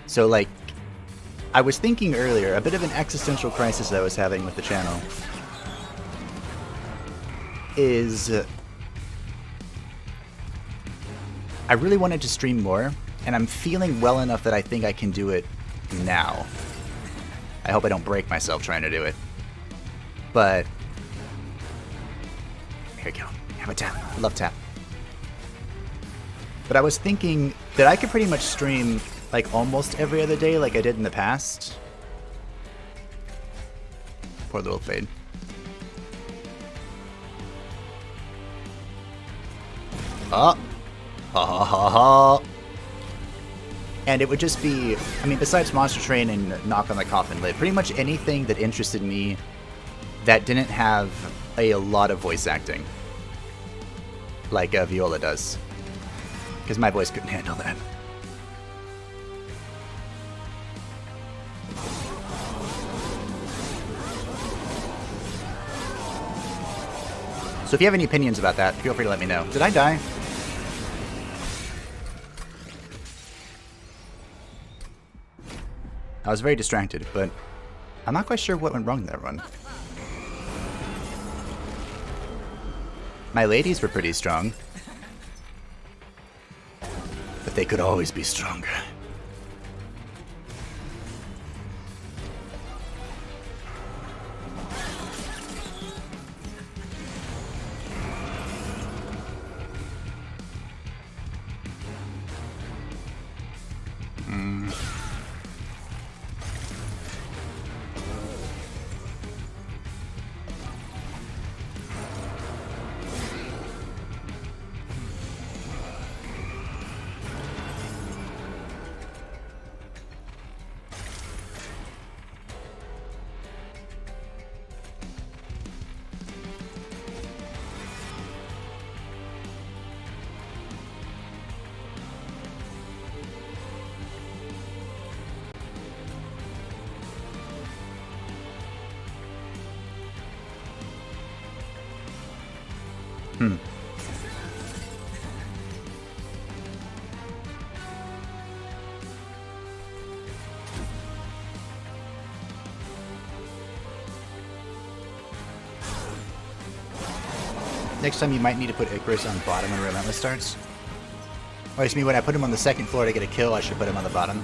So, like, I was thinking earlier, a bit of an existential crisis I was having with the channel is I really wanted to stream more, and I'm feeling well enough that I think I can do it now. I hope I don't break myself trying to do it. But here we go. Have a tap. Love tap. But I was thinking that I could pretty much stream like almost every other day like I did in the past. Poor little fade. Oh. Ha ha ha ha. And it would just be, I mean, besides Monster Train and Knock on the Coffin Lid, pretty much anything that interested me that didn't have a lot of voice acting. Like Viola does. Because my voice couldn't handle that. So if you have any opinions about that, feel free to let me know. Did I die? I was very distracted, but I'm not quite sure what went wrong in that run. My ladies were pretty strong, but they could always be stronger. Next time you might need to put Icarus on bottom when Relentless starts. Or excuse me, when I put him on the second floor to get a kill, I should put him on the bottom.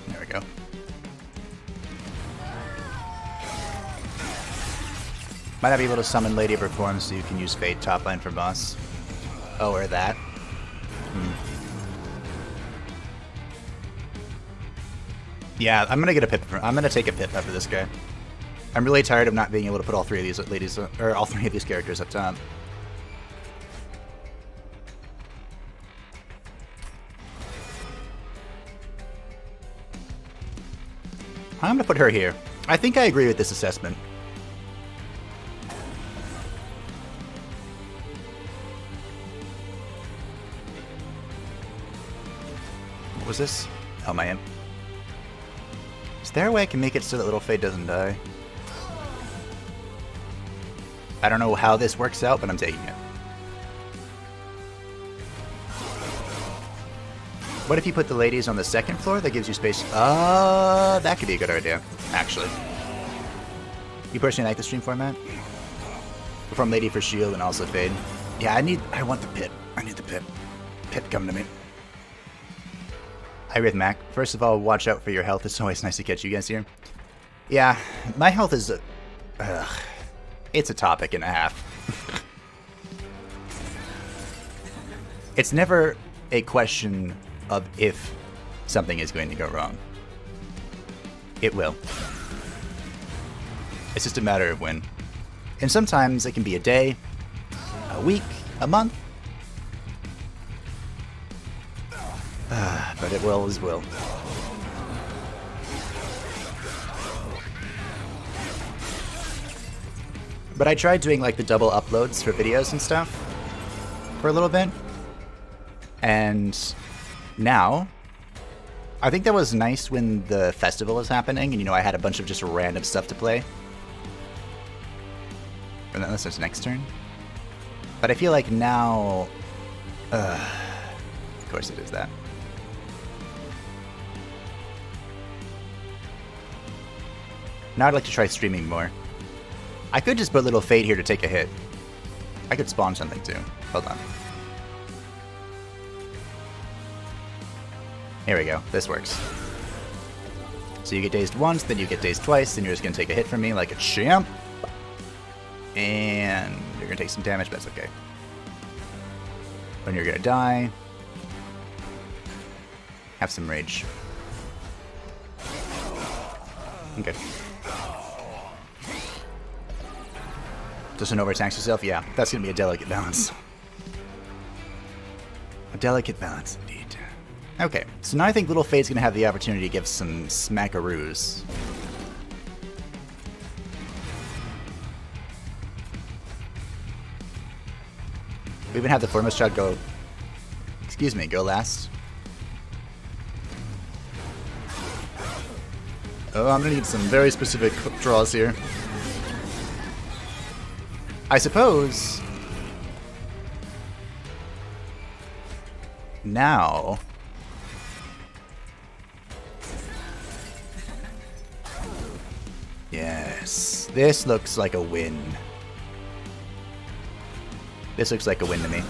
There we go. Might not be able to summon Lady of Reform, so you can use Fade top line for boss. Oh, or that. Yeah, I'm gonna get a pip. I'm gonna take a pip after this guy. I'm really tired of not being able to put all three of these ladies, or all three of these characters up top. I'm gonna put her here. I think I agree with this assessment. What was this? Oh, my imp. Is there a way I can make it so that Little Fade doesn't die? I don't know how this works out, but I'm taking it. What if you put the ladies on the second floor? That gives you space. That could be a good idea, actually. You personally like the stream format? From Lady for Shield and also Fade. Yeah, I want the pit. I need the pit. Pit, come to me. Hi, Rhythmac. First of all, watch out for your health. It's always nice to catch you guys here. Yeah, my health is it's a topic and a half. It's never a question of if something is going to go wrong. It will. It's just a matter of when. And sometimes it can be a day, a week, a month. But it will as will. But I tried doing like the double uploads for videos and stuff for a little bit. And now, I think that was nice when the festival was happening and, you know, I had a bunch of just random stuff to play. Unless it's next turn. But I feel like now... of course it is that. Now I'd like to try streaming more. I could just put Little Fade here to take a hit. I could spawn something too. Hold on. Here we go. This works. So you get dazed once, then you get dazed twice, then you're just going to take a hit from me like a champ. And you're going to take some damage, but that's okay. When you're going to die, have some rage. Okay. Doesn't overtax yourself? Yeah, that's going to be a delicate balance. A delicate balance, indeed. Okay, so now I think Little Fade's going to have the opportunity to give some smackaroos. We even have the foremost shot go... Excuse me, go last. Oh, I'm going to need some very specific draws here. I suppose... Now... Yes, this looks like a win. This looks like a win to me.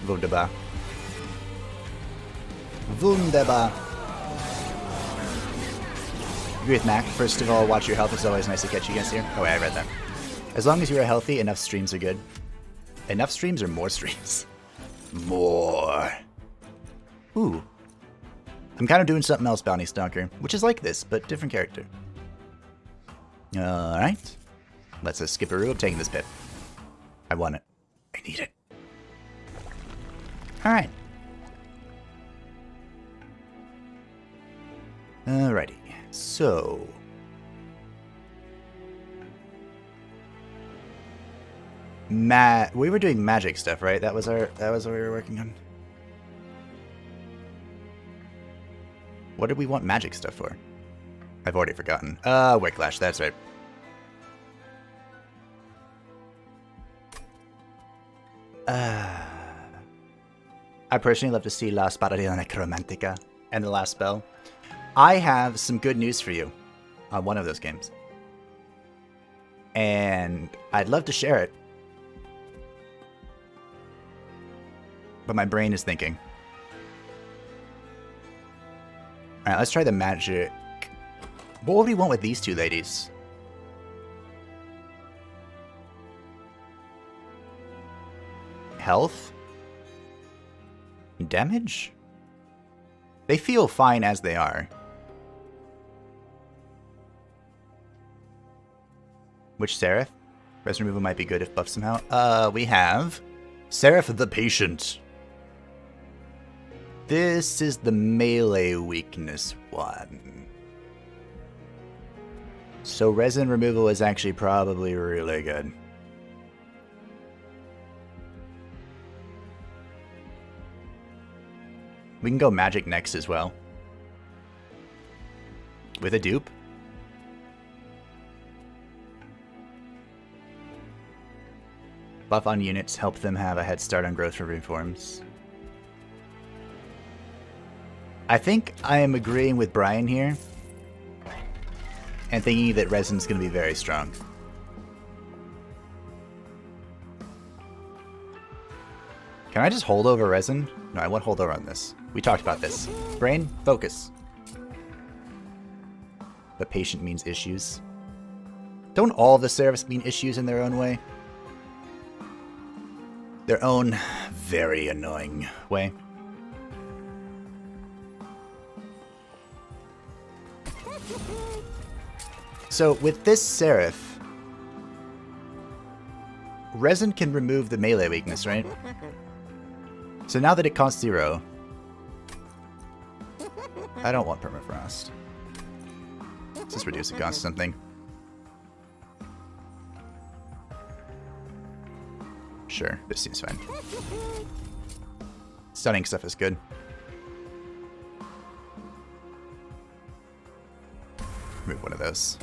Wunderbar. Wunderbar. Agree with Mac. First of all, watch your health. It's always nice to catch you guys here. Oh wait, I read that. As long as you are healthy, enough streams are good. Enough streams or more streams? More. Ooh. I'm kind of doing something else, Bounty Stalker, which is like this, but different character. Alright. Let's skip a rule. I'm taking this pip. I want it. I need it. Alright. Alrighty. So... we were doing magic stuff, right? That was what we were working on. What did we want magic stuff for? I've already forgotten. Wicklash, that's right. I personally love to see La Spada de la Necromantica and the last spell. I have some good news for you on one of those games. And I'd love to share it. But my brain is thinking. Alright, let's try the magic. What would we want with these two ladies? health? Damage? They feel fine as they are. Which Seraph? Res removal might be good if buffed somehow. We have Seraph the Patient. This is the melee weakness one. So resin removal is actually probably really good. We can go magic next as well. With a dupe. Buff on units, help them have a head start on growth for reforms. I think I am agreeing with Brian here. And thinking that resin's going to be very strong. Can I just hold over resin? No, I won't hold over on this. We talked about this. Brain, focus. But patient means issues. Don't all the Seraphs mean issues in their own way? Their own very annoying way. So with this Seraph, resin can remove the melee weakness, right? So now that it costs 0, I don't want permafrost. Let's just reduce the cost to something. Sure, this seems fine. Stunning stuff is good. Remove one of those.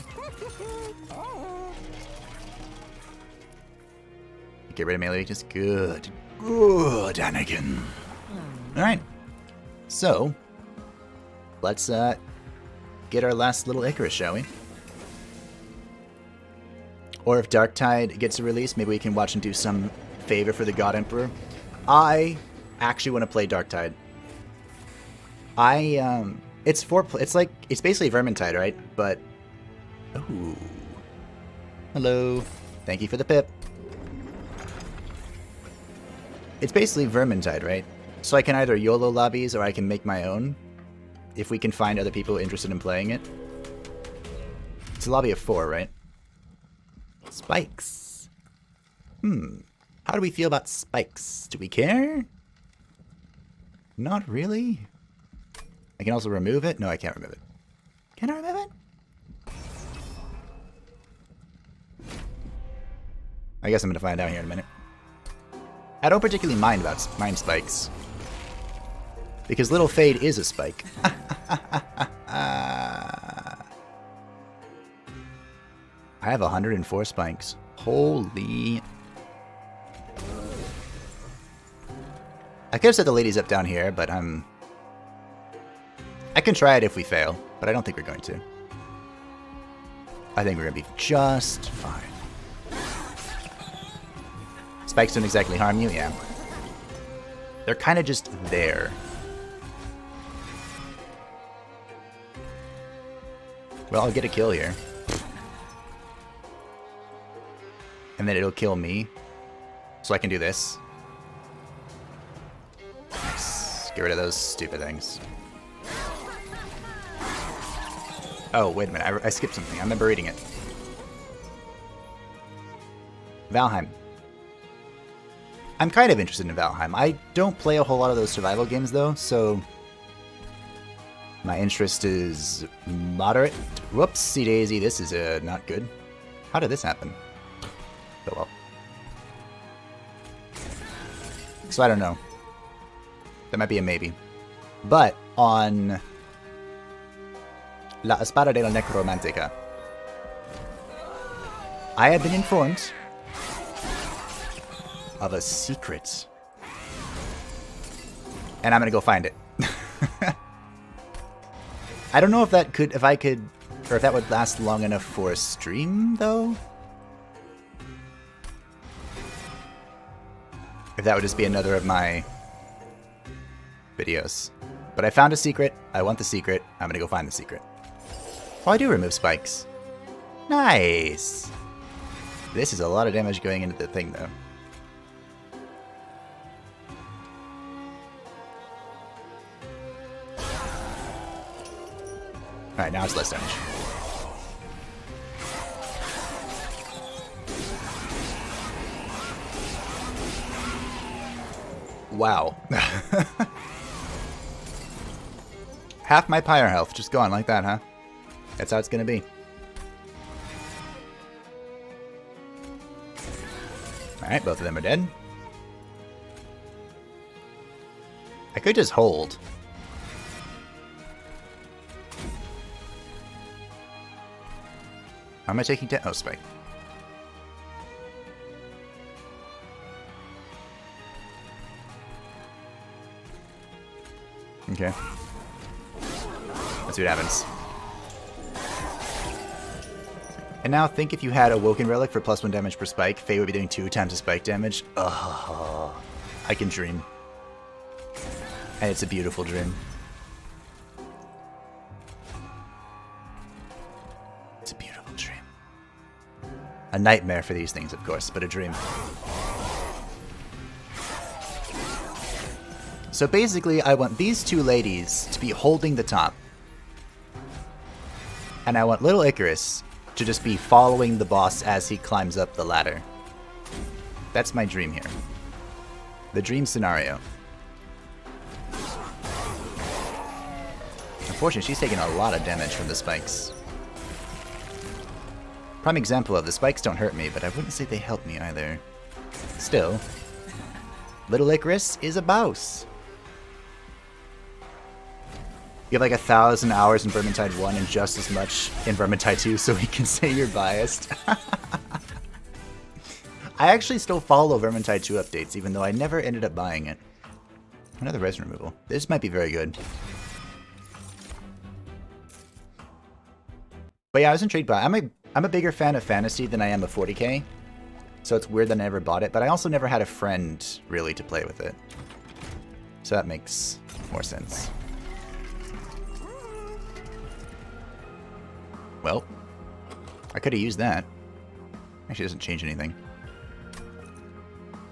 Get rid of melee weakness. Good. Good, Anakin. Alright. So, let's get our last little Icarus, shall we? Or if Darktide gets a release, maybe we can watch and do some favor for the God Emperor. I actually want to play Darktide. It's it's basically Vermintide, right? But ooh. Hello. Thank you for the pip. It's basically Vermintide, right? So I can either YOLO lobbies or I can make my own. If we can find other people interested in playing it. It's a lobby of 4, right? Spikes. How do we feel about spikes? Do we care? Not really. I can also remove it? No, I can't remove it. Can I remove it? I guess I'm gonna find out here in a minute. I don't particularly mind spikes. Because Little Fade is a spike. I have 104 spikes. Holy. I could have set the ladies up down here, but I can try it if we fail, but I don't think we're going to. I think we're going to be just fine. Spikes don't exactly harm you, yeah. They're kind of just there. Well, I'll get a kill here. And then it'll kill me. So I can do this. Nice. Get rid of those stupid things. Oh, wait a minute. I skipped something. I remember reading it. Valheim. I'm kind of interested in Valheim. I don't play a whole lot of those survival games, though, so my interest is moderate. Whoopsie daisy, this is not good. How did this happen? Oh well. So I don't know. That might be a maybe. But on La Espada de la Necromantica, I have been informed of a secret. And I'm gonna go find it. I don't know if that could, or if that would last long enough for a stream, though. If that would just be another of my videos. But I found a secret. I want the secret. I'm gonna go find the secret. Oh, I do remove spikes. Nice! This is a lot of damage going into the thing, though. Alright, now it's less damage. Wow. Half my pyre health just gone like that, huh? That's how it's gonna be. Alright, both of them are dead. I could just hold. How am I taking down? Oh, spike. Okay. Let's see what happens. And now think if you had a Woken Relic for +1 damage per spike, Faye would be doing 2 times the spike damage. Ugh. I can dream. And it's a beautiful dream. It's a beautiful dream. A nightmare for these things, of course, but a dream. So basically, I want these two ladies to be holding the top. And I want little Icarus to just be following the boss as he climbs up the ladder. That's my dream here. The dream scenario. Unfortunately, she's taking a lot of damage from the spikes. Prime example of the spikes don't hurt me, but I wouldn't say they help me either. Still, little Icarus is a boss. You have like 1,000 hours in Vermintide 1 and just as much in Vermintide 2, so we can say you're biased. I actually still follow Vermintide 2 updates, even though I never ended up buying it. Another resin removal. This might be very good. But yeah, I was intrigued by it. I'm a bigger fan of Fantasy than I am of 40k, so it's weird that I never bought it, but I also never had a friend, really, to play with it. So that makes more sense. Well, I could have used that. Actually, it doesn't change anything.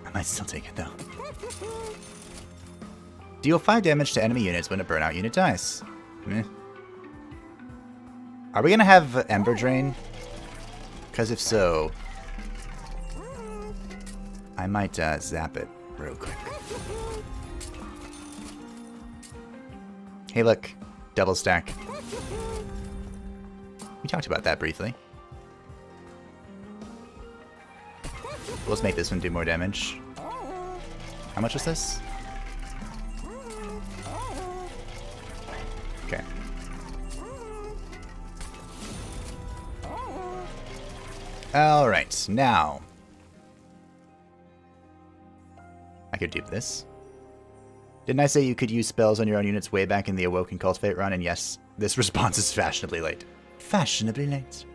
I might still take it, though. Deal 5 damage to enemy units when a burnout unit dies. Meh. Are we gonna have Ember Drain? Because if so, I might zap it real quick. Hey look, double stack. We talked about that briefly. Let's make this one do more damage. How much is this? Okay. Alright, now. I could dupe this. Didn't I say you could use spells on your own units way back in the Awoken Cultivate run? And yes, this response is fashionably late. Fashionably late.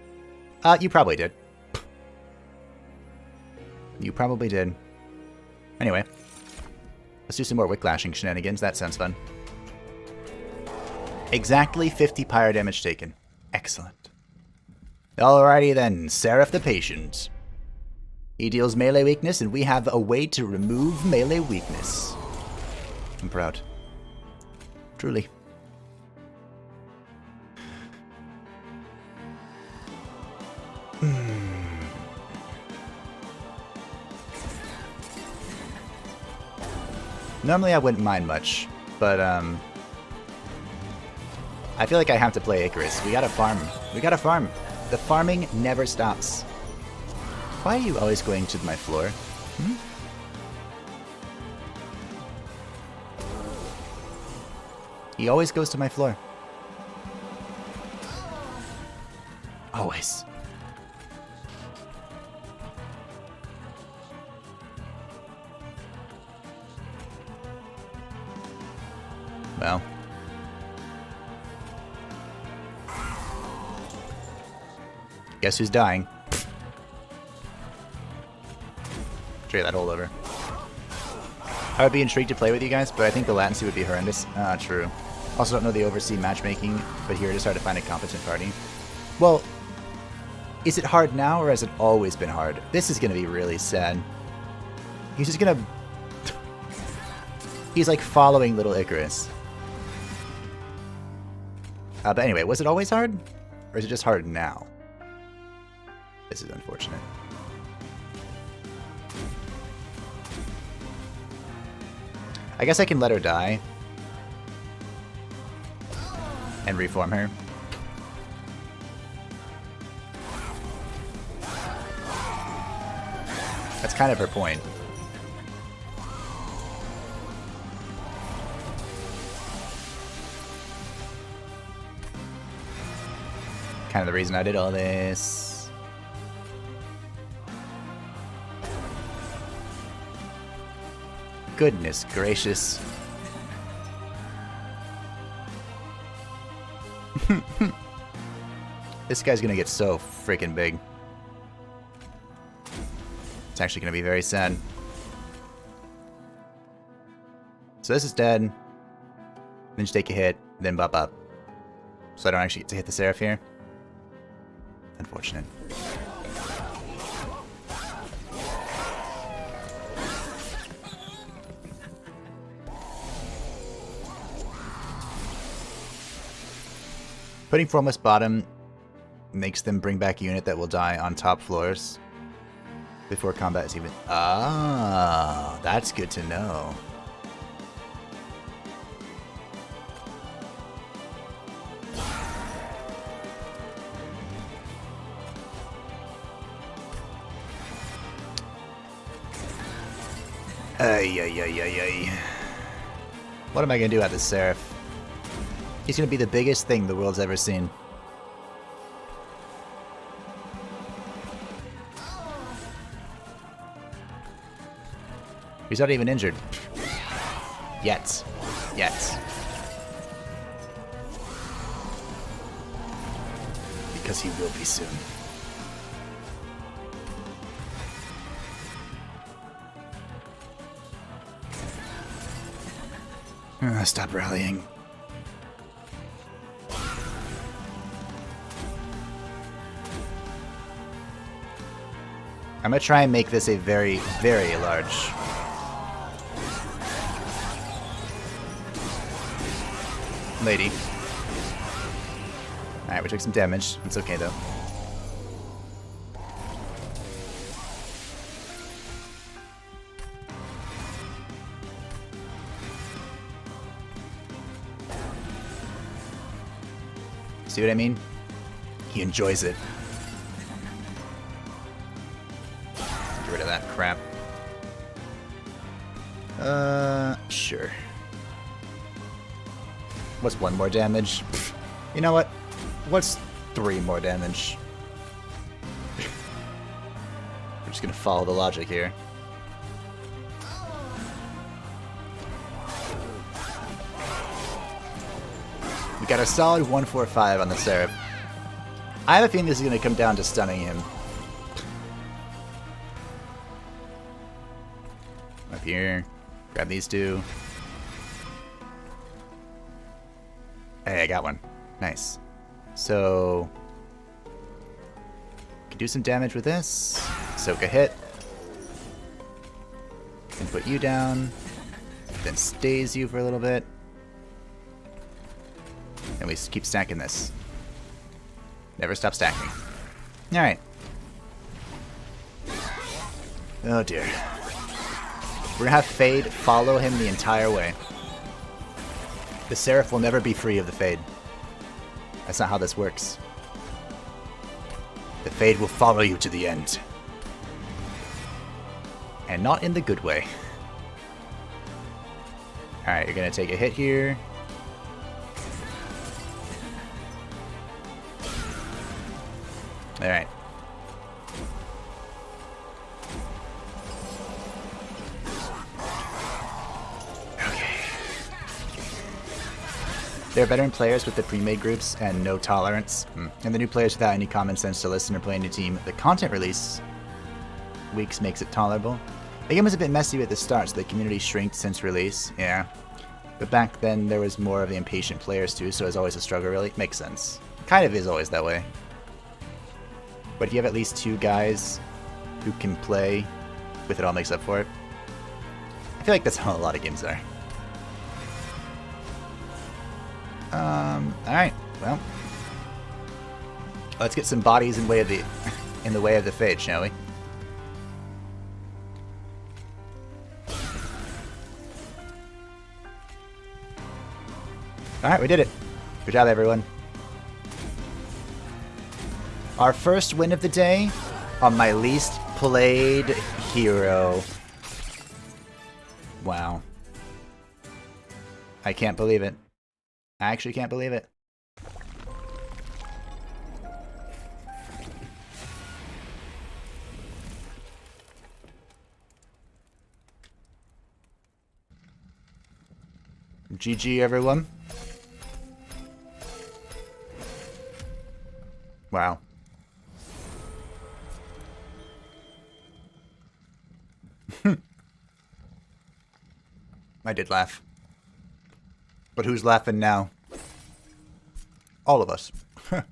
You probably did. You probably did. Anyway. Let's do some more Wicklashing shenanigans. That sounds fun. Exactly 50 pyre damage taken. Excellent. Alrighty then, Seraph the Patient. He deals melee weakness, and we have a way to remove melee weakness. I'm proud. Truly. Normally I wouldn't mind much, but I feel like I have to play Icarus. We gotta farm. We gotta farm. The farming never stops. Why are you always going to my floor? Hmm? He always goes to my floor. Always. Well. Guess who's dying? Trade that hole over. I would be intrigued to play with you guys, but I think the latency would be horrendous. True. Also don't know the oversea matchmaking, but here it is hard to find a competent party. Well, is it hard now, or has it always been hard? This is gonna be really sad. He's just gonna... He's like following little Icarus. But anyway, was it always hard? Or is it just hard now? This is unfortunate. I guess I can let her die. And reform her. That's kind of her point. Kind of the reason I did all this. Goodness gracious. This guy's gonna get so freaking big. It's actually gonna be very sad. So this is dead. Then just take a hit, then bop up. So I don't actually get to hit the Seraph here. Unfortunate. Putting Formless bottom makes them bring back a unit that will die on top floors before combat is even... Ah, that's good to know. Ay. What am I gonna do at this Seraph? He's gonna be the biggest thing the world's ever seen. He's not even injured. Yet. Because he will be soon. Stop rallying. I'm gonna try and make this a very, very large. Lady. Alright, we took some damage. It's okay though. See what I mean? He enjoys it. Get rid of that crap. Sure. What's 1 more damage? You know what? What's 3 more damage? We're just gonna follow the logic here. We got a solid 145 on the Seraph. I have a feeling this is gonna come down to stunning him. Up here. Grab these 2. Hey, I got one. Nice. So... can do some damage with this. Soak a hit. Can put you down. Then stays you for a little bit. And we keep stacking this. Never stop stacking. Alright. Oh dear. We're gonna have Fade follow him the entire way. The Seraph will never be free of the Fade. That's not how this works. The Fade will follow you to the end. And not in the good way. Alright, you're gonna take a hit here. Alright. There are veteran players with the pre-made groups and no tolerance, and the new players without any common sense to listen or play in a team. The content release weeks makes it tolerable. The game was a bit messy at the start, so the community shrinked since release, yeah. But back then there was more of the impatient players too, so it was always a struggle really. Makes sense. Kind of is always that way. But if you have at least 2 guys who can play with it all makes up for it. I feel like that's how a lot of games are. Alright. Well, let's get some bodies in way of the in the way of the fate, shall we? Alright, we did it. Good job, everyone. Our first win of the day on my least played hero. Wow. I can't believe it. I actually can't believe it. GG, everyone. Wow. I did laugh. But who's laughing now? All of us. I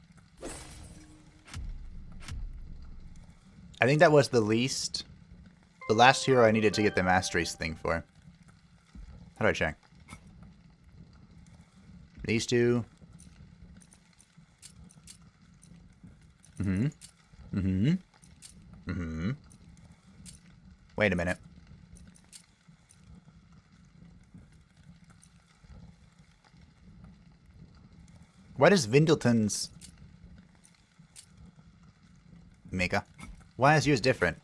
think that was the last hero I needed to get the masteries thing for. How do I check? These two. Wait a minute. Why does Vindleton's... Mega? Why is yours different?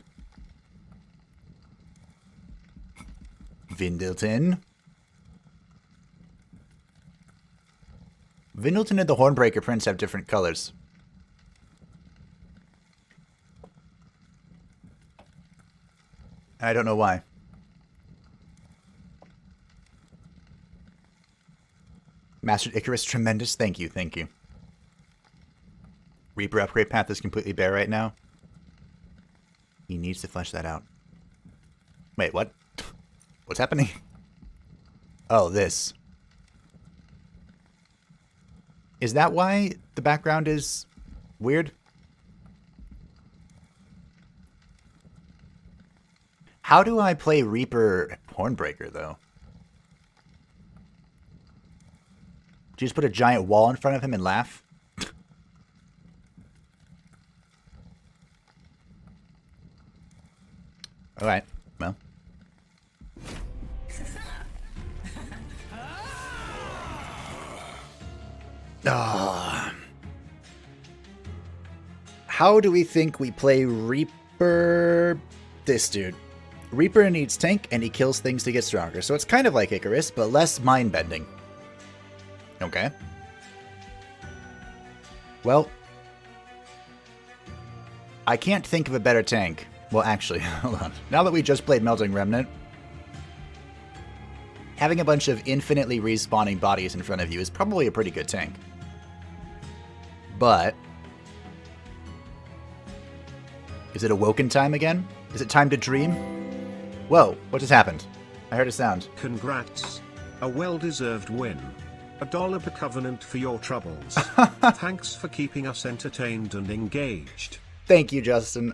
Vindleton? Vindleton and the Hornbreaker Prince have different colors. I don't know why. Mastered Icarus, tremendous. Thank you, thank you. Reaper upgrade path is completely bare right now. He needs to flesh that out. Wait, what? What's happening? Oh, this. Is that why the background is weird? How do I play Reaper Hornbreaker, though? Do you just put a giant wall in front of him and laugh? Alright, well. How do we think we play Reaper? This dude. Reaper needs tank, and he kills things to get stronger. So it's kind of like Icarus, but less mind-bending. Okay. Well, I can't think of a better tank. Well, actually, hold on. Now that we just played Melting Remnant, having a bunch of infinitely respawning bodies in front of you is probably a pretty good tank. But... is it awoken time again? Is it time to dream? Whoa, what just happened? I heard a sound. Congrats. A well-deserved win. $1 per covenant for your troubles. Thanks for keeping us entertained and engaged. Thank you, Justin.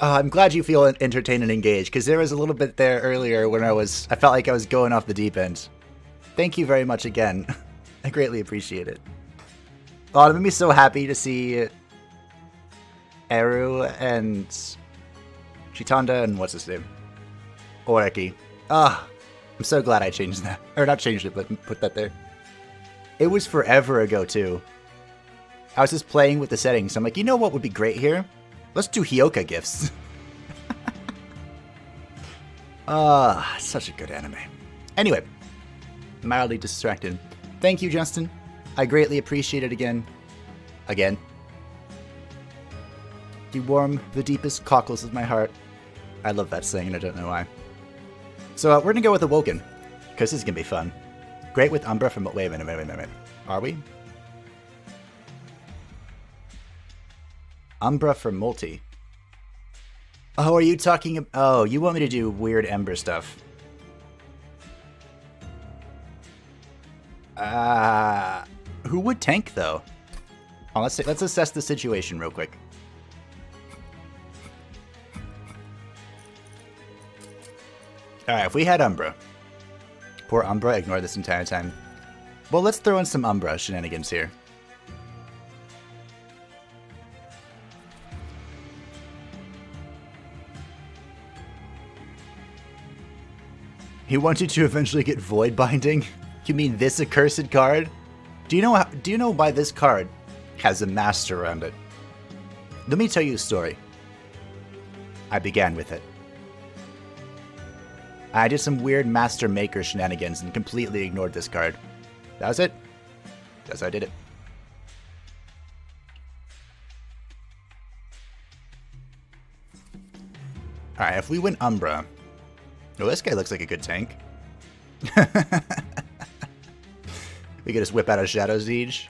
I'm glad you feel entertained and engaged, because there was a little bit there earlier when I felt like I was going off the deep end. Thank you very much again. I greatly appreciate it. Oh, it made me so happy to see Eru and Chitanda and what's his name? Oreki. Ah, I'm so glad I changed that. Or not changed it, but put that there. It was forever ago, too. I was just playing with the settings. I'm like, you know what would be great here? Let's do Hyoka gifts. Such a good anime. Anyway, mildly distracted. Thank you, Justin. I greatly appreciate it again. Again. You warm the deepest cockles of my heart. I love that saying, and I don't know why. So we're gonna go with Awoken, because this is gonna be fun. Great with Umbra from... Wait a minute. Are we? Umbra for multi. Oh, are you talking... Oh, you want me to do weird Ember stuff. Who would tank, though? Oh, let's assess the situation real quick. Alright, if we had Umbra. Poor Umbra ignored this entire time. Well, let's throw in some Umbra shenanigans here. He wants you to eventually get Void Binding? You mean this accursed card? Do you know why this card has a master around it? Let me tell you a story. I began with it. I did some weird Master Maker shenanigans and completely ignored this card. That was it. That's how I did it. Alright, if we win Umbra... Oh, this guy looks like a good tank. We could just whip out a Shadow Siege.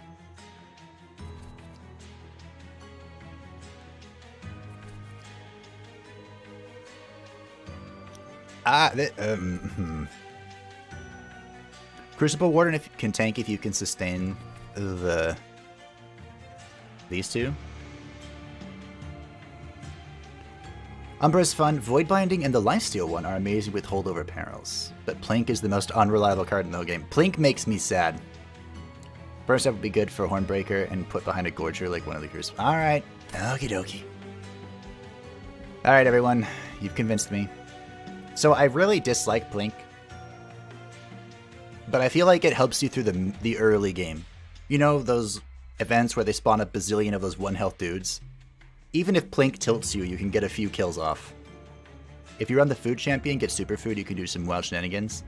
Crucible Warden can tank if you can sustain these two. Umbra is fun. Void Binding and the Lifesteal one are amazing with holdover perils. But Plink is the most unreliable card in the whole game. Plink makes me sad. Burst Up would be good for Hornbreaker and put behind a Gorger like one of the Crucible. Alright. Okie dokie. Alright, everyone. You've convinced me. So I really dislike Plink. But I feel like it helps you through the early game. You know, those events where they spawn a bazillion of those 1-health dudes? Even if Plink tilts you, you can get a few kills off. If you run the Food Champion, get Superfood, you can do some wild shenanigans.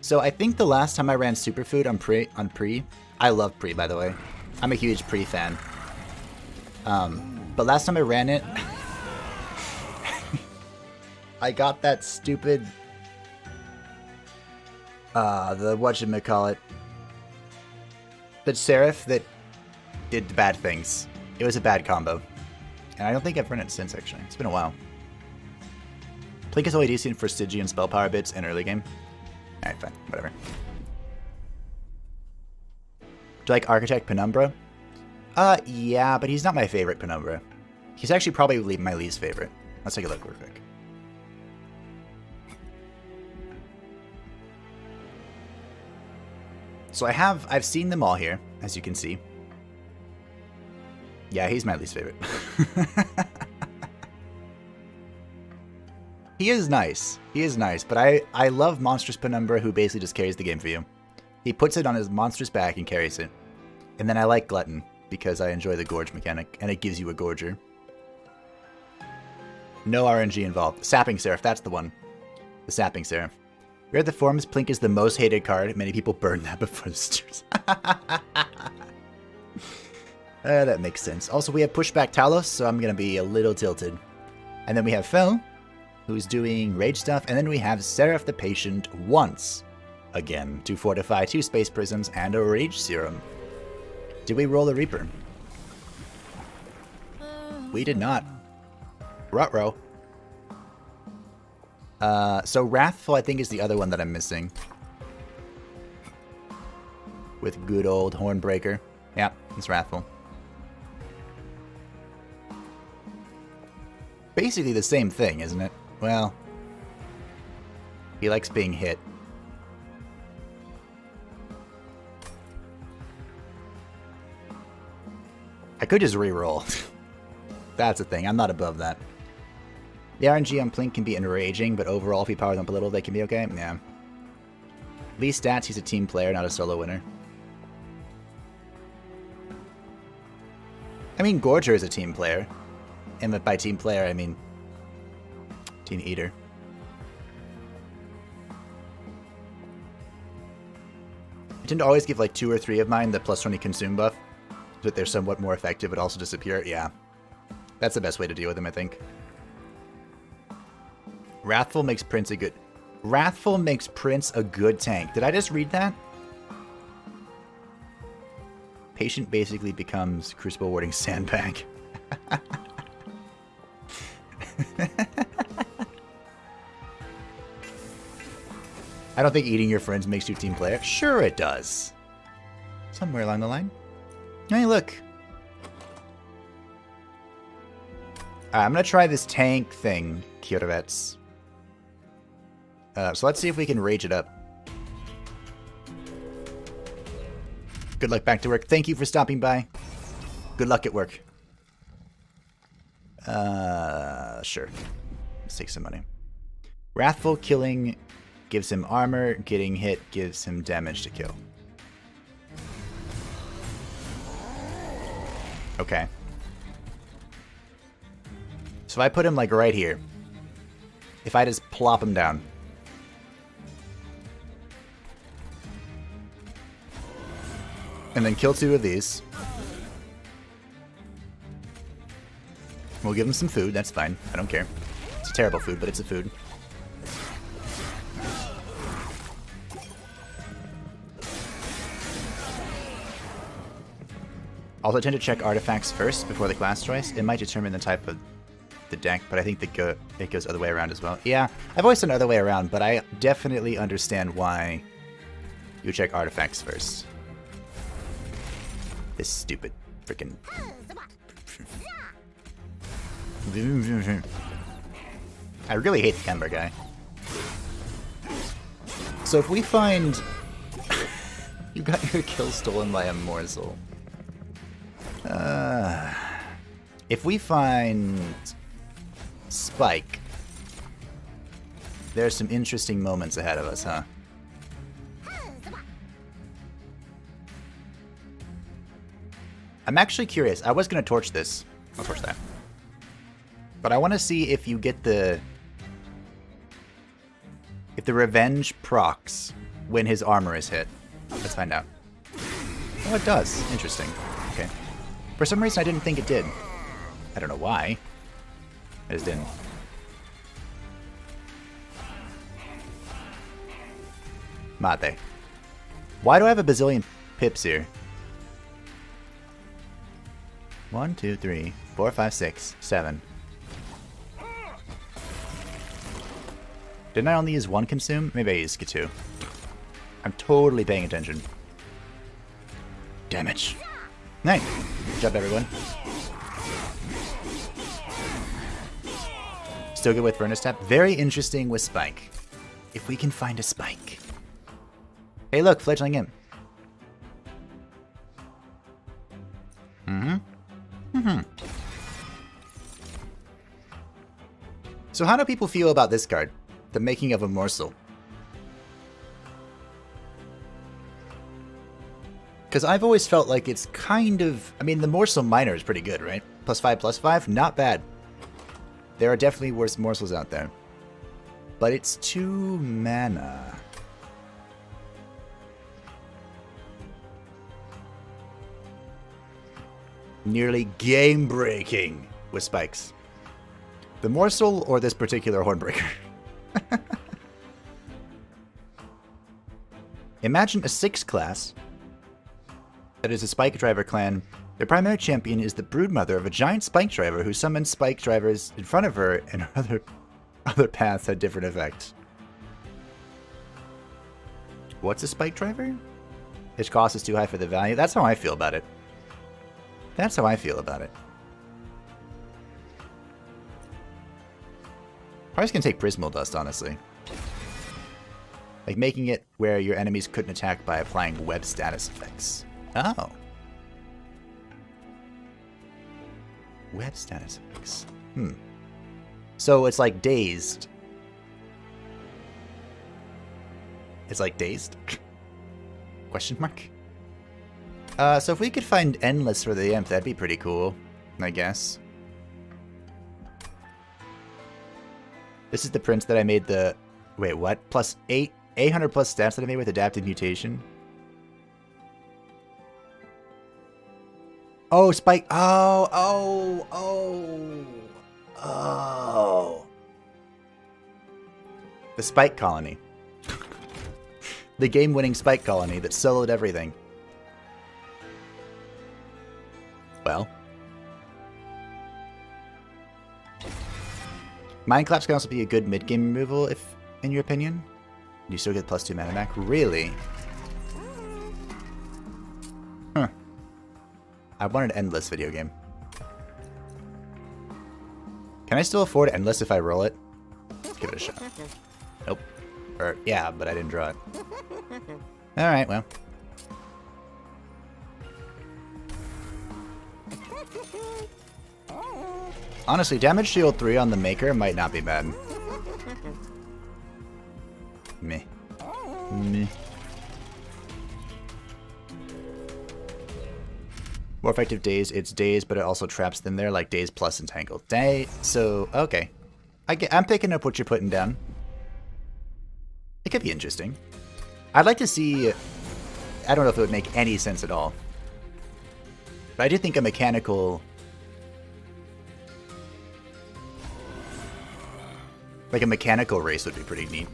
So I think the last time I ran Superfood on Pre, I love Pre, by the way. I'm a huge Pre fan. But last time I ran it, I got that stupid, the whatchamacallit, the Seraph that did bad things. It was a bad combo. And I don't think I've run it since, actually. It's been a while. Plink is only decent for Stygian spell power bits in early game. Alright, fine. Whatever. Do you like Architect Penumbra? Yeah, but he's not my favorite Penumbra. He's actually probably my least favorite. Let's take a look real quick. So I've seen them all here, as you can see. Yeah, he's my least favorite. He is nice. He is nice, but I love Monstrous Penumbra, who basically just carries the game for you. He puts it on his monstrous back and carries it. And then I like Glutton, because I enjoy the Gorge mechanic, and it gives you a Gorger. No RNG involved. Sapping Seraph, that's the one. The Sapping Seraph. Read the forums, Plink is the most hated card. Many people burned that before the streams. That makes sense. Also, we have Pushback Talos, so I'm going to be a little tilted. And then we have Fel, who's doing rage stuff. And then we have Seraph the Patient once again to fortify 2 Space Prisms and a Rage Serum. Did we roll a Reaper? We did not. Ruh-roh. So Wrathful, I think, is the other one that I'm missing. With good old Hornbreaker. Yeah, it's Wrathful. Basically the same thing, isn't it? Well, he likes being hit. I could just reroll. That's the thing, I'm not above that. The RNG on Plink can be enraging, but overall if he powers up a little, they can be okay. Yeah. Least stats, he's a team player, not a solo winner. I mean, Gorger is a team player. And by team player, I mean Team Eater. I tend to always give like 2 or 3 of mine the plus 20 consume buff, so that they're somewhat more effective but also disappear. Yeah. That's the best way to deal with them, I think. Wrathful makes Prince a good... Wrathful makes Prince a good tank. Did I just read that? Patient basically becomes Crucible Warding Sandbag. I don't think eating your friends makes you a team player. Sure it does. Somewhere along the line. Hey, look. I'm going to try this tank thing, Kyotovets. So let's see if we can rage it up. Good luck back to work. Thank you for stopping by. Good luck at work. Sure. Let's take some money. Wrathful killing gives him armor, getting hit gives him damage to kill. Okay. So if I put him like right here, if I just plop him down. And then kill 2 of these. We'll give him some food, that's fine. I don't care. It's a terrible food, but it's a food. Also, I tend to check artifacts first before the class choice. It might determine the type of the deck, but I think it goes the other way around as well. Yeah, I've always done the other way around, but I definitely understand why you check artifacts first. This stupid freaking... I really hate the Ember guy. So if we find... you got your kill stolen by a morsel. If we find Spike, there's some interesting moments ahead of us, huh? I'm actually curious. I was going to torch this. I'll torch that. But I want to see if you get the... if the revenge procs when his armor is hit. Let's find out. Oh, it does. Interesting. Okay. For some reason, I didn't think it did. I don't know why. I just didn't. Mate. Why do I have a bazillion pips here? 1, 2, 3, 4, 5, 6, 7. Didn't I only use 1 consume? Maybe I used 2. I'm totally paying attention. Damage. Nice. Good job, everyone. Still good with Furnace Tap. Very interesting with Spike. If we can find a Spike. Hey, look, fledgling imp. So how do people feel about this card? The making of a morsel. Because I've always felt like it's kind of... I mean, the morsel minor is pretty good, right? +5/+5, not bad. There are definitely worse morsels out there. But it's 2 mana. Nearly game-breaking with spikes. The morsel or this particular Hornbreaker? Imagine a 6 class that is a Spike Driver clan. Their primary champion is the broodmother of a giant Spike Driver who summons Spike Drivers in front of her, and other paths had different effects. What's a Spike Driver? Its cost is too high for the value. That's how I feel about it. That's how I feel about it. Probably just gonna take Prismal Dust, honestly. Like making it where your enemies couldn't attack by applying web status effects. Oh. Web status effects. So it's like Dazed. It's like Dazed? Question mark? So if we could find Endless for the Imp, that'd be pretty cool, I guess. This is the prince that I made the... Wait, what? Plus 800 plus stats that I made with Adaptive Mutation? Oh, Spike... Oh. The Spike Colony. The game-winning Spike Colony that soloed everything. Well. Mind Collapse can also be a good mid-game removal, if, in your opinion. You still get +2 mana back? Really? Huh. I want an Endless video game. Can I still afford Endless if I roll it? Let's give it a shot. Nope. Or, yeah, but I didn't draw it. Alright, well. Honestly, damage shield 3 on the Maker might not be bad. Meh. Meh. More effective daze. It's daze, but it also traps them there like daze plus entangled. So, okay. I'm picking up what you're putting down. It could be interesting. I'd like to see... I don't know if it would make any sense at all. But I do think a mechanical... like a mechanical race would be pretty neat.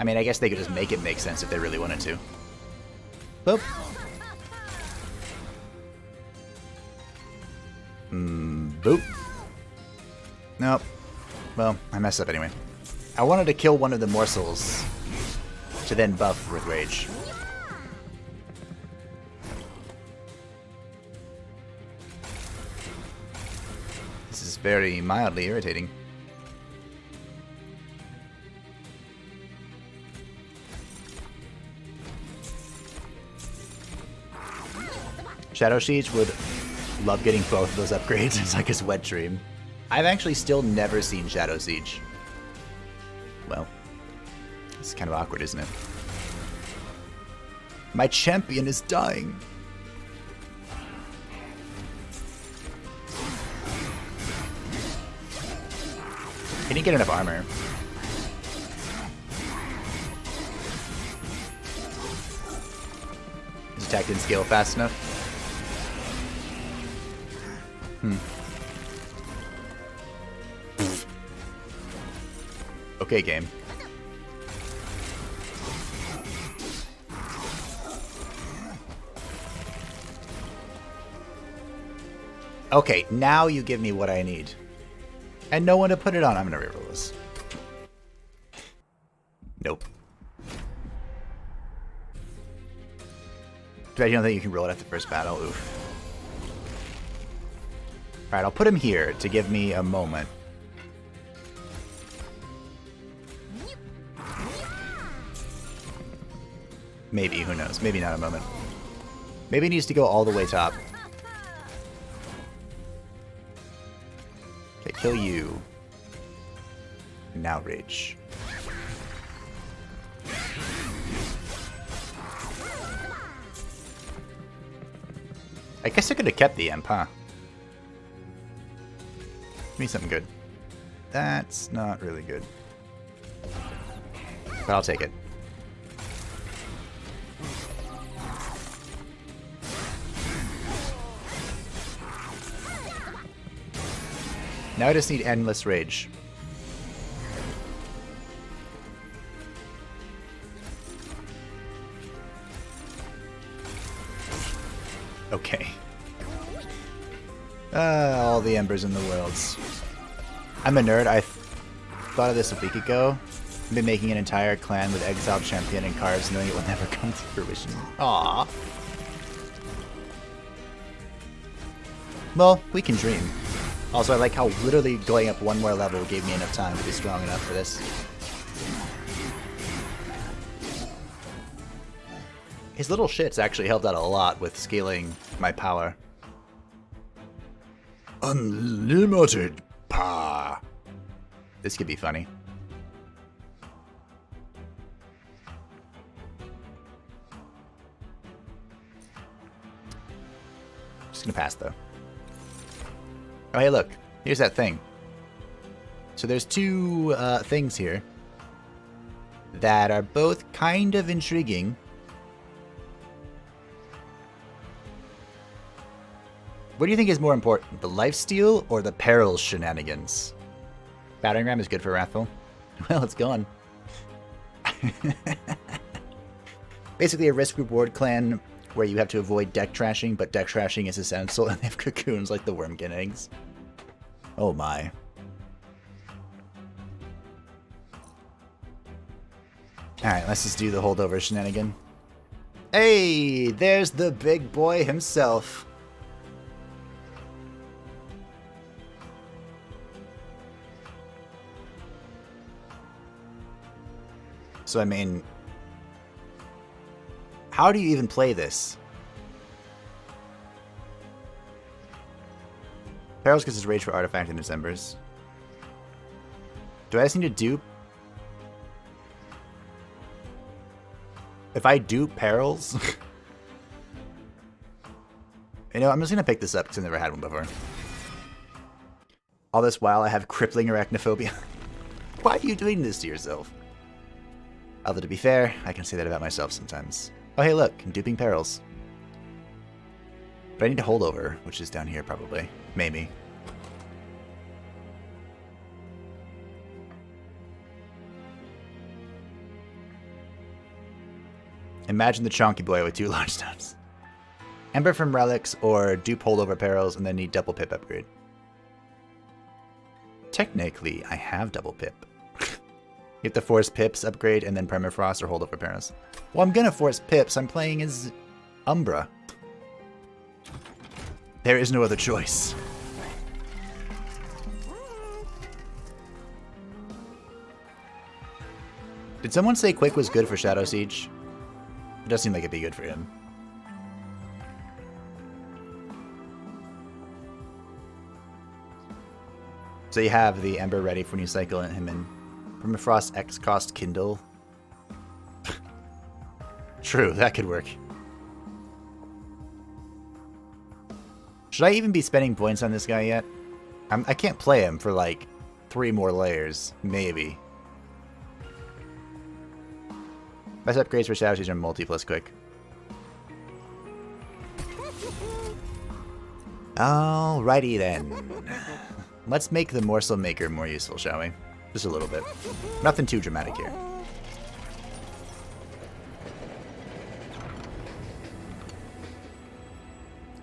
I mean, I guess they could just make it make sense if they really wanted to. Boop. Boop. Nope. Well, I messed up anyway. I wanted to kill one of the morsels to then buff with rage. This is very mildly irritating. Shadow Siege would love getting both of those upgrades. It's like his wet dream. I've actually still never seen Shadow Siege. Well, it's kind of awkward, isn't it? My champion is dying. Can he get enough armor? His attack didn't scale fast enough. Okay, game. Okay, now you give me what I need. And no one to put it on. I'm gonna reroll this. Nope. Do I don't think you can roll it at the first battle? Oof. Alright, I'll put him here to give me a moment. Maybe, who knows? Maybe not a moment. Maybe he needs to go all the way top. Okay, kill you. And now rage. I guess I could have kept the imp, huh? Give me something good. That's not really good. But I'll take it. Now I just need endless rage. Okay. All the embers in the worlds. I'm a nerd. I thought of this a week ago. I've been making an entire clan with exiled champion and cards, knowing it will never come to fruition. Aww. Well, we can dream. Also, I like how literally going up one more level gave me enough time to be strong enough for this. His little shits actually helped out a lot with scaling my power. Unlimited power. This could be funny. Just gonna pass though. Oh, hey, look. Here's that thing. So there's two things here that are both kind of intriguing. What do you think is more important, the lifesteal or the perils shenanigans? Battering ram is good for Wrathful. Well, it's gone. Basically a risk-reward clan where you have to avoid deck trashing, but deck trashing is essential, and they have cocoons like the Wormkin eggs. Oh my. Alright, let's just do the holdover shenanigan. Hey, there's the big boy himself. So, I mean, how do you even play this? Perils gets his rage for artifact in December's. Do I just need to dupe? If I dupe Perils... You know, I'm just going to pick this up because I've never had one before. All this while I have crippling arachnophobia. Why are you doing this to yourself? Although to be fair, I can say that about myself sometimes. Oh hey look, I'm duping Perils. But I need to hold over, which is down here probably. Maybe. Imagine the chonky boy with 2 large stones. Ember from relics or dupe holdover Perils and then need double pip upgrade. Technically, I have double pip. You have to force pips upgrade and then permafrost or holdover Perils. Well, I'm gonna force pips. I'm playing as Umbra. There is no other choice. Did someone say Quick was good for Shadow Siege? It does seem like it'd be good for him. So you have the Ember ready for when you cycle him in. Permafrost X cost Kindle. True, that could work. Should I even be spending points on this guy yet? I can't play him for like 3 more layers, maybe. Best upgrades for Shadow Siege are multi plus quick. Alrighty then. Let's make the Morsel Maker more useful, shall we? Just a little bit. Nothing too dramatic here.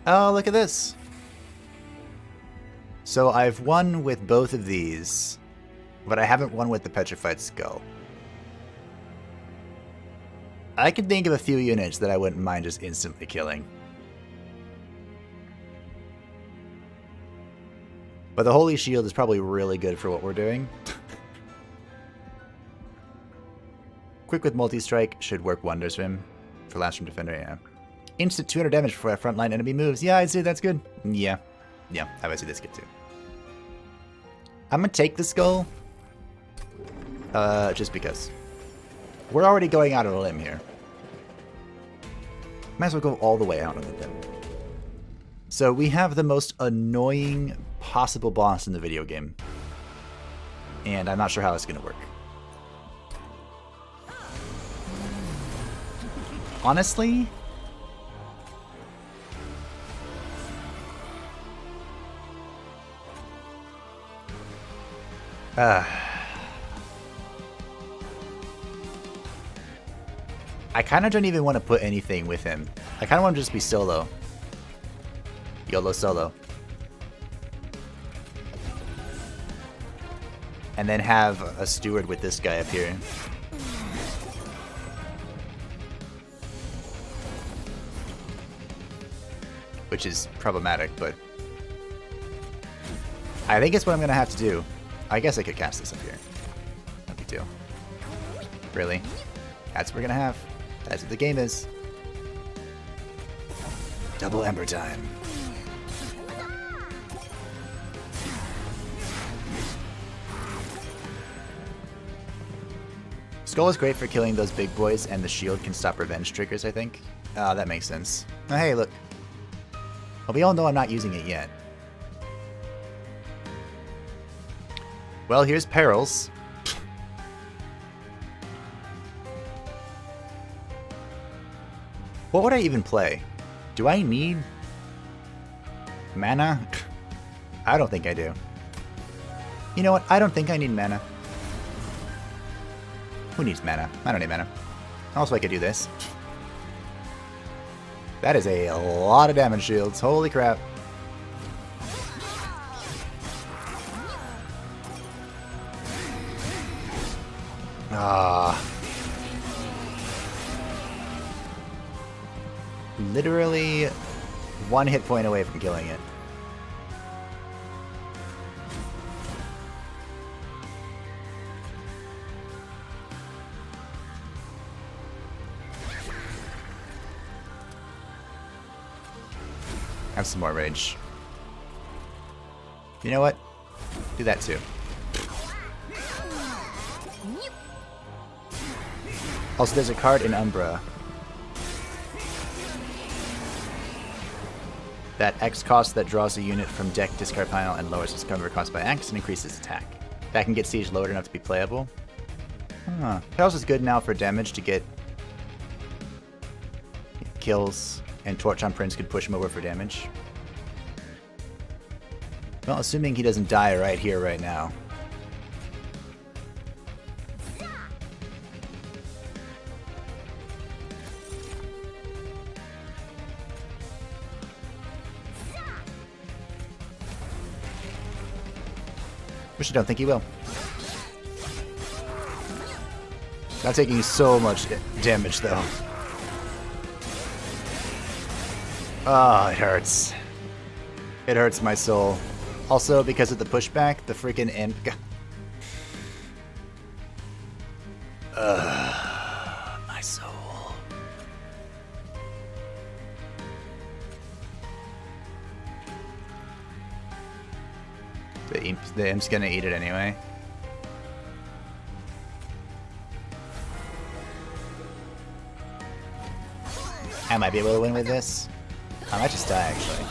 Oh, look at this. So I've won with both of these, but I haven't won with the Petrified Skull. I can think of a few units that I wouldn't mind just instantly killing. But the Holy Shield is probably really good for what we're doing. Quick with multi-strike should work wonders for him. For Last Room Defender, yeah. Instant 200 damage before a frontline enemy moves. Yeah, I'd say that's good. Yeah. Yeah, I would say this good too. I'm gonna take the skull. Just because. We're already going out on a limb here. Might as well go all the way out on a limb. So we have the most annoying possible boss in the video game. And I'm not sure how it's gonna work. Honestly, I kind of don't even want to put anything with him. I kind of want to just be solo. YOLO solo. And then have a steward with this guy up here. Which is problematic, but I think it's what I'm going to have to do. I guess I could cast this up here. No big deal. Really? That's what we're going to have. That's what the game is. Double Ember time. Skull is great for killing those big boys, and the shield can stop revenge triggers, I think. That makes sense. Oh, hey, look. Well, we all know I'm not using it yet. Well, here's Perils. What would I even play? Do I need mana? I don't think I do. You know what? I don't think I need mana. Who needs mana? I don't need mana. Also, I could do this. That is a lot of damage shields. Holy crap. Literally 1 hit point away from killing it. Have some more rage. You know what? Do that too. Also, there's a card in Umbra that X cost that draws a unit from deck discard pile and lowers its cover cost by X and increases attack. That can get siege lowered enough to be playable. Huh. Perils is good now for damage to get kills, and Torch on Prince could push him over for damage. Well, assuming he doesn't die right here, right now. Which I don't think he will. Not taking so much damage, though. Oh, it hurts. It hurts my soul. Also, because of the pushback, the freaking imp got... my soul. The imp's gonna eat it anyway. I might be able to win with this. I might just die, actually.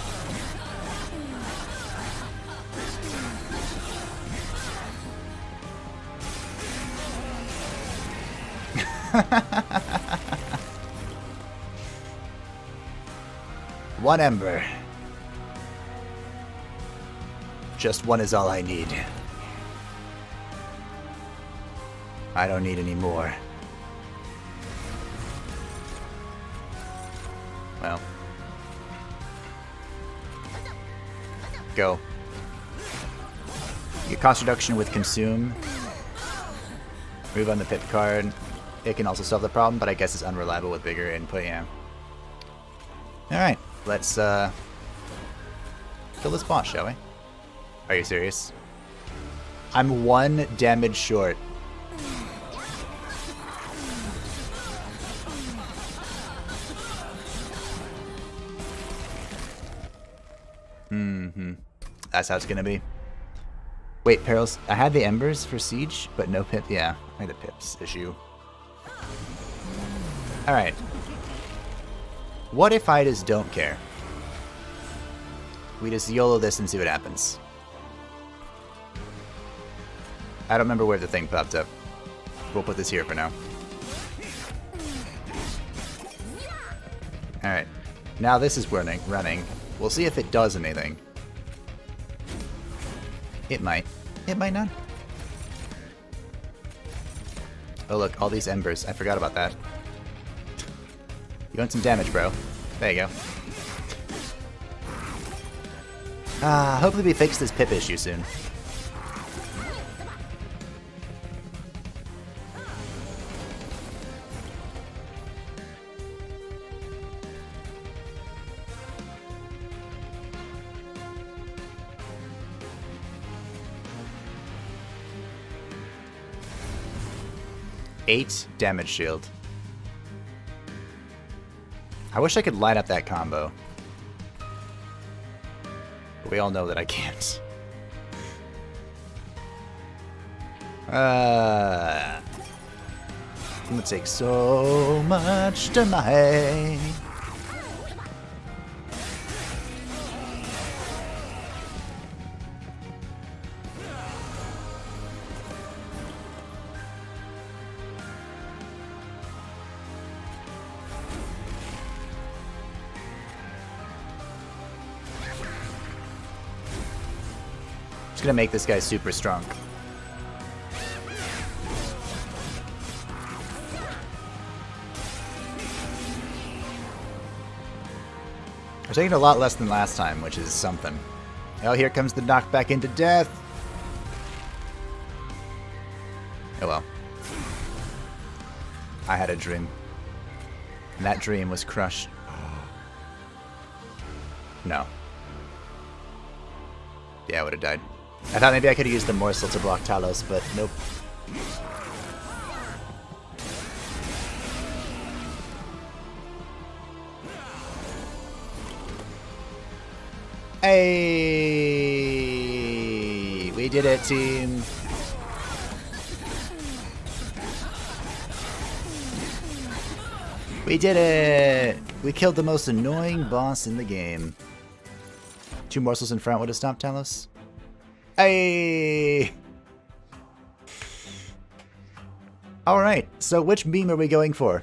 One ember. Just one is all I need. I don't need any more. Well. Go. You get cost reduction with consume. Move on the pip card. It can also solve the problem, but I guess it's unreliable with bigger input, yeah. Alright, let's kill this boss, shall we? Are you serious? I'm 1 damage short. That's how it's gonna be. Wait, Perils, I had the embers for siege, but no pip. Yeah, I had a pips issue. Alright. What if I just don't care? We just YOLO this and see what happens. I don't remember where the thing popped up. We'll put this here for now. Alright. Now this is running. We'll see if it does anything. It might. It might not. Oh look, all these embers. I forgot about that. You want some damage, bro. There you go. Hopefully we fix this pip issue soon. Eight damage shield. I wish I could light up that combo. But we all know that I can't. I'm gonna take so much tonight. Gonna make this guy super strong. We're taking a lot less than last time, which is something. Oh, here comes the knockback into death. Oh well. I had a dream. And that dream was crushed. No. Yeah, I would have died. I thought maybe I could have used the morsel to block Talos, but nope. Hey! We did it, team. We did it! We killed the most annoying boss in the game. 2 morsels in front would have stopped Talos. Hey! Alright, so which meme are we going for?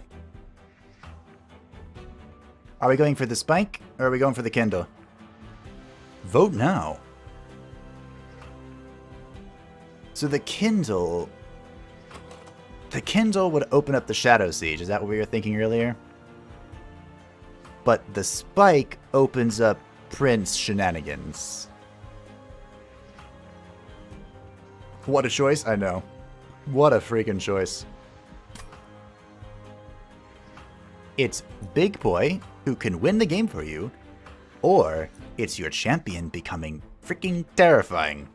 Are we going for the spike, or are we going for the Kindle? Vote now. So the Kindle would open up the Shadow Siege. Is that what we were thinking earlier? But the spike opens up Prince Shenanigans. What a choice, I know. What a freaking choice. It's Big Boy who can win the game for you, or it's your champion becoming freaking terrifying.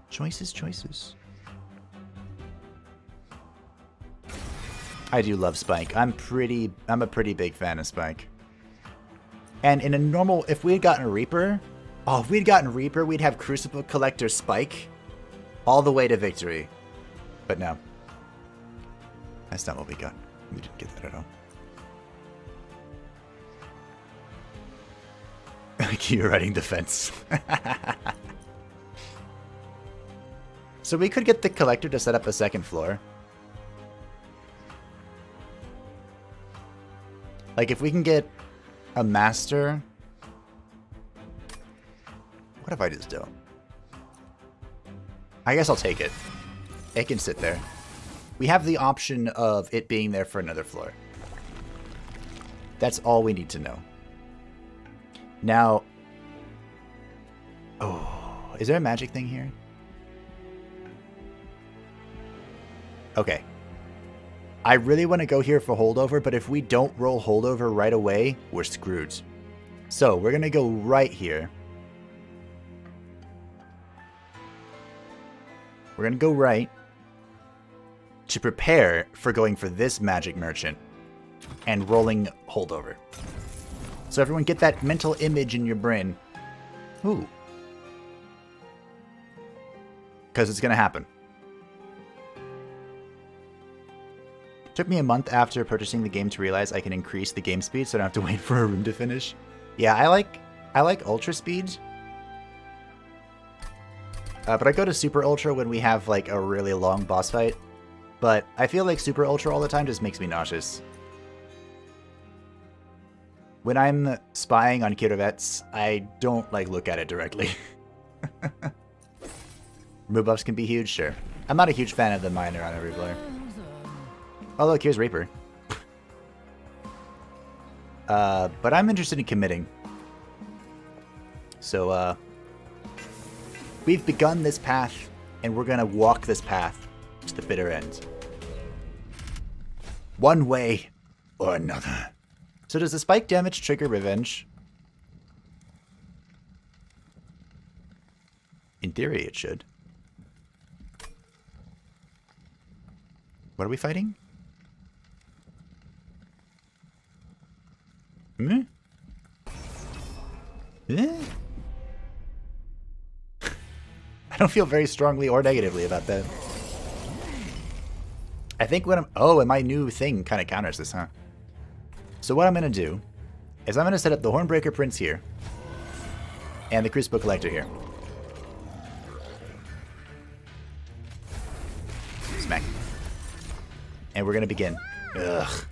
Choices, choices. I do love Spike. I'm a pretty big fan of Spike. And in a normal, if we had gotten a Reaper, we'd have Crucible Collector Spike all the way to victory. But no. That's not what we got. We didn't get that at all. You're writing defense. So we could get the Collector to set up a second floor. Like, if we can get a Master... What if I just don't? I guess I'll take it. It can sit there. We have the option of it being there for another floor. That's all we need to know. Now... Oh, is there a magic thing here? Okay. I really want to go here for holdover, but if we don't roll holdover right away, we're screwed. So, we're going to go right here. We're going to go right to prepare for going for this magic merchant and rolling holdover. So everyone get that mental image in your brain. Ooh. Because it's going to happen. Took me a month after purchasing the game to realize I can increase the game speed so I don't have to wait for a room to finish. Yeah, I like ultra speed. But I go to super ultra when we have like a really long boss fight. But I feel like super ultra all the time just makes me nauseous. When I'm spying on Kirovets, I don't like look at it directly. Move buffs can be huge, sure. I'm not a huge fan of the miner on every player. Oh look, here's Reaper. But I'm interested in committing. So, we've begun this path, and we're gonna walk this path to the bitter end. One way or another. So does the spike damage trigger revenge? In theory, it should. What are we fighting? Hmm? Eh? I don't feel very strongly or negatively about that. I think what I'm... Oh, and my new thing kind of counters this, huh? So what I'm going to do is I'm going to set up the Hornbreaker Prince here. And the Crucible Collector here. Smack. And we're going to begin. Ugh.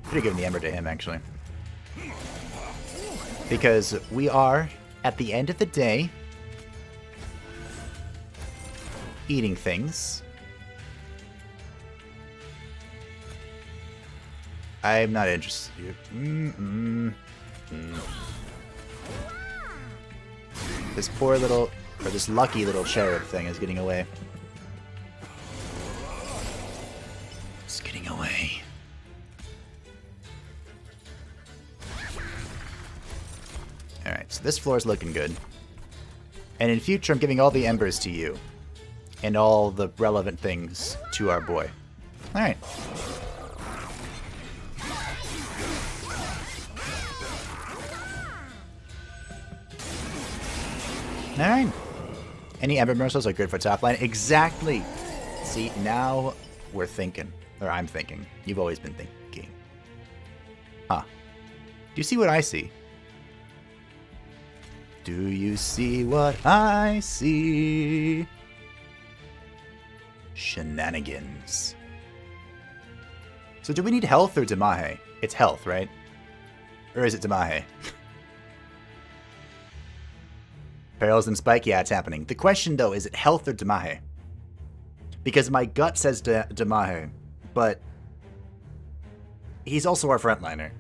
Could have given the Ember to him, actually. Because we are, at the end of the day, eating things. I'm not interested. This poor little, or this lucky little cherub thing is getting away. It's getting away. Alright, so this floor is looking good. And in future, I'm giving all the embers to you. And all the relevant things to our boy. Alright. Alright. Any Ember Morsels are good for top line. Exactly. See, now we're thinking. Or I'm thinking. You've always been thinking. Huh. Do you see what I see? Do you see what I see? Shenanigans. So do we need health or Damahe? It's health, right? Or is it Damahe? Perils and Spike? Yeah, it's happening. The question, though, is it health or Damahe? Because my gut says Damahe, but he's also our frontliner.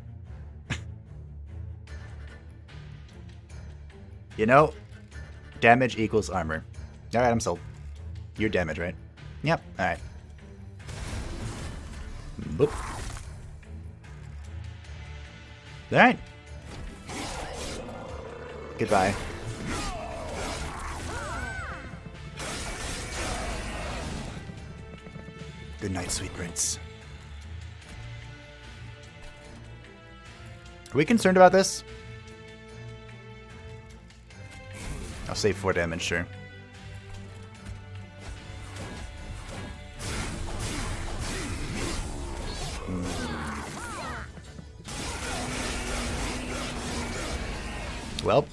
You know, damage equals armor. Alright, I'm sold. You're damage, right? Yep, alright. Boop. Alright. Goodbye. Good night, sweet prince. Are we concerned about this? I'll save 4 damage, sure. Well,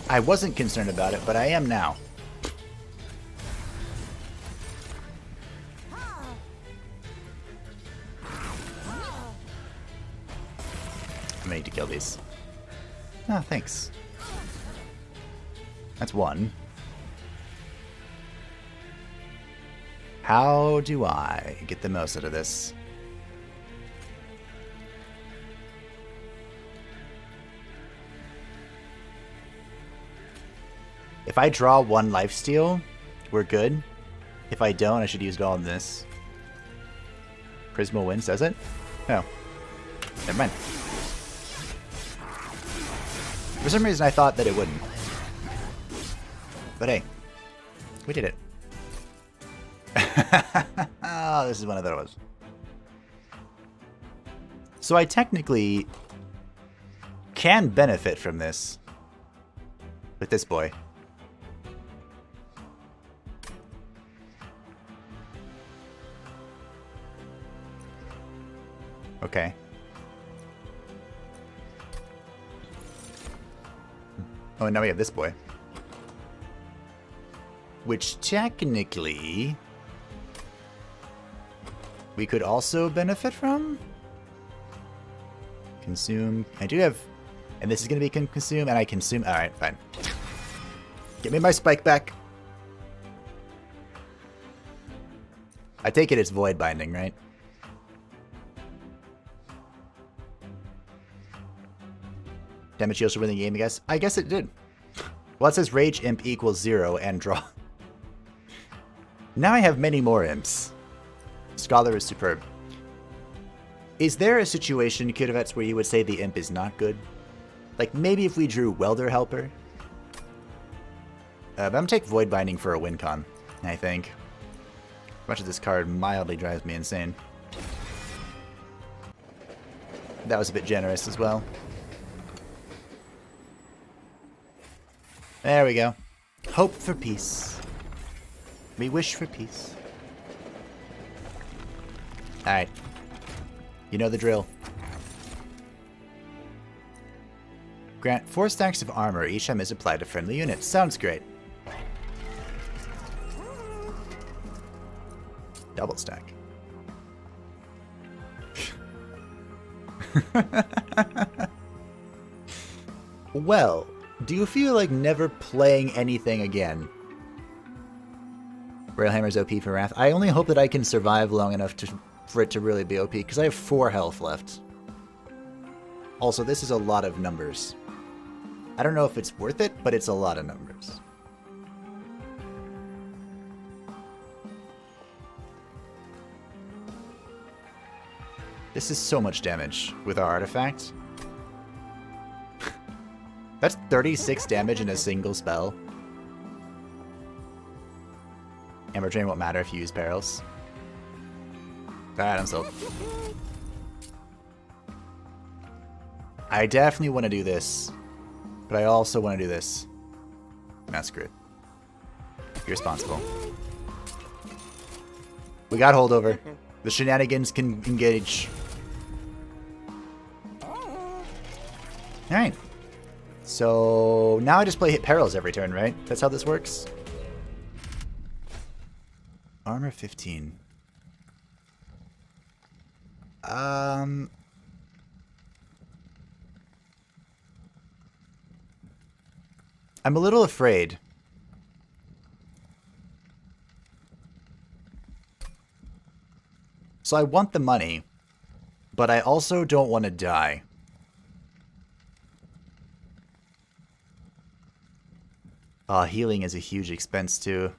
I wasn't concerned about it, but I am now. I'm gonna need to kill these. Oh, thanks. That's 1. How do I get the most out of this? If I draw 1 lifesteal, we're good. If I don't, I should use it all in this. Prisma wins, does it? No. Never mind. For some reason, I thought that it wouldn't. But hey, we did it. Oh, this is one of those. So I technically can benefit from this with this boy. Okay. Oh, and now we have this boy. Which technically we could also benefit from. Consume. I do have, and this is going to be consume, and I consume. All right, fine. Get me my spike back. I take it it's void binding, right? Damage heals to win the game, I guess. I guess it did. Well, it says Rage Imp equals 0 and draw. Now I have many more imps. Scholar is superb. Is there a situation, Kudovets, where you would say the imp is not good? Like, maybe if we drew Welder Helper? But I'm going to take Void Binding for a win con, I think. Much of this card mildly drives me insane. That was a bit generous as well. There we go. Hope for peace. We wish for peace. Alright. You know the drill. Grant 4 stacks of armor each time is applied to friendly units. Sounds great. Double stack. Well, do you feel like never playing anything again? Railhammer's OP for Wrath. I only hope that I can survive long enough for it to really be OP, because I have 4 health left. Also, this is a lot of numbers. I don't know if it's worth it, but it's a lot of numbers. This is so much damage with our artifact. That's 36 damage in a single spell. Amber Drain won't matter if you use Perils. Alright, I'm sold. I definitely want to do this, but I also want to do this. Nah, screw it. You're responsible. We got holdover. The shenanigans can engage. Alright. So now I just play hit perils every turn, right? That's how this works? Armor 15. I'm a little afraid. So I want the money, but I also don't want to die. Healing is a huge expense too.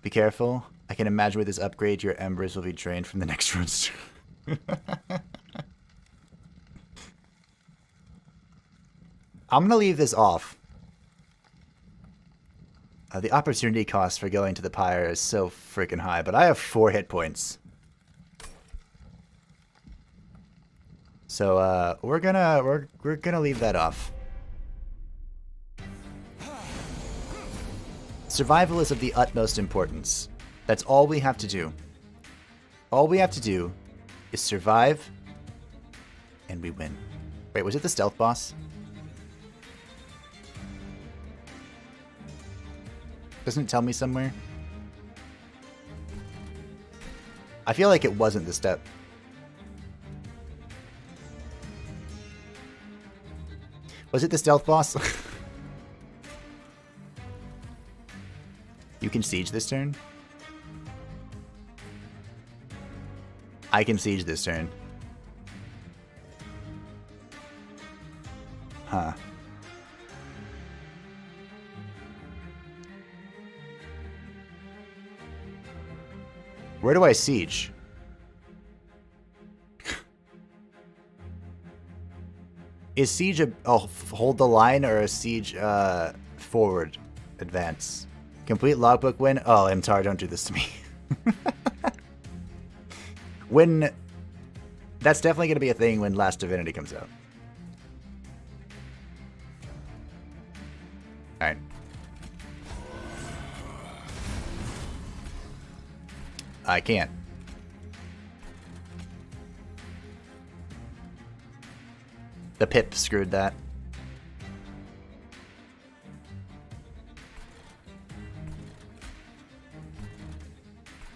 Be careful. I can imagine with this upgrade, your embers will be drained from the next rounds. I'm gonna leave this off. The opportunity cost for going to the pyre is so freaking high, but I have 4 hit points. So we're gonna leave that off. Survival is of the utmost importance. That's all we have to do. All we have to do is survive, and we win. Wait, was it the stealth boss? Doesn't it tell me somewhere? I feel like it wasn't the step. Was it the stealth boss? You can siege this turn? I can siege this turn. Huh. Where do I siege? Is siege a hold the line or a siege forward advance? Complete logbook win? Oh, Imtar, don't do this to me. When that's definitely going to be a thing when Last Divinity comes out. All right. I can't. The pip screwed that.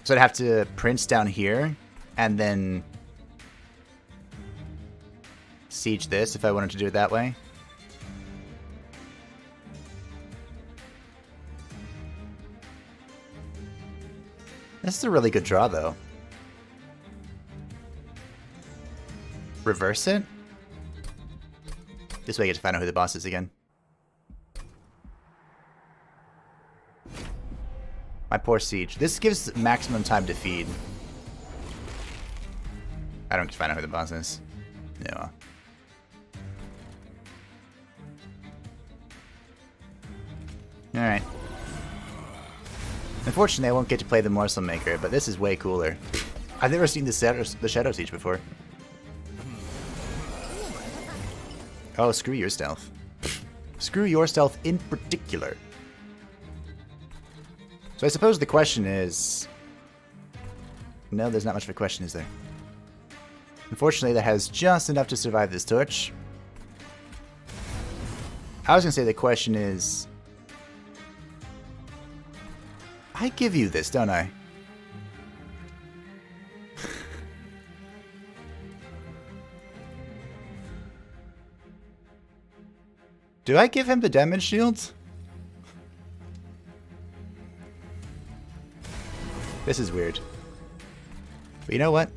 So I'd have to prince down here and then siege this if I wanted to do it that way. This is a really good draw, though. Reverse it? This way I get to find out who the boss is again. My poor siege. This gives maximum time to feed. I don't get to find out who the boss is. No. Alright. Unfortunately, I won't get to play the Morsel Maker, but this is way cooler. I've never seen the Shadow Siege before. Oh, screw your stealth. Screw your stealth in particular. So I suppose the question is... No, there's not much of a question, is there? Unfortunately, that has just enough to survive this torch. I was going to say the question is... I give you this, don't I? Do I give him the damage shields? This is weird. But you know what?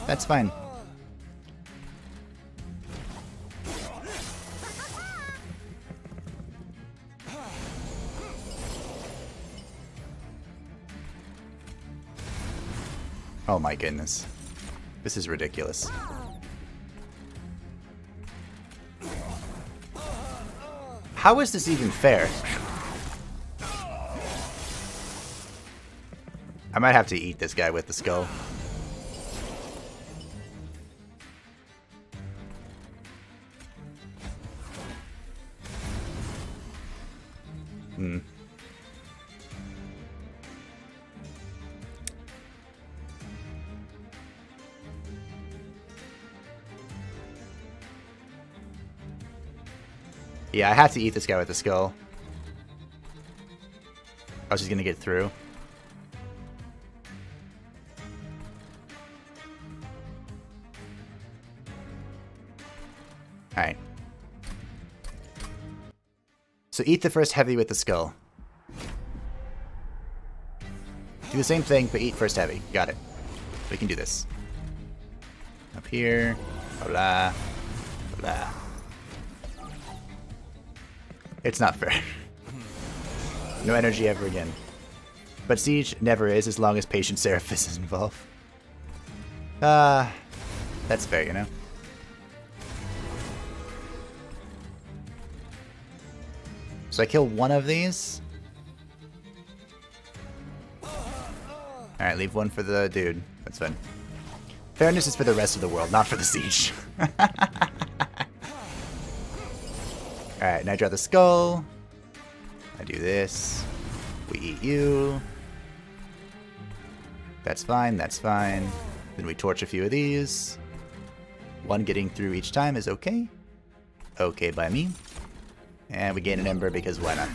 That's fine. Oh my goodness. This is ridiculous. How is this even fair? I might have to eat this guy with the skull. Hmm. Yeah, I have to eat this guy with the skull. I was just gonna get through. Alright. So eat the first heavy with the skull. Do the same thing, but eat first heavy. Got it. We can do this. Up here. Hola. Hola. It's not fair. No energy ever again. But Siege never is as long as Patient Seraphis is involved. That's fair, you know? So I kill one of these. Alright, leave one for the dude. That's fine. Fairness is for the rest of the world, not for the Siege. Alright, now I draw the skull. I do this. We eat you. That's fine, that's fine. Then we torch a few of these. One getting through each time is okay. Okay by me. And we gain an ember because why not?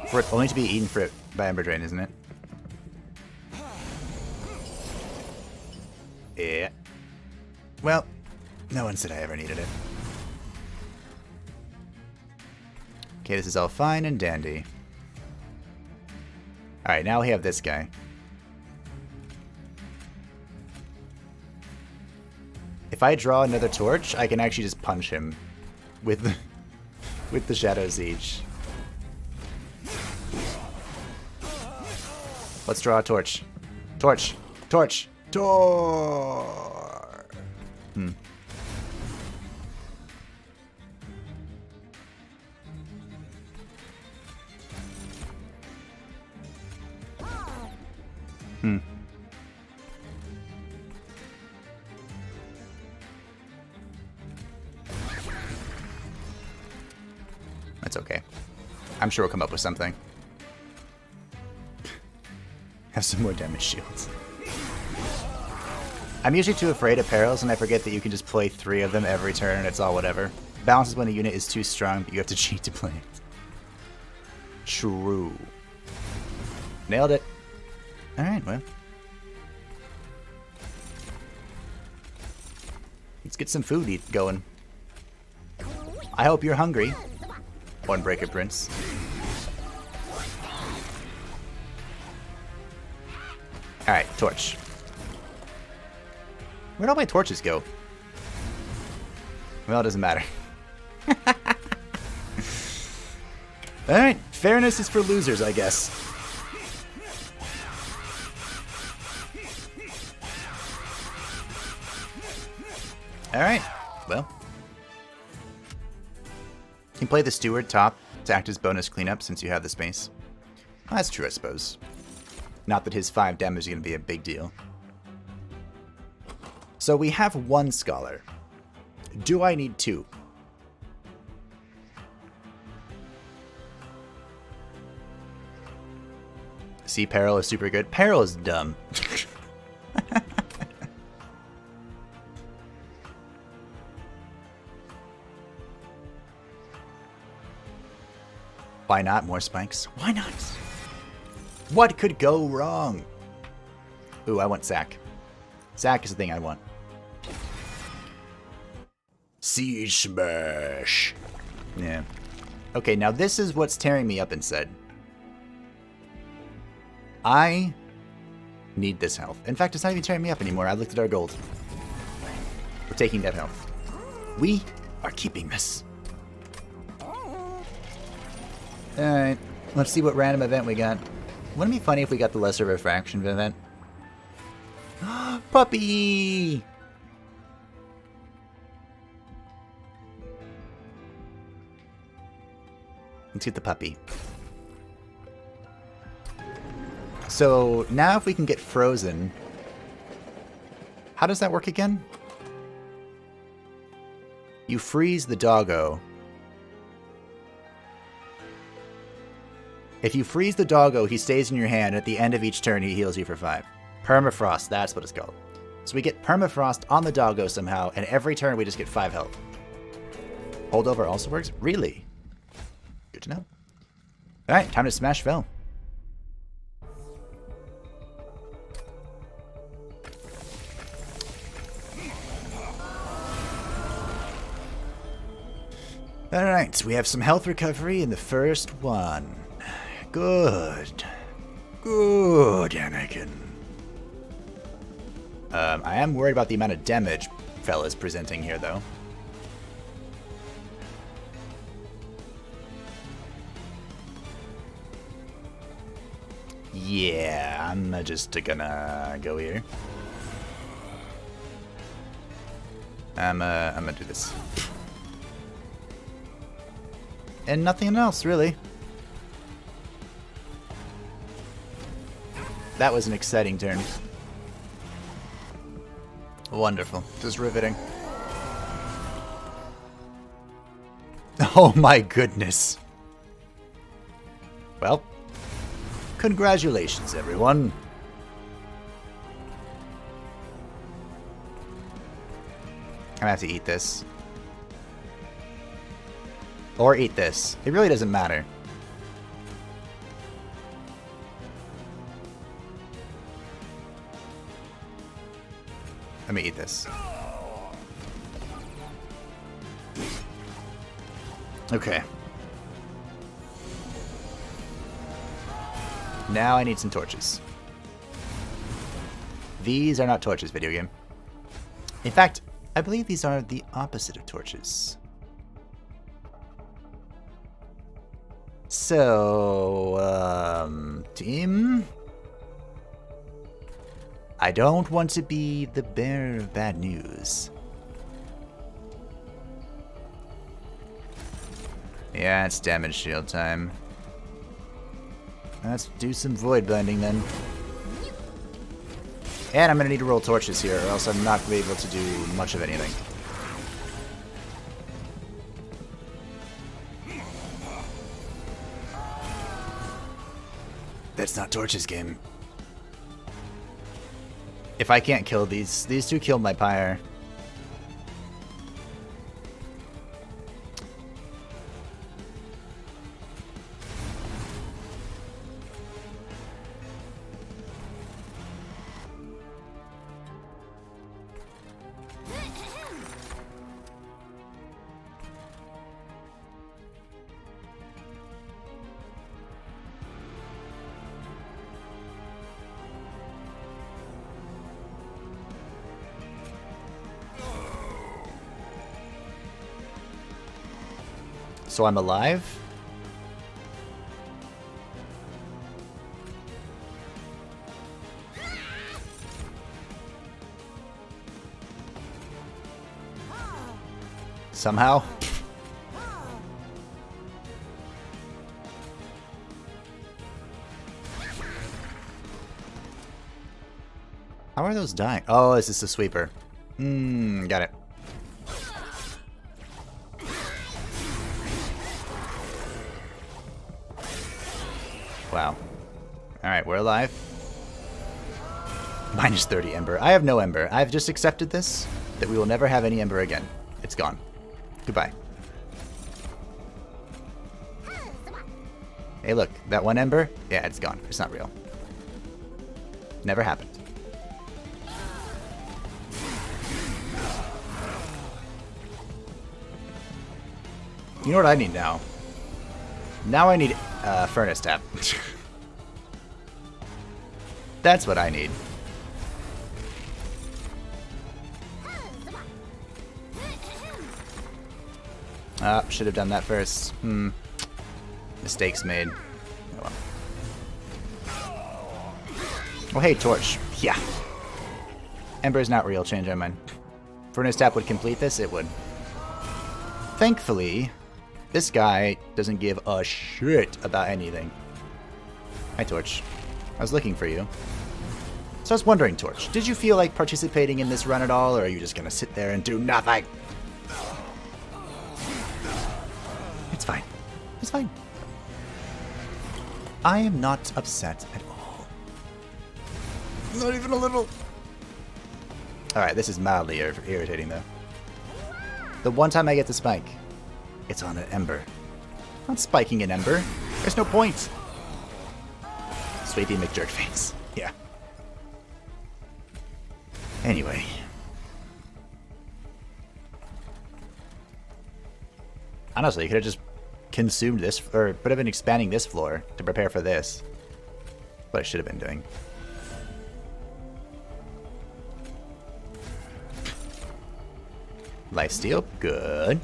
For it only to be eaten for by Ember Drain, isn't it? Yeah. Well, no one said I ever needed it. Okay, this is all fine and dandy. Alright, now we have this guy. If I draw another torch, I can actually just punch him with the Shadow Siege. Let's draw a torch. Torch! Torch! Tor! Hmm. Hmm. That's okay. I'm sure we'll come up with something. Have some more damage shields. I'm usually too afraid of perils, and I forget that you can just play 3 of them every turn and it's all whatever. Balance is when a unit is too strong, but you have to cheat to play it. True. Nailed it. Alright, well. Let's get some food going. I hope you're hungry. One breaker, Prince. Alright, torch. Where'd all my torches go? Well, it doesn't matter. Alright, fairness is for losers, I guess. Alright, well. You can play the Steward top to act as bonus cleanup since you have the space. Well, that's true, I suppose. Not that his 5 damage is going to be a big deal. So we have 1 Scholar. Do I need 2? See, Peril is super good. Peril is dumb. Why not more spikes? Why not? What could go wrong? Ooh, I want Zac. Zac is the thing I want. Siege Smash. Yeah. Okay, now this is what's tearing me up inside. I need this health. In fact, it's not even tearing me up anymore. I looked at our gold. We're taking that health. We are keeping this. Alright, let's see what random event we got. Wouldn't it be funny if we got the Lesser Refraction event? Puppy! Let's get the puppy. So, now if we can get frozen... How does that work again? You freeze the doggo. If you freeze the doggo, he stays in your hand. At the end of each turn, he heals you for 5. Permafrost, that's what it's called. So we get permafrost on the doggo somehow, and every turn we just get 5 health. Holdover also works? Really? Good to know. Alright, time to smash Fel. Alright, we have some health recovery in the first one. Good. Good, Anakin. I am worried about the amount of damage Fel is presenting here, though. Yeah, I'm just gonna go here. I'm gonna do this. And nothing else, really. That was an exciting turn. Wonderful. Just riveting. Oh my goodness. Well, congratulations, everyone. I'm gonna have to eat this. Or eat this. It really doesn't matter. Let me eat this. Okay. Now I need some torches. These are not torches, video game. In fact, I believe these are the opposite of torches. So, team? I don't want to be the bearer of bad news. Yeah, it's damage shield time. Let's do some void blending then. And I'm gonna need to roll torches here, or else I'm not gonna be able to do much of anything. That's not torches, game. If I can't kill these two killed my pyre. So I'm alive? Somehow? How are those dying? Oh, is this a sweeper? Got it. Wow. Alright, we're alive. Minus 30 ember. I have no ember. I've just accepted this, that we will never have any ember again. It's gone. Goodbye. Hey look, that one ember? Yeah, it's gone. It's not real. Never happened. You know what I need now? Now I need furnace tap. That's what I need. Should have done that first. Mistakes made. Oh well. Oh hey, torch. Yeah. Ember is not real. Change our mind. Furnace tap would complete this? It would. Thankfully, this guy doesn't give a shit about anything. Hi, Torch. I was looking for you. So I was wondering, Torch, did you feel like participating in this run at all, or are you just gonna sit there and do nothing? It's fine. It's fine. I am not upset at all. Not even a little. Alright, this is mildly irritating though. The one time I get to spike, it's on an Ember. I'm not spiking an Ember. There's no point. Sweepy McJerkface. Yeah. Anyway. Honestly, you could have just consumed this, or would have been expanding this floor to prepare for this. What I should have been doing. Lifesteal, good.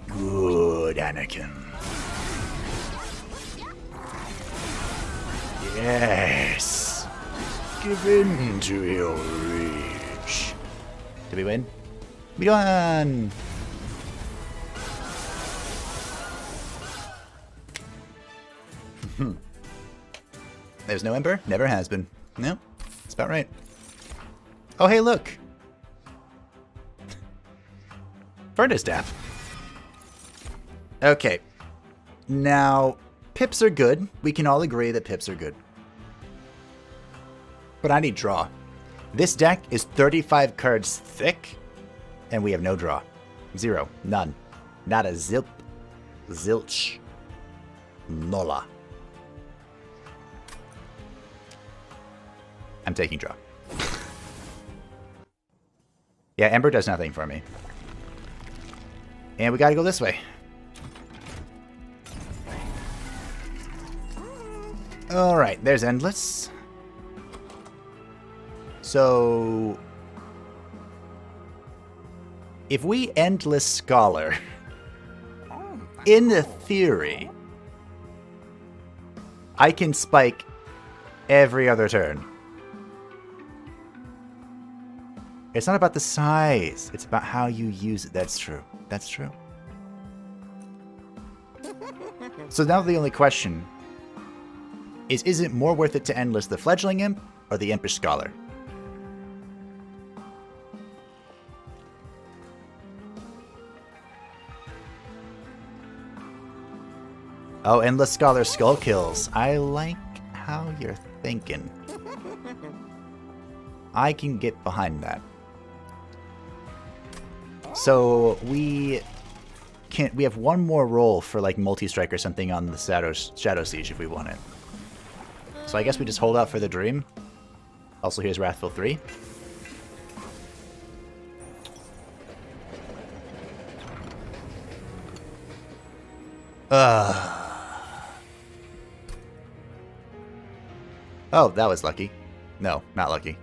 Good, Anakin. Yes! Give in to your reach. Did we win? We won! There's no Ember? Never has been. No, that's about right. Oh, hey, look! Furnace Staff. Okay. Now, pips are good. We can all agree that pips are good. But I need draw. This deck is 35 cards thick, and we have no draw. Zero. None. Not a zilp. Zilch. Nola. I'm taking draw. Yeah, Ember does nothing for me. And we gotta go this way. Alright, there's Endless. So... if we Endless Scholar, in theory, I can spike every other turn. It's not about the size, it's about how you use it. That's true. That's true. So now the only question is it more worth it to Endless the Fledgling Imp or the Impish Scholar? Oh, Endless Scholar Skull Kills. I like how you're thinking. I can get behind that. So we have one more roll for like multi-strike or something on the Shadow Siege if we want it. So I guess we just hold out for the Dream. Also here's Wrathful 3. Oh, that was lucky. No, not lucky.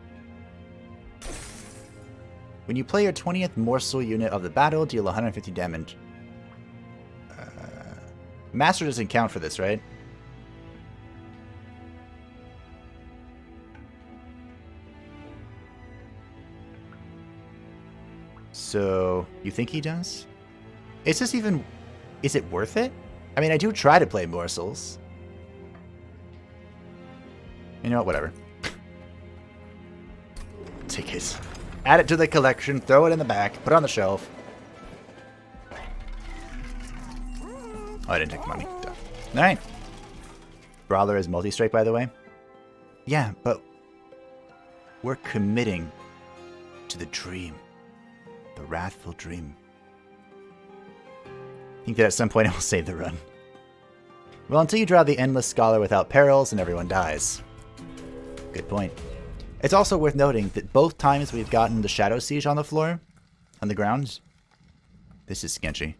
When you play your 20th morsel unit of the battle, deal 150 damage. Master doesn't count for this, right? So, you think he does? Is this even... is it worth it? I mean, I do try to play morsels. You know what, whatever. Take it. Add it to the collection, throw it in the back, put it on the shelf. Oh, I didn't take the money. Alright. Brawler is multi-strike, by the way. Yeah, but we're committing to the dream. The Wrathful Dream. I think that at some point I will save the run. Well, until you draw the Endless Scholar without perils and everyone dies. Good point. It's also worth noting that both times we've gotten the Shadow Siege on the floor, on the ground, this is sketchy.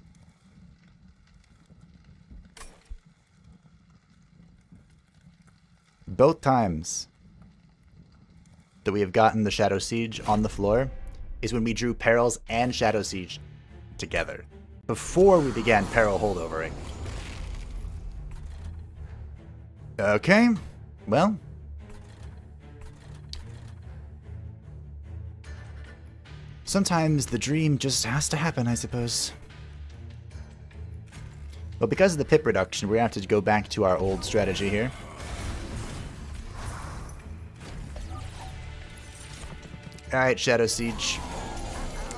Both times that we have gotten the Shadow Siege on the floor is when we drew Perils and Shadow Siege together, before we began Peril holdovering. Okay, well... sometimes the dream just has to happen, I suppose. But because of the pip reduction, we're going to have to go back to our old strategy here. Alright, Shadow Siege.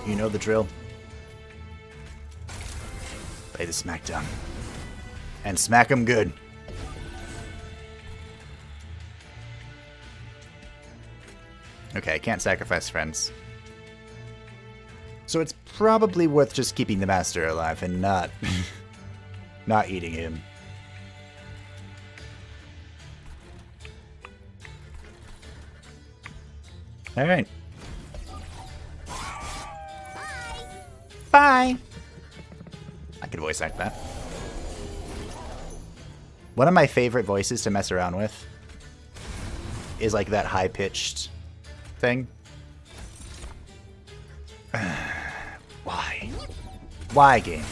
You know the drill. Play the smackdown. And smack 'em good. Okay, can't sacrifice friends. So it's probably worth just keeping the master alive and not not eating him. All right. Bye. I could voice act that. One of my favorite voices to mess around with is like that high-pitched thing. Why? Why, game?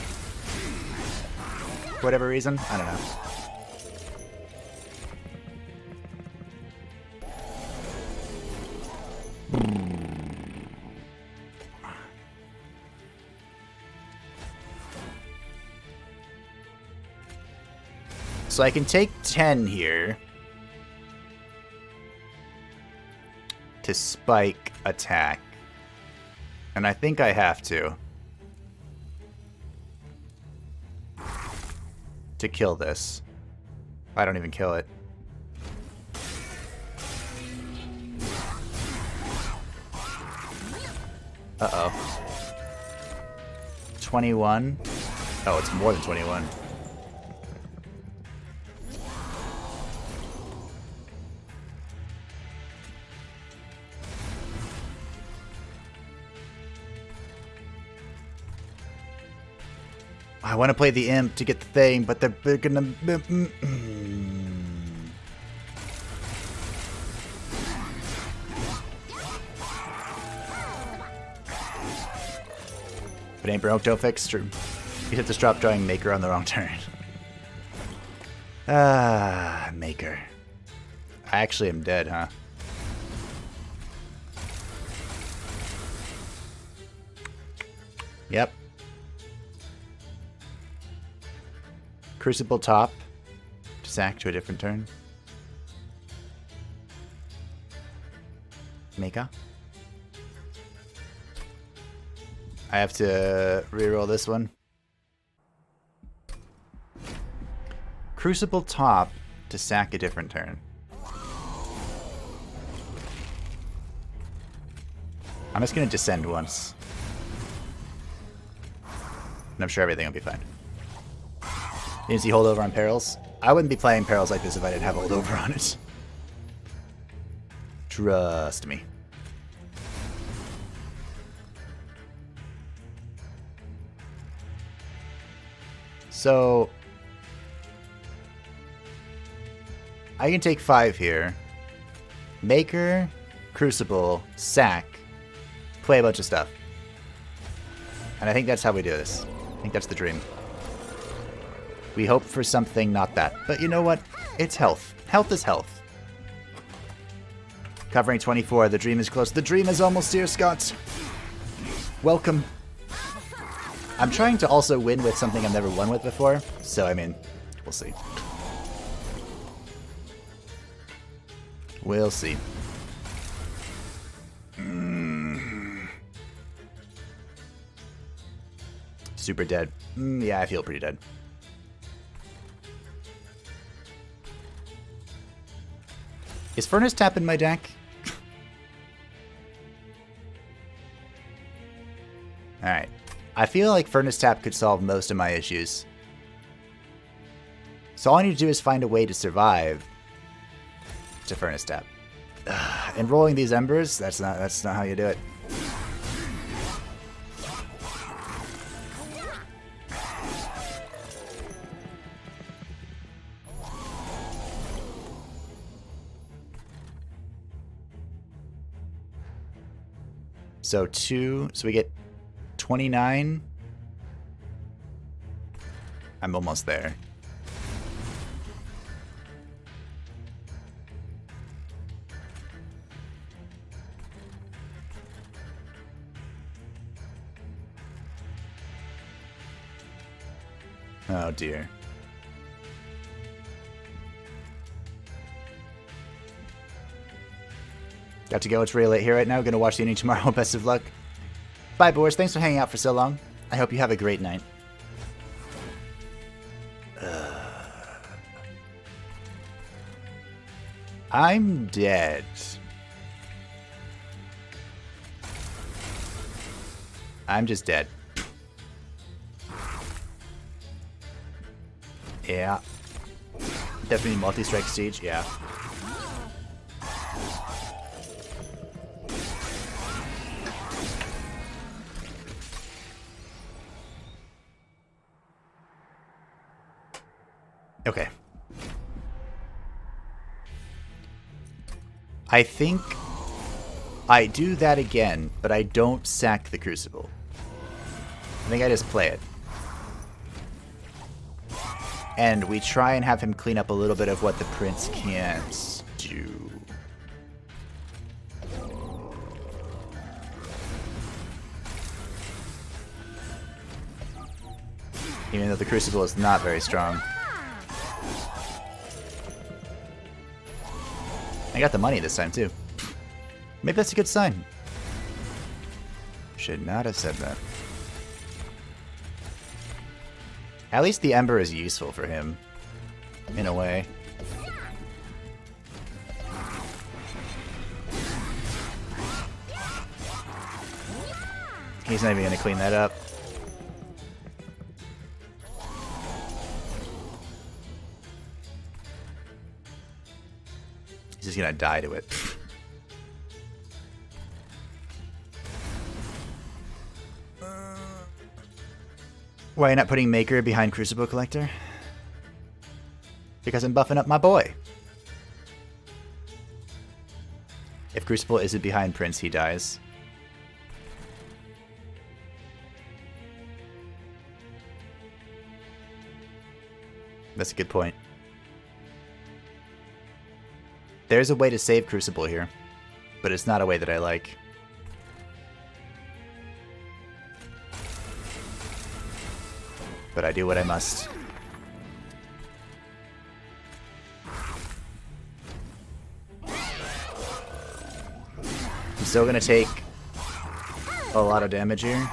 For whatever reason? I don't know. So I can take 10 here to spike attack. And I think I have to kill this. I don't even kill it. Uh-oh. 21. Oh, it's more than 21. I want to play the imp to get the thing, but they're gonna... If it ain't broke, don't fix. True. You hit the drop drawing Maker on the wrong turn. Ah, Maker. I actually am dead, huh? Yep. Crucible top to sack to a different turn. Mega. I have to reroll this one. Crucible top to sack a different turn. I'm just going to descend once. And I'm sure everything will be fine. You didn't see holdover on perils? I wouldn't be playing perils like this if I didn't have holdover on it. Trust me. So I can take 5 here. Maker, Crucible, sack, play a bunch of stuff. And I think that's how we do this. I think that's the dream. We hope for something, not that. But you know what? It's health. Health is health. Covering 24. The dream is close. The dream is almost here, Scott. Welcome. I'm trying to also win with something I've never won with before. So, I mean, we'll see. We'll see. Super dead. Yeah, I feel pretty dead. Is Furnace Tap in my deck? Alright. I feel like Furnace Tap could solve most of my issues. So all I need to do is find a way to survive to Furnace Tap. And rolling these embers, that's not how you do it. So we get 29. I'm almost there. Oh dear. Got to go. It's really late here right now. Gonna watch the inning tomorrow. Best of luck. Bye, boys. Thanks for hanging out for so long. I hope you have a great night. I'm dead. I'm just dead. Yeah. Definitely multi-strike siege, yeah. Okay. I think I do that again, but I don't sack the Crucible. I think I just play it. And we try and have him clean up a little bit of what the Prince can't do. Even though the Crucible is not very strong. I got the money this time, too. Maybe that's a good sign. Should not have said that. At least the Ember is useful for him. In a way. He's not even going to clean that up. He's just going to die to it. Why are you not putting Maker behind Crucible Collector? Because I'm buffing up my boy. If Crucible isn't behind Prince, he dies. That's a good point. There's a way to save Crucible here, but it's not a way that I like. But I do what I must. I'm still gonna take a lot of damage here.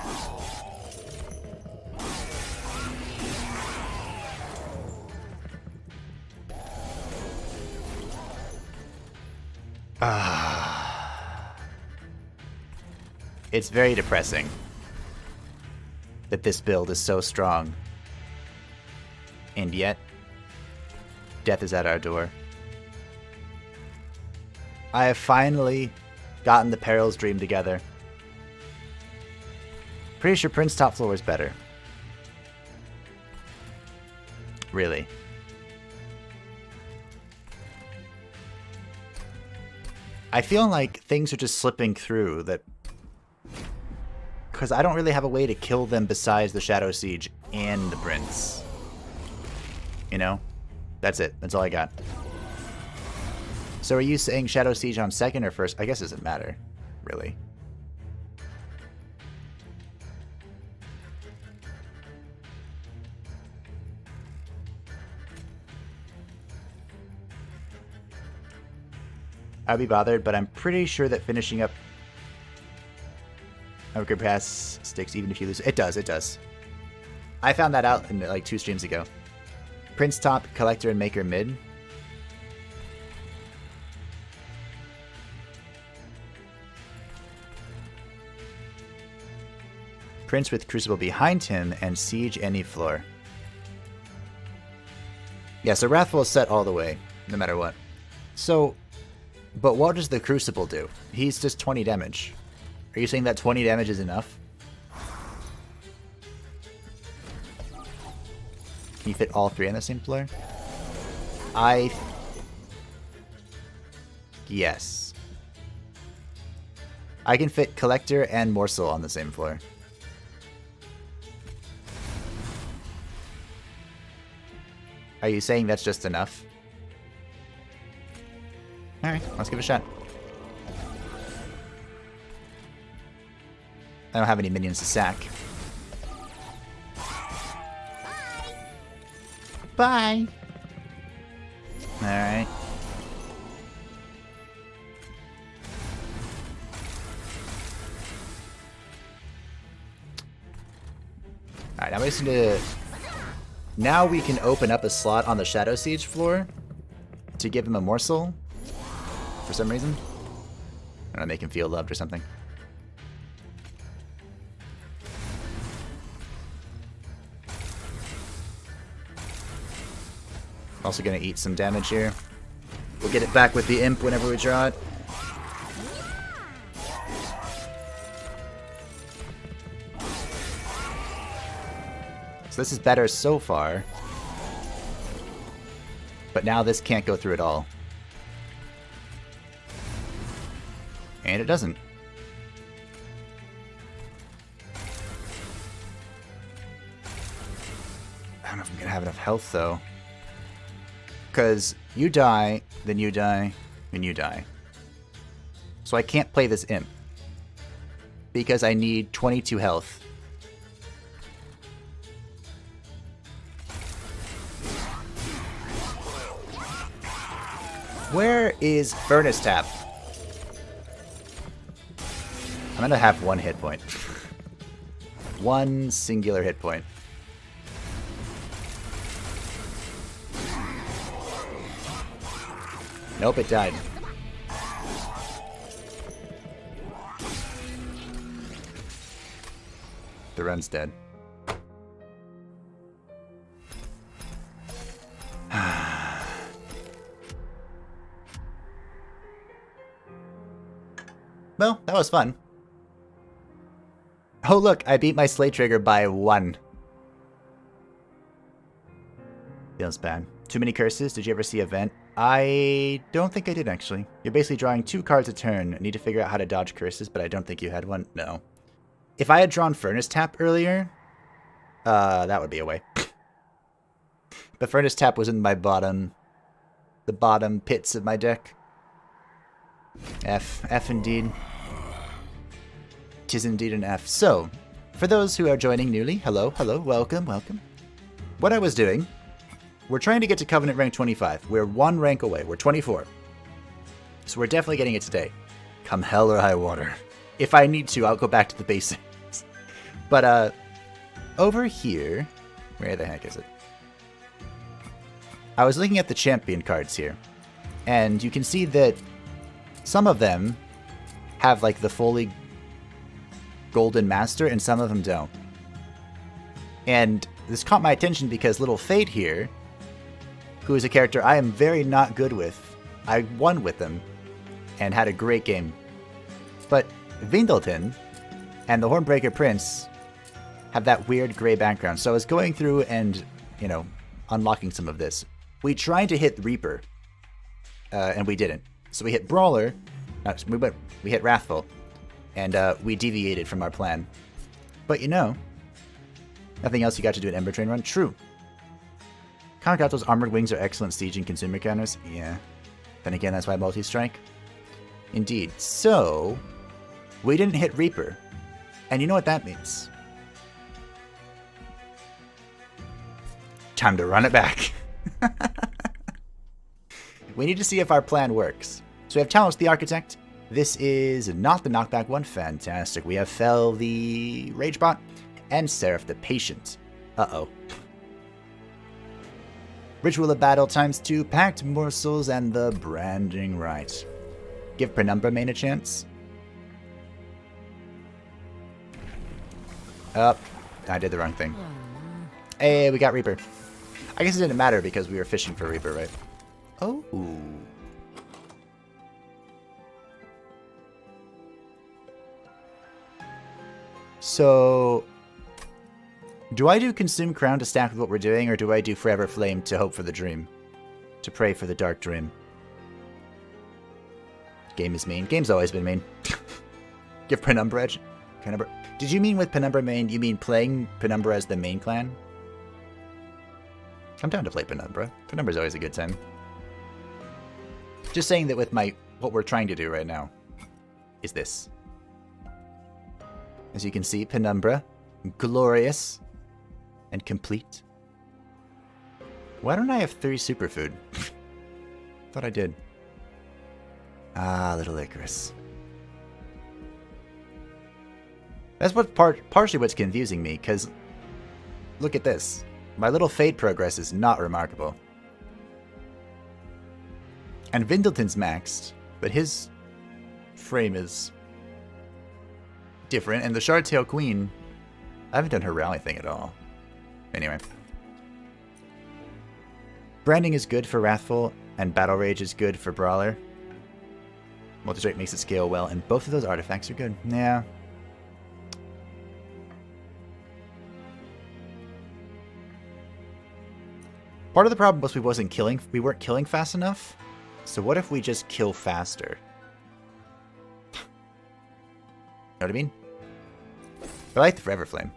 It's very depressing that this build is so strong. And yet, death is at our door. I have finally gotten the Peril's Dream together. Pretty sure Prince top floor is better. Really. I feel like things are just slipping through that... Because I don't really have a way to kill them besides the Shadow Siege and the Prince. You know? That's it. That's all I got. So are you saying Shadow Siege on second or first? I guess it doesn't matter, really. I'd be bothered, but I'm pretty sure that finishing up Upgrade Pass sticks even if you lose. It does, it does. I found that out in like 2 streams ago. Prince top, Collector, and Maker mid. Prince with Crucible behind him and Siege any floor. Yeah, so Wrathful is set all the way, no matter what. So, but what does the Crucible do? He's just 20 damage. Are you saying that 20 damage is enough? Can you fit all 3 on the same floor? Yes. I can fit Collector and Morsel on the same floor. Are you saying that's just enough? Alright, let's give it a shot. I don't have any minions to sack. Bye! Alright. Alright, I'm just gonna... Now we can open up a slot on the Shadow Siege floor to give him a morsel for some reason. I don't know, make him feel loved or something. Also gonna eat some damage here. We'll get it back with the imp whenever we draw it. So this is better so far. But now this can't go through at all. And it doesn't. I don't know if I'm gonna have enough health though. Because you die, then you die, and you die. So I can't play this imp. Because I need 22 health. Where is Furnace Tap? I'm gonna have one hit point. One singular hit point. Nope, it died. The run's dead. Well, that was fun. Oh look, I beat my Slay Trigger by 1. Feels bad. Too many curses? Did you ever see Event? I don't think I did, actually. You're basically drawing 2 cards a turn. I need to figure out how to dodge curses, but I don't think you had one. No. If I had drawn Furnace Tap earlier, that would be a way. But Furnace Tap was in my bottom... the bottom pits of my deck. F indeed. 'Tis indeed an F. So, for those who are joining newly, hello, welcome. What I was doing, we're trying to get to Covenant rank 25. We're 1 rank away. We're 24. So we're definitely getting it today. Come hell or high water. If I need to, I'll go back to the basics. But, over here, where the heck is it? I was looking at the champion cards here, and you can see that some of them have, like, the fully Golden Master, and some of them don't. And this caught my attention because Little Fate here, who is a character I am very not good with, I won with them and had a great game. But Vindleton and the Hornbreaker Prince have that weird gray background. So I was going through and, you know, unlocking some of this. We tried to hit Reaper, and we didn't. So we hit Brawler, we hit Wrathful, and we deviated from our plan. But you know, nothing else you got to do an Ember Train run? True. Kamikato's Armored Wings are excellent siege and consumer counters. Yeah. Then again, that's why multi-strike. Indeed. So, we didn't hit Reaper. And you know what that means. Time to run it back. We need to see if our plan works. So we have Talos the Architect. This is not the knockback one. Fantastic. We have Fel the Ragebot and Seraph the Patient. Uh-oh. Ritual of Battle ×2, Packed Morsels, and the Branding Right. Give Penumbra main a chance. I did the wrong thing. Hey, we got Reaper. I guess it didn't matter because we were fishing for Reaper, right? Oh. So, do I do Consume Crown to stack with what we're doing, or do I do Forever Flame to hope for the dream? To pray for the dark dream? Game is mean. Game's always been mean. Give Penumbra edge. Penumbra. Did you mean with Penumbra main, you mean playing Penumbra as the main clan? I'm down to play Penumbra. Penumbra's always a good time. Just saying that with what we're trying to do right now is this. As you can see, Penumbra, glorious and complete. Why don't I have 3 superfood? Thought I did. Ah, little Icarus. That's what partially what's confusing me, because look at this. My little Fate progress is not remarkable. And Vindleton's maxed, but his frame is different, and the Shardtail Queen, I haven't done her rally thing at all. Anyway. Branding is good for Wrathful, and Battle Rage is good for Brawler. Multi-strike makes it scale well, and both of those artifacts are good. Yeah. Part of the problem was we weren't killing fast enough. So what if we just kill faster? Know what I mean? I like the Forever Flame.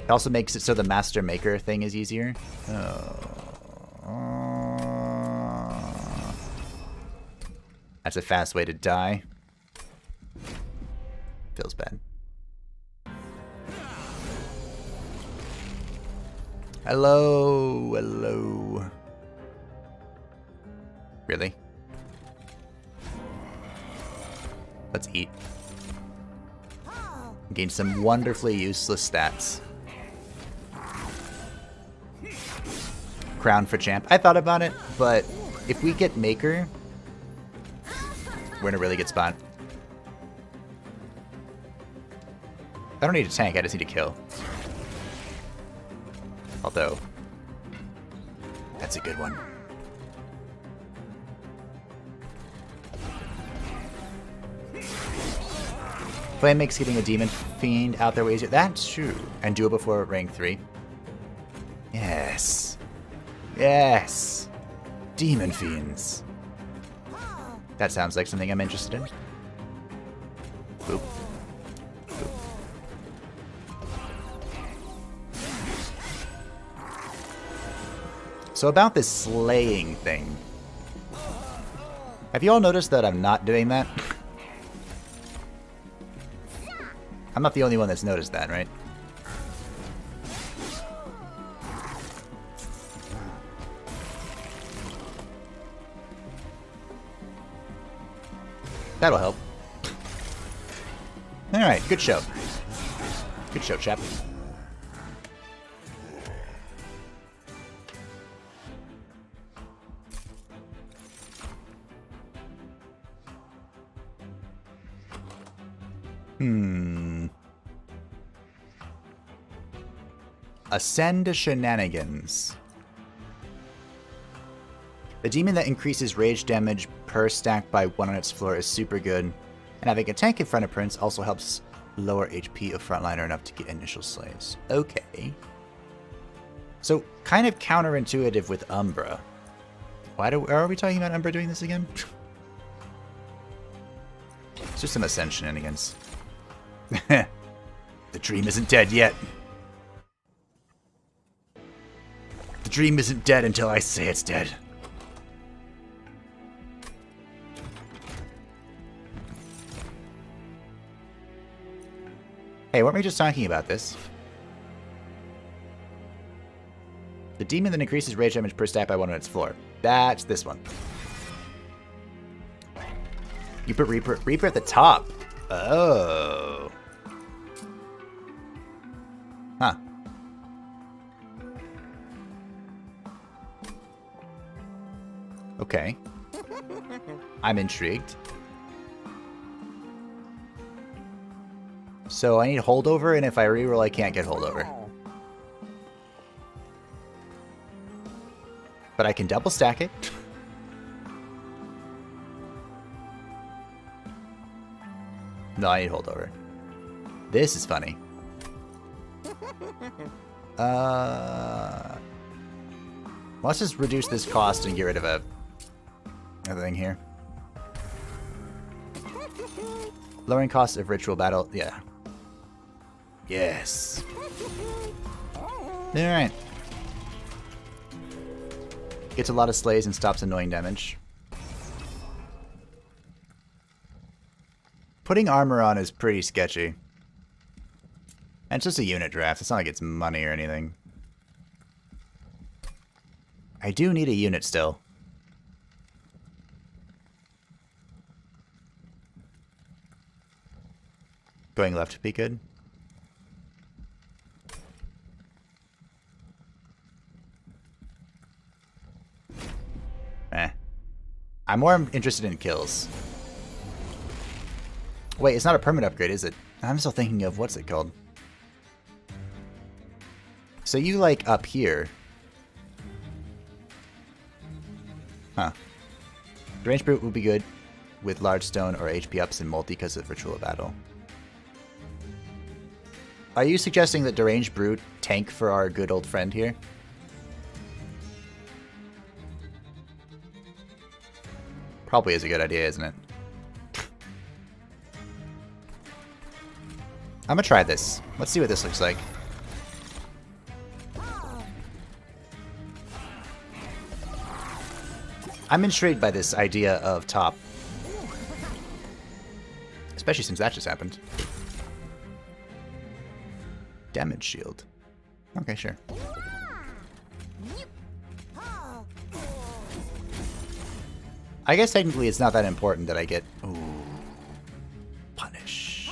It also makes it so the Master Maker thing is easier. That's a fast way to die. Feels bad. Hello, hello. Really? Let's eat. Gain some wonderfully useless stats. Crown for champ. I thought about it, but if we get Maker, we're in a really good spot. I don't need a tank, I just need to kill. Although, that's a good one. Flame makes getting a Demon Fiend out there way easier. That's true. And do it before rank 3. Yes. Yes. Demon Fiends. That sounds like something I'm interested in. Boop. Boop. So about this slaying thing. Have you all noticed that I'm not doing that? I'm not the only one that's noticed that, right? That'll help. Alright, good show. Good show, chap. Ascend to Shenanigans. The demon that increases rage damage per stack by 1 on its floor is super good, and having a tank in front of Prince also helps lower HP of frontliner enough to get initial slays. Okay. So, kind of counterintuitive with Umbra. Are we talking about Umbra doing this again? It's just some Ascend shenanigans. The dream isn't dead yet. The dream isn't dead until I say it's dead. Hey, weren't we just talking about this? The demon that increases rage damage per stack by 1 on its floor. That's this one. You put Reaper at the top. Oh. Huh. Okay. I'm intrigued. So I need holdover, and if I reroll, I can't get holdover. But I can double stack it. No, I need holdover. This is funny. Let's just reduce this cost and get rid of a thing here. Lowering cost of ritual battle. Yeah. Yes. Alright. Gets a lot of slays and stops annoying damage. Putting armor on is pretty sketchy. And it's just a unit draft. It's not like it's money or anything. I do need a unit still. Going left would be good. I'm more interested in kills. Wait, it's not a permanent upgrade, is it? I'm still thinking of what's it called. So you like up here, Huh. Deranged Brute would be good with large stone or HP ups in multi because of Ritual of Battle. Are you suggesting that Deranged Brute tank for our good old friend here? Probably is a good idea, isn't it? I'm gonna try this. Let's see what this looks like. I'm intrigued by this idea of top. Especially since that just happened. Damage shield. Okay, sure. I guess technically it's not that important that I get... Ooh. Punish.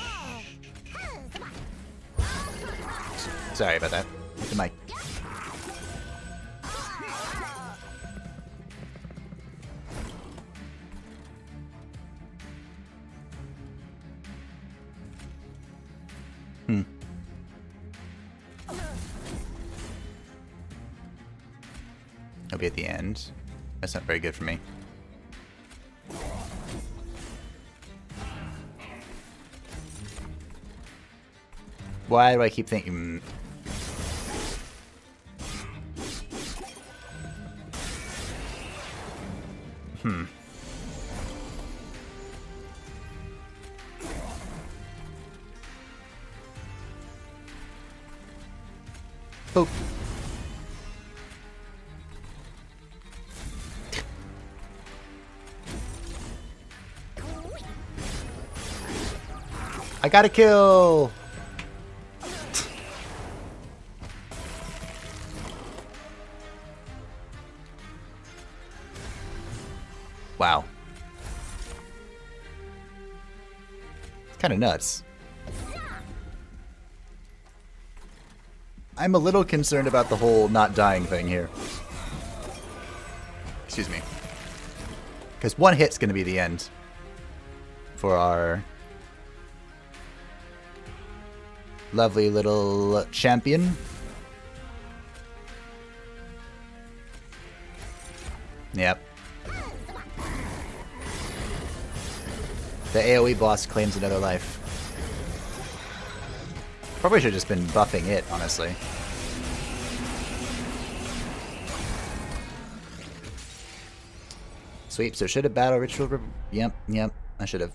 Sorry about that. Hit the mic. I'll be at the end. That's not very good for me. Why do I keep thinking... Boop. I got a kill! Wow. It's kind of nuts. I'm a little concerned about the whole not dying thing here. Excuse me. Because one hit's going to be the end for our lovely little champion. Yep. The AoE boss claims another life. Probably should have just been buffing it, honestly. Sweep, so should have battle ritual. Yep, I should have.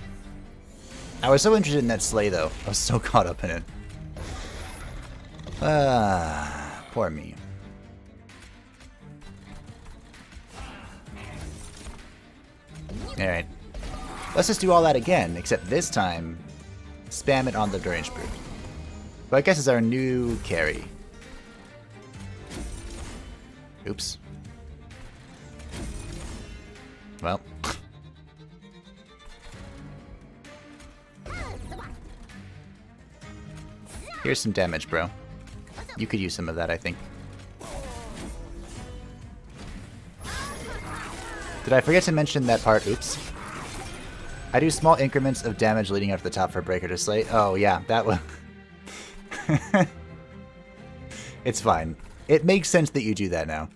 I was so interested in that slay, though. I was so caught up in it. Poor me. Alright. Let's just do all that again, except this time, spam it on the Deranged Brute. But I guess it's our new carry. Oops. Well. Here's some damage, bro. You could use some of that, I think. Did I forget to mention that part? Oops. I do small increments of damage leading up to the top for Breaker to slay. Oh, yeah, that was... It's fine. It makes sense that you do that now.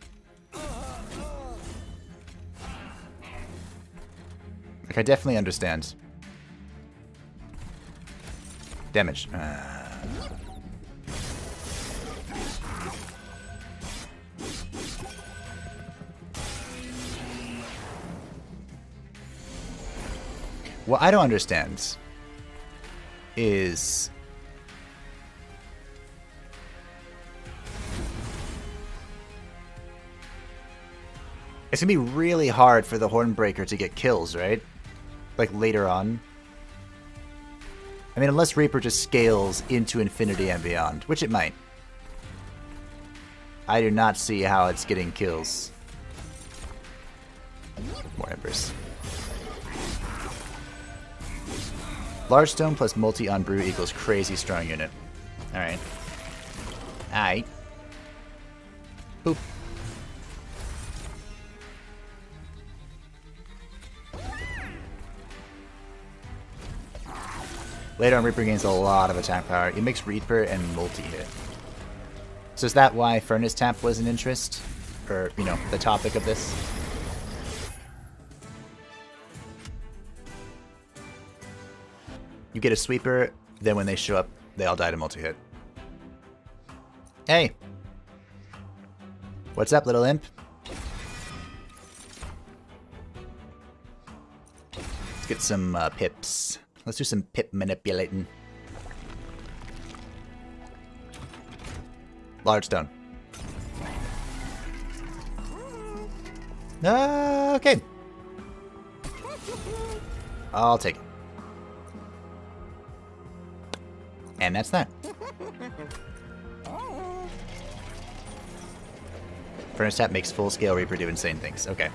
Like, I definitely understand. Damage. What I don't understand is... It's gonna be really hard for the Hornbreaker to get kills, right? Like, later on. I mean, unless Reaper just scales into infinity and beyond, which it might. I do not see how it's getting kills. More Embers. Large stone plus multi on brew equals crazy strong unit. Alright. Aight. Boop. Later on, Reaper gains a lot of attack power. It makes Reaper and multi-hit. So is that why Furnace Tap was an interest? Or, you know, the topic of this? You get a sweeper, then when they show up, they all die to multi-hit. Hey! What's up, little imp? Let's get some pips. Let's do some pip manipulating. Large stone. Okay. I'll take it. And that's that. Furnace Tap makes full-scale Reaper do insane things. Okay.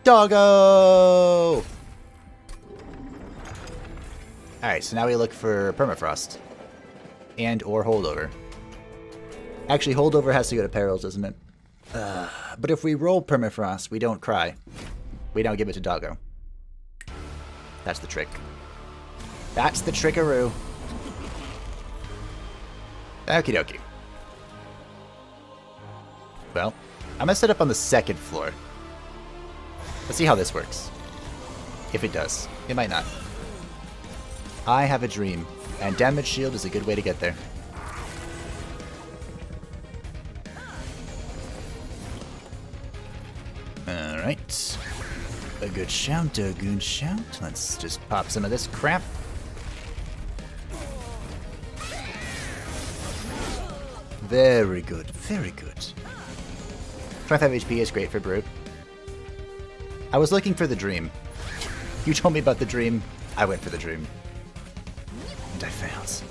Doggo! Alright, so now we look for Permafrost. And or Holdover. Actually, Holdover has to go to Perils, doesn't it? But if we roll Permafrost, we don't cry. We don't give it to Doggo. That's the trick. That's the trickaroo. Okie dokie. Well, I'm gonna set up on the second floor. Let's see how this works. If it does. It might not. I have a dream, and damage shield is a good way to get there. Alright. A good shout, a good shout. Let's just pop some of this crap. Very good, very good. 25 HP is great for Brute. I was looking for the dream. You told me about the dream, I went for the dream. And I failed.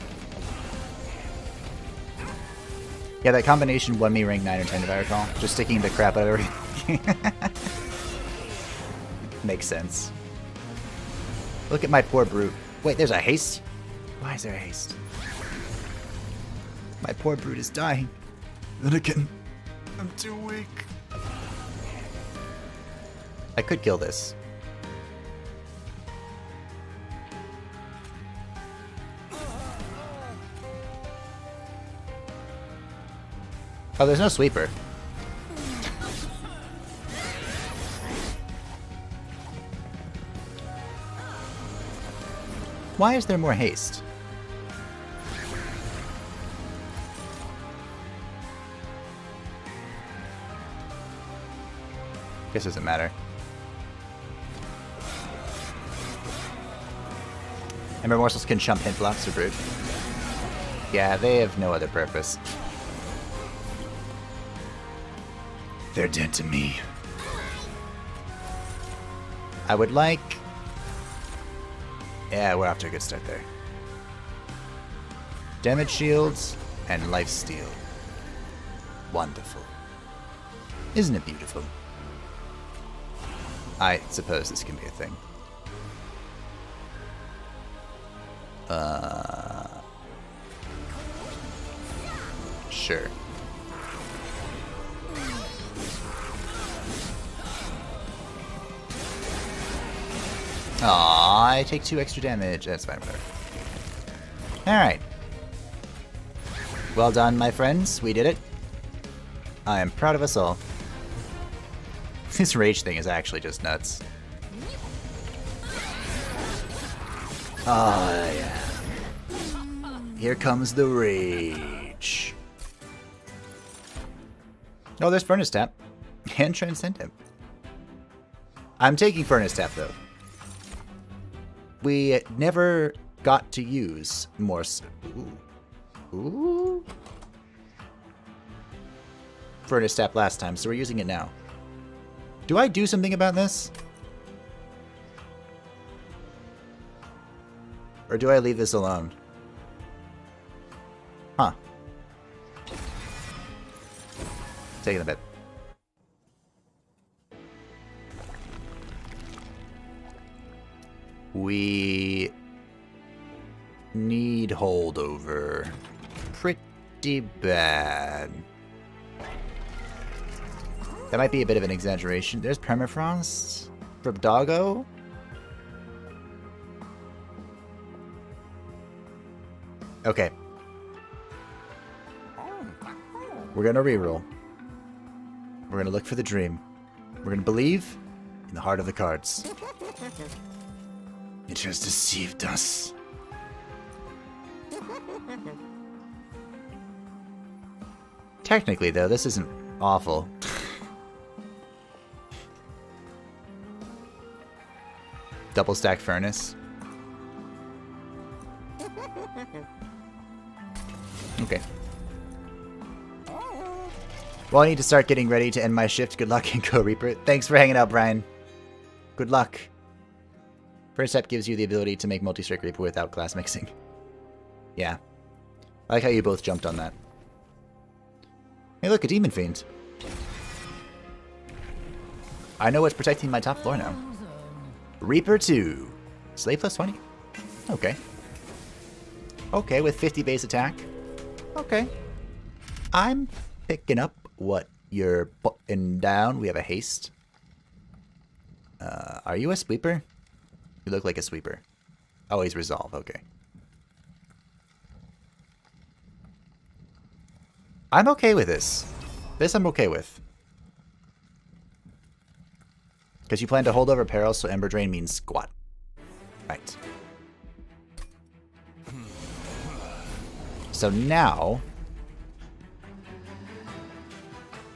Yeah, that combination won me rank 9 or 10 if I recall. Just sticking the crap out of everything. Makes sense. Look at my poor Brute. Wait, there's a haste? Why is there a haste? My poor Brute is dying. Then again, I'm too weak. I could kill this. Oh, there's no sweeper. Why is there more haste? Guess it doesn't matter. And Remorsels can chump hint blocks or Brood. Yeah, they have no other purpose. They're dead to me. I would like... Yeah, we're off to a good start there. Damage shields and lifesteal. Wonderful. Isn't it beautiful? I suppose this can be a thing. Sure. Aw, I take 2 extra damage. That's fine, whatever. Alright. Well done, my friends. We did it. I am proud of us all. This rage thing is actually just nuts. Oh, yeah. Here comes the rage. Oh, there's Furnace Tap. And Transcend him. I'm taking Furnace Tap, though. We never got to use more... Ooh. Furnace Tap last time, so we're using it now. Do I do something about this? Or do I leave this alone? Huh. Taking a bit. We need holdover pretty bad. That might be a bit of an exaggeration. There's Permafrost from Doggo. Okay. We're gonna reroll. We're gonna look for the dream. We're gonna believe in the heart of the cards. It has deceived us. Technically, though, this isn't awful. Double stack furnace. Okay. Well, I need to start getting ready to end my shift. Good luck and go Reaper. Thanks for hanging out, Brian. Good luck. First step gives you the ability to make multi-strike Reaper without class mixing. Yeah. I like how you both jumped on that. Hey, look, a Demon Fiend. I know what's protecting my top floor now. Reaper 2. Slay plus 20. Okay. Okay, with 50 base attack. Okay. I'm picking up what you're putting down. We have a haste. Are you a sweeper? You look like a sweeper. Oh, he's resolve. Okay. I'm okay with this. This I'm okay with. Because you plan to hold over perils, so Ember Drain means squat. Right. So now...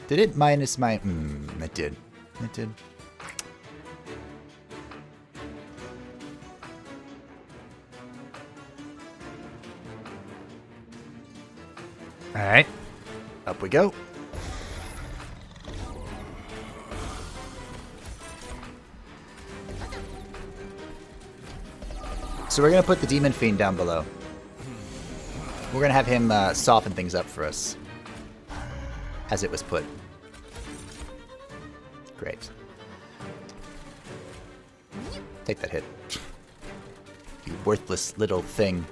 Did it minus my... it did. It did. Alright. Up we go. So we're going to put the Demon Fiend down below. We're going to have him soften things up for us. As it was put. Great. Take that hit. You worthless little thing.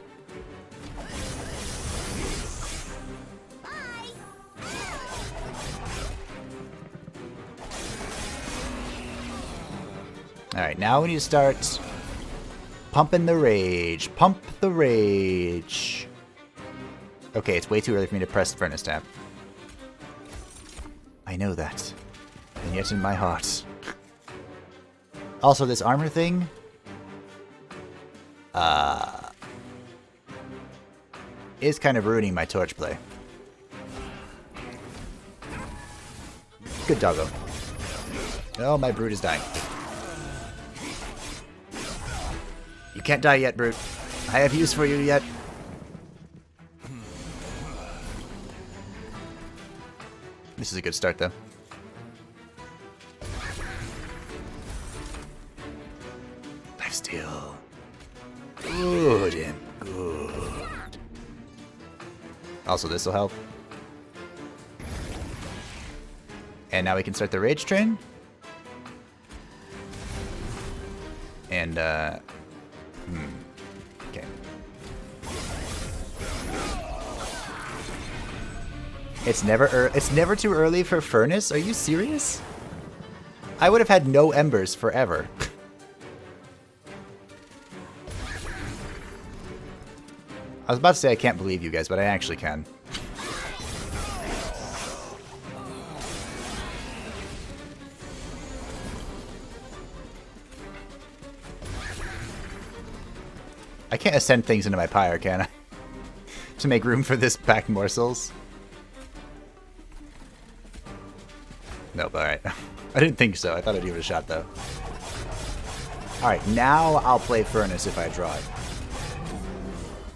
Alright, now we need to start pumping the rage. Pump the rage. Okay, it's way too early for me to press Furnace Tap. I know that. And yet in my heart. Also, this armor thing... is kind of ruining my torch play. Good doggo. Oh, my brute is dying. You can't die yet, brute. I have use for you yet. This is a good start, though. Lifesteal. Good and good. Also, this will help. And now we can start the rage train. And, okay. It's never too early for Furnace? Are you serious? I would have had no embers forever. I was about to say I can't believe you guys, but I actually can. I can't ascend things into my pyre, can I? To make room for this pack morsels. Nope, alright. I didn't think so. I thought I'd give it a shot, though. Alright, now I'll play Furnace if I draw it.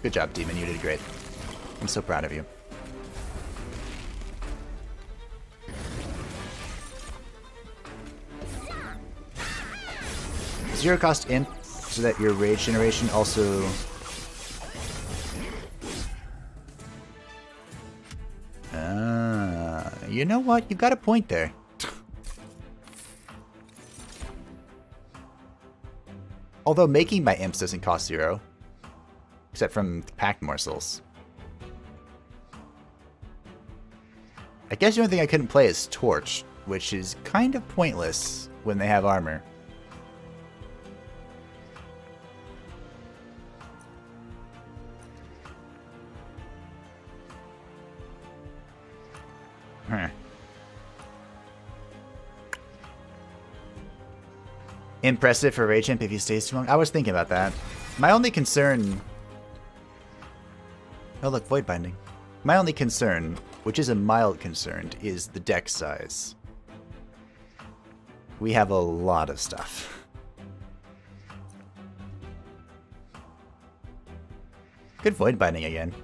Good job, Demon. You did great. I'm so proud of you. Zero cost imp, so that your rage generation also... you know what? You've got a point there. Although making my imps doesn't cost 0. Except from packed morsels. I guess the only thing I couldn't play is Torch, which is kind of pointless when they have armor. Huh. Impressive for Rage Imp if he stays too long. I was thinking about that. My only concern... Oh look, Void Binding. My only concern, which is a mild concern, is the deck size. We have a lot of stuff. Good Void Binding again.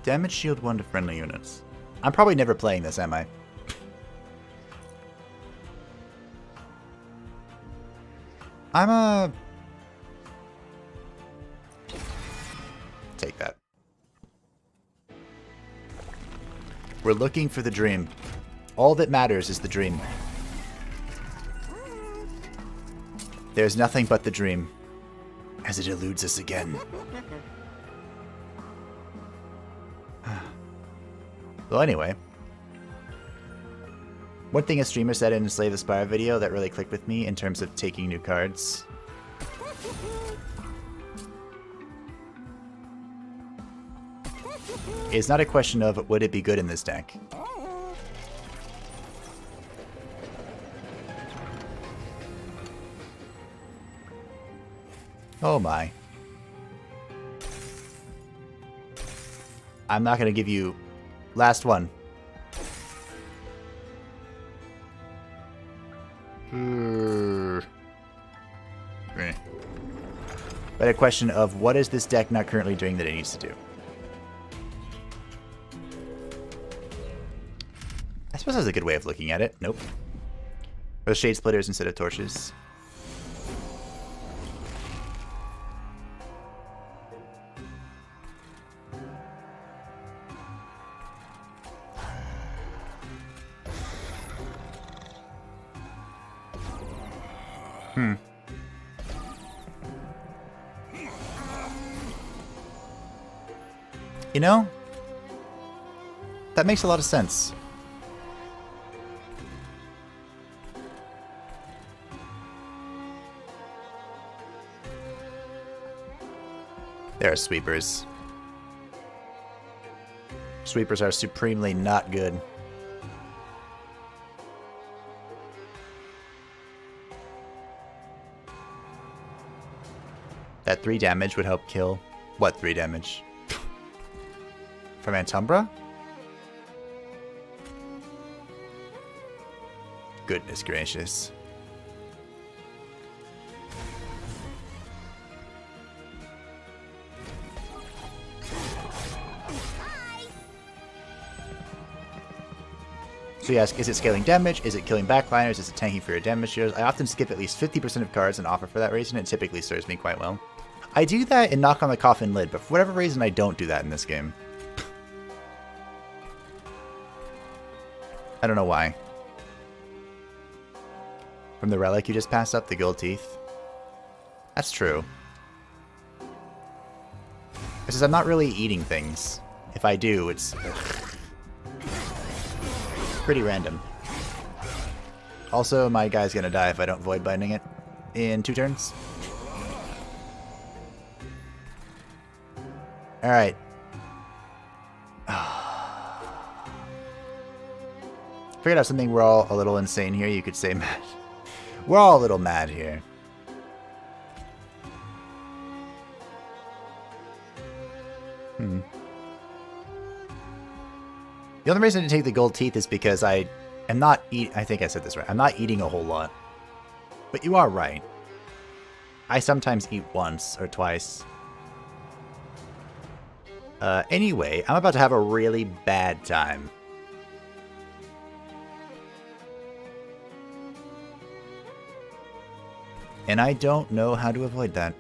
Damage shield 1 to friendly units. I'm probably never playing this, am I? Take that. We're looking for the dream. All that matters is the dream. There's nothing but the dream, as it eludes us again. Well, anyway. One thing a streamer said in a Slay the Spire video that really clicked with me in terms of taking new cards. It's not a question of would it be good in this deck. Oh my. I'm not going to give you... Last one. But a question of what is this deck not currently doing that it needs to do? I suppose that's a good way of looking at it. Nope. Or Shade Splitters instead of torches. You know, that makes a lot of sense. There are sweepers. Sweepers are supremely not good. That 3 damage would help kill... What 3 damage? From Antumbra? Goodness gracious. So you ask, is it scaling damage? Is it killing backliners? Is it tanking for your damage dealers? I often skip at least 50% of cards and offer for that reason. It typically serves me quite well. I do that in Knock on the Coffin Lid, but for whatever reason I don't do that in this game. I don't know why. From the relic you just passed up, the gold teeth. That's true. It's just I'm not really eating things. If I do, it's pretty random. Also, my guy's gonna die if I don't Void Binding it in 2 turns. Alright. Figured out something we're all a little insane here. You could say mad. We're all a little mad here. The only reason I didn't take the gold teeth is because I am not I think I said this right. I'm not eating a whole lot. But you are right. I sometimes eat once or twice. Anyway, I'm about to have a really bad time. And I don't know how to avoid that.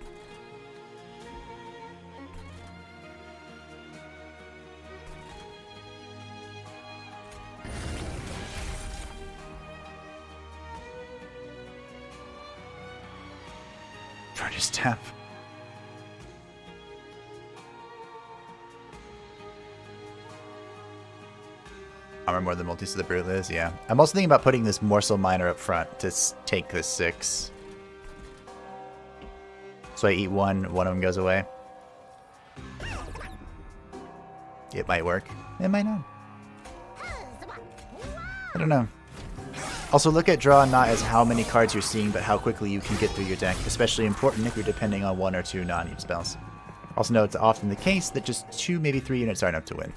Try to tap. Armor more than multis of the Brute is, yeah. I'm also thinking about putting this Morsel Miner up front to take this 6. So I eat one of them goes away. It might work. It might not. I don't know. Also, look at draw not as how many cards you're seeing, but how quickly you can get through your deck, especially important if you're depending on 1 or 2 non-use spells. Also note it's often the case that just 2, maybe 3 units are enough to win.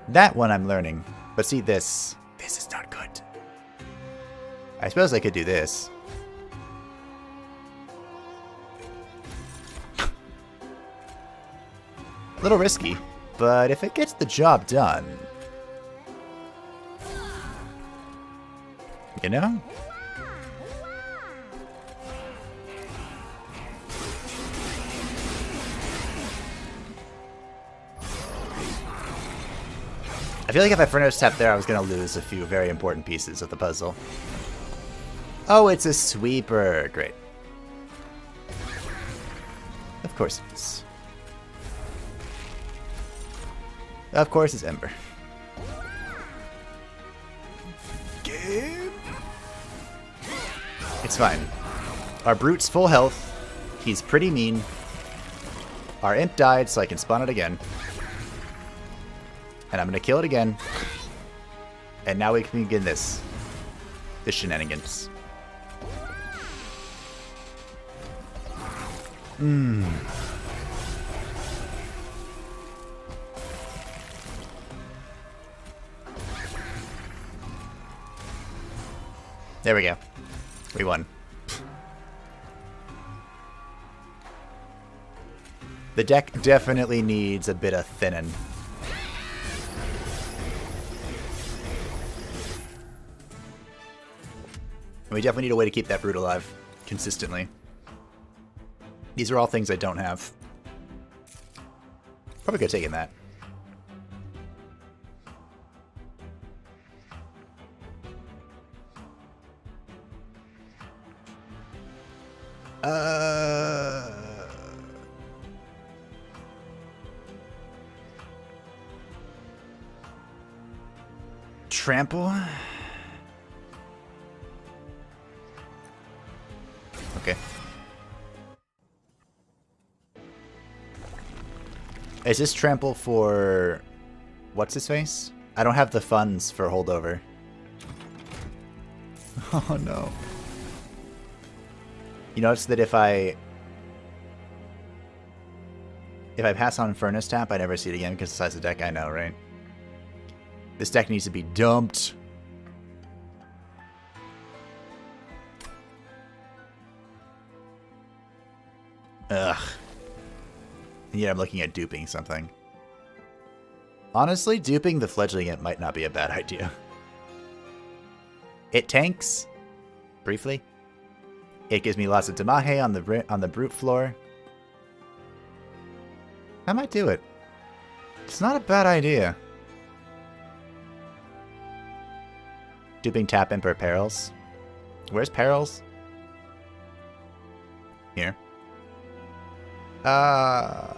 That one I'm learning. But see this. This is not good. I suppose I could do this. A little risky, but if it gets the job done... You know? I feel like if I Furnace tapped there, I was going to lose a few very important pieces of the puzzle. Oh, it's a sweeper. Great. Of course it is. Of course it's Ember. Game. It's fine. Our Brute's full health. He's pretty mean. Our Imp died, so I can spawn it again. And I'm going to kill it again. And now we can begin this. The shenanigans. There we go. We won. The deck definitely needs a bit of thinning. And we definitely need a way to keep that Brute alive consistently. These are all things I don't have. Probably could have taken that. Trample? Okay. Is this trample for... what's his face? I don't have the funds for holdover. Oh no. You notice that if I pass on Furnace Tap, I never see it again because of the size of the deck. I know, right? This deck needs to be dumped. Ugh. And yet I'm looking at duping something. Honestly, duping the Fledgling Imp might not be a bad idea. It tanks, briefly. It gives me lots of Damahe on the Brute floor. I might do it. It's not a bad idea. Duping Tap Imp or Perils. Where's Perils? Here. I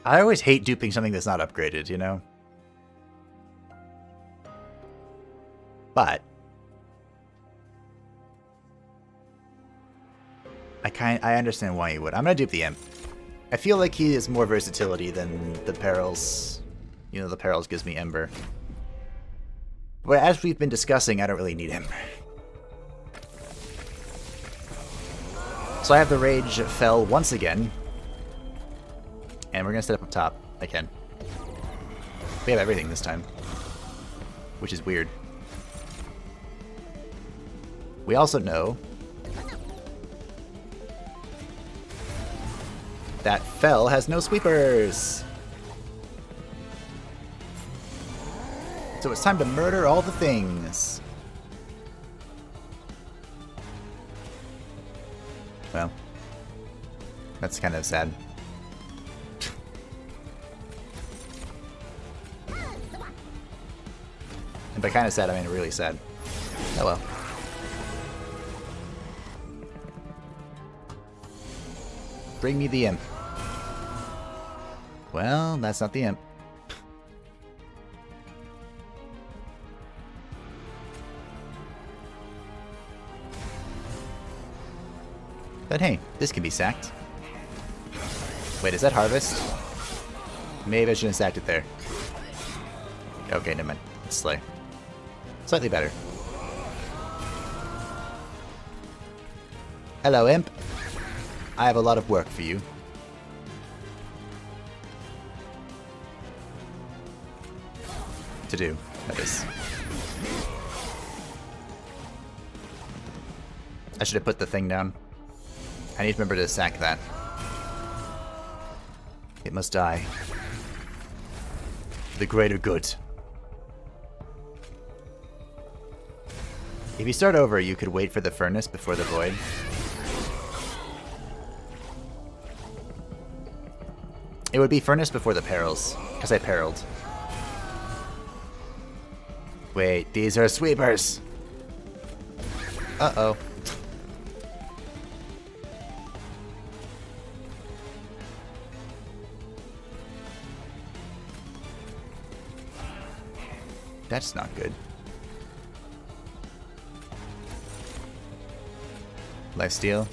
always hate duping something that's not upgraded, you know? But I understand why you would. I'm gonna dupe the Imp. I feel like he has more versatility than the Perils. You know, the Perils gives me Ember. But as we've been discussing, I don't really need Ember. So I have the Rage Fell once again. And we're gonna set up top again. We have everything this time. Which is weird. We also know that Fell has no sweepers. So it's time to murder all the things. Well, that's kind of sad. And by kind of sad, I mean really sad. Oh well. Bring me the Imp. Well, that's not the Imp. But hey, this can be sacked. Wait, is that Harvest? Maybe I shouldn't have sacked it there. Okay, never mind. It's Slay. Slightly better. Hello, Imp. I have a lot of work for you. To do, that is. I should have put the thing down. I need to remember to sack that. It must die. For the greater good. If you start over, you could wait for the furnace before the void. It would be furnace before the perils, because I perilled. Wait, these are sweepers! Uh-oh. That's not good. Lifesteal.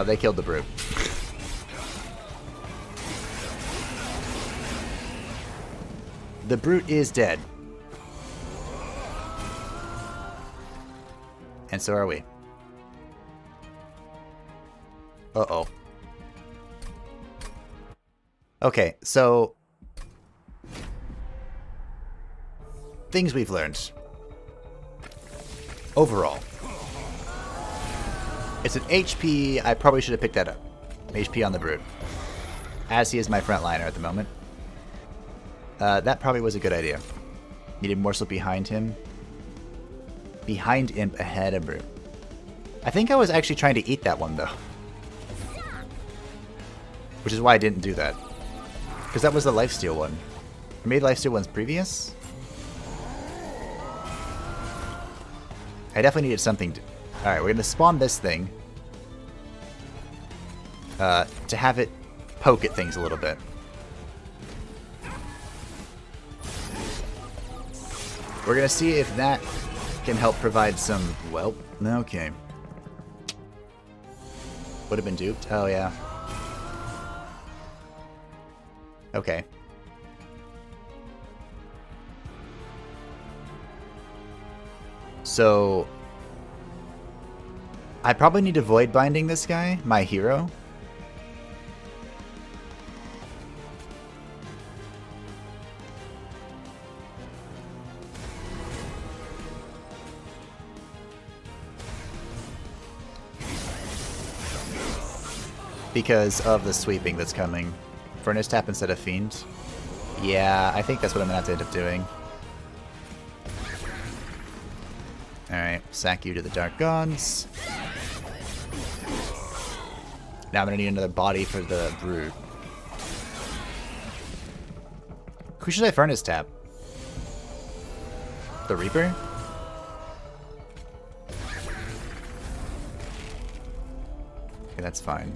They killed the brute. The brute is dead. And so are we. Uh-oh. Okay, so... things we've learned. Overall. It's an HP. I probably should have picked that up. HP on the brute. As he is my frontliner at the moment. That probably was a good idea. Needed morsel behind him. Behind Imp, ahead of brute. I think I was actually trying to eat that one, though. Which is why I didn't do that. Because that was the lifesteal one. I made lifesteal ones previous. I definitely needed something to... Alright, we're going to spawn this thing. To have it poke at things a little bit. We're going to see if that can help provide some... Well, okay. Would have been duped? Oh, yeah. Okay. So... I probably need to void binding this guy, my hero. Because of the sweeping that's coming. Furnace tap instead of Fiend. Yeah, I think that's what I'm going to have to end up doing. Alright, sack you to the Dark Gods. Now I'm going to need another body for the Brood. Who should I Furnace tap? The Reaper? Okay, that's fine.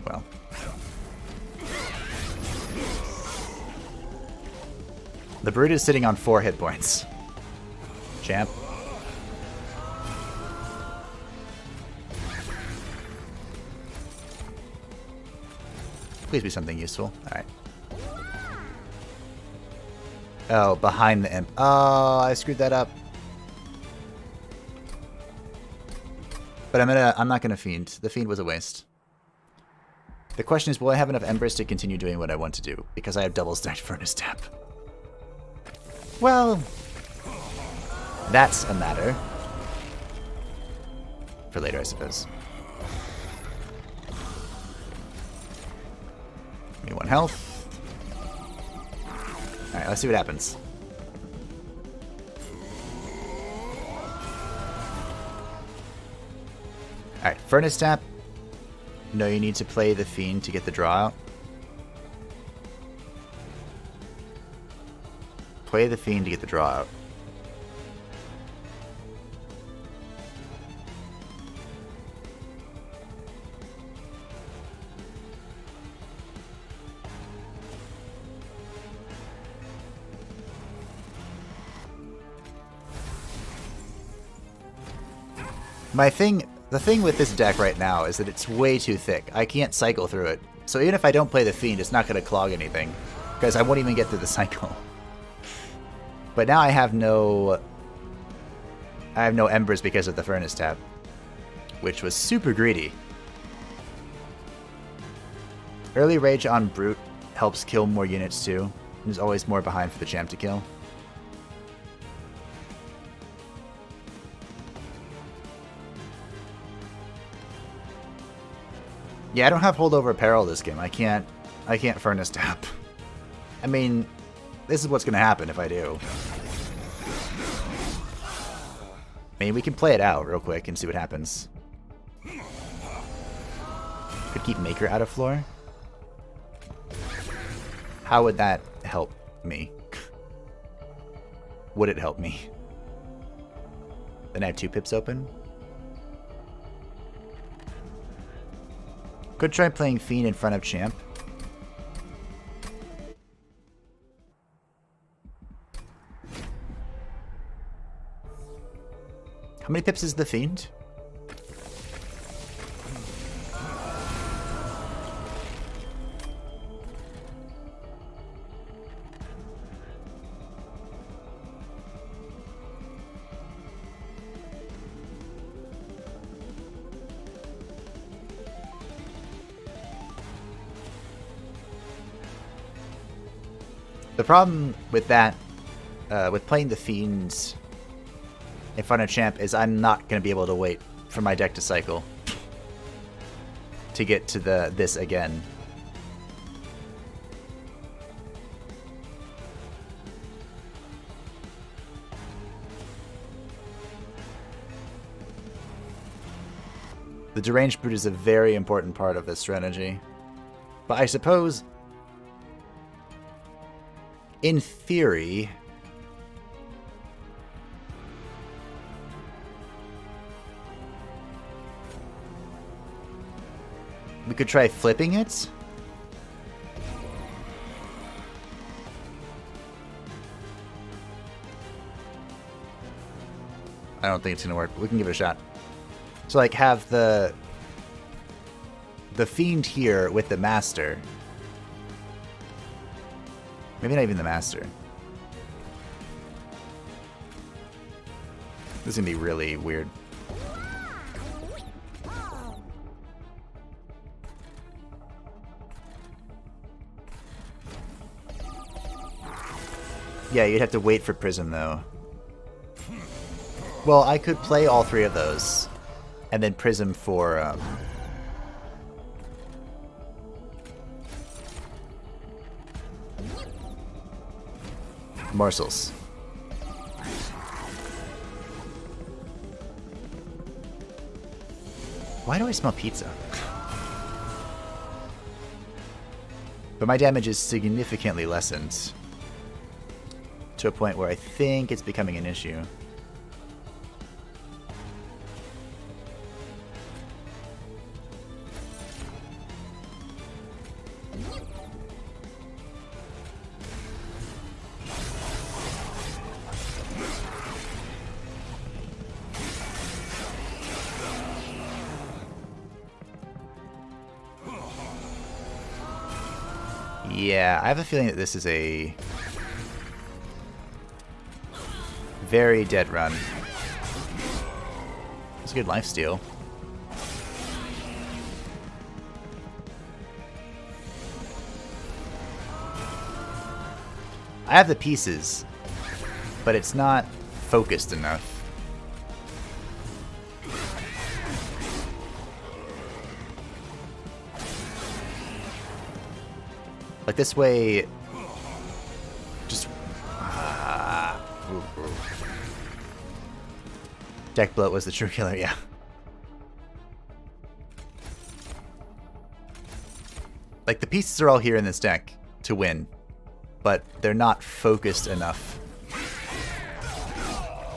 Well. The Brood is sitting on 4 hit points. Champ. Please be something useful. Alright. Oh, behind the Imp. Oh, I screwed that up. But I'm not gonna Fiend. The Fiend was a waste. The question is, will I have enough Embers to continue doing what I want to do? Because I have double stacked Furnace Tap. Well, that's a matter. For later, I suppose. Give me 1 health. Alright, let's see what happens. Alright, Furnace Tap. No, you need to play the Fiend to get the draw out. Play the Fiend to get the draw out. The thing with this deck right now is that it's way too thick. I can't cycle through it. So even if I don't play the Fiend, it's not going to clog anything. because I won't even get through the cycle. But now I have no embers because of the furnace tab, which was super greedy. Early rage on brute helps kill more units too. There's always more behind for the champ to kill. Yeah, I don't have holdover apparel this game. I can't furnace tap. I mean, this is what's gonna happen if I do. I mean, we can play it out real quick and see what happens. Could keep Maker out of floor. How would that help me? Would it help me? Then I have 2 pips open. Could try playing Fiend in front of Champ. How many pips is the Fiend? The problem with that, with playing the Fiends in front of Champ, is I'm not going to be able to wait for my deck to cycle to get to this again. The Deranged Brute is a very important part of this strategy. But I suppose, in theory, we could try flipping it. I don't think it's gonna work, but we can give it a shot. So like have the Fiend here with the Master. Maybe not even the Master. This is gonna be really weird. Yeah, you'd have to wait for Prism though. Well, I could play all 3 of those and then Prism for morsels. Why do I smell pizza? But my damage is significantly lessened to a point where I think it's becoming an issue. Yeah, I have a feeling that this is a very dead run. It's a good lifesteal. I have the pieces, but it's not focused enough. Like this way, just deck bloat was the true killer, yeah. Like the pieces are all here in this deck to win, but they're not focused enough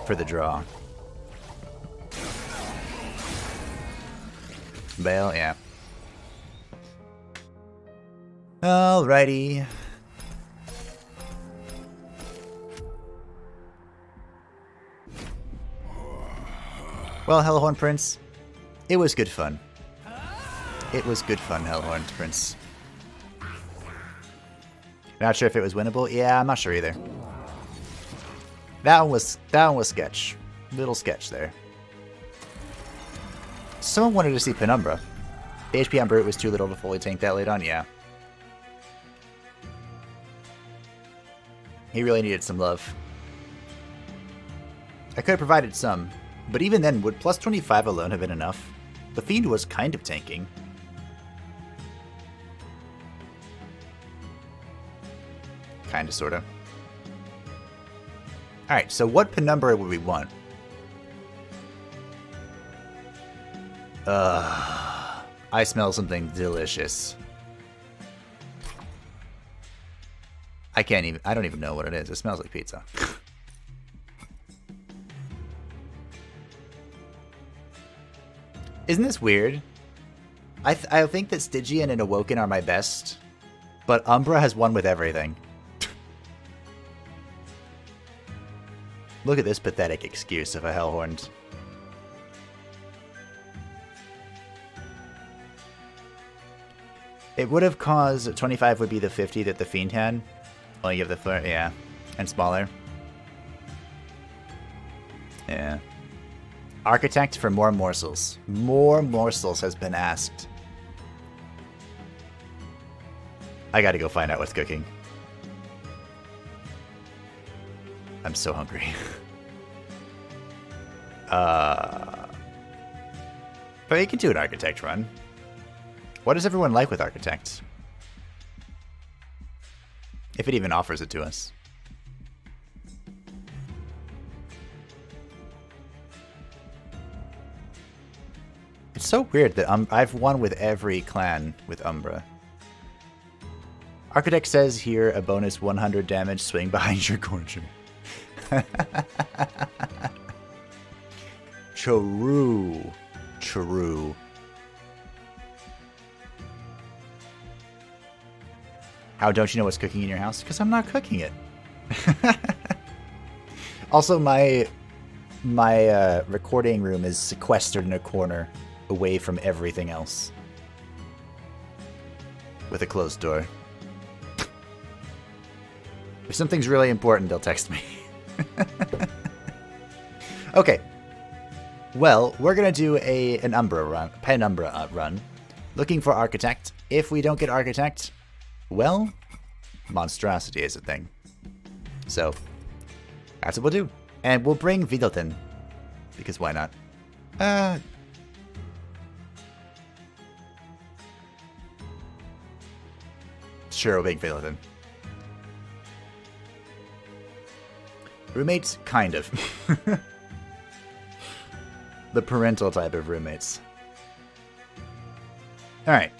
for the draw. Bail, yeah. Alrighty. Well, Hellhorn Prince, it was good fun. It was good fun, Hellhorn Prince. Not sure if it was winnable. Yeah, I'm not sure either. That one was sketch. Little sketch there. Someone wanted to see Penumbra. The HP on Brute was too little to fully tank that late on, yeah. He really needed some love. I could have provided some, but even then, would plus 25 alone have been enough? The Fiend was kind of tanking. Kinda, sorta. Alright, so what Penumbra would we want? I smell something delicious. I don't even know what it is. It smells like pizza. Isn't this weird? I think that Stygian and Awoken are my best, but Umbra has won with everything. Look at this pathetic excuse of a Hellhorned. It would have caused 25 would be the 50 that the Fiend had. Oh, you have the flare, yeah, and smaller. Yeah. Architect for more morsels. More morsels has been asked. I gotta go find out what's cooking. I'm so hungry. But you can do an Architect run. What does everyone like with Architect? If it even offers it to us. It's so weird that I've won with every clan with Umbra. Architect says here a bonus 100 damage swing behind your Gorger. True. True. How don't you know what's cooking in your house? Because I'm not cooking it. Also, my recording room is sequestered in a corner, away from everything else, with a closed door. If something's really important, they'll text me. Okay. Well, we're gonna do an Umbra run, Penumbra run, looking for Architect. If we don't get Architect, well, monstrosity is a thing. So, that's what we'll do. And we'll bring Vidalton, because why not? Sure, we'll bring Vidalton. Roommates? Kind of. The parental type of roommates. Alright.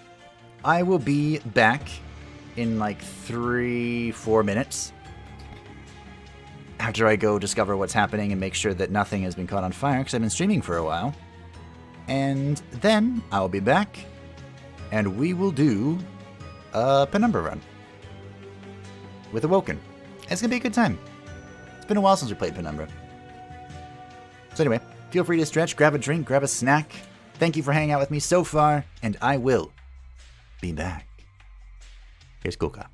I will be back in like 3-4 minutes. After I go discover what's happening and make sure that nothing has been caught on fire, because I've been streaming for a while. And then I'll be back, and we will do a Penumbra run with Awoken. It's going to be a good time. It's been a while since we played Penumbra. So anyway, feel free to stretch, grab a drink, grab a snack. Thank you for hanging out with me so far, and I will be back. Here's Kuka.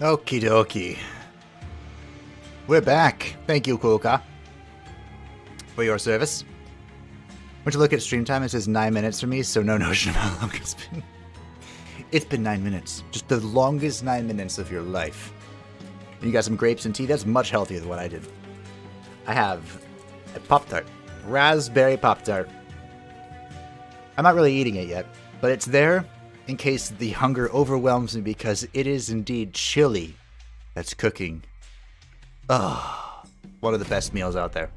Okie dokie. We're back. Thank you, Kuka, for your service. Went to look at stream time. It says 9 minutes for me, so no notion of how long it's been. It's been 9 minutes. Just the longest 9 minutes of your life. And you got some grapes and tea. That's much healthier than what I did. I have a Pop-Tart. Raspberry Pop-Tart. I'm not really eating it yet, but it's there in case the hunger overwhelms me because it is indeed chili that's cooking. Oh, one of the best meals out there.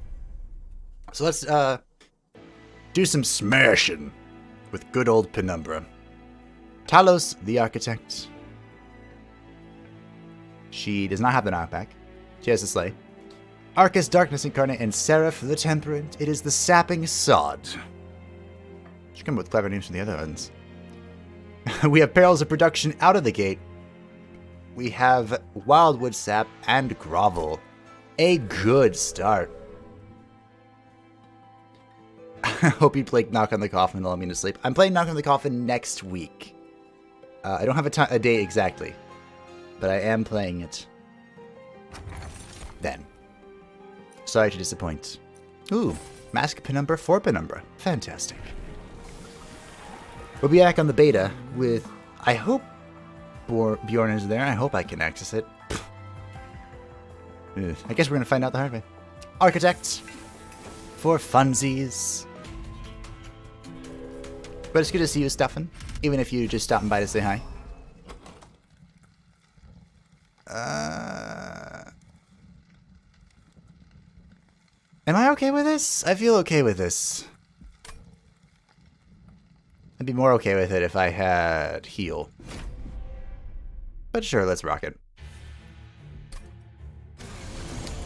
So let's do some smashing with good old Penumbra. Talos, the architect. She does not have the knockback. She has the slay. Arcus, darkness incarnate, and Seraph, the temperate. It is the sapping sod. Should come up with clever names from the other ones. We have perils of production out of the gate. We have wildwood sap and grovel. A good start. I hope you play Knock on the Coffin to lull me to sleep. I'm playing Knock on the Coffin next week. I don't have a date exactly, but I am playing it then. Sorry to disappoint. Ooh, Mask Penumbra for Penumbra. Fantastic. We'll be back on the beta with, I hope Bjorn is there. I hope I can access it. I guess we're going to find out the hard way. Architects for funsies. But it's good to see you, Stefan. Even if you're just stopping by to say hi. Am I okay with this? I feel okay with this. I'd be more okay with it if I had heal. But sure, let's rock it.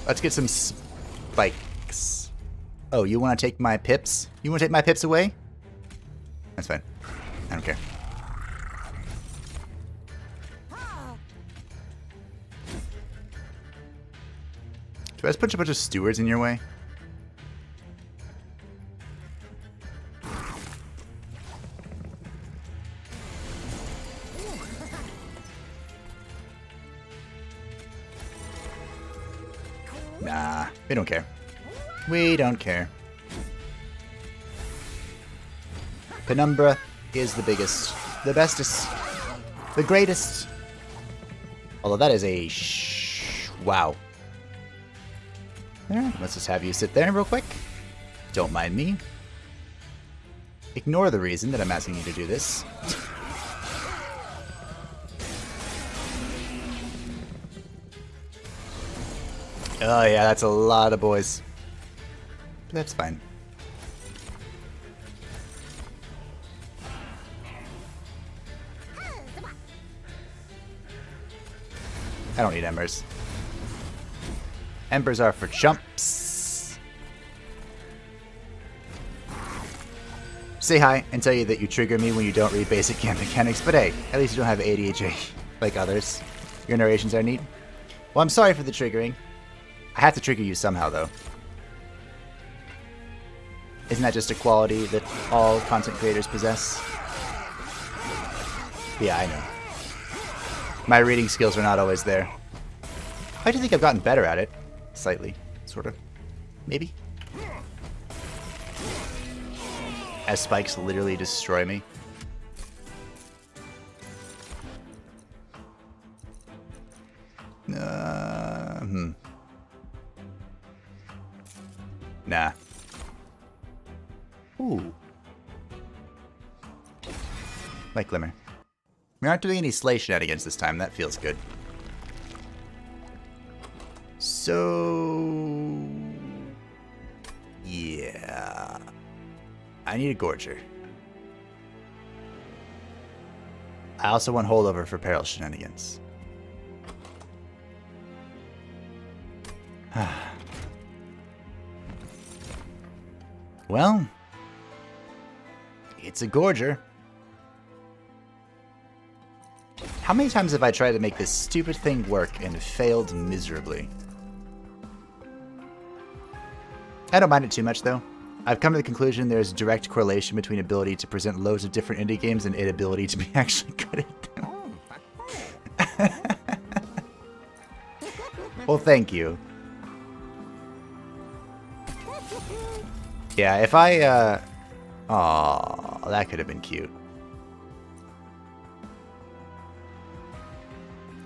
Let's get some spikes. Oh, you want to take my pips? You want to take my pips away? That's fine. I don't care. Do I just put a bunch of stewards in your way? Nah, we don't care. We don't care. Penumbra is the biggest, the bestest, the greatest. Although that is a wow. There, let's just have you sit there real quick. Don't mind me. Ignore the reason that I'm asking you to do this. Oh yeah, that's a lot of boys. But that's fine. I don't need embers. Embers are for chumps. Say hi and tell you that you trigger me when you don't read basic game mechanics, but hey, at least you don't have ADHD like others. Your narrations are neat. Well, I'm sorry for the triggering. I have to trigger you somehow, though. Isn't that just a quality that all content creators possess? Yeah, I know. My reading skills are not always there. I do think I've gotten better at it. Slightly. Sort of. Maybe. As spikes literally destroy me. Nah. Ooh. Like Glimmer. We aren't doing any slay shenanigans this time. That feels good. So... yeah. I need a Gorger. I also want holdover for peril shenanigans. Well, it's a Gorger. How many times have I tried to make this stupid thing work and failed miserably? I don't mind it too much, though. I've come to the conclusion there's a direct correlation between ability to present loads of different indie games and inability to be actually good at them. Well, thank you. Yeah, if I, Aw, that could have been cute.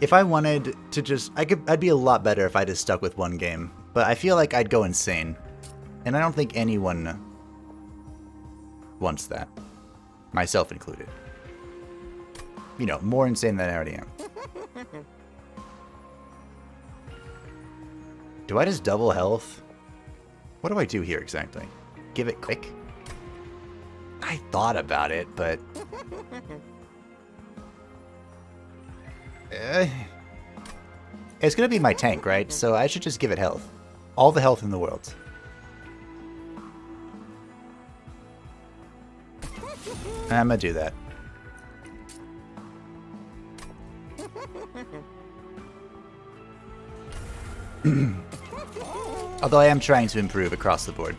If I wanted to just... I'd be a lot better if I just stuck with one game. But I feel like I'd go insane. And I don't think anyone wants that. Myself included. You know, more insane than I already am. Do I just double health? What do I do here exactly? Give it quick? I thought about it, but... It's gonna be my tank, right? So I should just give it health. All the health in the world. I'm gonna do that. Although I am trying to improve across the board.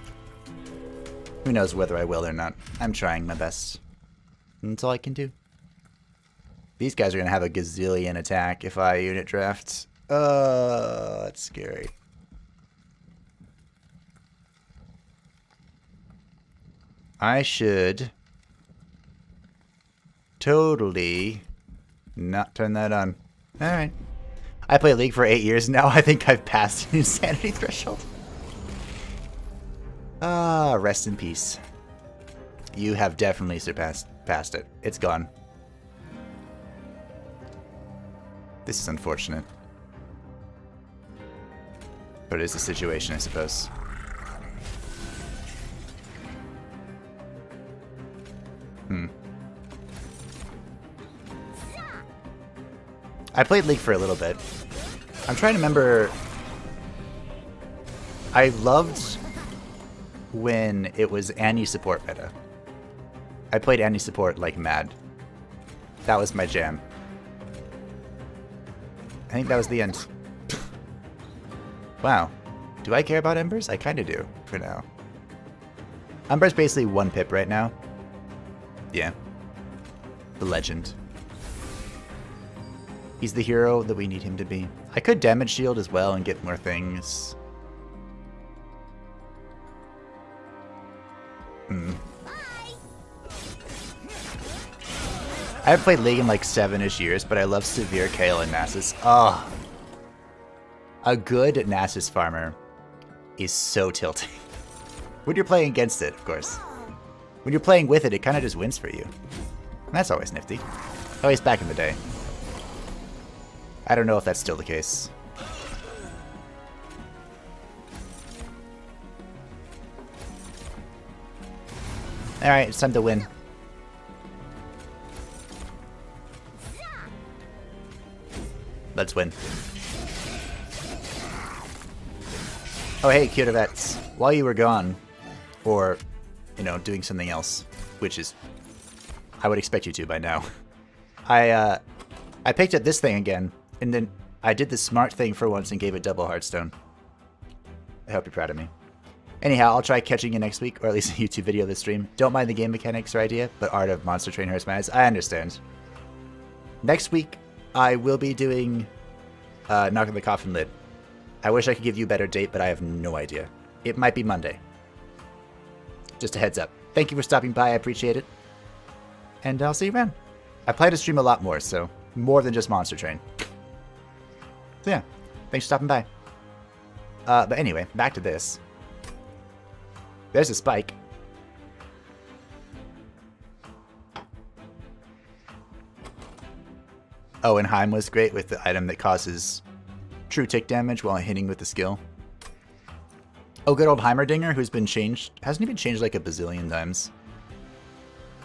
Who knows whether I will or not. I'm trying my best. That's all I can do. These guys are going to have a gazillion attack if I unit draft. That's scary. I should totally not turn that on. Alright. I play League for 8 years now. I think I've passed the insanity threshold. Rest in peace. You have definitely passed it. It's gone. This is unfortunate. But it is the situation, I suppose. I played League for a little bit. I'm trying to remember... I loved when it was Annie support meta. I played Annie support like mad. That was my jam. I think that was the end. Wow. Do I care about Embers? I kind of do, for now. Ember's basically 1 pip right now. Yeah. The legend. He's the hero that we need him to be. I could damage shield as well and get more things. I haven't played League in like 7-ish years, but I love Severe, Kale, and Nasus. Oh. A good Nasus farmer is so tilting. When you're playing against it, of course. When you're playing with it, it kind of just wins for you. And that's always nifty. At least back in the day. I don't know if that's still the case. Alright, it's time to win. Let's win. Oh hey, Cutavets. While you were gone, or, you know, doing something else, which is... I would expect you to by now. I picked up this thing again, and then I did the smart thing for once and gave it double Hearthstone. I hope you're proud of me. Anyhow, I'll try catching you next week, or at least a YouTube video of this stream. Don't mind the game mechanics or idea, but Art of Monster Train hurts my eyes. I understand. Next week, I will be doing Knock on the Coffin Lid. I wish I could give you a better date, but I have no idea. It might be Monday. Just a heads up. Thank you for stopping by, I appreciate it. And I'll see you around. I plan to stream a lot more, so more than just Monster Train. So yeah, thanks for stopping by. But anyway, back to this. There's a spike. Oh, and Heim was great with the item that causes true tick damage while hitting with the skill. Oh, good old Heimerdinger, who's been changed. Hasn't he been changed like a bazillion times?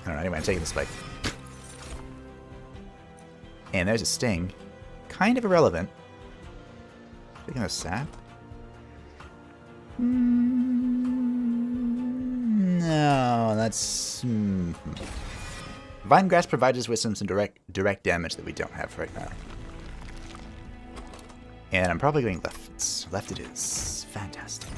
I don't know, anyway, I'm taking the spike. And there's a sting. Kind of irrelevant. Taking a sap? No, that's... Vine Grass provides us with some direct damage that we don't have right now. And I'm probably going left. Left it is. Fantastic.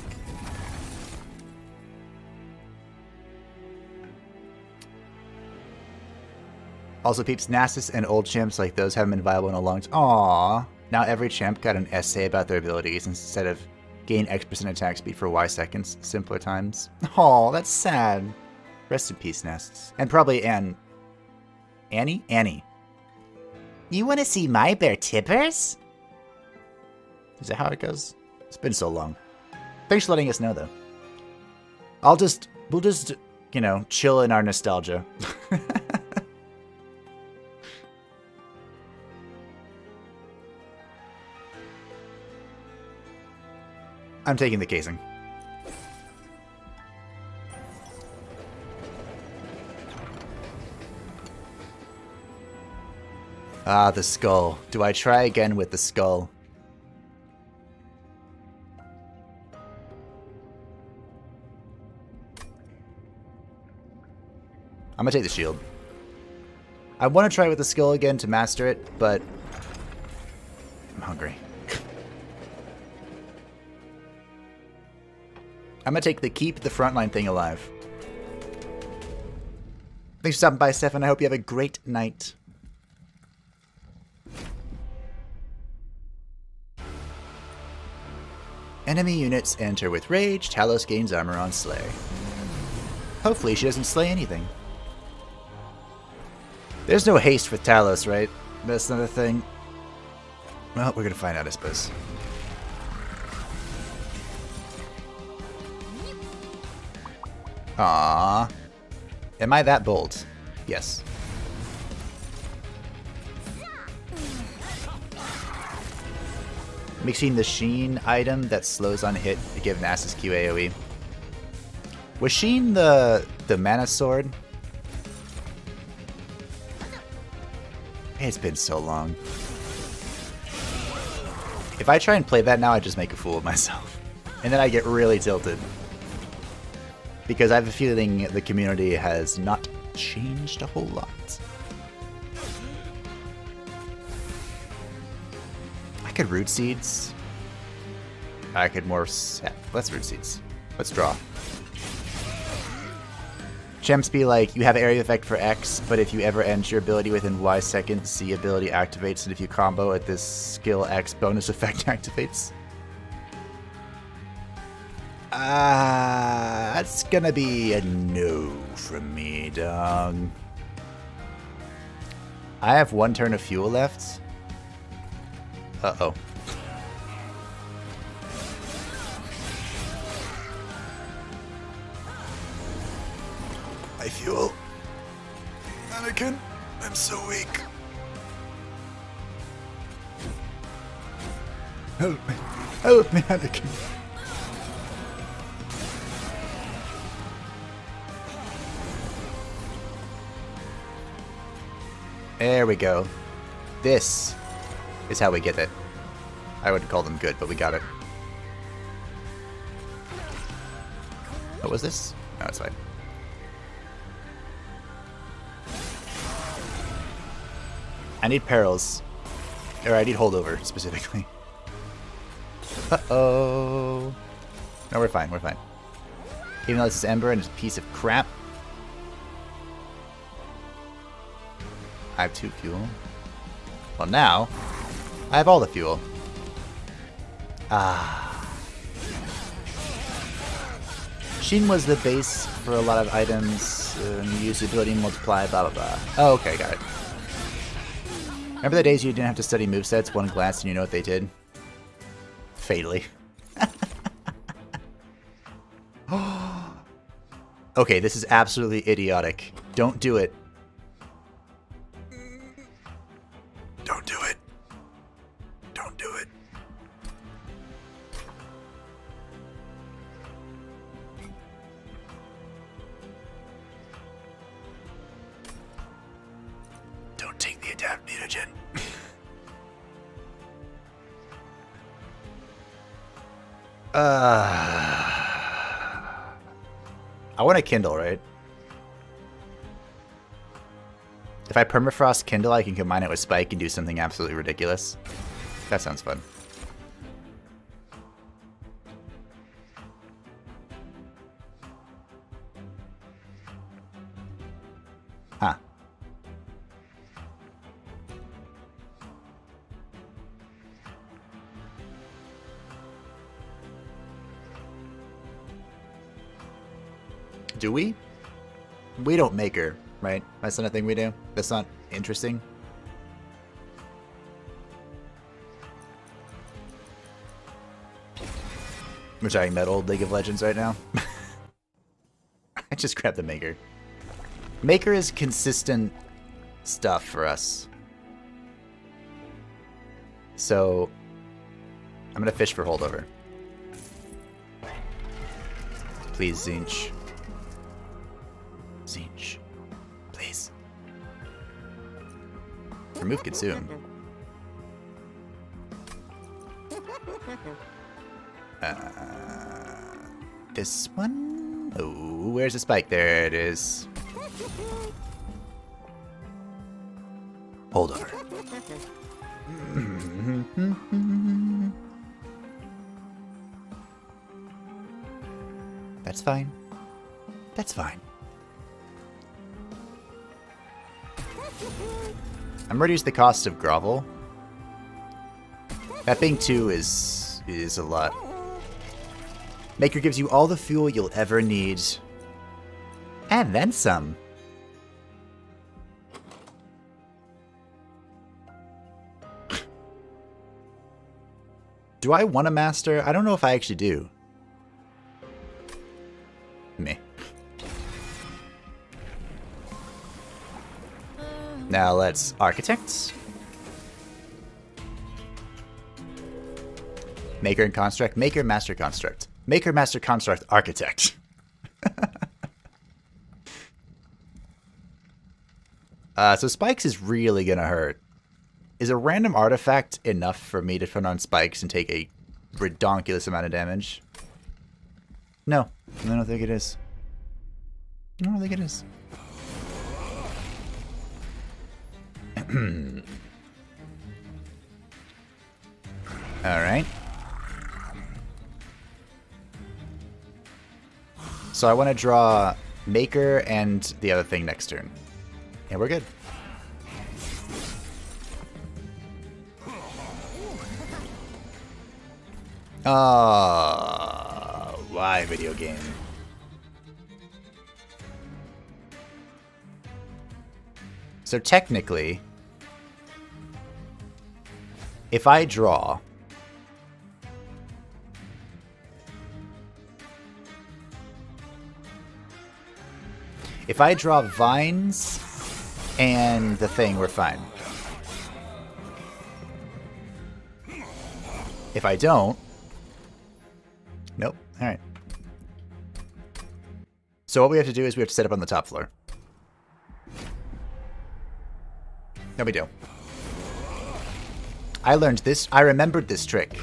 Also, peeps, Nasus and old champs like those haven't been viable in a long time. Aww. Now every champ got an essay about their abilities instead of gain X% attack speed for Y seconds, simpler times. Oh, that's sad. Rest in peace, Nests. And probably Annie? Annie. You want to see my bear tippers? Is that how it goes? It's been so long. Thanks for letting us know, though. We'll just, you know, chill in our nostalgia. I'm taking the casing. Ah, the skull. Do I try again with the skull? I'm gonna take the shield. I want to try with the skull again to master it, but I'm hungry. I'm gonna take the keep the frontline thing alive. Thanks for stopping by, Stefan. I hope you have a great night. Enemy units enter with rage. Talos gains armor on Slay. Hopefully she doesn't slay anything. There's no haste with Talos, right? That's another thing. Well, we're gonna find out, I suppose. Aww. Am I that bold? Yes. Mixing the Sheen item that slows on hit to give Nasus Q AoE. Was Sheen the mana sword? It's been so long. If I try and play that now, I just make a fool of myself. And then I get really tilted. Because I have a feeling the community has not changed a whole lot. I could root seeds. I could more... Let's root seeds. Let's draw. Champs be like, you have area effect for X, but if you ever end your ability within Y seconds, Z ability activates, and if you combo at this skill, X bonus effect activates. That's gonna be a no from me, dog. I have one turn of fuel left. Uh-oh. My fuel. Anakin, I'm so weak. Help me. Help me, Anakin. There we go. This is how we get it. I wouldn't call them good, but we got it. What was this? No, it's fine. I need perils. Or I need holdover, specifically. Uh-oh. No, we're fine, we're fine. Even though this is Ember and it's a piece of crap. I have 2 fuel. Well, now, I have all the fuel. Ah. Sheen was the base for a lot of items. Use the ability to multiply, blah, blah, blah. Oh, okay, got it. Remember the days you didn't have to study movesets, one glance and you know what they did? Fatally. Okay, this is absolutely idiotic. Don't do it. Don't do it. Don't do it. Don't take the adapt mutagen. I want to Kindle, right? If I permafrost Kindle, I can combine it with Spike and do something absolutely ridiculous. That sounds fun. Huh. Do we? We don't make her, right? That's not a thing we do? That's not interesting? We're talking about old League of Legends right now. I just grabbed the Maker. Maker is consistent stuff for us. So, I'm gonna fish for holdover. Please, Zinch. Zinch. Please. Remove Consume. This one? Oh, where's the spike? There it is. Hold over. That's fine. That's fine. I'm reducing the cost of grovel. That being 2 is a lot. Maker gives you all the fuel you'll ever need. And then some. Do I want a master? I don't know if I actually do. Me. Now let's architect. Maker and construct. Maker, master, construct. Maker, master, construct, architect. So spikes is really gonna hurt. Is a random artifact enough for me to put on spikes and take a redonkulous amount of damage? No, I don't think it is. I don't think it is. Alright. So I want to draw Maker and the other thing next turn. And we're good. Why video game? So technically, if I draw vines and the thing, we're fine. If I don't, nope. All right. So what we have to do is we have to set up on the top floor. No big deal. I learned this. I remembered this trick.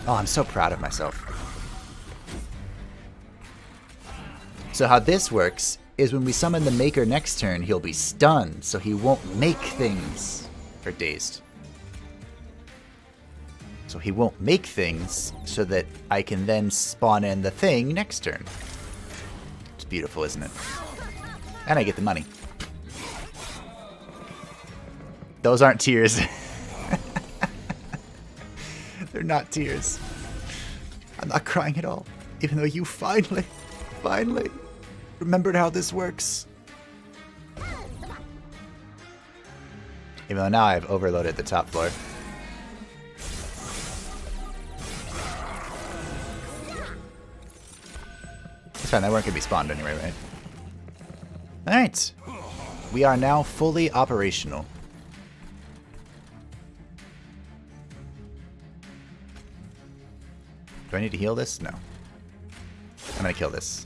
Oh, I'm so proud of myself. So how this works is when we summon the Maker next turn, he'll be stunned, so he won't make things. Or dazed. So he won't make things so that I can then spawn in the thing next turn. It's beautiful, isn't it? And I get the money. Those aren't tears. They're not tears. I'm not crying at all. Even though you finally remembered how this works. Even though now I've overloaded the top floor. It's fine, that weren't going to be spawned anyway, right? Alright. We are now fully operational. Do I need to heal this? No. I'm going to kill this.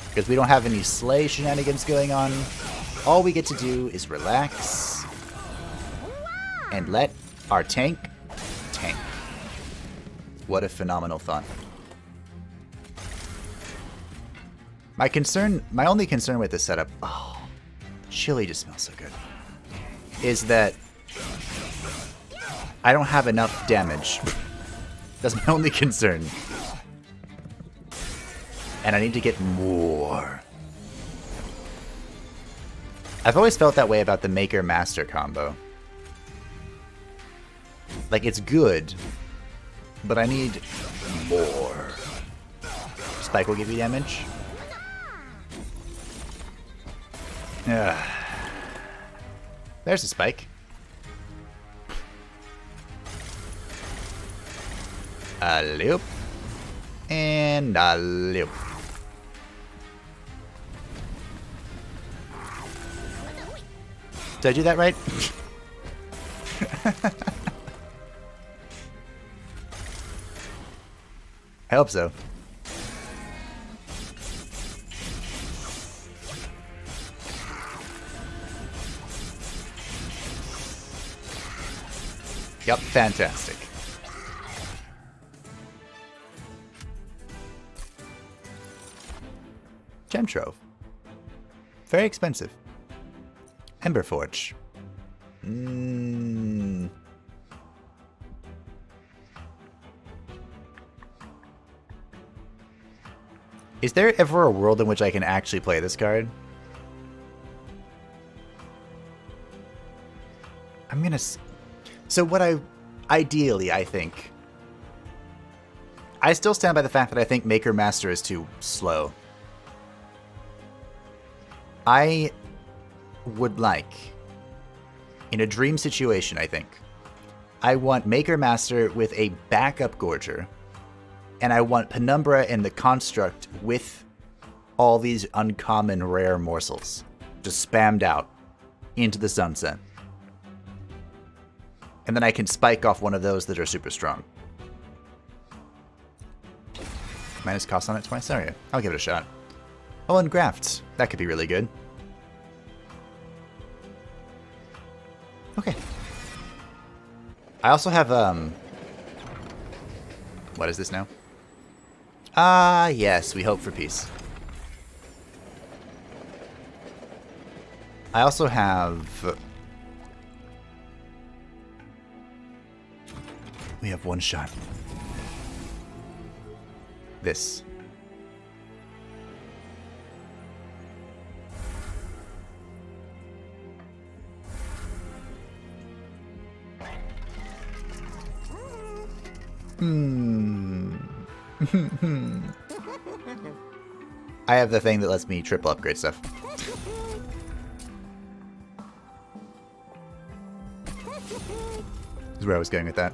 Because we don't have any slay shenanigans going on. All we get to do is relax. And let our tank tank. What a phenomenal thought. My only concern with this setup, oh, chili just smells so good, is that I don't have enough damage. That's my only concern. And I need to get more. I've always felt that way about the Maker-Master combo. Like, it's good, but I need more. Spike will give you damage. There's a spike. A loop. And a loop. Did I do that right? I hope so. Yep, fantastic. Gem Trove. Very expensive. Ember Forge. Is there ever a world in which I can actually play this card? I'm gonna... So what ideally, I think... I still stand by the fact that I think Maker Master is too slow. I would like, in a dream situation, I think, I want Maker Master with a backup Gorger, and I want Penumbra and the Construct with all these uncommon rare morsels just spammed out into the sunset. And then I can spike off one of those that are super strong. Minus cost on it twice? Oh yeah, I'll give it a shot. Oh, and Grafts. That could be really good. Okay. I also have, what is this now? Ah, yes, we hope for peace. I also have... We have one shot. This. I have the thing that lets me triple upgrade stuff. Is where I was going with that.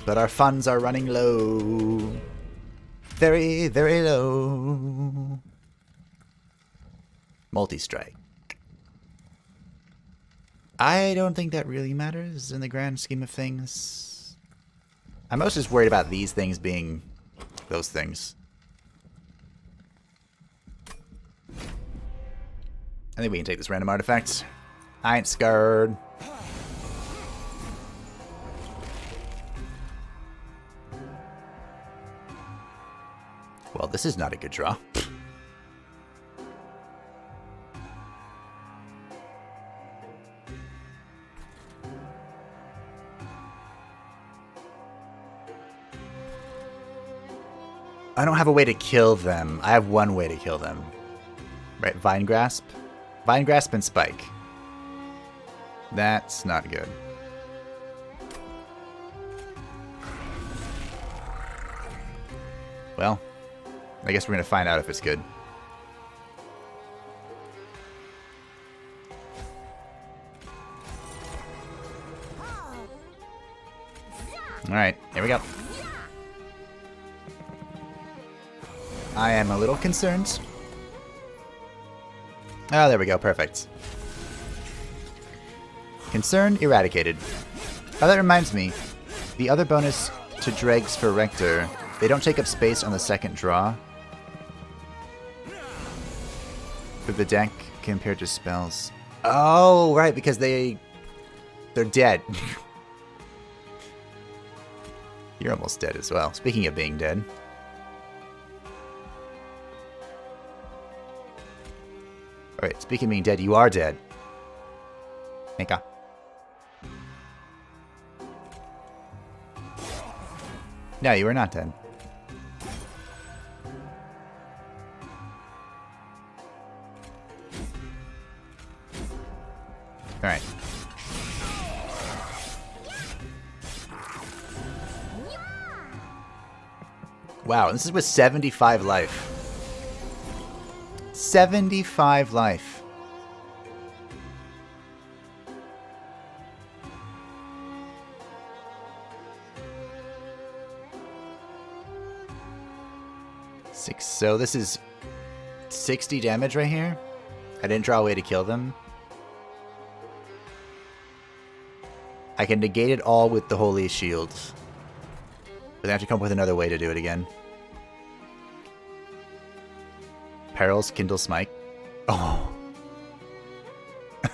But our funds are running low. Very, very low. Multi-strike. I don't think that really matters in the grand scheme of things. I'm most just worried about these things being those things. I think we can take this random artifact. I ain't scared. Well, this is not a good draw. I don't have a way to kill them. I have one way to kill them. Right, Vine Grasp? Vine Grasp and Spike. That's not good. Well, I guess we're going to find out if it's good. Alright, here we go. I am a little concerned. Oh, there we go. Perfect. Concern eradicated. Oh, that reminds me. The other bonus to dregs for Rector, they don't take up space on the second draw for the deck compared to spells. Oh, right, because they're dead. You're almost dead as well. Speaking of being dead. Alright, speaking of being dead, you are dead. Mika. No, you are not dead. Alright. Wow, this is with 75 life. 75 life. So this is 60 damage right here. I didn't draw a way to kill them. I can negate it all with the Holy Shield. But I have to come up with another way to do it again. Perils, Kindle Smite. Oh.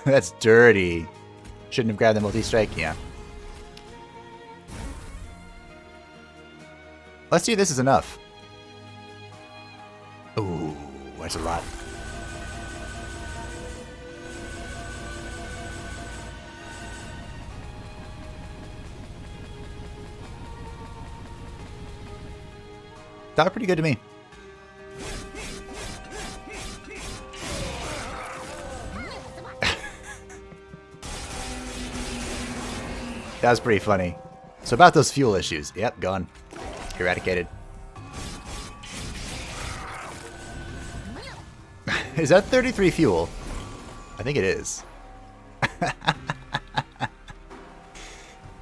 That's dirty. Shouldn't have grabbed the multi-strike, yeah. Let's see if this is enough. Ooh, that's a lot. That was pretty good to me. That was pretty funny. So about those fuel issues. Yep, gone. Eradicated. Is that 33 fuel? I think it is.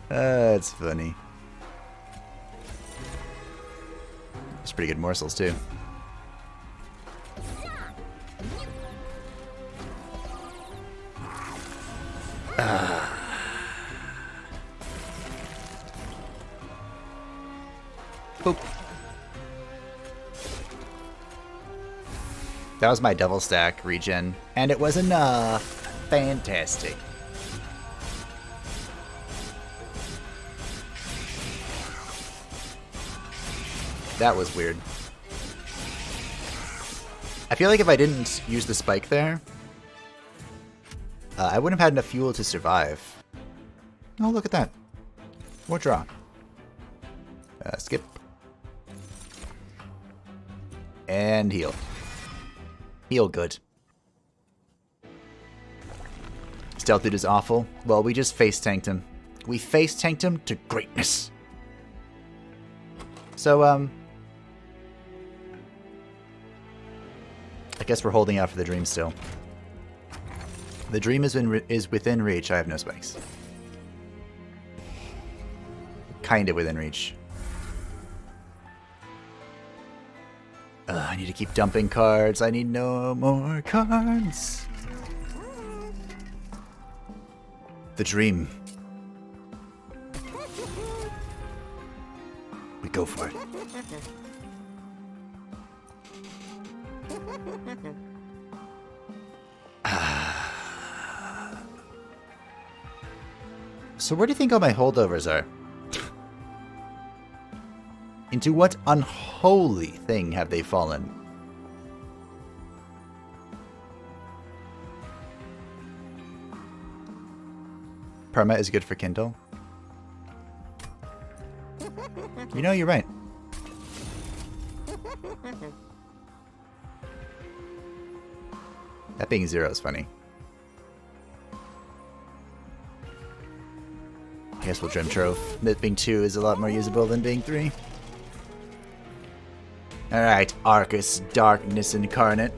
That's funny. It's pretty good morsels too. Boop. That was my double stack regen, and it was enough. Fantastic. That was weird. I feel like if I didn't use the spike there, I wouldn't have had enough fuel to survive. Oh, look at that. More draw. Skip. And heal. Heal good. Stealth dude is awful. Well, we just face tanked him. We face tanked him to greatness. So, I guess we're holding out for the dream still. The dream is within reach. I have no spikes. Kind of within reach. I need to keep dumping cards. I need no more cards. The dream. We go for it. So where do you think all my holdovers are? Into what unholy thing have they fallen? Perma is good for Kindle. You know, you're right. That being 0 is funny. I guess we'll Dream Trove. That being 2 is a lot more usable than being 3. Alright, Arcus, Darkness Incarnate.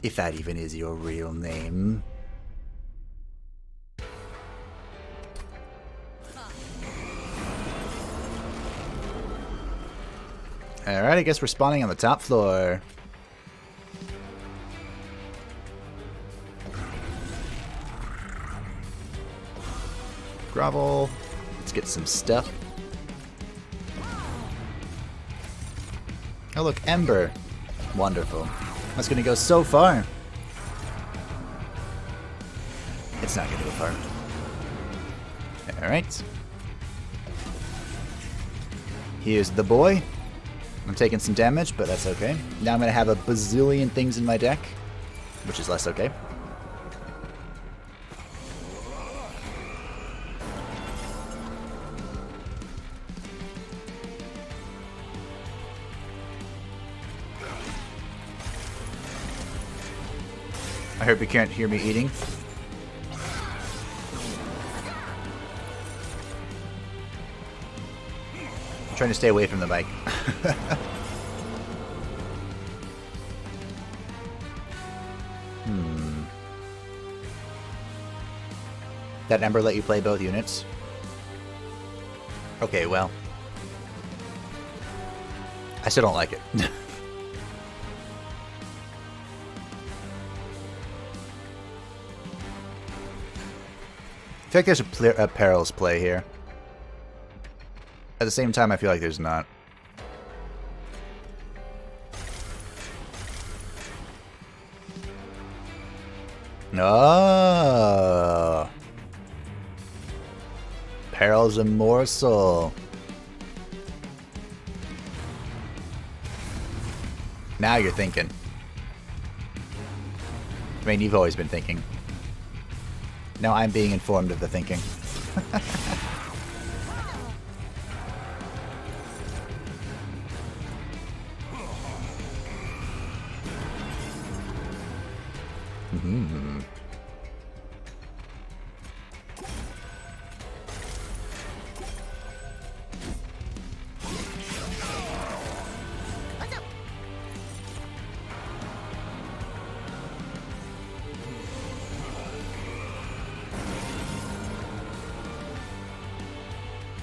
If that even is your real name. Alright, I guess we're spawning on the top floor. Grovel. Let's get some stuff. Oh look, Ember. Wonderful. That's gonna go so far. It's not gonna go far. Alright. Here's the boy. I'm taking some damage, but that's okay. Now I'm gonna have a bazillion things in my deck, which is less okay. I hope you can't hear me eating. I'm trying to stay away from the mic. That Ember let you play both units? Okay, well. I still don't like it. I feel like there's a Perils play here. At the same time, I feel like there's not. Oh. Perils a morsel. Now you're thinking. I mean, you've always been thinking. Now I'm being informed of the thinking.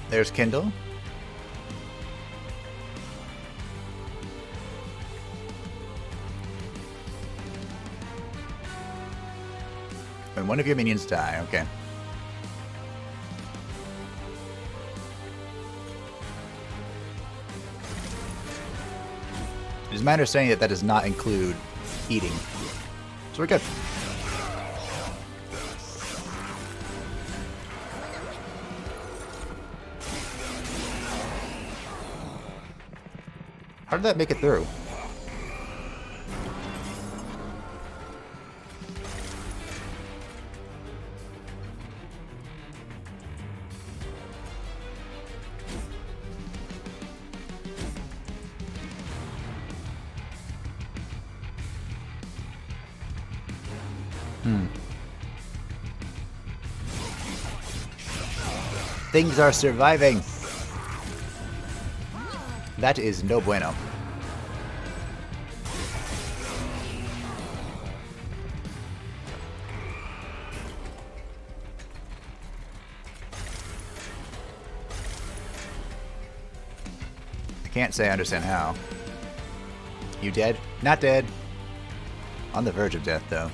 There's Kindle. When one of your minions die, okay. It is my understanding that that does not include eating. So we're good. How did that make it through? Things are surviving. That is no bueno. I can't say I understand how. You dead? Not dead. On the verge of death, though.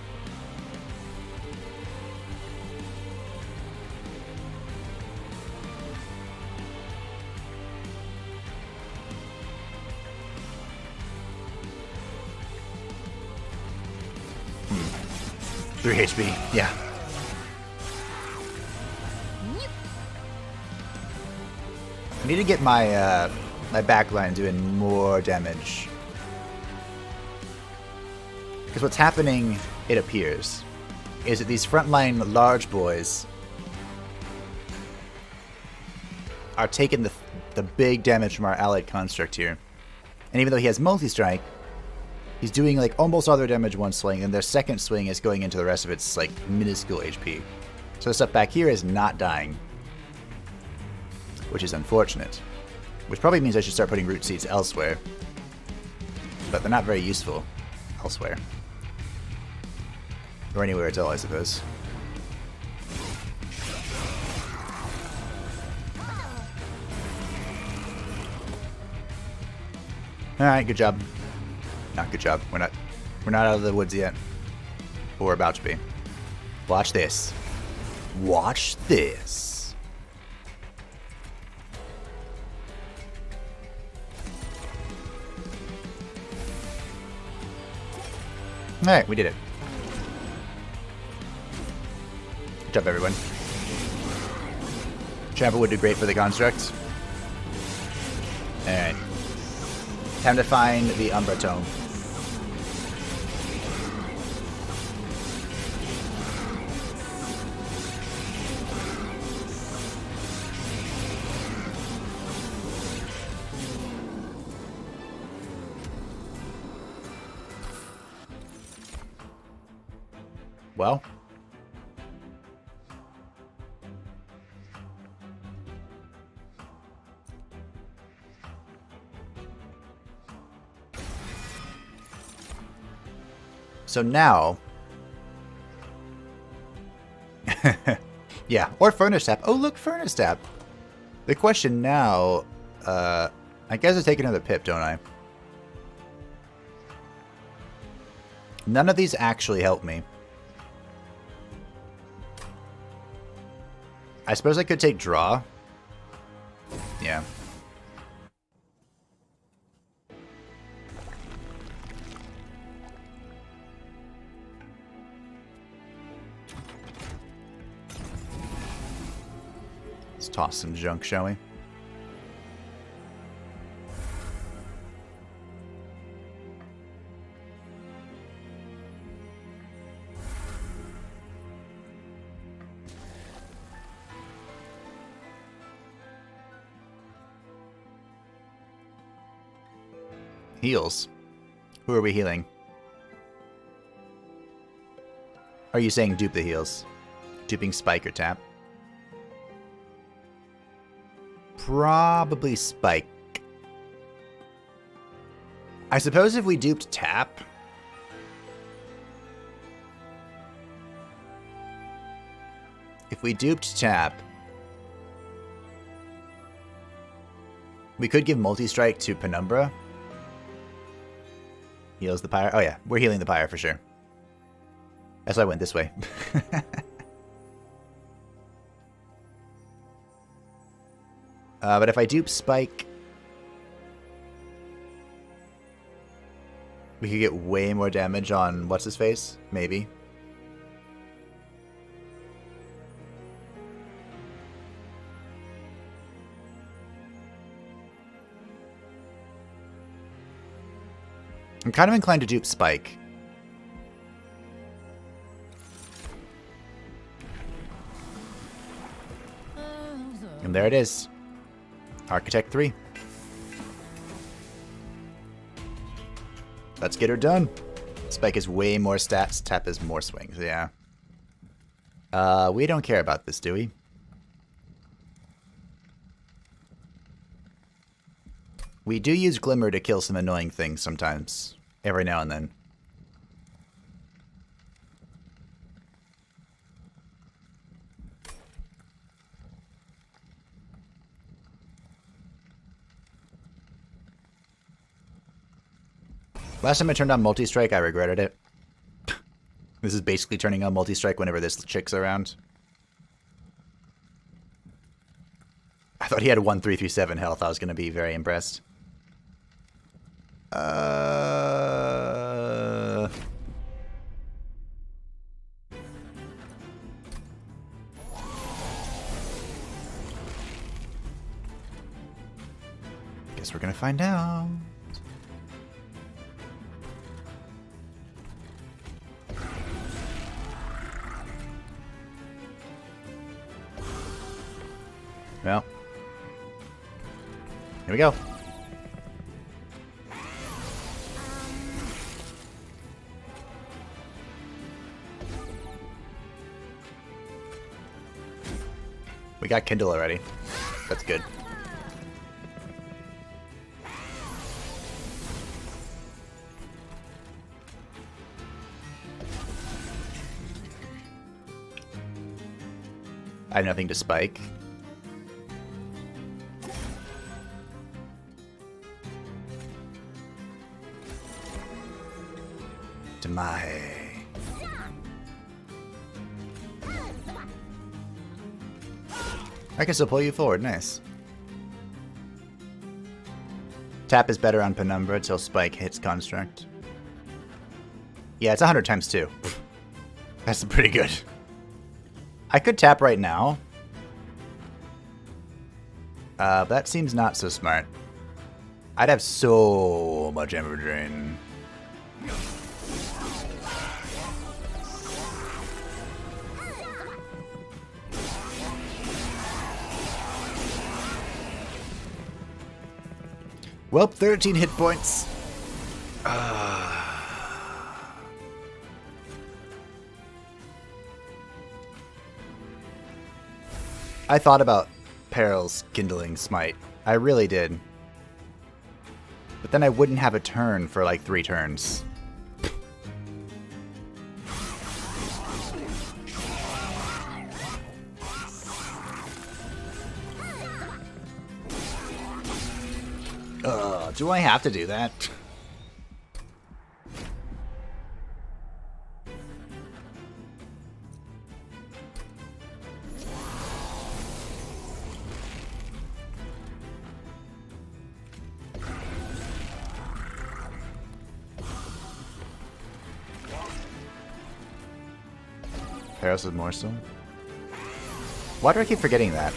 Hmm. 3 HP, yeah. I need to get my my backline doing more damage. Because what's happening, it appears, is that these frontline large boys are taking the big damage from our allied construct here. And even though he has multi-strike, he's doing like almost all their damage one swing, and their second swing is going into the rest of its like minuscule HP. So the stuff back here is not dying, which is unfortunate. Which probably means I should start putting root seeds elsewhere. But they're not very useful elsewhere. Or anywhere at all, I suppose. Alright, good job. Not good job. We're not out of the woods yet. But we're about to be. Watch this. Watch this. Alright, we did it. Good job, everyone. Trample would do great for the construct. Alright. Time to find the Umbra Tome. Well. So now, Yeah, or Furnace Tap. Oh, look, Furnace Tap. The question now, I guess I take another pip, don't I? None of these actually help me. I suppose I could take draw. Yeah. Let's toss some junk, shall we? Heals. Who are we healing? Are you saying dupe the heals? Duping Spike or Tap? Probably Spike. I suppose if we duped Tap... If we duped Tap... We could give Multi-Strike to Penumbra. Heals the Pyre. Oh yeah, we're healing the Pyre for sure. That's why I went this way. But if I dupe Spike... We could get way more damage on what's-his-face? Maybe. I'm kind of inclined to dupe Spike. And there it is. Architect 3. Let's get her done. Spike is way more stats, Tap is more swings, yeah. We don't care about this, do we? We do use Glimmer to kill some annoying things sometimes. Every now and then. Last time I turned on Multi-Strike, I regretted it. This is basically turning on Multi-Strike whenever this chick's around. I thought he had 1337 health. I was going to be very impressed. Guess we're going to find out. Well, here we go. We got Kindle already. That's good. I have nothing to spike. I can still pull you forward, nice. Tap is better on Penumbra till Spike hits Construct. Yeah, it's 100 times 2. That's pretty good. I could tap right now. But that seems not so smart. I'd have so much Ember Drain. Well, 13 hit points. I thought about Peril's Kindling Smite. I really did. But then I wouldn't have a turn for like 3 turns. Do I have to do that? Paros is more so. Why do I keep forgetting that?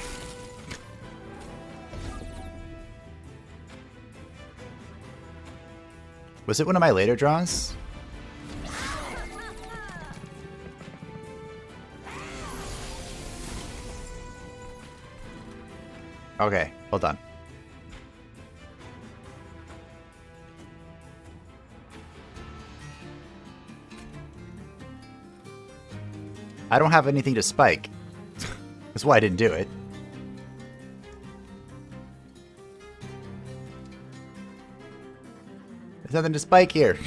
Was it one of my later draws? Okay, hold on. I don't have anything to spike. That's why I didn't do it. There's nothing to spike here.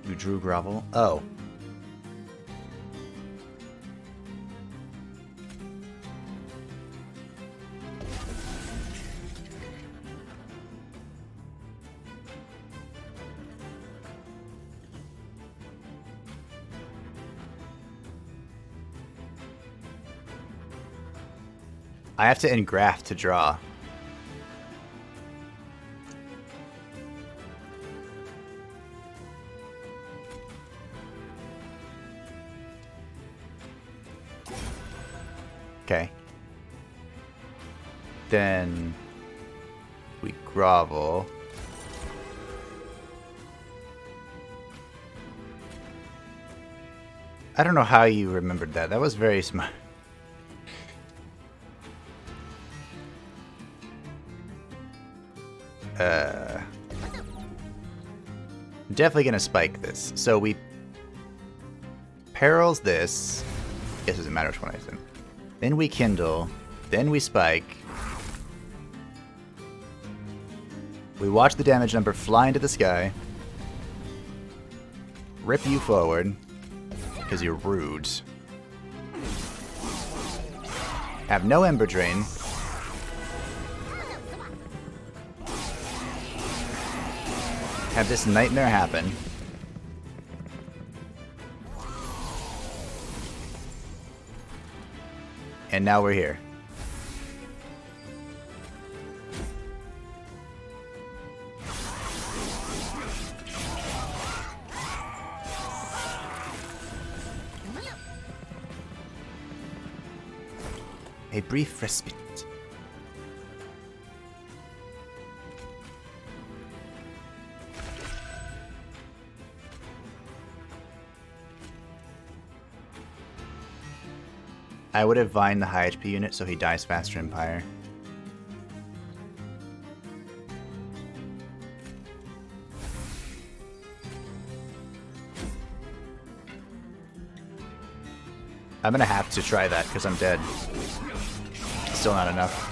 You drew grovel? Oh. I have to engraft to draw. Okay. Then we grovel. I don't know how you remembered that. That was very smart. Definitely gonna spike this. So we perils this. I guess it doesn't matter which one I send. Then we kindle. Then we spike. We watch the damage number fly into the sky. Rip you forward. Because you're rude. Have no Ember Drain. Have this nightmare happen. And now we're here. A brief respite. I would have Vined the high HP unit so he dies faster in Pyre. I'm gonna have to try that because I'm dead. Still not enough.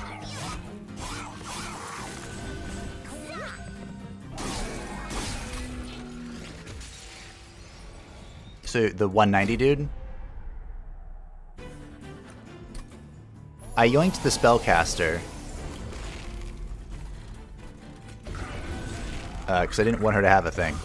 So the 190 dude? I yoinked the spellcaster. Because I didn't want her to have a thing.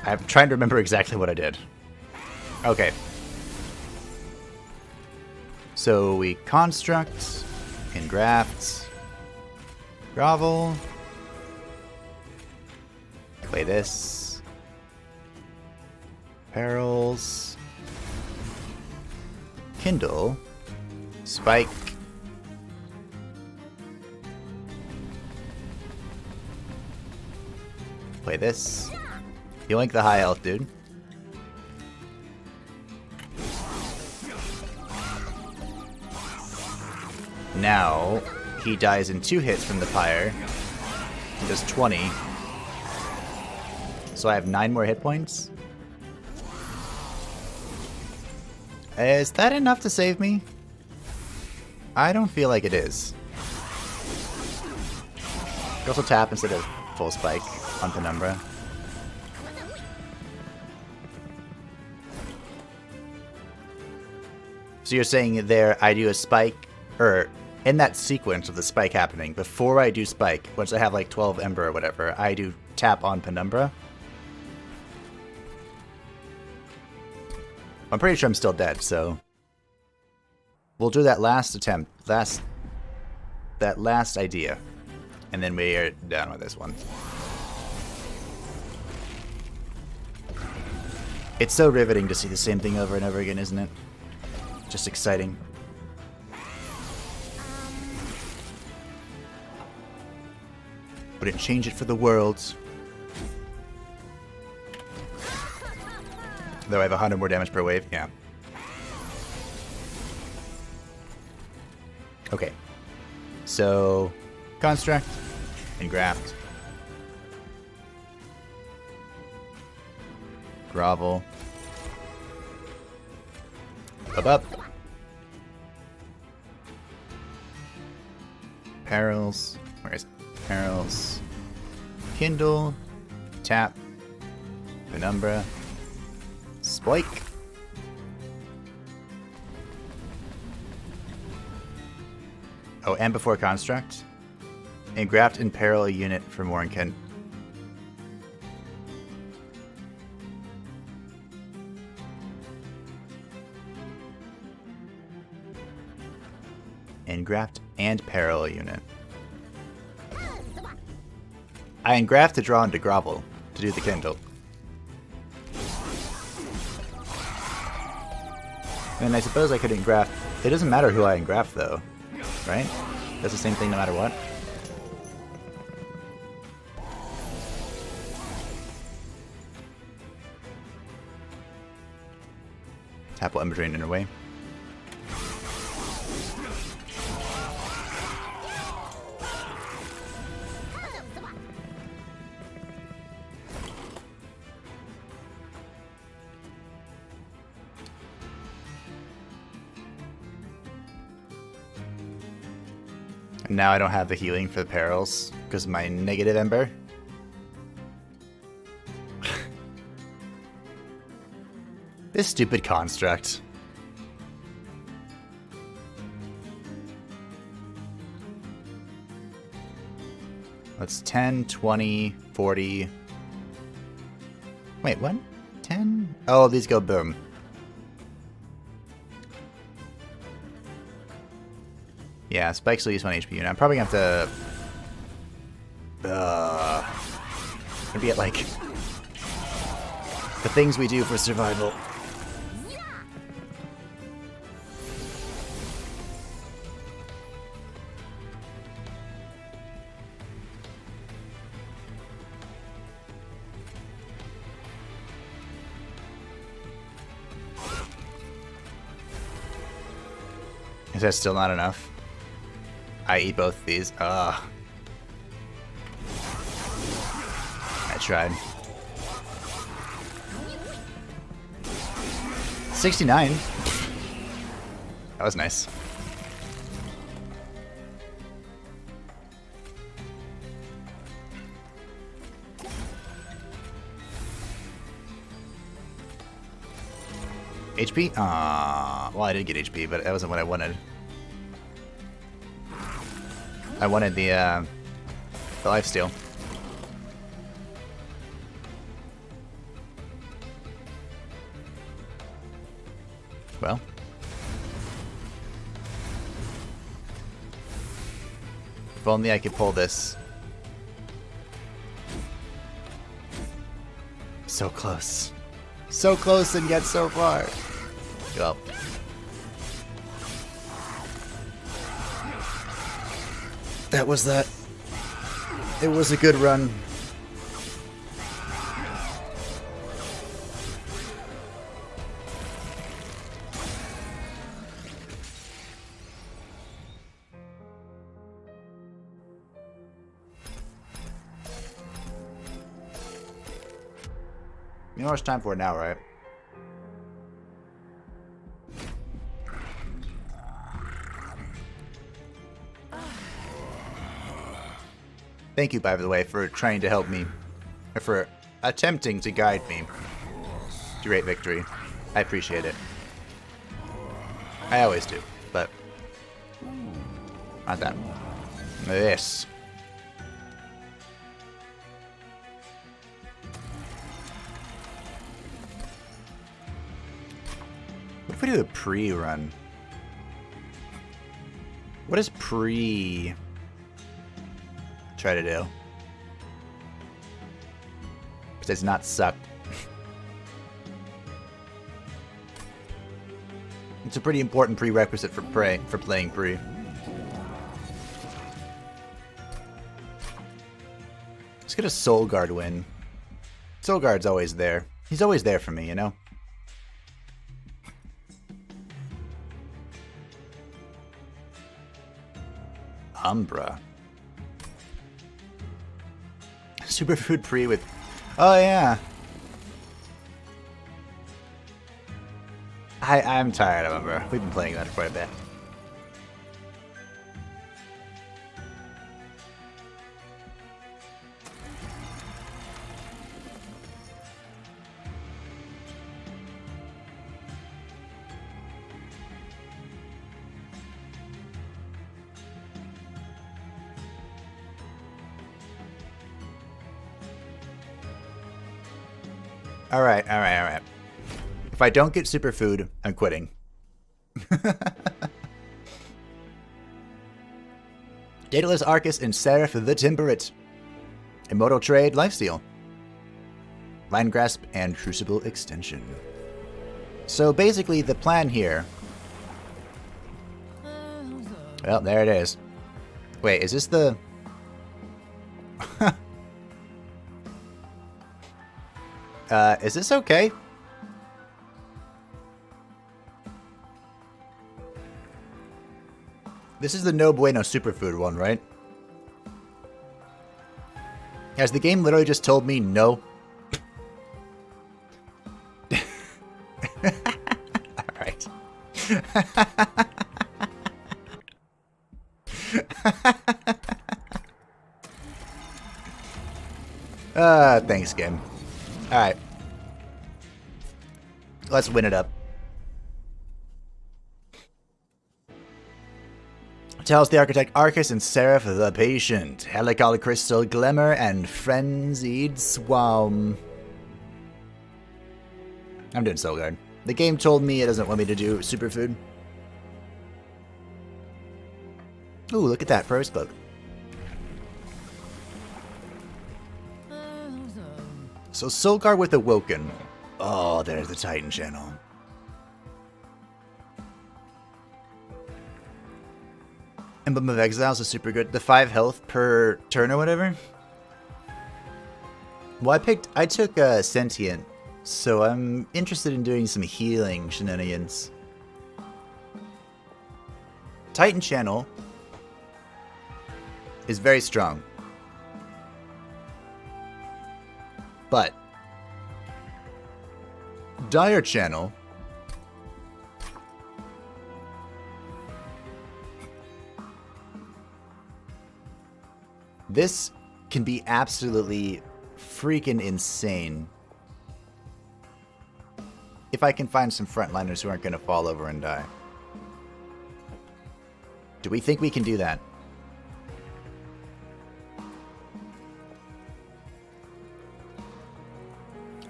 I'm trying to remember exactly what I did. Okay. So we construct, engraft, grovel, play this, perils, kindle, spike, play this. You like the high health, dude. Now, he dies in 2 hits from the pyre. He does 20. So I have 9 more hit points. Is that enough to save me? I don't feel like it is. also tap instead of full spike on Penumbra. So you're saying there I do a spike, or in that sequence of the spike happening, before I do spike, once I have like 12 Ember or whatever, I do tap on Penumbra? I'm pretty sure I'm still dead, so we'll do that last attempt, that last idea, and then we are done with this one. It's so riveting to see the same thing over and over again, isn't it? Just exciting. Wouldn't change it for the world. Though I have 100 more damage per wave, yeah. Okay. So, Construct and Graft. Grovel. Up. Perils. Where is it? Perils. Kindle. Tap. Penumbra. Spike. Oh, and before Construct. And Graft and Peril a unit for more Incan. And Graft and Peril a unit. I engraft to draw into Grovel to do the Kindle. And I suppose I could engraft. It doesn't matter who I engraft though, right? That's the same thing no matter what. Tap Ember Drain in her way. Now I don't have the healing for the perils because of my negative Ember. This stupid construct. That's 10, 20, 40. Wait, what? 10? Oh, these go boom. Yeah, Spike's will use 1 HP, and I'm probably gonna have to... gonna be at, like... the things we do for survival. Is that still not enough? I eat both of these. I tried. 69. That was nice. HP? Well, I did get HP, but that wasn't what I wanted. I wanted the lifesteal. Well. If only I could pull this. So close. So close and yet so far. Go. That was that. It was a good run. You know what it's time for now, right? Thank you, by the way, for trying to help me, or for attempting to guide me to great victory. I appreciate it. I always do, but not that. This. What if we do a pre-run? What does pre try to do? Besides not suck. It's a pretty important prerequisite for playing pre. Let's get a Soul Guard win. Soul Guard's always there. He's always there for me, you know? Umbra. Superfood pre with... Oh, yeah. I'm tired of Umbra. We've been playing that for quite a bit. Alright. If I don't get superfood, I'm quitting. Daedalus, Arcus, and Seraph the Temperate. Immortal Trade, Lifesteal. Line Grasp, and Crucible Extension. So basically the plan here... Well, there it is. Wait, is this the... is this okay? This is the No Bueno Superfood one, right? Has the game literally just told me no? Alright. Thanks, game. Alright. Let's win it up. Tells the Architect, Arcus, and Seraph the Patient. Helical Crystal Glimmer and Frenzied Swarm. I'm doing Soul Guard. The game told me it doesn't want me to do Superfood. Ooh, look at that. First Cloak. So Soul Guard with Awoken. Oh, there's the Titan channel. Emblem of Exiles is super good. The 5 health per turn or whatever. Well, I took Sentient, so I'm interested in doing some healing shenanigans. Titan channel is very strong. But Dire channel this can be absolutely freaking insane if I can find some frontliners who aren't going to fall over and die. Do we think we can do that?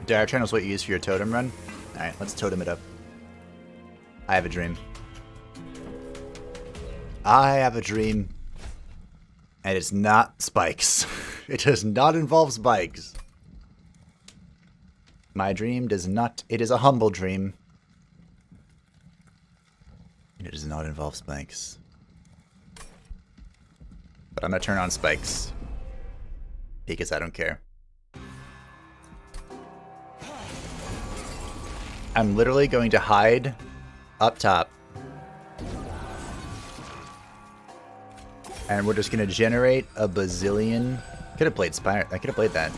Dire channel is what you use for your totem run? Alright, let's totem it up. I have a dream. I have a dream. And it's not spikes. It does not involve spikes. My dream does not... It is a humble dream. And it does not involve spikes. But I'm gonna turn on spikes. Because I don't care. I'm literally going to hide up top. And we're just going to generate a bazillion. Could have played Spire. I could have played that.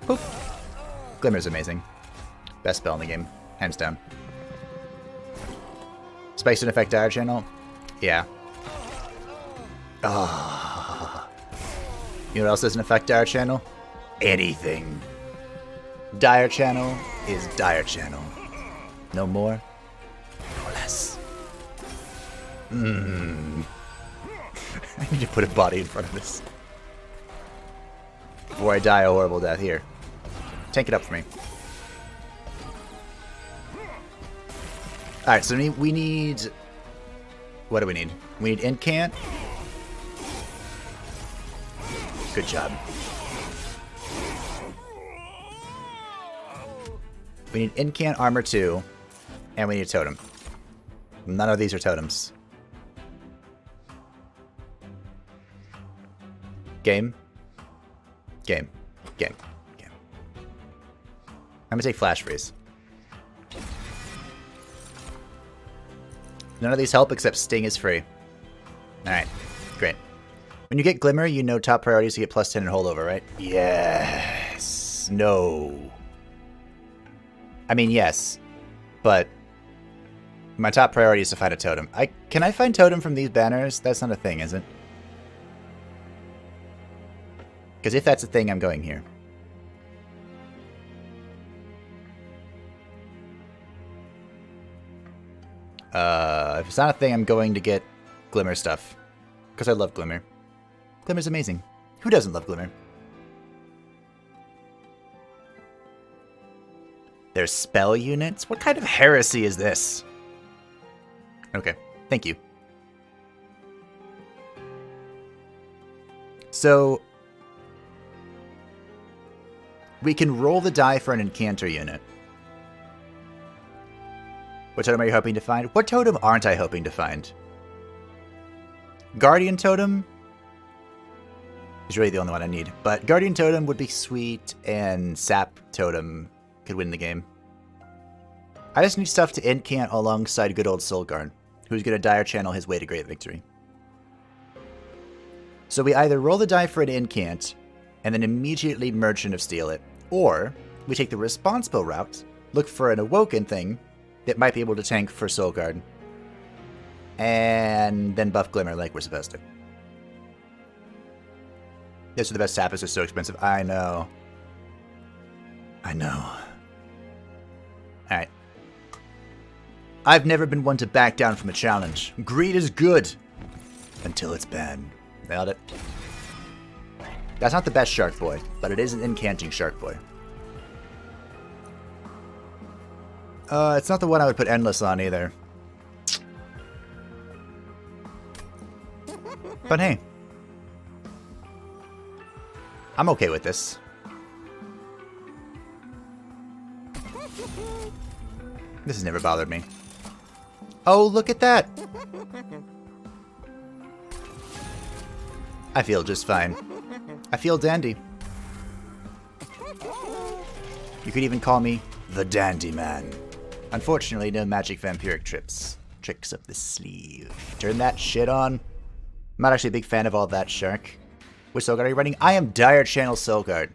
Boop. Glimmer's amazing. Best spell in the game. Hands down. Spikes don't affect Dire channel? Yeah. Ah. You know what else doesn't affect Dire Channel? Anything. Dire Channel is Dire Channel. No more, no less. I need to put a body in front of this. Before I die a horrible death. Here. Tank it up for me. Alright, so we need... What do we need? We need incant. Good job. We need incant armor 2. And we need a totem. None of these are totems. Game. Game. Game. Game. I'm gonna take Flash Freeze. None of these help except Sting is free. Alright. Great. When you get Glimmer, you know top priorities to get plus 10 and holdover, right? Yes. No. I mean, yes. But my top priority is to find a totem. Can I find totem from these banners? That's not a thing, is it? Because if that's a thing, I'm going here. If it's not a thing, I'm going to get Glimmer stuff. Because I love Glimmer. Glimmer's amazing. Who doesn't love Glimmer? There's spell units? What kind of heresy is this? Okay, thank you. So... we can roll the die for an Incanter unit. What totem are you hoping to find? What totem aren't I hoping to find? Guardian Totem is really the only one I need. But Guardian Totem would be sweet, and Sap Totem could win the game. I just need stuff to incant alongside good old Soulguard, who's going to Dire Channel his way to great victory. So we either roll the die for an incant, and then immediately Merchant of Steel it, or we take the responsible route, look for an Awoken thing that might be able to tank for Soulguard, and then buff Glimmer like we're supposed to. This is the best Sapis are so expensive. I know. I know. Alright. I've never been one to back down from a challenge. Greed is good. Until it's bad. Nailed it. That's not the best Shark Boy, but it is an incanting Shark Boy. It's not the one I would put Endless on either. But hey. I'm okay with this. This has never bothered me. Oh, look at that! I feel just fine. I feel dandy. You could even call me the Dandy Man. Unfortunately, no magic vampiric tricks up the sleeve. Turn that shit on. I'm not actually a big fan of all that, Shark. Which Soulguard are you running? I am Dire Channel Soulguard.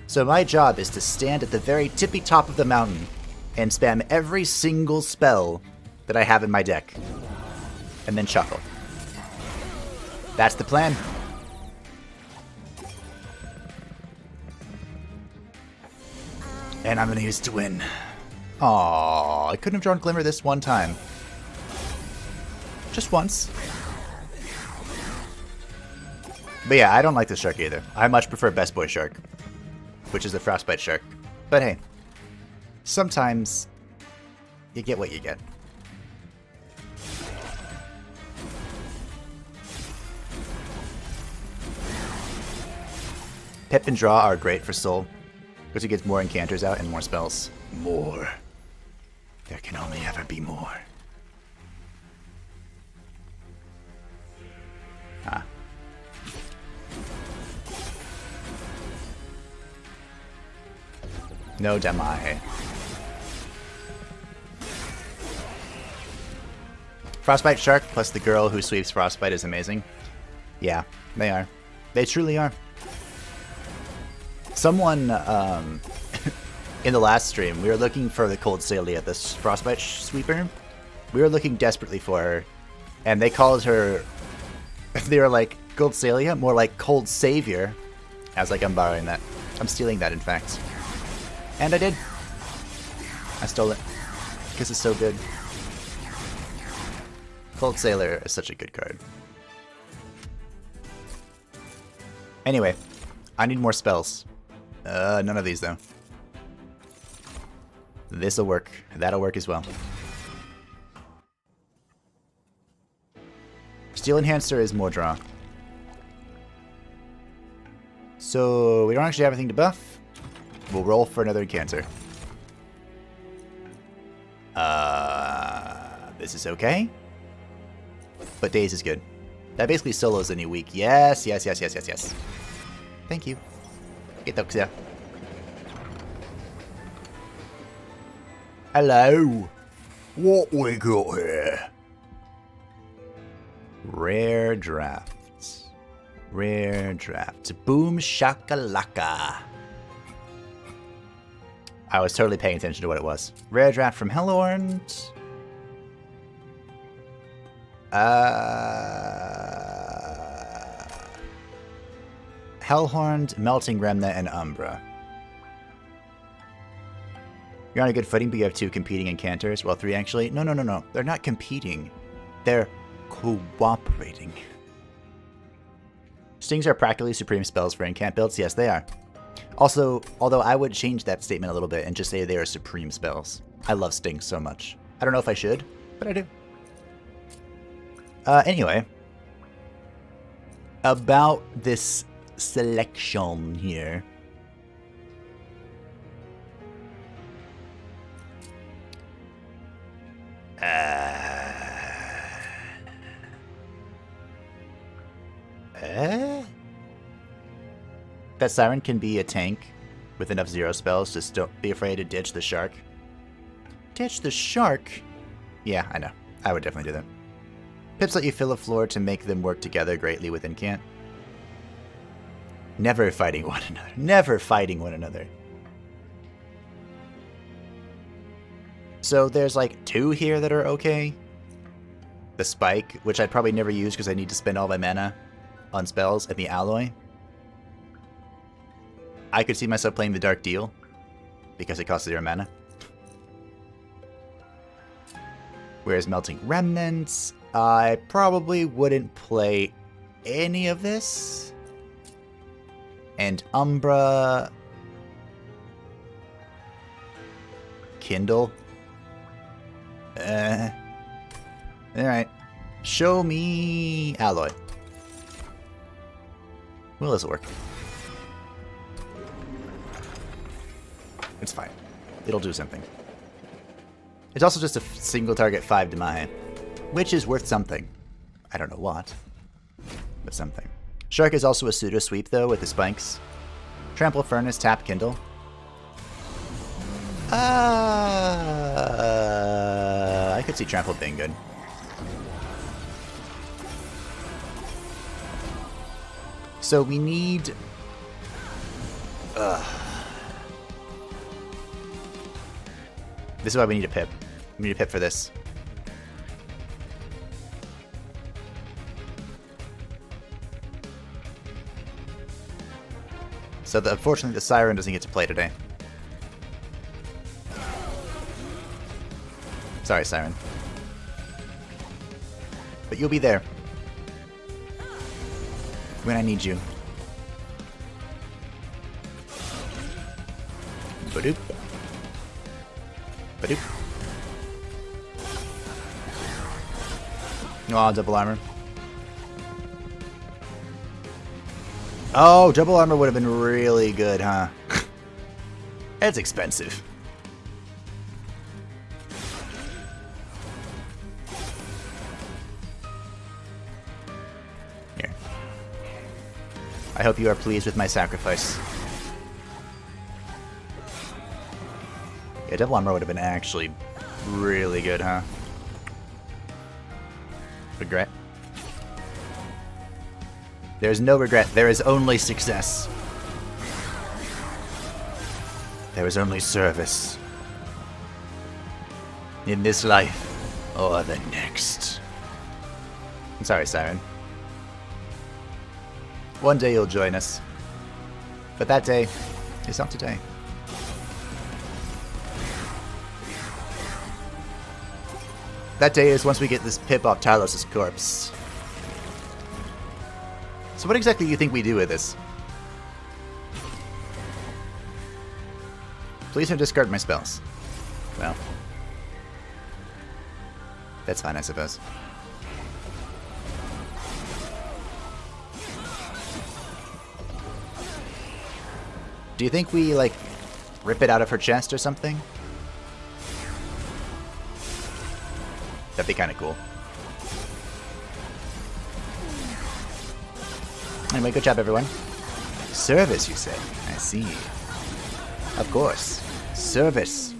So my job is to stand at the very tippy top of the mountain and spam every single spell that I have in my deck. And then shuffle. That's the plan. And I'm gonna use it to win. Aww, I couldn't have drawn Glimmer this one time. Just once. But yeah, I don't like this shark either. I much prefer Best Boy Shark, which is the Frostbite Shark. But hey, sometimes you get what you get. Pip and Draw are great for Soul, because it gets more enchanters out and more spells. More. There can only ever be more. Ah. No Demi. Frostbite Shark plus the girl who sweeps Frostbite is amazing. Yeah, they are. They truly are. Someone, in the last stream, we were looking for the Cold Celia, this Frostbite sweeper. We were looking desperately for her, and they called her, they were like, Gold Salia, more like Cold Savior. I was like, I'm borrowing that. I'm stealing that, in fact. And I did. I stole it. Because it's so good. Cold Sailor is such a good card. Anyway, I need more spells. None of these, though. This'll work. That'll work as well. Steel Enhancer is more draw. So, we don't actually have anything to buff. We'll roll for another Encancer. This is okay. But Daze is good. That basically solos any week. Yes, yes, yes, yes, yes, yes. Thank you. Itoxia. Hello. What we got here? Rare drafts. Rare drafts. Boom shakalaka. I was totally paying attention to what it was. Rare draft from Hellhorn. Hellhorn, Melting Remnant, and Umbra. You're on a good footing, but you have 2 competing Enchanters. Well, 3 actually. No, no, no, no. They're not competing. They're cooperating. Stings are practically supreme spells for Enchant builds. Yes, they are. Also, although I would change that statement a little bit and just say they are supreme spells. I love Stings so much. I don't know if I should, but I do. Anyway. About this selection here. That Siren can be a tank with enough 0 spells, just don't be afraid to ditch the shark. Ditch the shark? Yeah, I know. I would definitely do that. Pips let you fill a floor to make them work together greatly with Incant. Never fighting one another. Never fighting one another. So there's like 2 here that are okay. The Spike, which I'd probably never use because I need to spend all my mana on spells, and the Alloy. I could see myself playing the Dark Deal because it costs 0 mana. Whereas Melting Remnants, I probably wouldn't play any of this. And Umbra, Kindle. Alright. Show me Alloy. Well, this will work. It's fine. It'll do something. It's also just a single target 5 Demae, which is worth something. I don't know what, but something. Shark is also a pseudo sweep though with the spikes. Trample Furnace, tap Kindle. I could see Trample being good. So we need... This is why we need a pip. We need a pip for this. So unfortunately the Siren doesn't get to play today. Sorry, Siren. But you'll be there. When I need you. Badoop. Badoop. Oh, double armor. Oh, double armor would have been really good, huh? It's expensive. Here. I hope you are pleased with my sacrifice. Yeah, double armor would have been actually really good, huh? Regret. There's no regret. There is only success. There is only service. In this life or the next. I'm sorry, Siren. One day you'll join us. But that day is not today. That day is once we get this pip off Talos' corpse. So what exactly do you think we do with this? Please don't discard my spells. Well. That's fine, I suppose. Do you think we, like, rip it out of her chest or something? That'd be kind of cool. Anyway, good job, everyone. Service, you said. I see. Of course. Service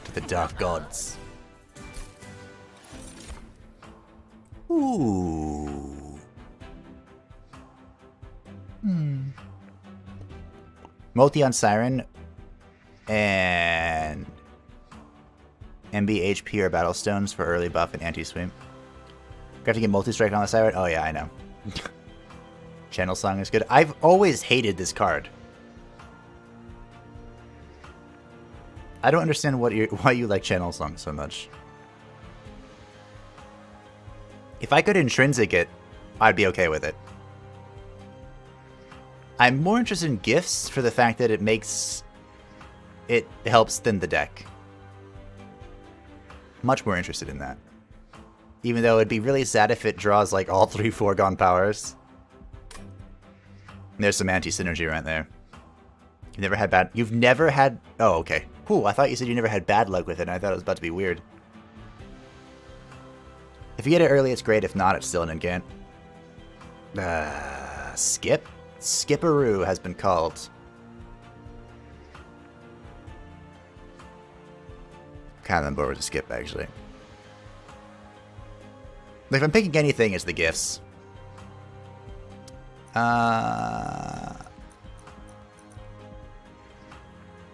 to the Dark Gods. Ooh. Multi on Siren and MB HP or Battle Stones for early buff and anti-sweep. Got to get multi-strike on the Siren? Oh yeah, I know. Channel Song is good. I've always hated this card. I don't understand why you like Channel Song so much. If I could intrinsic it, I'd be okay with it. I'm more interested in gifts for the fact that it helps thin the deck. Much more interested in that. Even though it'd be really sad if it draws like all 3 foregone powers. There's some anti-synergy right there. You've never had... Oh, okay. Cool, I thought you said you never had bad luck with it, and I thought it was about to be weird. If you get it early, it's great. If not, it's still an incant. Skip? Skipperoo has been called. Kind of on board with the skip, actually. Like, if I'm picking anything, it's the gifts.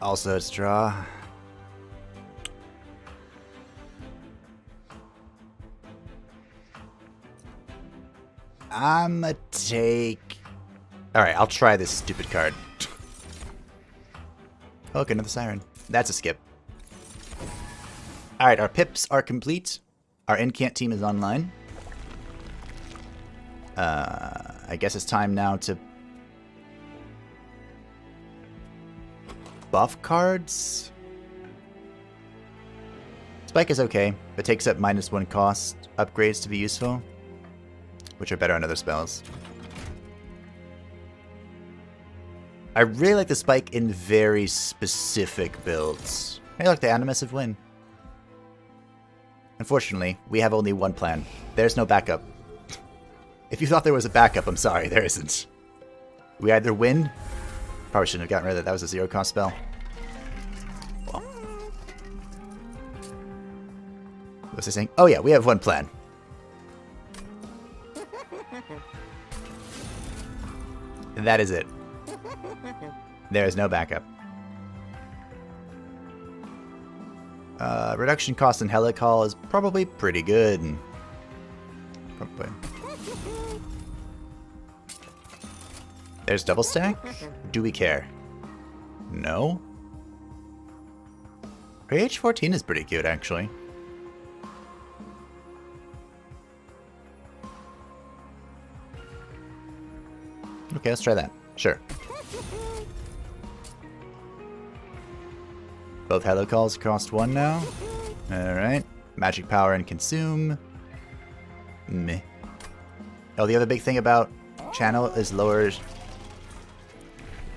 Also, it's draw. I'ma take... Alright, I'll try this stupid card. Oh, look, another Siren. That's a skip. Alright, our pips are complete. Our incant team is online. I guess it's time now to... buff cards? Spike is okay, but takes up -1 cost upgrades to be useful, which are better on other spells. I really like the Spike in very specific builds. Hey look, the Animus win. Unfortunately, we have only one plan. There's no backup. If you thought there was a backup, I'm sorry, there isn't. We either win... Probably shouldn't have gotten rid of that. That was a 0-cost spell. Well. What was I saying? Oh yeah, we have one plan. And that is it. There is no backup. Reduction cost in Helical is probably pretty good. Probably. There's double stack? Do we care? No? Rage 14 is pretty cute, actually. Okay, let's try that. Sure. Both Helicals cost 1 now. Alright. Magic power and consume. Meh. Oh, the other big thing about Channel is lower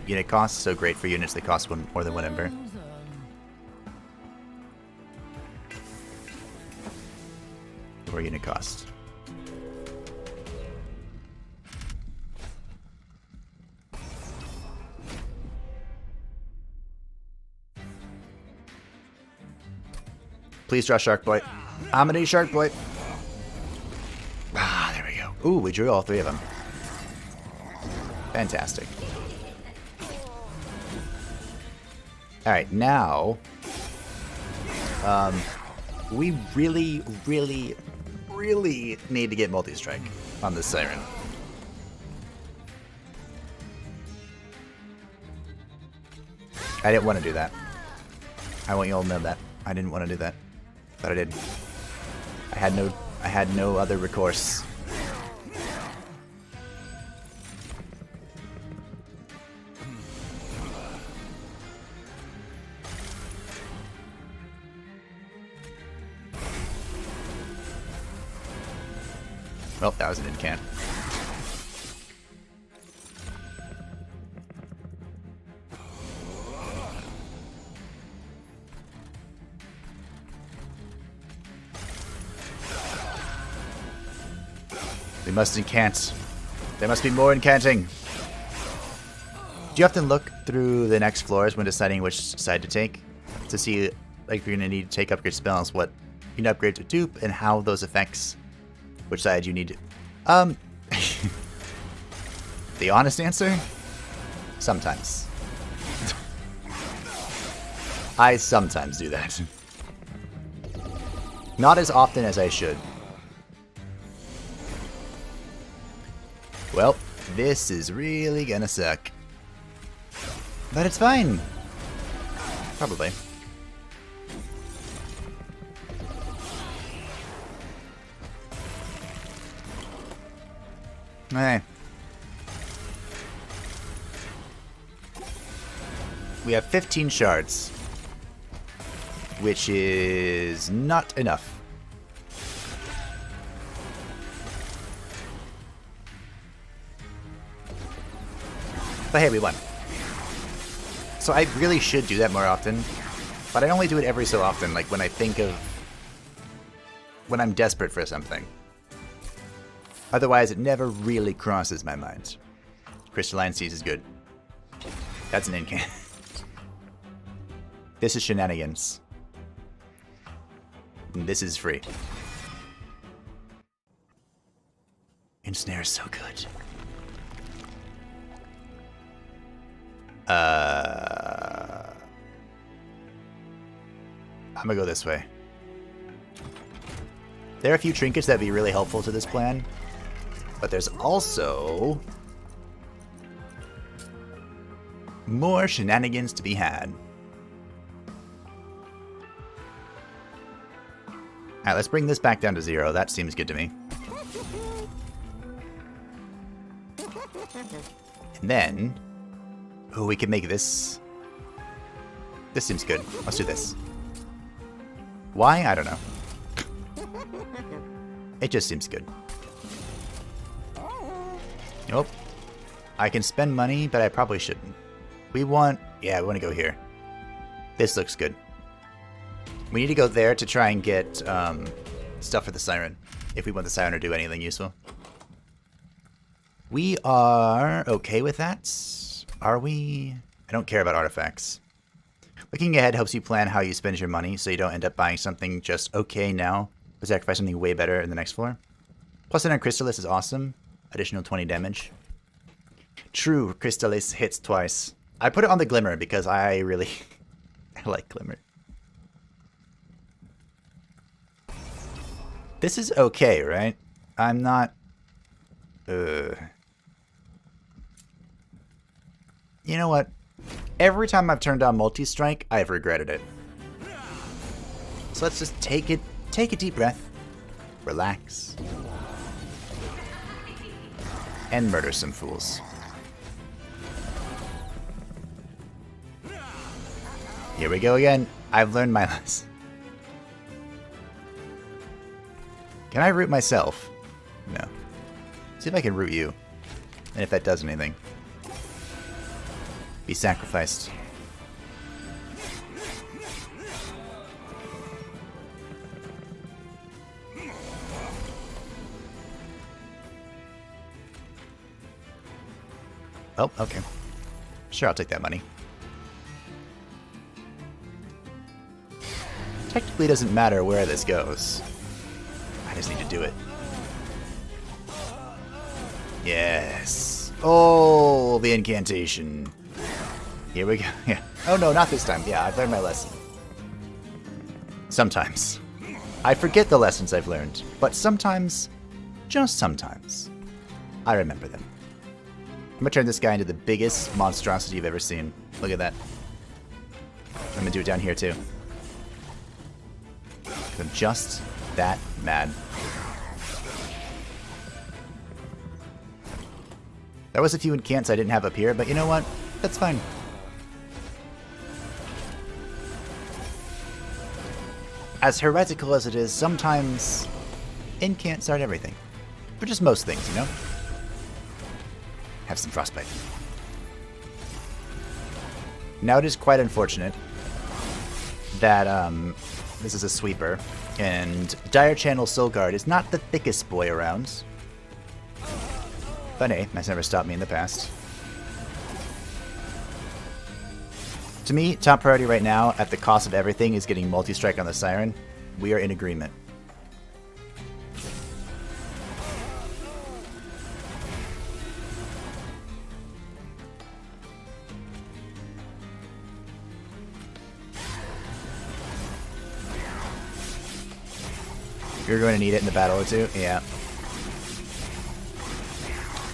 unit cost, so great for units that cost more than 1 ember. Lower unit cost. Please draw Shark Boy. I'm gonna need Shark Boy. Ah, there we go. Ooh, we drew all 3 of them. Fantastic. Alright, now... we really, really, really need to get multi-strike on this Siren. I didn't want to do that. I want you all to know that. I didn't want to do that. But I did. I had no other recourse. Well, that was an incant. We must incant. There must be more incanting. Do you often look through the next floors when deciding which side to take? To see like if you're going to need to take upgrade spells, what you can upgrade to dupe, and how those affects which side you need to... The honest answer? Sometimes. I sometimes do that. Not as often as I should. Well, this is really gonna suck. But it's fine. Probably. Hey. We have 15 shards, which is not enough. But hey, we won. So I really should do that more often, but I only do it every so often, like when I think of... when I'm desperate for something. Otherwise, it never really crosses my mind. Crystalline Seas is good. That's an incant. This is shenanigans. And this is free. Ensnare is so good. I'm gonna go this way. There are a few trinkets that'd be really helpful to this plan, but there's also more shenanigans to be had. Alright, let's bring this back down to 0. That seems good to me. And then... oh, we can make this... this seems good. Let's do this. Why? I don't know. It just seems good. Nope. I can spend money, but I probably shouldn't. We want... yeah, we want to go here. This looks good. We need to go there to try and get stuff for the Siren, if we want the Siren to do anything useful. We are okay with that. Are we? I don't care about artifacts. Looking ahead helps you plan how you spend your money, so you don't end up buying something just okay now, but sacrifice something way better in the next floor. Plus, an Crystallis is awesome. Additional 20 damage. True, Crystallis hits twice. I put it on the Glimmer because I really... I like Glimmer. This is okay, right? I'm not... You know what? Every time I've turned on multi-strike, I've regretted it. So let's just take a deep breath, relax, and murder some fools. Here we go again. I've learned my lesson. Can I root myself? No. See if I can root you. And if that does anything. Be sacrificed. Oh, okay. Sure, I'll take that money. Technically, it doesn't matter where this goes. I just need to do it. Yes. Oh, the incantation. Here we go. Yeah. Oh no, not this time. Yeah, I've learned my lesson. Sometimes. I forget the lessons I've learned, but sometimes, just sometimes, I remember them. I'm gonna turn this guy into the biggest monstrosity you've ever seen. Look at that. I'm gonna do it down here too. I'm just that mad. There was a few incants I didn't have up here, but you know what? That's fine. As heretical as it is, sometimes incants aren't everything. But just most things, you know? Have some frostbite. Now it is quite unfortunate that this is a sweeper, and Dire Channel Soulguard is not the thickest boy around. But hey, that's never stopped me in the past. To me, top priority right now, at the cost of everything, is getting multi-strike on the Siren. We are in agreement. You're going to need it in the battle or two? Yeah.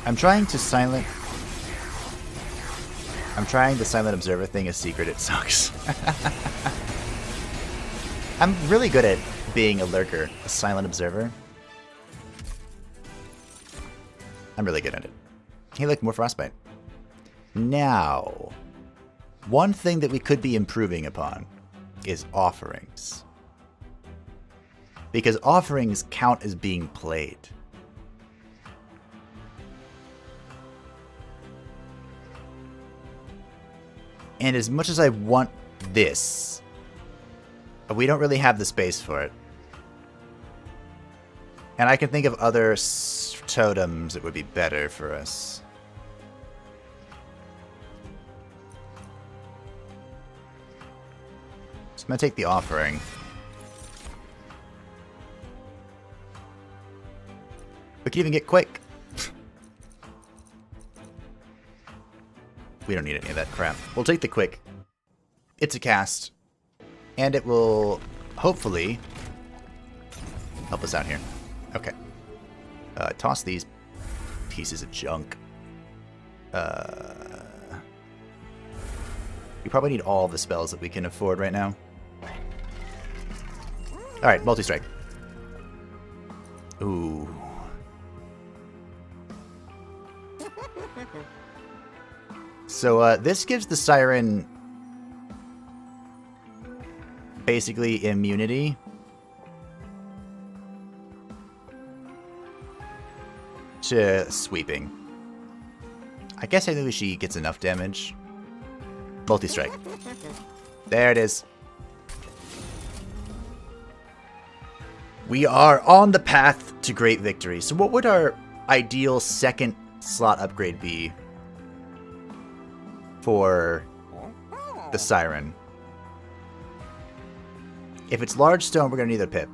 I'm trying the silent observer thing a secret. It sucks. I'm really good at being a lurker, a silent observer. I'm really good at it. Hey, look, more frostbite. Now, one thing that we could be improving upon is offerings. Because offerings count as being played. And as much as I want this, we don't really have the space for it. And I can think of other totems that would be better for us. So I'm going to take the offering. We can even get quick. We don't need any of that crap. We'll take the quick. It's a cast. And it will hopefully help us out here. Okay. Toss these pieces of junk. We probably need all the spells that we can afford right now. Alright, multi-strike. Ooh. So this gives the Siren basically immunity to sweeping. I guess I knew she gets enough damage. Multi-strike. There it is. We are on the path to great victory. So what would our ideal second slot upgrade be for the Siren? If it's large stone, we're going to need a pip.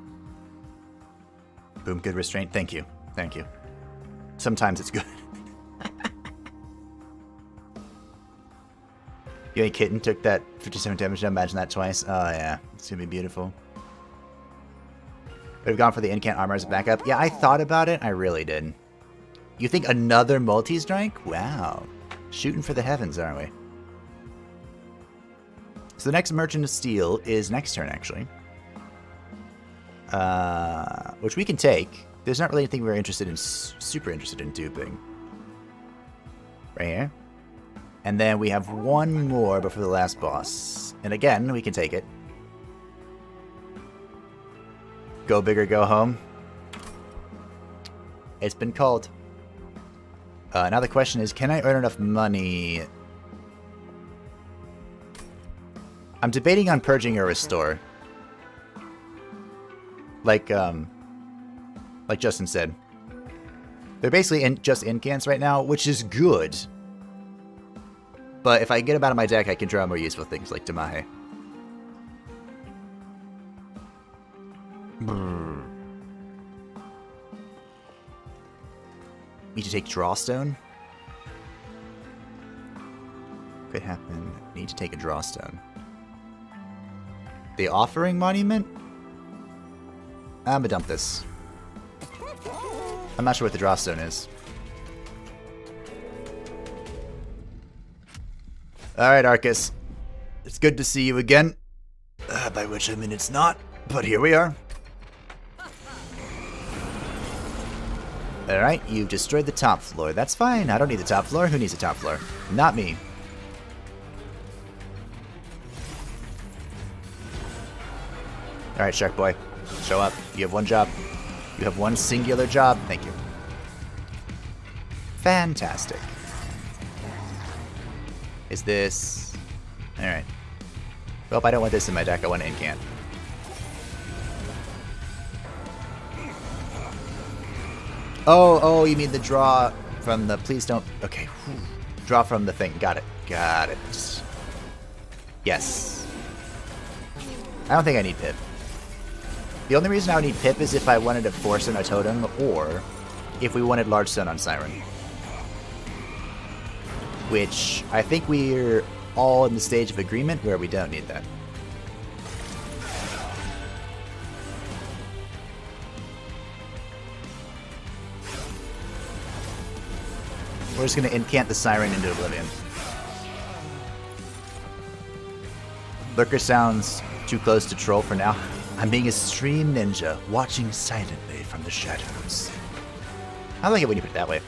Boom, good restraint. Thank you. Thank you. Sometimes it's good. You ain't kitten took that 57 damage. Imagine that twice. Oh, yeah. It's going to be beautiful. We've gone for the incant armor as a backup. Yeah, I thought about it. I really did. You think another multi-strike? Wow. Shooting for the heavens, aren't we? So the next Merchant of Steel is next turn, actually. Which we can take. There's not really anything we're interested in, super interested in duping. Right here. And then we have one more before the last boss. And again, we can take it. Go big or go home. It's been called. Now the question is, can I earn enough money? I'm debating on purging or restore. Like Justin said. They're basically just incants right now, which is good. But if I get them out of my deck, I can draw more useful things like Damahe. Need to take Drawstone? Could happen. Need to take a Drawstone. The Offering Monument? I'm gonna dump this. I'm not sure what the Drawstone is. Alright, Arcus. It's good to see you again. by which I mean it's not, but here we are. Alright, you've destroyed the top floor. That's fine, I don't need the top floor. Who needs the top floor? Not me. Alright, Shark Boy. Show up. You have one job. You have one singular job. Thank you. Fantastic. Is this... Alright. Well, I don't want this in my deck. I want an incant. Oh, you mean the draw from the... Please don't... Okay. Draw from the thing. Got it. Got it. Yes. I don't think I need Pip. The only reason I would need Pip is if I wanted to force in a totem, or if we wanted Large Stun on Siren. Which, I think we're all in the stage of agreement where we don't need that. We're just going to incant the Siren into oblivion. Lurker sounds too close to troll for now. I'm being a stream ninja, watching silently from the shadows. I like it when you put it that way.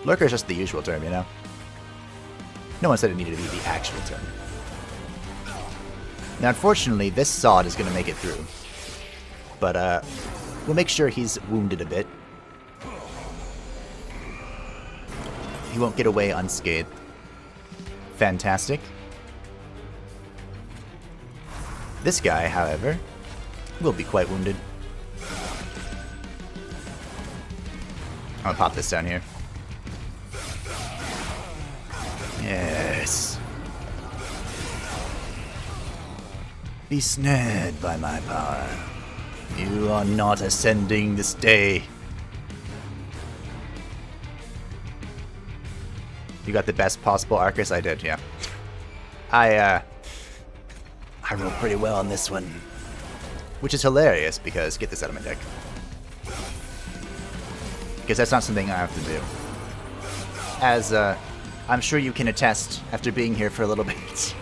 Lurker is just the usual term, you know? No one said it needed to be the actual term. Now, unfortunately, this sod is going to make it through. But, we'll make sure he's wounded a bit. He won't get away unscathed. Fantastic. This guy, however, will be quite wounded. I'm gonna pop this down here. Yes. Be snared by my power. You are not ascending this day. You got the best possible Arcus? I did, yeah. I rolled pretty well on this one. Which is hilarious, because... Get this out of my deck. Because that's not something I have to do. As, I'm sure you can attest, after being here for a little bit.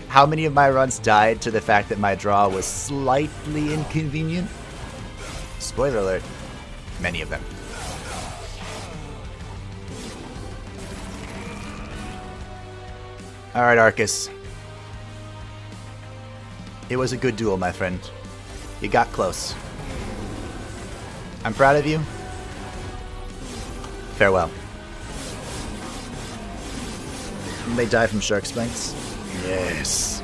How many of my runs died to the fact that my draw was slightly inconvenient? Spoiler alert. Many of them. Alright, Arcus. It was a good duel, my friend. You got close. I'm proud of you. Farewell. And they die from shark spikes? Yes.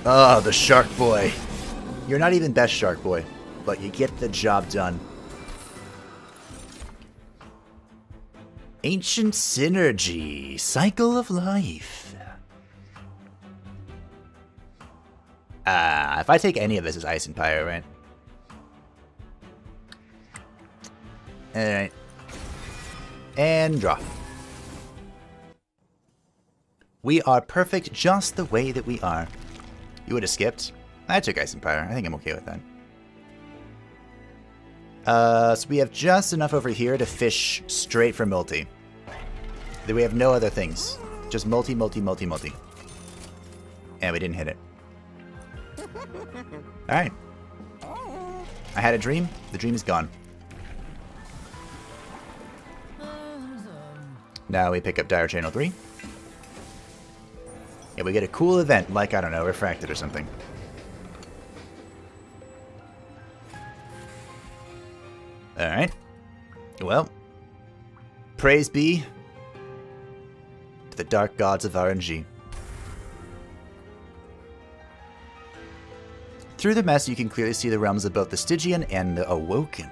Oh, the Shark Boy. You're not even best Shark Boy, but you get the job done. Ancient Synergy. Cycle of Life. If I take any of this as Ice and Pyro, right? Alright. And draw. We are perfect just the way that we are. You would have skipped. I took Ice and Pyro. I think I'm okay with that. So we have just enough over here to fish straight for multi. Then we have no other things. Just multi, multi, multi, multi. And we didn't hit it. Alright. I had a dream. The dream is gone. Now we pick up Dire Channel 3. Yeah, we get a cool event, like, I don't know, Refracted or something. Alright. Well. Praise be to the dark gods of RNG. Through the mess, you can clearly see the realms of both the Stygian and the Awoken.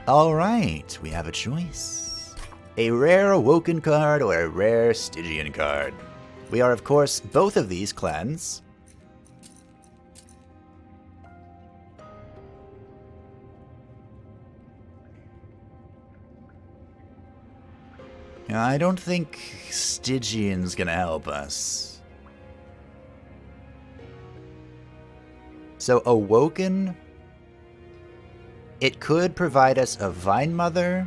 Alright, we have a choice. A rare Awoken card or a rare Stygian card. We are, of course, both of these clans. I don't think Stygian's gonna help us. So, Awoken, it could provide us a Vine Mother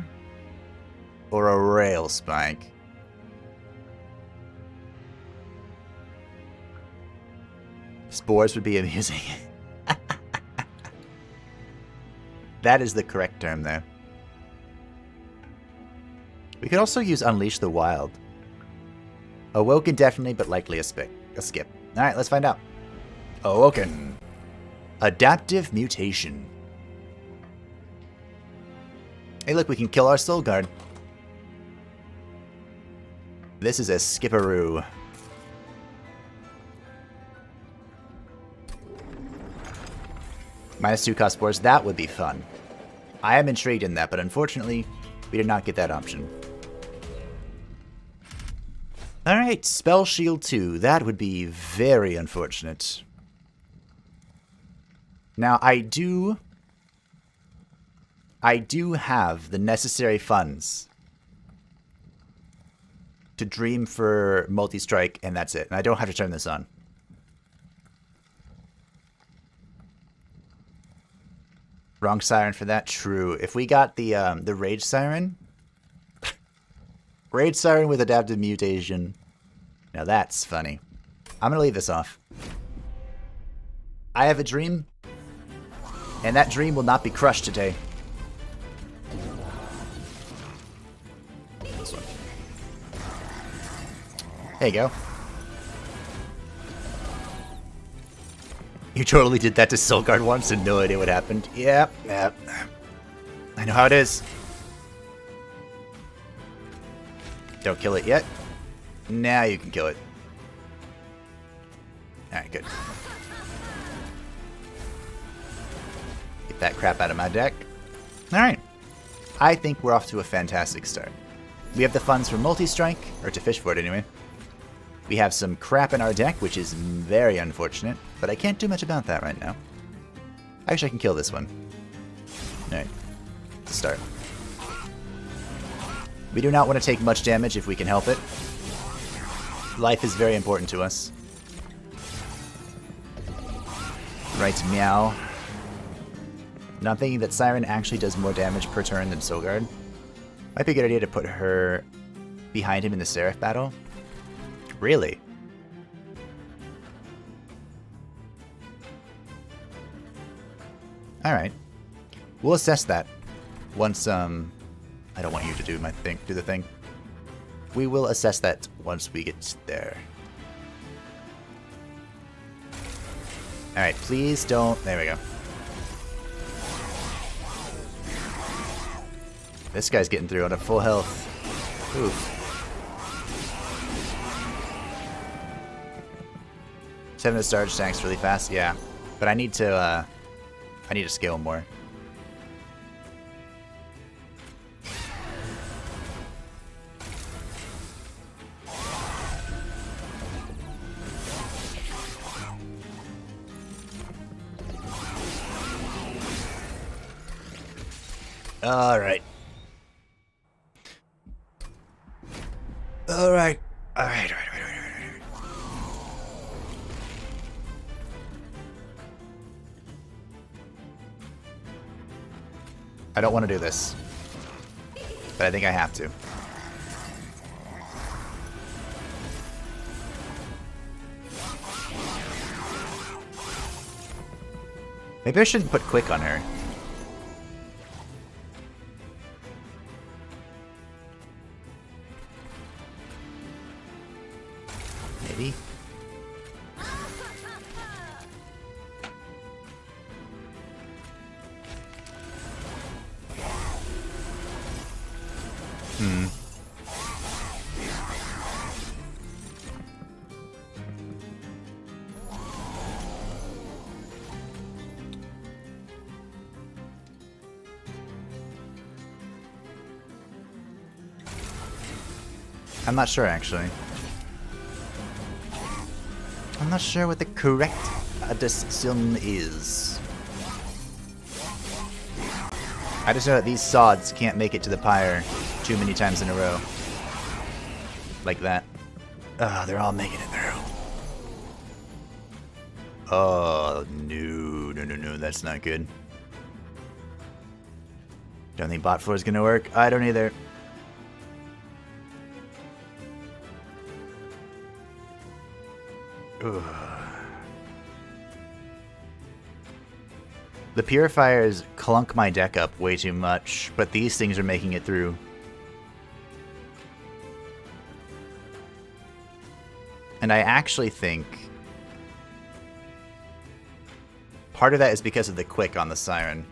or a Rail Spike. Boars would be amusing. That is the correct term there. We could also use Unleash the Wild. Awoken definitely, but likely a skip. Alright, let's find out. Awoken. Adaptive Mutation. Hey look, we can kill our Soul Guard. This is a skipperoo. -2 cost spores, that would be fun. I am intrigued in that, but unfortunately, we did not get that option. Alright, Spell Shield 2. That would be very unfortunate. Now, I do have the necessary funds to dream for multi-strike, and that's it. And I don't have to turn this on. Wrong siren for that? True. If we got the Rage Siren... Rage Siren with Adaptive Mutation. Now that's funny. I'm gonna leave this off. I have a dream, and that dream will not be crushed today. This one. There you go. You totally did that to Soulguard once and no idea what happened. Yep. I know how it is. Don't kill it yet. Now you can kill it. Alright, good. Get that crap out of my deck. Alright. I think we're off to a fantastic start. We have the funds for multi-strike, or to fish for it anyway. We have some crap in our deck, which is very unfortunate, but I can't do much about that right now. Actually, I can kill this one. Alright. Let's start. We do not want to take much damage if we can help it. Life is very important to us. Right, meow. Now I'm thinking that Siren actually does more damage per turn than Soulguard. Might be a good idea to put her behind him in the Seraph battle. Really? Alright. We'll assess that once, I don't want you to do the thing. We will assess that once we get there. Alright, please don't... There we go. This guy's getting through on a full health. Oof. 7 Starge tanks really fast, yeah. But I need to scale more. Alright. Alright. Alright. I don't want to do this, but I think I have to. Maybe I shouldn't put quick on her. Maybe. I'm not sure, actually. I'm not sure what the correct decision is. I just know that these sods can't make it to the pyre too many times in a row. Like that. Oh, they're all making it through. Oh, no, that's not good. Don't think bot 4 is gonna work. I don't either. Ugh. The purifiers clunk my deck up way too much, but these things are making it through. And I actually think part of that is because of the quick on the Siren.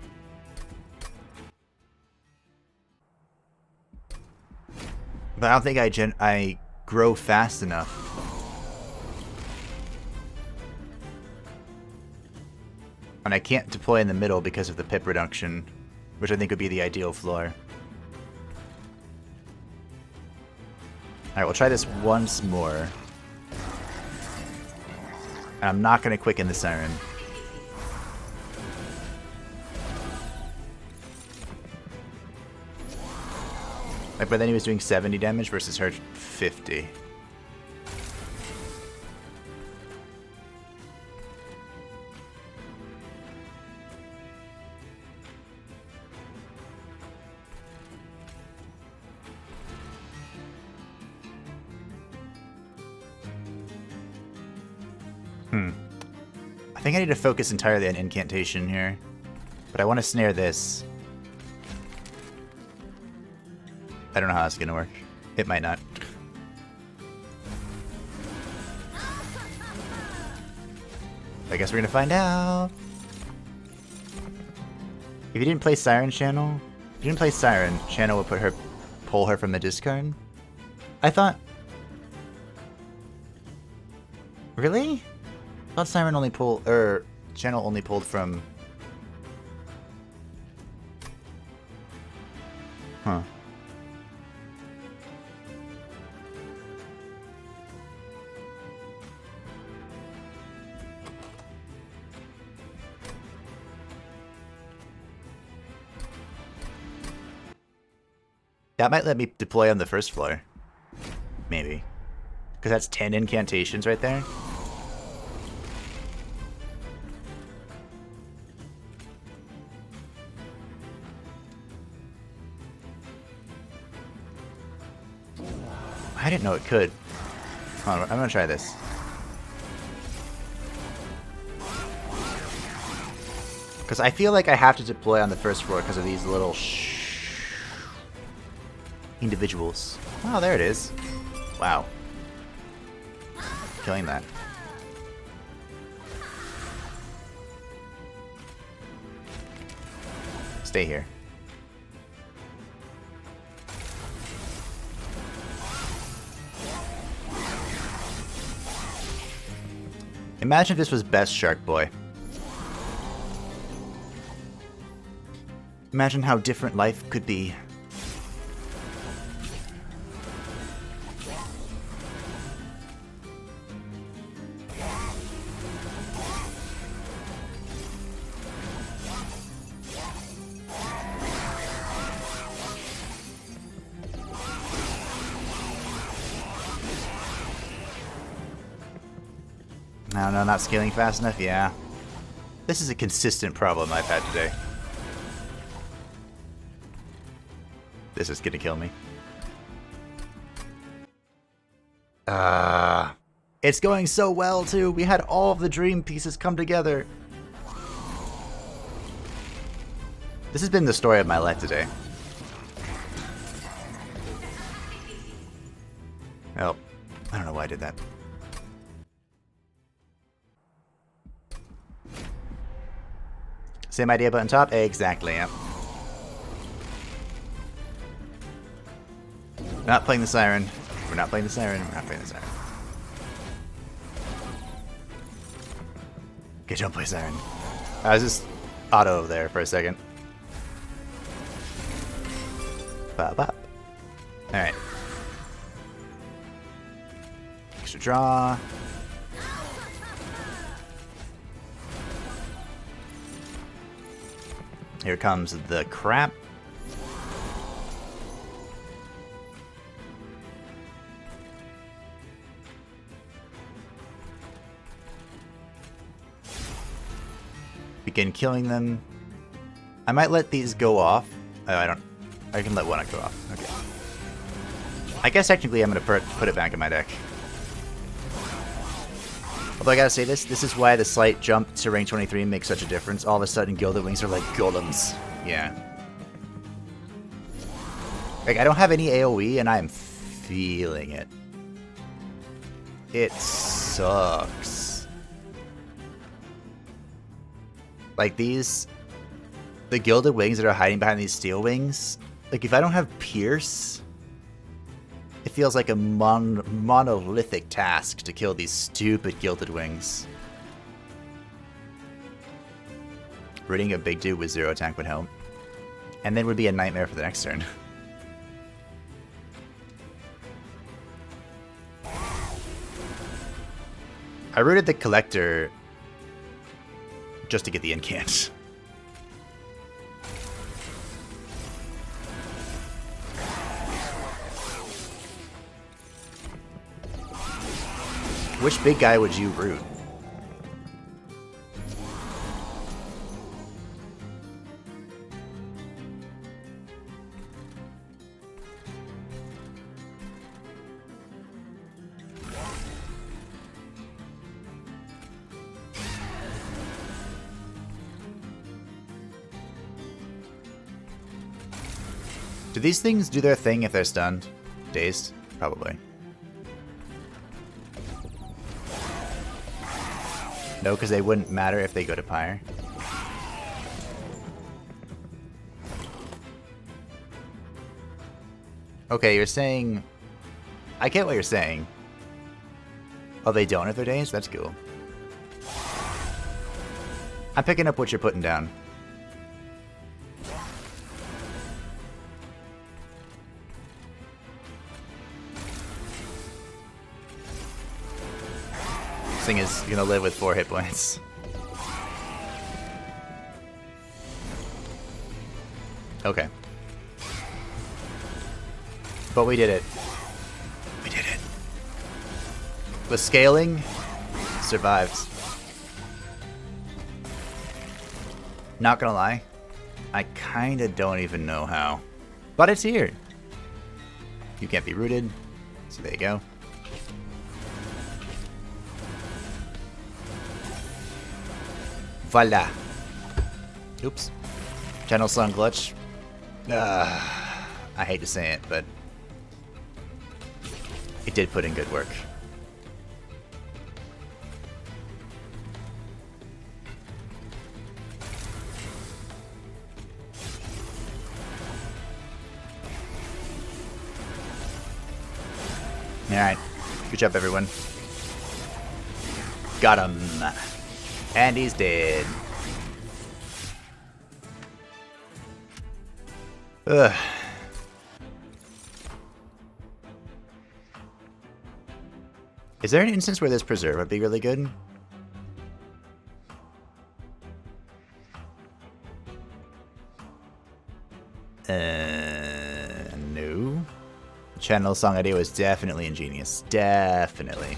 But I don't think I grow fast enough. And I can't deploy in the middle because of the pip reduction, which I think would be the ideal floor. Alright, we'll try this once more. And I'm not going to quicken the Siren. Like, but then he was doing 70 damage versus her 50. I think I need to focus entirely on incantation here. But I want to snare this. I don't know how that's going to work. It might not. I guess we're going to find out. If you didn't play Siren Channel, if you didn't play Siren, Channel would pull her from the discard. I thought... Really? I thought Siren only pulled, Channel only pulled from... Huh. That might let me deploy on the first floor. Maybe. Because that's 10 incantations right there. I didn't know it could. Hold on, I'm gonna try this. Because I feel like I have to deploy on the first floor because of these little individuals. Oh, there it is. Wow. Killing that. Stay here. Imagine if this was Best Shark Boy. Imagine how different life could be. I don't know, not scaling fast enough? Yeah. This is a consistent problem I've had today. This is gonna kill me. It's going so well, too. We had all of the dream pieces come together. This has been the story of my life today. Oh, I don't know why I did that. Same idea button top? Exactly, yeah. We're not playing the Siren. We're not playing the Siren. We're not playing the Siren. Okay, don't play Siren. I was just auto there for a second. Bop, bop. Alright. Extra draw. Here comes the crap. Begin killing them. I might let these go off. Oh, I can let one go off. Okay. I guess technically I'm gonna put it back in my deck. Although I gotta say this is why the slight jump to rank 23 makes such a difference. All of a sudden, Gilded Wings are like golems. Yeah. Like, I don't have any AoE, and I'm feeling it. It sucks. Like, the Gilded Wings that are hiding behind these Steel Wings, like, if I don't have Pierce, it feels like a monolithic task to kill these stupid Gilded Wings. Rooting a big dude with 0 attack would help. And then would be a nightmare for the next turn. I rooted the Collector just to get the incant. Which big guy would you root? Do these things do their thing if they're stunned? Dazed? Probably. No, because they wouldn't matter if they go to Pyre. Okay, you're saying... I get what you're saying. Oh, they don't if they're dazed? That's cool. I'm picking up what you're putting down. This thing is gonna live with 4 hit points. Okay. But we did it. We did it. With scaling, survived. Not gonna lie, I kinda don't even know how. But it's here. You can't be rooted, so there you go. Voila. Oops. Channel Sun glitch. I hate to say it, but it did put in good work. Alright. Good job, everyone. Got him. And he's dead. Ugh. Is there an instance where this preserve would be really good? No. Channel song idea was definitely ingenious. Definitely.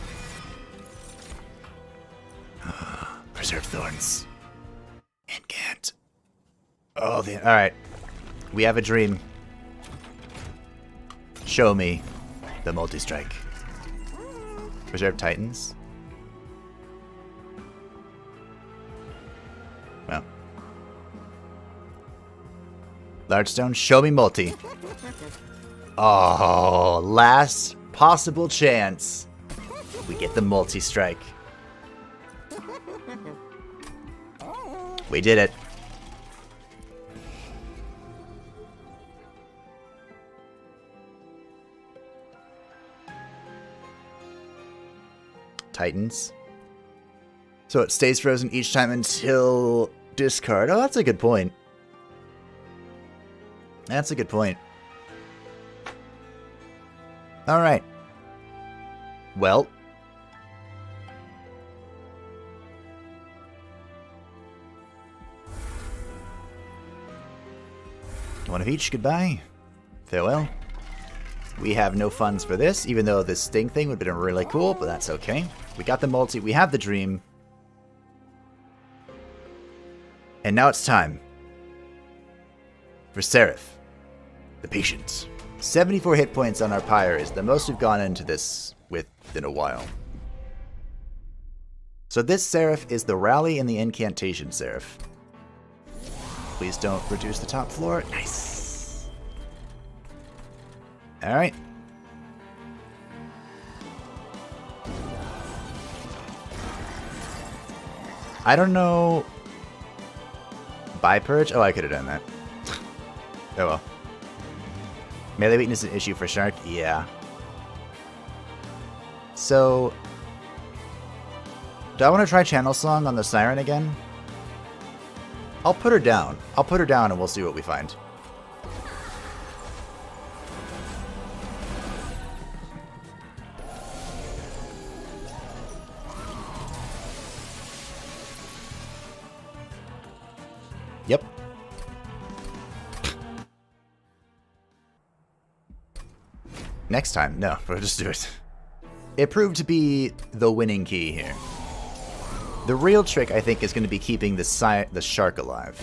Preserve thorns. Incant. Oh, alright. We have a dream. Show me the multi-strike. Preserve Titans. Well. Large stone, show me multi. Oh, last possible chance. We get the multi-strike. We did it. Titans. So it stays frozen each time until discard. Oh, that's a good point. That's a good point. Alright. Well. One of each. Goodbye. Farewell. We have no funds for this, even though this sting thing would have been really cool, but that's okay. We got the multi. We have the dream. And now it's time for Seraph, the patient. 74 hit points on our Pyre is the most we've gone into this with in a while. So this Seraph is the Rally and the Incantation Seraph. Please don't reduce the top floor. Nice. Alright. I don't know... Buy Purge? Oh, I could have done that. Oh well. Melee weakness is an issue for Shark? Yeah. So... do I want to try Channel Song on the Siren again? I'll put her down. I'll put her down and we'll see what we find. Yep. Next time. No, we'll just do it. It proved to be the winning key here. The real trick, I think, is going to be keeping the shark alive.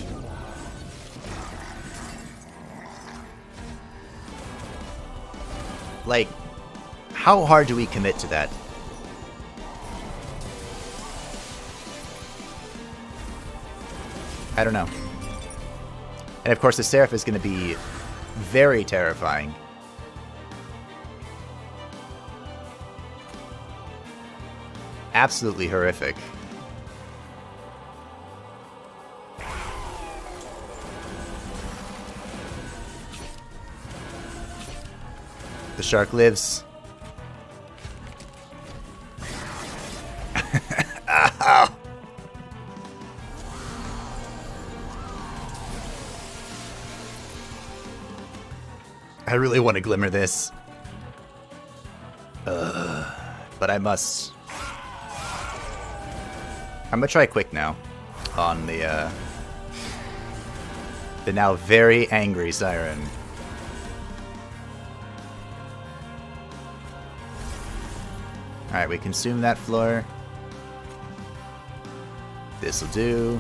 Like, how hard do we commit to that? I don't know. And of course, the Seraph is going to be very terrifying. Absolutely horrific. The shark lives. Ow. I really want to glimmer this. But I must. I'm gonna try quick now on the now very angry Siren. Alright, we consume that floor. This'll do.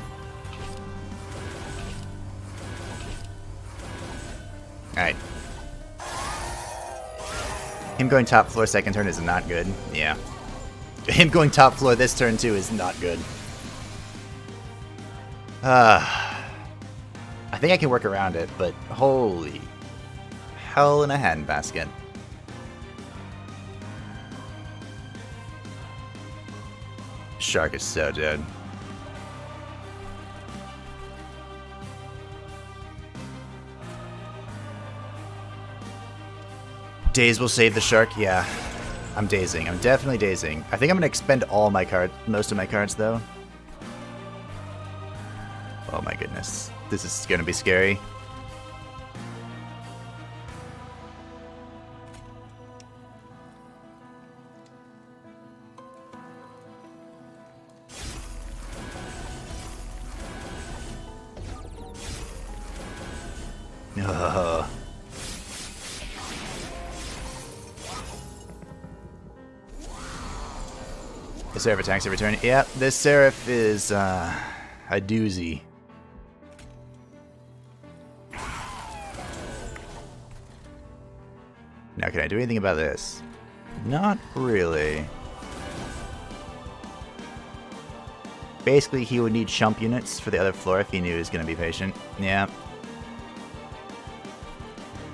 Alright. Him going top floor second turn is not good. Yeah. Him going top floor this turn too is not good. I think I can work around it, but holy hell in a handbasket. Shark is so dead. Daze will save the shark? Yeah. I'm dazing. I'm definitely dazing. I think I'm gonna expend all my cards, most of my cards though. Oh my goodness. This is gonna be scary. Ugh. The Seraph attacks every turn. Yeah, this Seraph is a doozy. Now, can I do anything about this? Not really. Basically, he would need chump units for the other floor if he knew he was going to be patient. Yeah.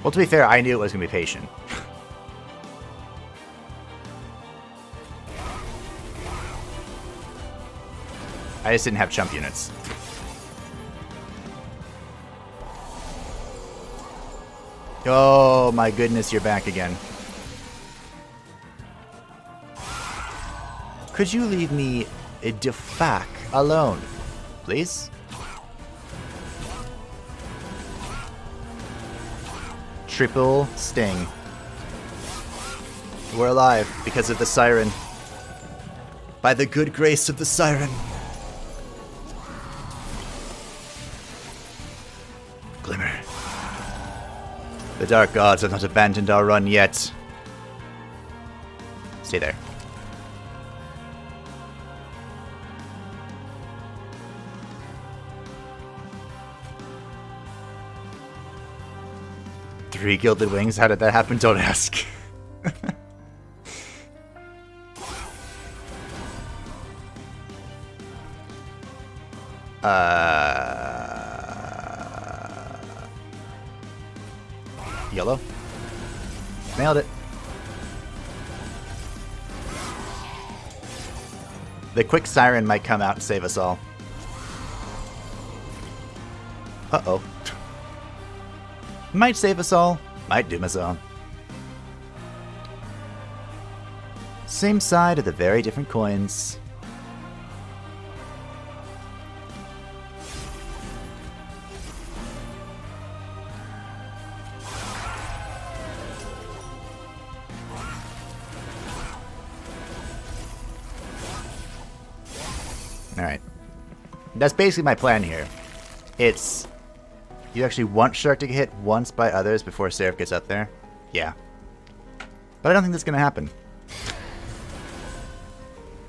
Well, to be fair, I knew it was going to be patient. I just didn't have chump units. Oh my goodness, you're back again. Could you leave me de fuck alone, please? Triple sting. We're alive because of the Siren. By the good grace of the Siren. Glimmer. The dark gods have not abandoned our run yet. Stay there. Three gilded wings? How did that happen? Don't ask. Yellow. Nailed it. The quick siren might come out and save us all. Uh-oh. Might save us all. Might doom us all. Same side of the very different coins. Alright. That's basically my plan here. It's... You actually want Shark to get hit once by others before Seraph gets up there? Yeah. But I don't think that's going to happen.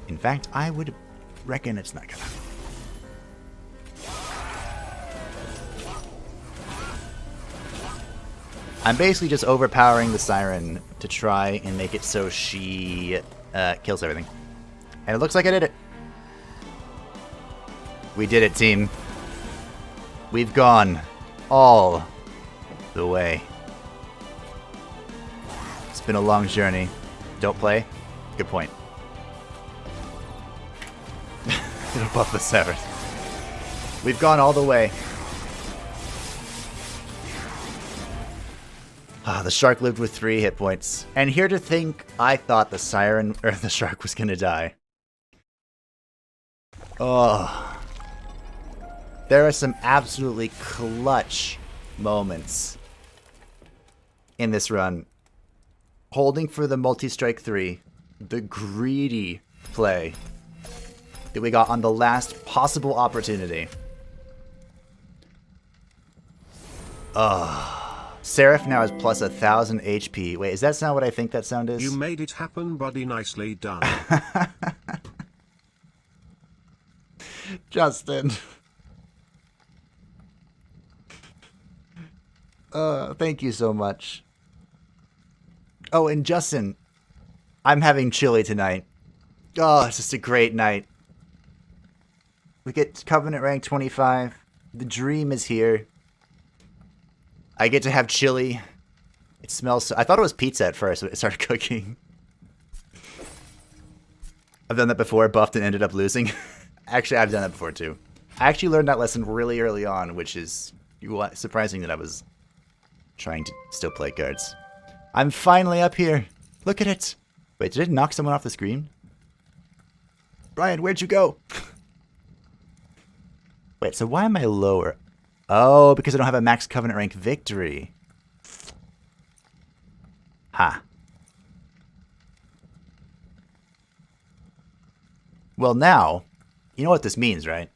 In fact, I would reckon it's not gonna. I'm basically just overpowering the Siren to try and make it so she kills everything. And it looks like I did it. We did it, team. We've gone all the way. It's been a long journey. Don't play? Good point. It'll buff the Severed. We've gone all the way. Ah, the Shark lived with 3 hit points. And here to think, I thought the Siren, or the Shark was gonna die. Oh. There are some absolutely clutch moments in this run. Holding for the multi-strike 3. The greedy play that we got on the last possible opportunity. Seraph now has plus 1,000 HP. Wait, is that sound what I think that sound is? You made it happen, buddy. Nicely done. Justin. Thank you so much. Oh, and Justin, I'm having chili tonight. Oh, it's just a great night. We get Covenant rank 25. The dream is here. I get to have chili. It smells so... I thought it was pizza at first when it started cooking. I've done that before, buffed and ended up losing. Actually, I've done that before too. I actually learned that lesson really early on, which is surprising that I was trying to still play cards. I'm finally up here. Look at it. Wait, did it knock someone off the screen? Brian, where'd you go? Wait, so why am I lower? Oh, because I don't have a max Covenant rank victory. Ha. Well, now, you know what this means, right?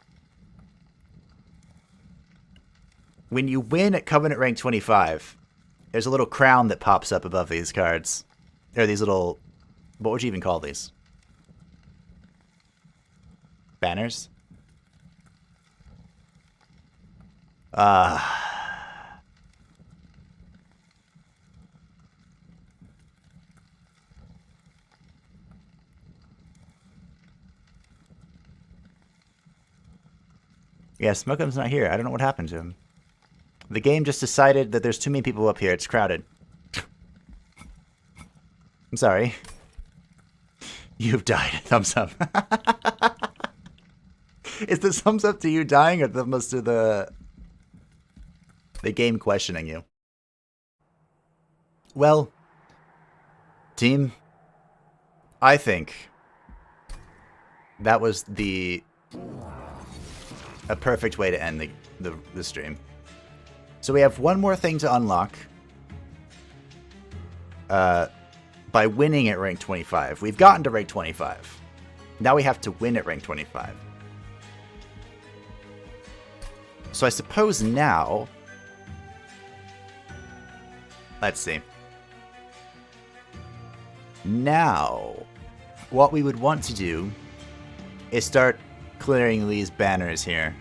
When you win at Covenant rank 25, there's a little crown that pops up above these cards. There are these little... What would you even call these? Banners? Yeah, Smokeum's not here. I don't know what happened to him. The game just decided that there's too many people up here. It's crowded. I'm sorry. You've died. Thumbs up. Is the thumbs up to you dying or thumbs up to the game questioning you? Well, team, I think that was a perfect way to end the stream. So we have one more thing to unlock by winning at rank 25. We've gotten to rank 25. Now we have to win at rank 25. So I suppose now... Let's see. Now, what we would want to do is start clearing these banners here.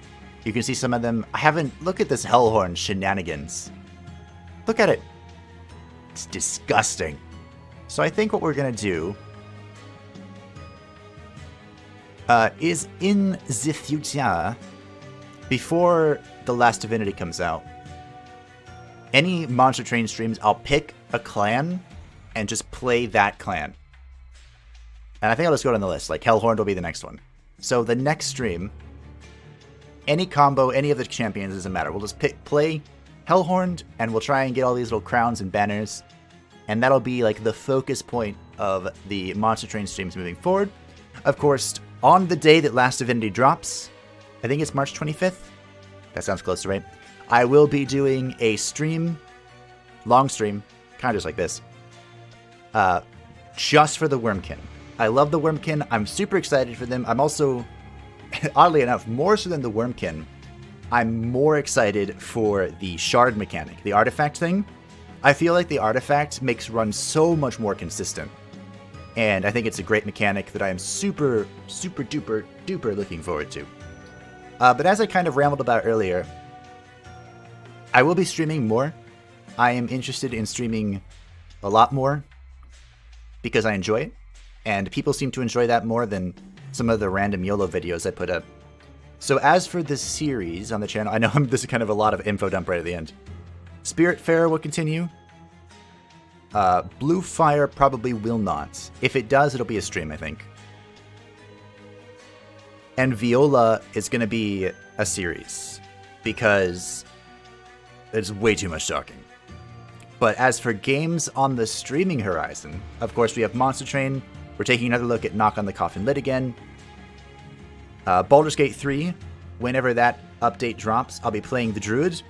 You can see some of them. I haven't... Look at this Hellhorn shenanigans. Look at it. It's disgusting. So I think what we're going to do is in the future, before The Last Divinity comes out, any Monster Train streams, I'll pick a clan and just play that clan. And I think I'll just go down the list. Like, Hellhorned will be the next one. So the next stream, any combo, any of the champions, doesn't matter. We'll just play Hellhorned, and we'll try and get all these little crowns and banners. And that'll be like the focus point of the Monster Train streams moving forward. Of course, on the day that Last Divinity drops, I think it's March 25th. That sounds close to right. I will be doing a stream, long stream, kind of just like this, just for the Wormkin. I love the Wormkin. I'm super excited for them. I'm also, oddly enough, more so than the Wormkin, I'm more excited for the shard mechanic, the artifact thing. I feel like the artifact makes runs so much more consistent. And I think it's a great mechanic that I am super, super duper, duper looking forward to. But as I kind of rambled about earlier, I will be streaming more. I am interested in streaming a lot more because I enjoy it. And people seem to enjoy that more than some of the random YOLO videos I put up. So as for this series on the channel, I know this is kind of a lot of info dump right at the end. Spiritfarer will continue. Blue Fire probably will not. If it does, it'll be a stream, I think. And Viola is going to be a series, because there's way too much talking. But as for games on the streaming horizon, of course we have Monster Train. We're taking another look at Knock on the Coffin Lid again. Baldur's Gate 3, whenever that update drops, I'll be playing the Druid,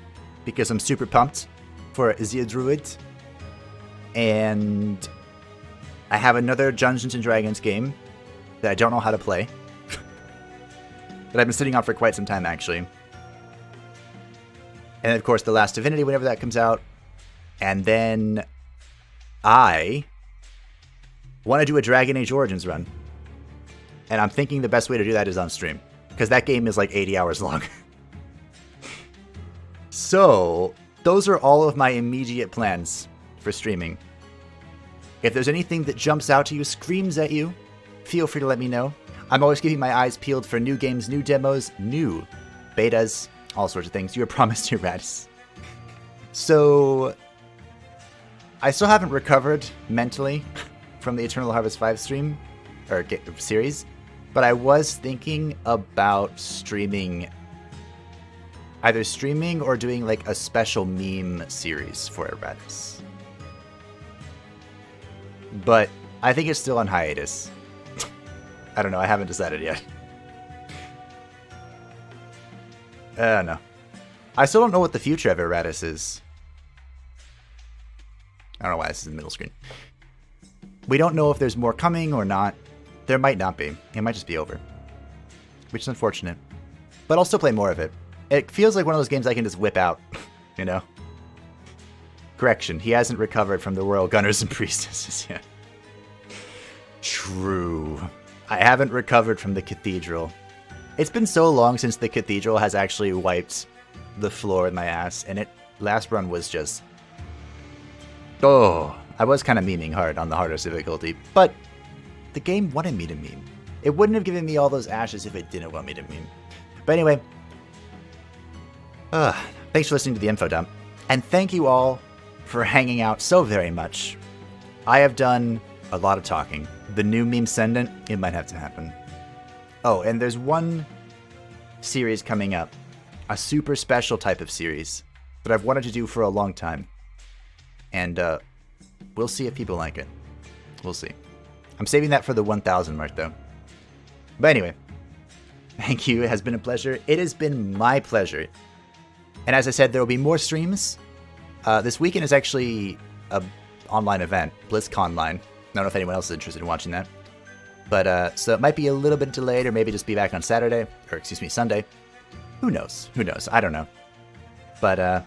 because I'm super pumped for the Druid. And I have another Dungeons & Dragons game that I don't know how to play. That I've been sitting on for quite some time, actually. And of course, The Last Divinity, whenever that comes out. And then I want to do a Dragon Age Origins run. And I'm thinking the best way to do that is on stream, because that game is like 80 hours long. So, those are all of my immediate plans for streaming. If there's anything that jumps out to you, screams at you, feel free to let me know. I'm always keeping my eyes peeled for new games, new demos, new betas, all sorts of things. You're promised your Radis. So, I still haven't recovered mentally from the Eternal Harvest 5 stream, or series, but I was thinking about streaming, either streaming or doing like a special meme series for Radis. But I think it's still on hiatus. I don't know, I haven't decided yet. No. I still don't know what the future of Eratus is. I don't know why this is in the middle screen. We don't know if there's more coming or not. There might not be. It might just be over. Which is unfortunate. But I'll still play more of it. It feels like one of those games I can just whip out, you know? Correction, he hasn't recovered from the Royal Gunners and Priestesses yet. True. I haven't recovered from the Cathedral. It's been so long since the Cathedral has actually wiped the floor with my ass, and last run was just... Oh, I was kind of memeing hard on the hardest difficulty, but the game wanted me to meme. It wouldn't have given me all those ashes if it didn't want me to meme. But anyway, thanks for listening to the info dump, and thank you all for hanging out so very much. I have done a lot of talking. The new meme sendent, it might have to happen. Oh, and there's one series coming up, a super special type of series that I've wanted to do for a long time. And we'll see if people like it. We'll see. I'm saving that for the 1,000 mark, though. But anyway, thank you. It has been a pleasure. It has been my pleasure. And as I said, there will be more streams. This weekend is actually an online event, BlizzConline. I don't know if anyone else is interested in watching that. But, so it might be a little bit delayed, or maybe just be back on Saturday, or excuse me, Sunday. Who knows? Who knows? I don't know. But,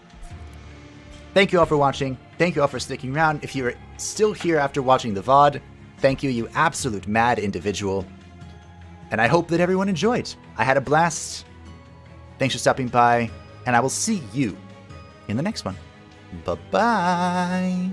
thank you all for watching. Thank you all for sticking around. If you're still here after watching the VOD, thank you, you absolute mad individual. And I hope that everyone enjoyed. I had a blast. Thanks for stopping by, and I will see you in the next one. Bye-bye.